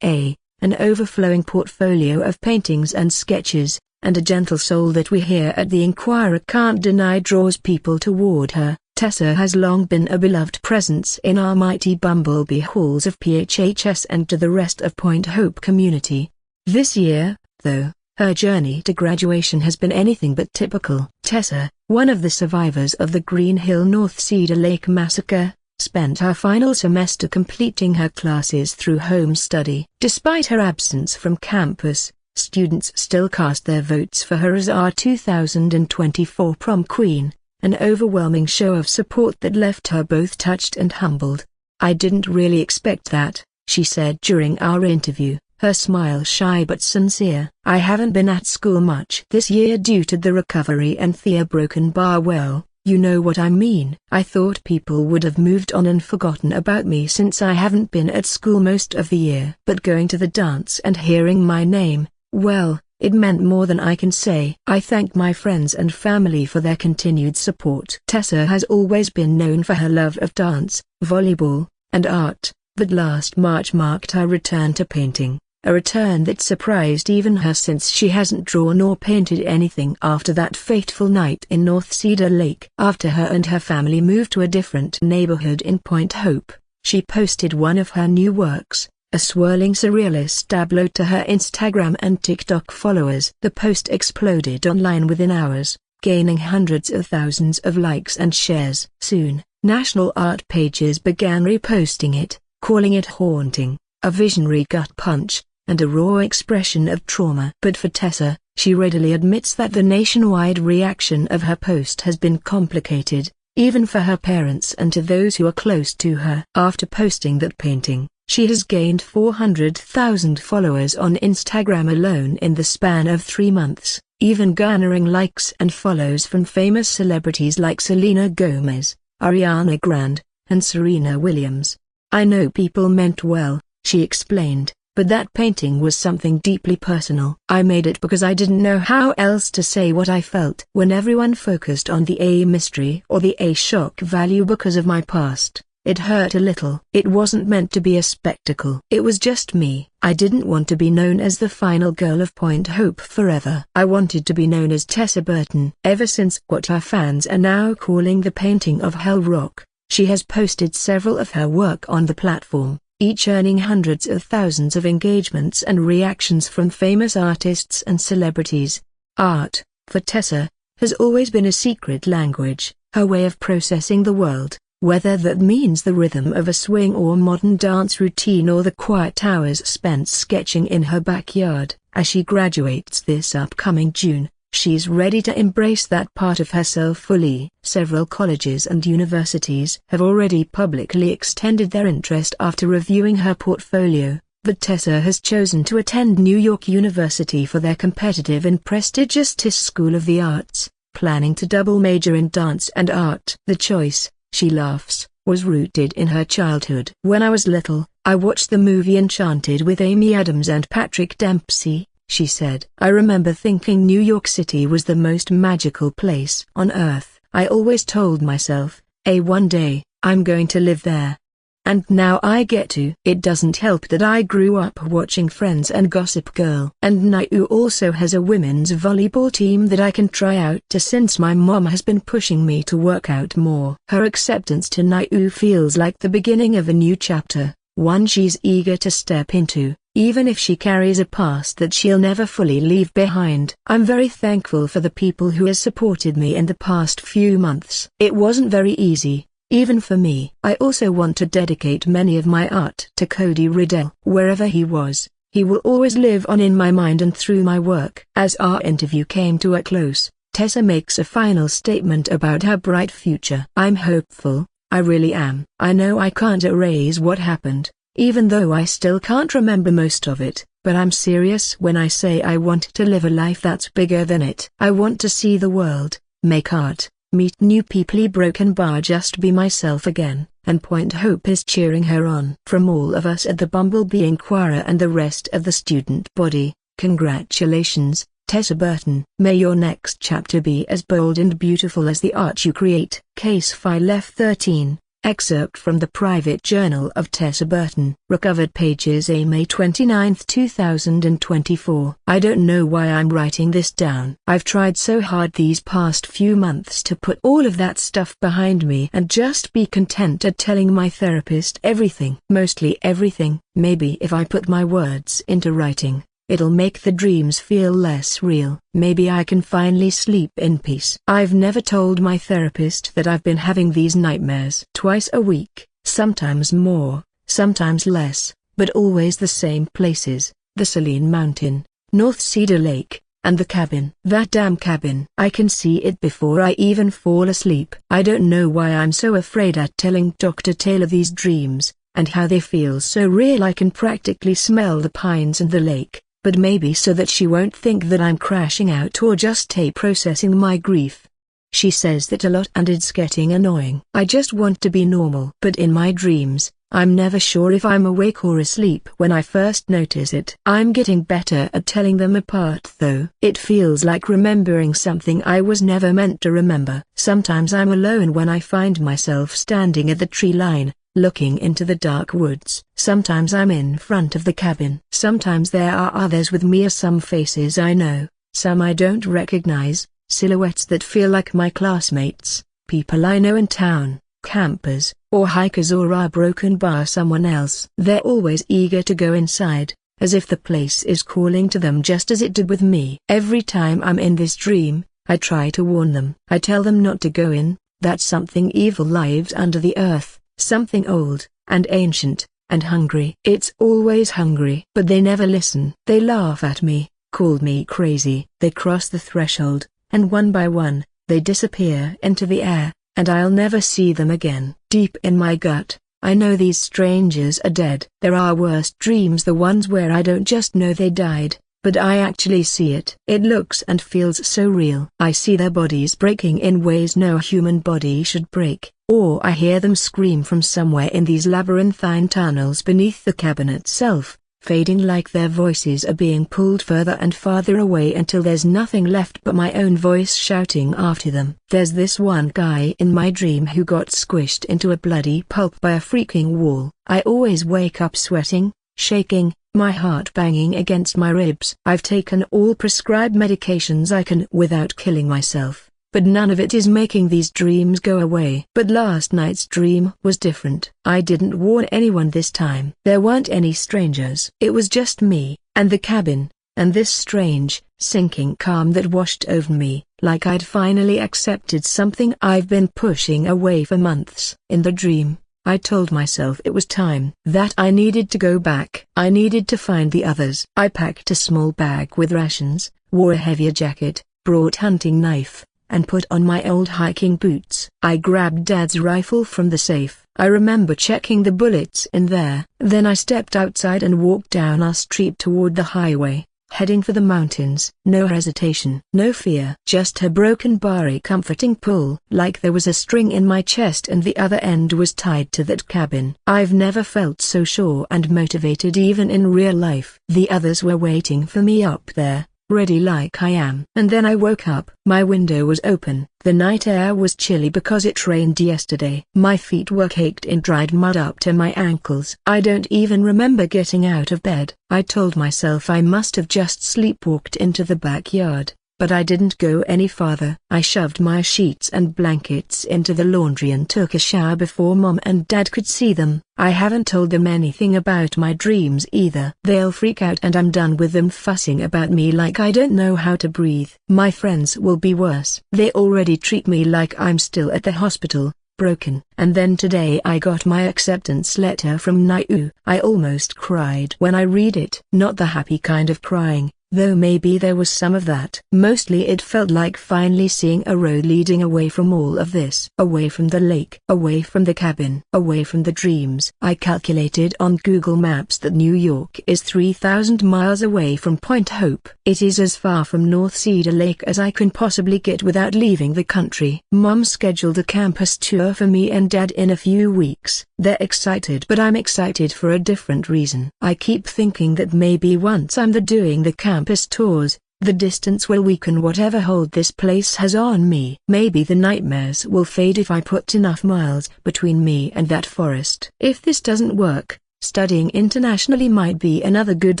GPA, an overflowing portfolio of paintings and sketches, and a gentle soul that we here at the Inquirer can't deny draws people toward her, Tessa has long been a beloved presence in our mighty Bumblebee halls of PHHS and to the rest of Point Hope community. This year, though, her journey to graduation has been anything but typical. Tessa, one of the survivors of the Green Hill North Cedar Lake massacre, spent her final semester completing her classes through home study. Despite her absence from campus, students still cast their votes for her as our 2024 prom queen, an overwhelming show of support that left her both touched and humbled. "I didn't really expect that," she said during our interview, her smile shy but sincere. "I haven't been at school much this year due to the recovery and Thea broken bar. Well, you know what I mean. I thought people would have moved on and forgotten about me since I haven't been at school most of the year. But going to the dance and hearing my name, well, it meant more than I can say. I thank my friends and family for their continued support." Tessa has always been known for her love of dance, volleyball, and art, but last March marked her return to painting, a return that surprised even her since she hasn't drawn or painted anything after that fateful night in North Cedar Lake. After her and her family moved to a different neighborhood in Point Hope, she posted one of her new works, a swirling surrealist tableau, to her Instagram and TikTok followers. The post exploded online within hours, gaining hundreds of thousands of likes and shares. Soon, national art pages began reposting it, calling it haunting, a visionary gut punch, and a raw expression of trauma. But for Tessa, she readily admits that the nationwide reaction of her post has been complicated, even for her parents and to those who are close to her. After posting that painting, she has gained 400,000 followers on Instagram alone in the span of 3 months, even garnering likes and follows from famous celebrities like Selena Gomez, Ariana Grande, and Serena Williams. "I know people meant well," she explained, "but that painting was something deeply personal. I made it because I didn't know how else to say what I felt." When everyone focused on the A mystery or the A shock value because of my past, it hurt a little. It wasn't meant to be a spectacle. It was just me. I didn't want to be known as the final girl of Point Hope forever. I wanted to be known as Tessa Burton. Ever since what her fans are now calling the painting of Hell Rock, she has posted several of her work on the platform, each earning hundreds of thousands of engagements and reactions from famous artists and celebrities. Art, for Tessa, has always been a secret language, her way of processing the world. Whether that means the rhythm of a swing or modern dance routine or the quiet hours spent sketching in her backyard. As she graduates this upcoming June, she's ready to embrace that part of herself fully. Several colleges and universities have already publicly extended their interest after reviewing her portfolio, but Tessa has chosen to attend New York University for their competitive and prestigious Tisch School of the Arts, planning to double major in dance and art. The choice, she laughs, was rooted in her childhood. "When I was little, I watched the movie Enchanted with Amy Adams and Patrick Dempsey," she said. "I remember thinking New York City was the most magical place on earth. I always told myself, one day, I'm going to live there. And now I get to." It doesn't help that I grew up watching Friends and Gossip Girl. And NYU also has a women's volleyball team that I can try out to since my mom has been pushing me to work out more. Her acceptance to NYU feels like the beginning of a new chapter, one she's eager to step into. even if she carries a past that she'll never fully leave behind. I'm very thankful for the people who has supported me in the past few months. It wasn't very easy, even for me. I also want to dedicate many of my art to Cody Riddell. Wherever he was, he will always live on in my mind and through my work. As our interview came to a close, Tessa makes a final statement about her bright future. I'm hopeful, I really am. I know I can't erase what happened, even though I still can't remember most of it, but I'm serious when I say I want to live a life that's bigger than it. I want to see the world, make art, meet new people, broken bar, just be myself again, and Point Hope is cheering her on. From all of us at the Bumblebee Inquirer and the rest of the student body, congratulations, Tessa Burton. May your next chapter be as bold and beautiful as the art you create. Case File F13, excerpt from the private journal of Tessa Burton. Recovered pages A May 29, 2024. I don't know why I'm writing this down. I've tried so hard these past few months to put all of that stuff behind me and just be content at telling my therapist everything. Mostly everything. Maybe if I put my words into writing, it'll make the dreams feel less real. Maybe I can finally sleep in peace. I've never told my therapist that I've been having these nightmares twice a week, sometimes more, sometimes less, but always the same places: the Saline Mountain, North Cedar Lake, and the cabin. That damn cabin. I can see it before I even fall asleep. I don't know why I'm so afraid at telling Dr. Taylor these dreams, and how they feel so real. I can practically smell the pines and the lake. But maybe so that she won't think that I'm crashing out or just processing my grief. She says that a lot and it's getting annoying. I just want to be normal. But in my dreams, I'm never sure if I'm awake or asleep when I first notice it. I'm getting better at telling them apart though. It feels like remembering something I was never meant to remember. Sometimes I'm alone when I find myself standing at the tree line, looking into the dark woods. Sometimes I'm in front of the cabin. Sometimes there are others with me, some faces I know, some I don't recognize, silhouettes that feel like my classmates, people I know in town, campers, or hikers, or a broken bar someone else. They're always eager to go inside, as if the place is calling to them just as it did with me. Every time I'm in this dream, I try to warn them. I tell them not to go in, that something evil lives under the earth. Something old, and ancient, and hungry. It's always hungry. But they never listen. They laugh at me, call me crazy. They cross the threshold, and one by one, they disappear into the air, and I'll never see them again. Deep in my gut, I know these strangers are dead. There are worse dreams, the ones where I don't just know they died, but I actually see it. It looks and feels so real. I see their bodies breaking in ways no human body should break. Or I hear them scream from somewhere in these labyrinthine tunnels beneath the cabin itself, fading like their voices are being pulled further and farther away until there's nothing left but my own voice shouting after them. There's this one guy in my dream who got squished into a bloody pulp by a freaking wall. I always wake up sweating, shaking, my heart banging against my ribs. I've taken all prescribed medications I can without killing myself. But none of it is making these dreams go away. But last night's dream was different. I didn't warn anyone this time. There weren't any strangers. It was just me, and the cabin, and this strange, sinking calm that washed over me, like I'd finally accepted something I've been pushing away for months. In the dream, I told myself it was time, that I needed to go back. I needed to find the others. I packed a small bag with rations, wore a heavier jacket, brought hunting knife, and put on my old hiking boots. I grabbed Dad's rifle from the safe. I remember checking the bullets in there. Then I stepped outside and walked down our street toward the highway, heading for the mountains. No hesitation, no fear, just a broken barry comforting pull. Like there was a string in my chest and the other end was tied to that cabin. I've never felt so sure and motivated even in real life. The others were waiting for me up there, ready like I am. And then I woke up. My window was open. The night air was chilly because it rained yesterday. My feet were caked in dried mud up to my ankles. I don't even remember getting out of bed. I told myself I must have just sleepwalked into the backyard, But I didn't go any farther. I shoved my sheets and blankets into the laundry and took a shower before Mom and Dad could see them. I haven't told them anything about my dreams either. They'll freak out and I'm done with them fussing about me like I don't know how to breathe. My friends will be worse. They already treat me like I'm still at the hospital, broken. And then today I got my acceptance letter from NIU. I almost cried when I read it. Not the happy kind of crying, though maybe there was some of that. Mostly it felt like finally seeing a road leading away from all of this. Away from the lake, away from the cabin, away from the dreams. I calculated on Google Maps that New York is 3,000 miles away from Point Hope. It is as far from North Cedar Lake as I can possibly get without leaving the country. Mom scheduled a campus tour for me and Dad in a few weeks. They're excited, but I'm excited for a different reason. I keep thinking that maybe once I'm doing the campus tours, the distance will weaken whatever hold this place has on me. Maybe the nightmares will fade if I put enough miles between me and that forest. If this doesn't work, studying internationally might be another good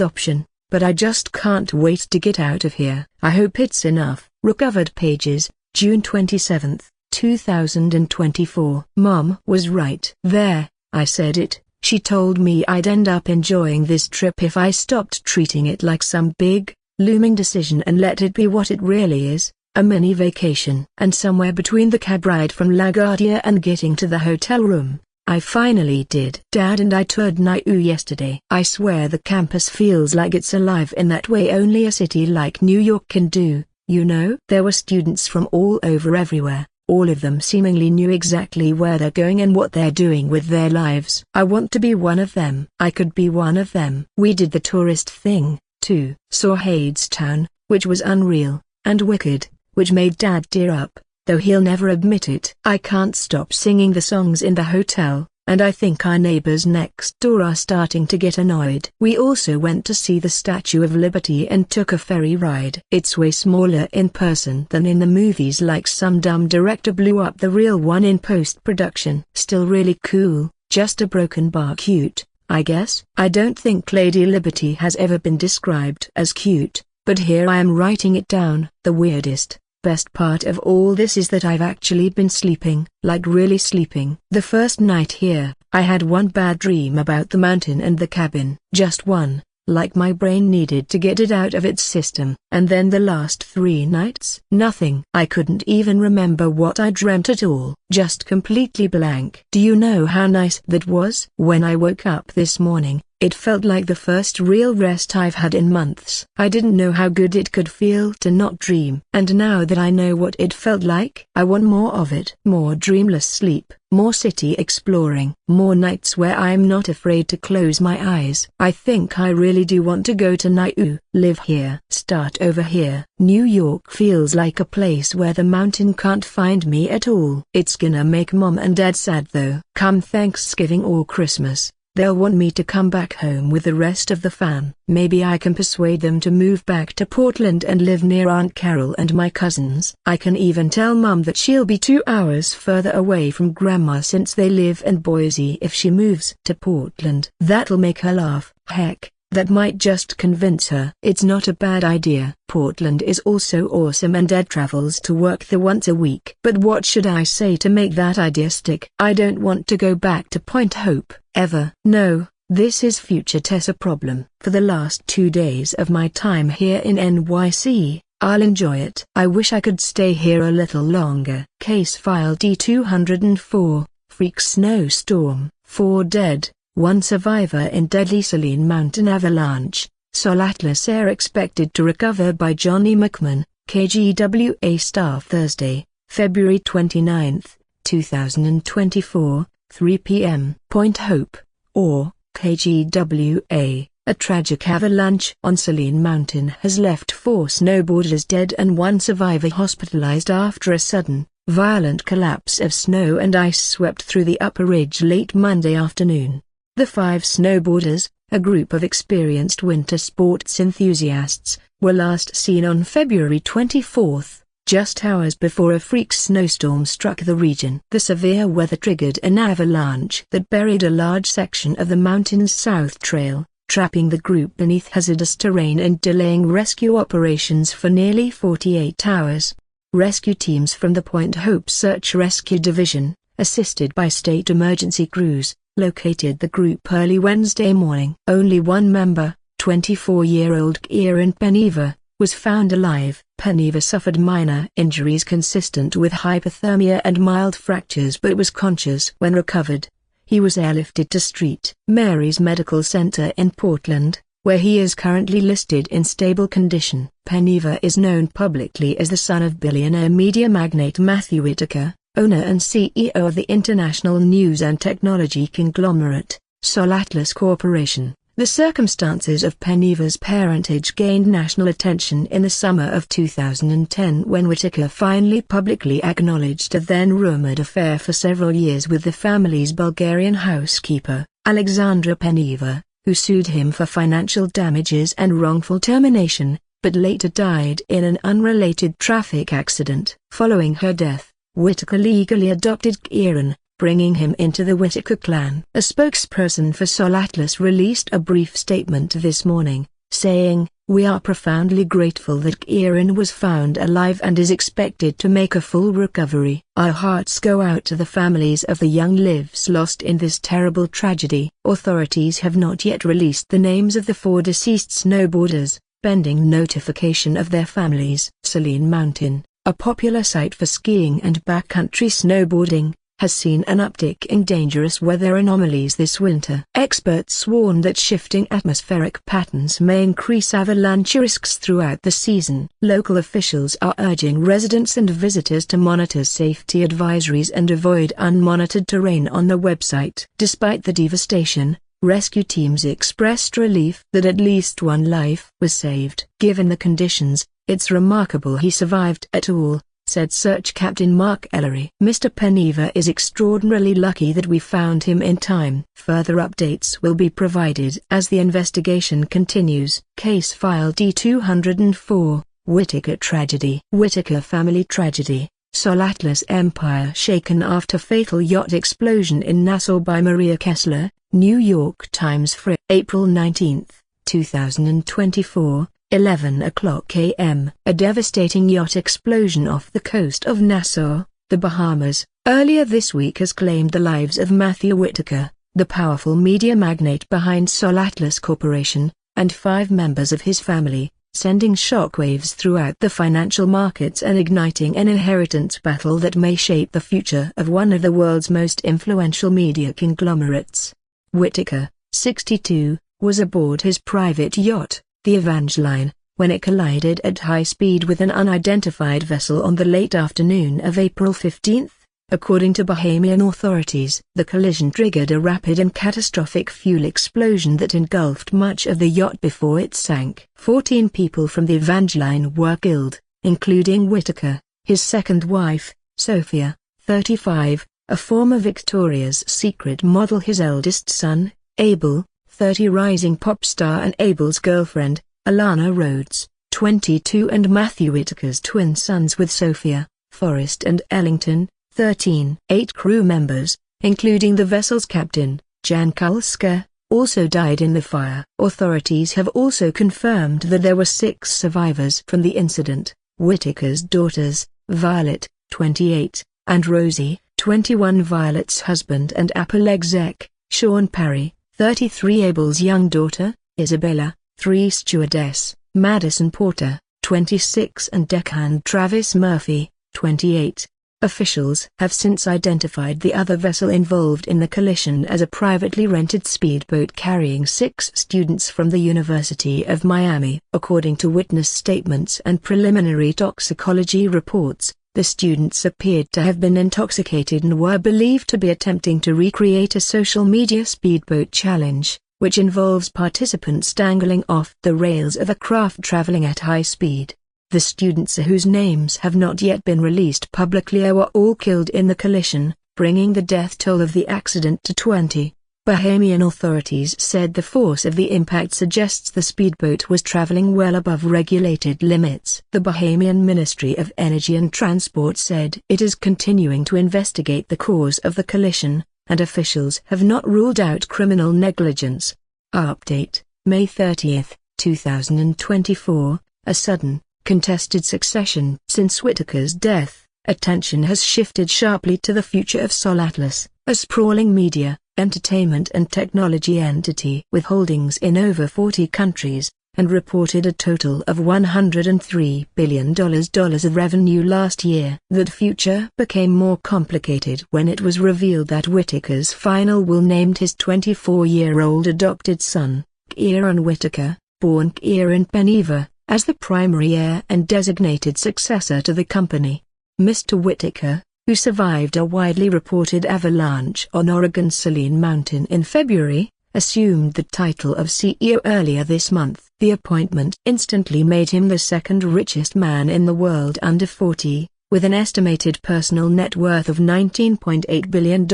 option, but I just can't wait to get out of here. I hope it's enough. Recovered pages, June 27, 2024. Mom was right. There, I said it. She told me I'd end up enjoying this trip if I stopped treating it like some big, looming decision and let it be what it really is, a mini vacation. And somewhere between the cab ride from LaGuardia and getting to the hotel room, I finally did. Dad and I toured NIU yesterday. I swear the campus feels like it's alive in that way only a city like New York can do, you know? There were students from all over everywhere. All of them seemingly knew exactly where they're going and what they're doing with their lives. I want to be one of them. I could be one of them. We did the tourist thing, too. Saw Hadestown, which was unreal, and Wicked, which made Dad tear up, though he'll never admit it. I can't stop singing the songs in the hotel, and I think our neighbors next door are starting to get annoyed. We also went to see the Statue of Liberty and took a ferry ride. It's way smaller in person than in the movies, like some dumb director blew up the real one in post-production. Still really cool, just a broken bar cute, I guess. I don't think Lady Liberty has ever been described as cute, but here I am writing it down. The weirdest, best part of all this is that I've actually been sleeping, like really sleeping. The first night here, I had one bad dream about the mountain and the cabin. Just one, like my brain needed to get it out of its system. And then the last 3 nights? Nothing. I couldn't even remember what I dreamt at all. Just completely blank. Do you know how nice that was? When I woke up this morning, it felt like the first real rest I've had in months. I didn't know how good it could feel to not dream. And now that I know what it felt like, I want more of it. More dreamless sleep, more city exploring, more nights where I'm not afraid to close my eyes. I think I really do want to go to NIU, live here, start over here. New York feels like a place where the mountain can't find me at all. It's gonna make Mom and Dad sad though. Come Thanksgiving or Christmas, they'll want me to come back home with the rest of the fam. Maybe I can persuade them to move back to Portland and live near Aunt Carol and my cousins. I can even tell Mom that she'll be 2 hours further away from Grandma since they live in Boise if she moves to Portland. That'll make her laugh. Heck, that might just convince her. It's not a bad idea. Portland is also awesome and Dad travels to work there once a week. But what should I say to make that idea stick? I don't want to go back to Point Hope, ever. No, this is future Tessa problem. For the last 2 days of my time here in NYC, I'll enjoy it. I wish I could stay here a little longer. Case file D204, Freak Snowstorm, 4 dead. 1 survivor in deadly Saline Mountain avalanche. Sol Atlas Air expected to recover by Johnny McMahon, KGWA staff Thursday, February 29, 2024, 3 p.m. Point Hope, or KGWA, a tragic avalanche on Saline Mountain has left 4 snowboarders dead and 1 survivor hospitalized after a sudden, violent collapse of snow and ice swept through the upper ridge late Monday afternoon. The 5 snowboarders, a group of experienced winter sports enthusiasts, were last seen on February 24, just hours before a freak snowstorm struck the region. The severe weather triggered an avalanche that buried a large section of the mountain's south trail, trapping the group beneath hazardous terrain and delaying rescue operations for nearly 48 hours. Rescue teams from the Point Hope Search Rescue Division, assisted by state emergency crews, located the group early Wednesday morning. Only one member, 24-year-old Kieran Peneva, was found alive. Peneva suffered minor injuries consistent with hypothermia and mild fractures but was conscious when recovered. He was airlifted to St. Mary's Medical Center in Portland, where he is currently listed in stable condition. Peneva is known publicly as the son of billionaire media magnate Matthew Whitaker, owner and CEO of the international news and technology conglomerate, Sol Atlas Corporation. The circumstances of Peneva's parentage gained national attention in the summer of 2010 when Whitaker finally publicly acknowledged a then-rumored affair for several years with the family's Bulgarian housekeeper, Alexandra Peneva, who sued him for financial damages and wrongful termination, but later died in an unrelated traffic accident. Following her death, Whitaker legally adopted Kieran, bringing him into the Whitaker clan. A spokesperson for Sol Atlas released a brief statement this morning, saying, "We are profoundly grateful that Kieran was found alive and is expected to make a full recovery. Our hearts go out to the families of the young lives lost in this terrible tragedy." Authorities have not yet released the names of the 4 deceased snowboarders, pending notification of their families. Saline Mountain, a popular site for skiing and backcountry snowboarding, has seen an uptick in dangerous weather anomalies this winter. Experts warn that shifting atmospheric patterns may increase avalanche risks throughout the season. Local officials are urging residents and visitors to monitor safety advisories and avoid unmonitored terrain on the website. Despite the devastation, rescue teams expressed relief that at least one life was saved. Given the conditions, it's remarkable he survived at all, said Search Captain Mark Ellery. Mr. Peneva is extraordinarily lucky that we found him in time. Further updates will be provided as the investigation continues. Case File D-204, Whitaker Tragedy. Whitaker family tragedy. Sol Atlas empire shaken after fatal yacht explosion in Nassau by Maria Kessler, New York Times. April 19, 2024. 11:00 a.m. A devastating yacht explosion off the coast of Nassau, the Bahamas, earlier this week has claimed the lives of Matthew Whitaker, the powerful media magnate behind Sol Atlas Corporation, and 5 members of his family, sending shockwaves throughout the financial markets and igniting an inheritance battle that may shape the future of one of the world's most influential media conglomerates. Whitaker, 62, was aboard his private yacht, the Evangeline, when it collided at high speed with an unidentified vessel on the late afternoon of April 15, according to Bahamian authorities. The collision triggered a rapid and catastrophic fuel explosion that engulfed much of the yacht before it sank. 14 people from the Evangeline were killed, including Whitaker, his second wife, Sophia, 35, a former Victoria's Secret model, his eldest son, Abel, 30, rising pop star, and Abel's girlfriend, Alana Rhodes, 22, and Matthew Whitaker's twin sons with Sophia, Forrest and Ellington, 13. 8 crew members, including the vessel's captain, Jan Kulska, also died in the fire. Authorities have also confirmed that there were 6 survivors from the incident. Whitaker's daughters, Violet, 28, and Rosie, 21, Violet's husband and Apple exec, Sean Parry, 33, Abel's young daughter, Isabella, 3, stewardess, Madison Porter, 26, and deckhand Travis Murphy, 28. Officials have since identified the other vessel involved in the collision as a privately rented speedboat carrying 6 students from the University of Miami. According to witness statements and preliminary toxicology reports, the students appeared to have been intoxicated and were believed to be attempting to recreate a social media speedboat challenge, which involves participants dangling off the rails of a craft traveling at high speed. The students, whose names have not yet been released publicly, were all killed in the collision, bringing the death toll of the accident to 20. Bahamian authorities said the force of the impact suggests the speedboat was traveling well above regulated limits. The Bahamian Ministry of Energy and Transport said it is continuing to investigate the cause of the collision, and officials have not ruled out criminal negligence. Update: May 30, 2024, a sudden, contested succession. Since Whitaker's death, attention has shifted sharply to the future of Sol Atlas, a sprawling media, entertainment and technology entity with holdings in over 40 countries, and reported a total of $103 billion of revenue last year. That future became more complicated when it was revealed that Whitaker's final will named his 24-year-old adopted son, Kieran Whitaker, born Kieran Peneva, as the primary heir and designated successor to the company. Mr. Whitaker, who survived a widely reported avalanche on Oregon's Saline Mountain in February, assumed the title of CEO earlier this month. The appointment instantly made him the second richest man in the world under 40, with an estimated personal net worth of $19.8 billion,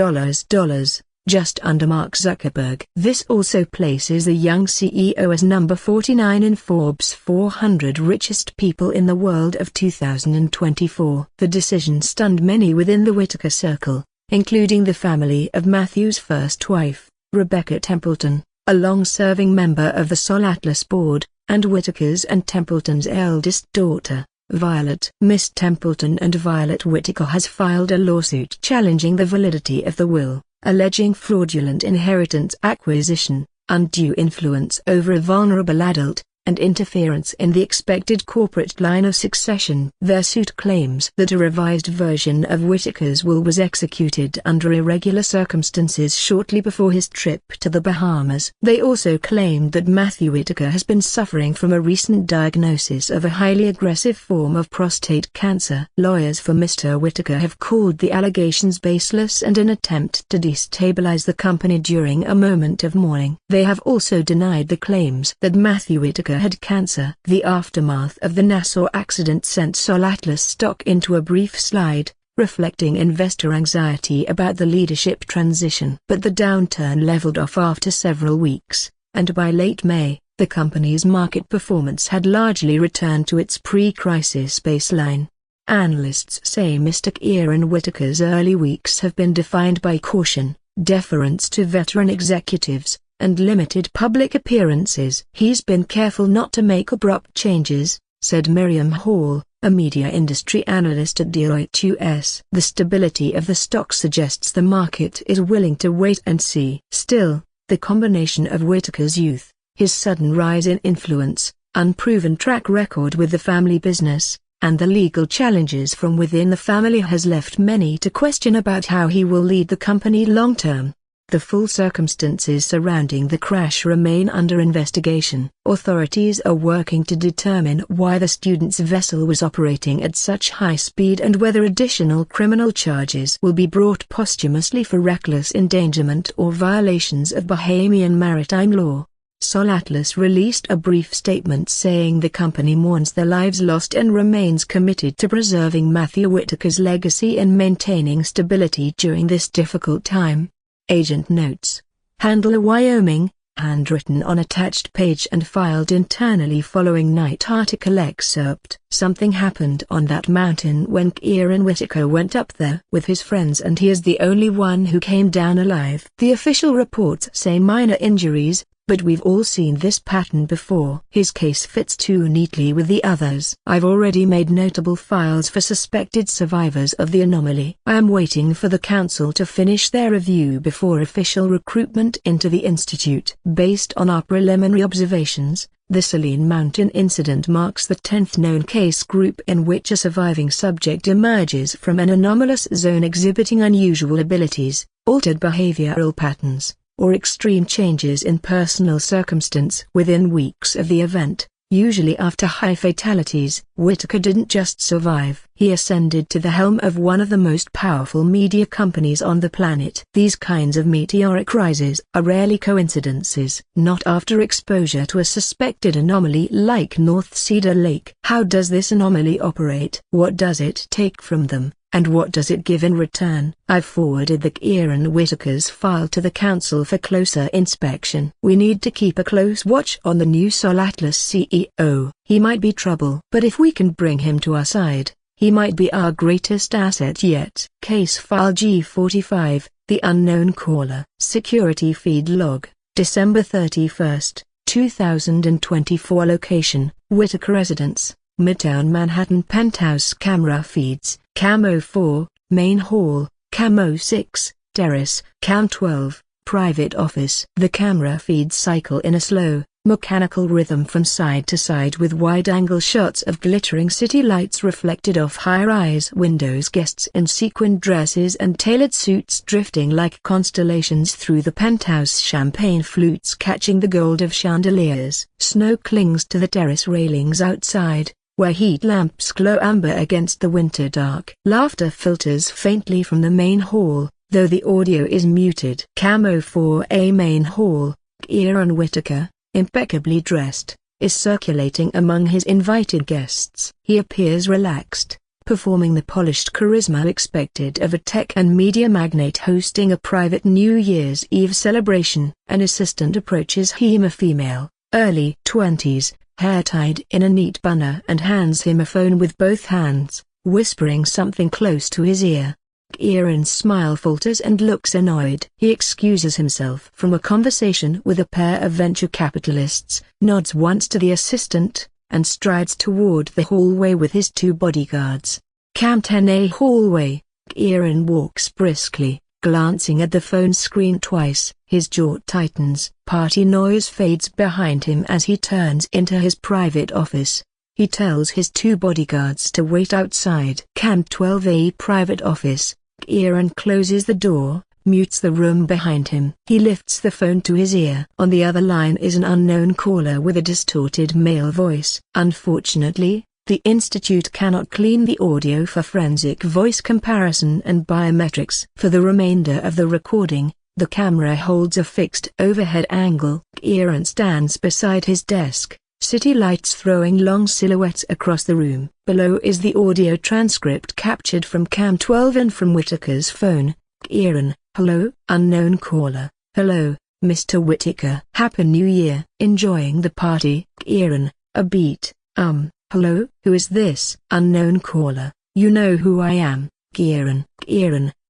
just under Mark Zuckerberg. This also places the young CEO as number 49 in Forbes' 400 richest people in the world of 2024. The decision stunned many within the Whitaker circle, including the family of Matthew's first wife, Rebecca Templeton, a long-serving member of the Sol Atlas board, and Whitaker's and Templeton's eldest daughter, Violet. Miss Templeton and Violet Whitaker has filed a lawsuit challenging the validity of the will, alleging fraudulent inheritance acquisition, undue influence over a vulnerable adult, and interference in the expected corporate line of succession. Their suit claims that a revised version of Whitaker's will was executed under irregular circumstances shortly before his trip to the Bahamas. They also claimed that Matthew Whitaker has been suffering from a recent diagnosis of a highly aggressive form of prostate cancer. Lawyers for Mr. Whitaker have called the allegations baseless and an attempt to destabilize the company during a moment of mourning. They have also denied the claims that Matthew Whitaker had cancer. The aftermath of the Nassau accident sent Sol Atlas stock into a brief slide, reflecting investor anxiety about the leadership transition. But the downturn leveled off after several weeks, and by late May, the company's market performance had largely returned to its pre-crisis baseline. Analysts say Mr. Kieran Whitaker's early weeks have been defined by caution, deference to veteran executives, and limited public appearances. He's been careful not to make abrupt changes, said Miriam Hall, a media industry analyst at Deloitte US. The stability of the stock suggests the market is willing to wait and see. Still, the combination of Whitaker's youth, his sudden rise in influence, unproven track record with the family business, and the legal challenges from within the family has left many to question about how he will lead the company long-term. The full circumstances surrounding the crash remain under investigation. Authorities are working to determine why the student's vessel was operating at such high speed and whether additional criminal charges will be brought posthumously for reckless endangerment or violations of Bahamian maritime law. Sol Atlas released a brief statement saying the company mourns the lives lost and remains committed to preserving Matthew Whitaker's legacy and maintaining stability during this difficult time. Agent notes. Handler, Wyoming, handwritten on attached page and filed internally following night article excerpt. Something happened on that mountain when Kieran Whitaker went up there with his friends, and he is the only one who came down alive. The official reports say minor injuries, but we've all seen this pattern before. His case fits too neatly with the others. I've already made notable files for suspected survivors of the anomaly. I am waiting for the council to finish their review before official recruitment into the institute. Based on our preliminary observations, the Saline Mountain incident marks the 10th known case group in which a surviving subject emerges from an anomalous zone exhibiting unusual abilities, altered behavioral patterns, or extreme changes in personal circumstance within weeks of the event, usually after high fatalities. Whitaker didn't just survive. He ascended to the helm of one of the most powerful media companies on the planet. These kinds of meteoric rises are rarely coincidences. Not after exposure to a suspected anomaly like North Cedar Lake. How does this anomaly operate? What does it take from them? And what does it give in return? I've forwarded the Kieran Whitaker's file to the council for closer inspection. We need to keep a close watch on the new Sol Atlas CEO. He might be trouble, but if we can bring him to our side, he might be our greatest asset yet. Case file G45, The Unknown Caller. Security feed log, December 31, 2024 location, Whitaker Residence, Midtown Manhattan penthouse. Camera feeds, Camo 4, main hall, Camo 6, terrace, Cam 12, private office. The camera feeds cycle in a slow, mechanical rhythm from side to side with wide-angle shots of glittering city lights reflected off high-rise windows. Guests in sequined dresses and tailored suits drifting like constellations through the penthouse. Champagne flutes catching the gold of chandeliers. Snow clings to the terrace railings outside, where heat lamps glow amber against the winter dark. Laughter filters faintly from the main hall, though the audio is muted. Camo 4A main hall, Kieran Whitaker, impeccably dressed, is circulating among his invited guests. He appears relaxed, performing the polished charisma expected of a tech and media magnate hosting a private New Year's Eve celebration. An assistant approaches him, a female, early 20s, hair tied in a neat bun, and hands him a phone with both hands, whispering something close to his ear. Kieran's smile falters and looks annoyed. He excuses himself from a conversation with a pair of venture capitalists, nods once to the assistant, and strides toward the hallway with his two bodyguards. Cam 10A hallway. Kieran walks briskly, glancing at the phone screen twice. His jaw tightens. Party noise fades behind him as he turns into his private office. He tells his two bodyguards to wait outside. Cam 12A private office. Kieran closes the door, mutes the room behind him. He lifts the phone to his ear. On the other line is an unknown caller with a distorted male voice. Unfortunately, the institute cannot clean the audio for forensic voice comparison and biometrics. For the remainder of the recording, the camera holds a fixed overhead angle. Kieran stands beside his desk, city lights throwing long silhouettes across the room. Below is the audio transcript captured from Cam 12 and from Whitaker's phone. Kieran: hello, unknown caller. Hello, Mr. Whitaker. Happy New Year. Enjoying the party? Kieran: a beat. Hello, who is this? Unknown caller: you know who I am. Kieran: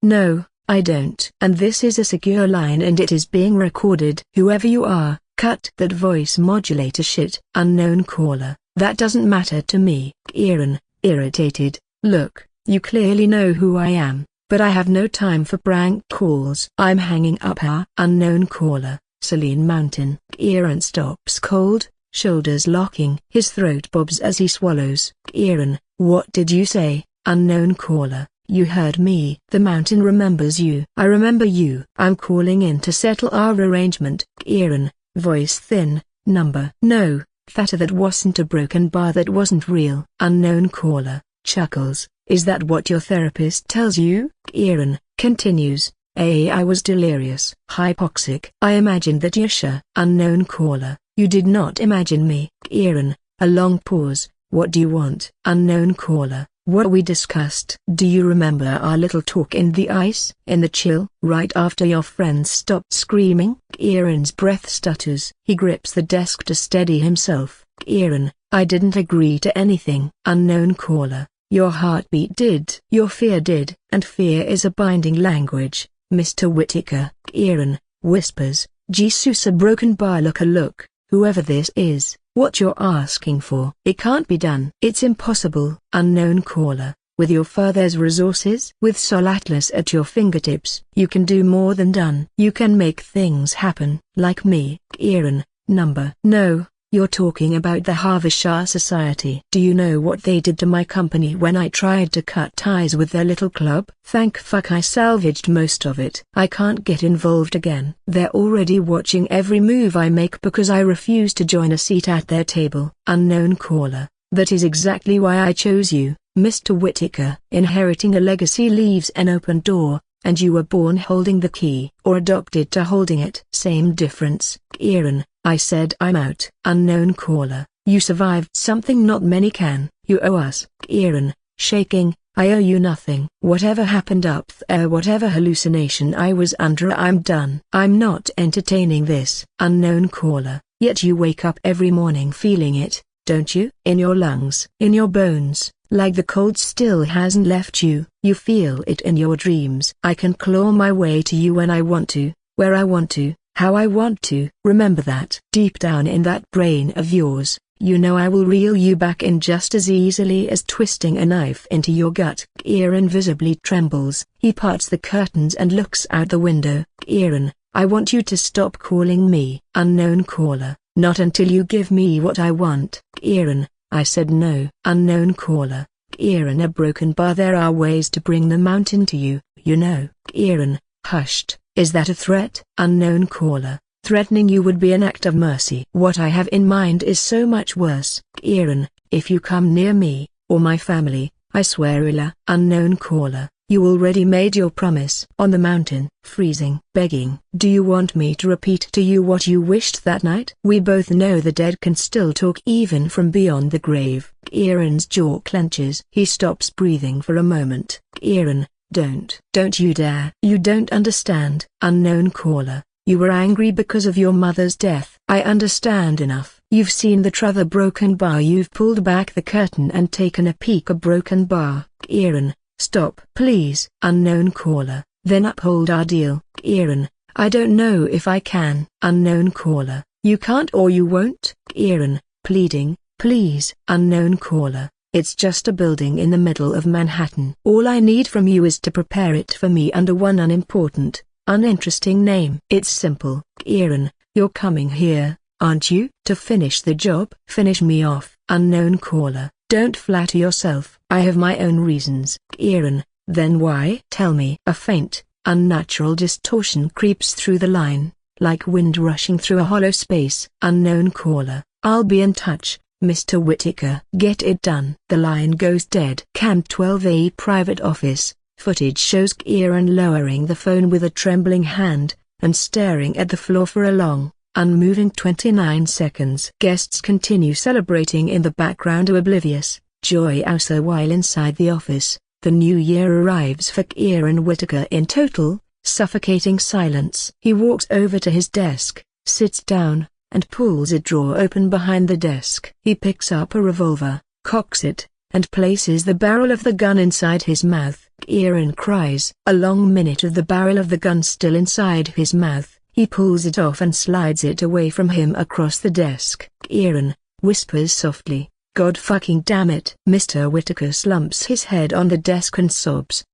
no, I don't. And this is a secure line and it is being recorded. Whoever you are, cut that voice modulator shit. Unknown caller: that doesn't matter to me. Kieran, irritated: look, you clearly know who I am, but I have no time for prank calls. I'm hanging up. Unknown caller: Celine Mountain. Kieran stops cold, shoulders locking. His throat bobs as he swallows. Kieran: what did you say? Unknown caller: you heard me. The mountain remembers you. I remember you. I'm calling in to settle our arrangement. Kieran, voice thin: number. No, that wasn't a broken bar, that wasn't real. Unknown caller chuckles: is that what your therapist tells you? Kieran continues: I was delirious. Hypoxic. I imagined that you sure. Unknown caller: you did not imagine me. Kieran, a long pause: what do you want? Unknown caller: what we discussed. Do you remember our little talk in the ice, in the chill, right after your friends stopped screaming? Kieran's breath stutters. He grips the desk to steady himself. Kieran: I didn't agree to anything. Unknown caller: your heartbeat did. Your fear did. And fear is a binding language, Mr. Whitaker. Kieran whispers: Jesus, a broken bar. Look, whoever this is, what you're asking for. It can't be done. It's impossible. Unknown caller: with your father's resources, with Sol Atlas at your fingertips, you can do more than done. You can make things happen, like me. Kieran: number. No, you're talking about the Havishar Society. Do you know what they did to my company when I tried to cut ties with their little club? Thank fuck I salvaged most of it. I can't get involved again. They're already watching every move I make because I refuse to join a seat at their table. Unknown caller: that is exactly why I chose you, Mr. Whitaker. Inheriting a legacy leaves an open door, and you were born holding the key, or adopted to holding it. Same difference. Kieran: I said I'm out. Unknown caller: you survived something not many can. You owe us. Kieran, shaking: I owe you nothing. Whatever happened up there, whatever hallucination I was under, I'm done. I'm not entertaining this. Unknown caller: yet you wake up every morning feeling it, don't you? In your lungs, in your bones, like the cold still hasn't left you. You feel it in your dreams. I can claw my way to you when I want to, where I want to, how I want to. Remember that. Deep down in that brain of yours, you know I will reel you back in just as easily as twisting a knife into your gut. Kieran visibly trembles. He parts the curtains and looks out the window. Kieran, I want you to stop calling me unknown caller. Not until you give me what I want. Kieran, I said no. Unknown caller. Kieran, a broken bar. There are ways to bring the mountain to you, you know. Kieran, hushed. Is that a threat? Unknown caller. Threatening you would be an act of mercy. What I have in mind is so much worse. Kieran, if you come near me, or my family, I swear Illa. Unknown caller, you already made your promise. On the mountain. Freezing. Begging. Do you want me to repeat to you what you wished that night? We both know the dead can still talk even from beyond the grave. Kieran's jaw clenches. He stops breathing for a moment. Kieran, don't you dare. You don't understand. Unknown caller, you were angry because of your mother's death. I understand enough. You've seen the Trevor broken bar. You've pulled back the curtain and taken a peek at broken bar. Kieran, stop. Please. Unknown caller, then uphold our deal. Kieran, I don't know if I can. Unknown caller, you can't or you won't. Kieran, pleading, please. Unknown caller, it's just a building in the middle of Manhattan. All I need from you is to prepare it for me under one unimportant, uninteresting name. It's simple. Kieran, you're coming here, aren't you? To finish the job? Finish me off. Unknown caller, don't flatter yourself. I have my own reasons. Kieran, then why? Tell me. A faint, unnatural distortion creeps through the line, like wind rushing through a hollow space. Unknown caller, I'll be in touch, Mr. Whitaker. Get it done. The line goes dead. Cam 12A private office. Footage shows Kieran lowering the phone with a trembling hand, and staring at the floor for a long, unmoving 29 seconds. Guests continue celebrating in the background, oblivious, joy also. While inside the office, the new year arrives for Kieran Whitaker. In total, suffocating silence. He walks over to his desk, sits down, and pulls a drawer open behind the desk. He picks up a revolver, cocks it, and places the barrel of the gun inside his mouth. Kieran cries. A long minute of the barrel of the gun still inside his mouth. He pulls it off and slides it away from him across the desk. Kieran whispers softly, God fucking damn it. Mr. Whitaker slumps his head on the desk and sobs.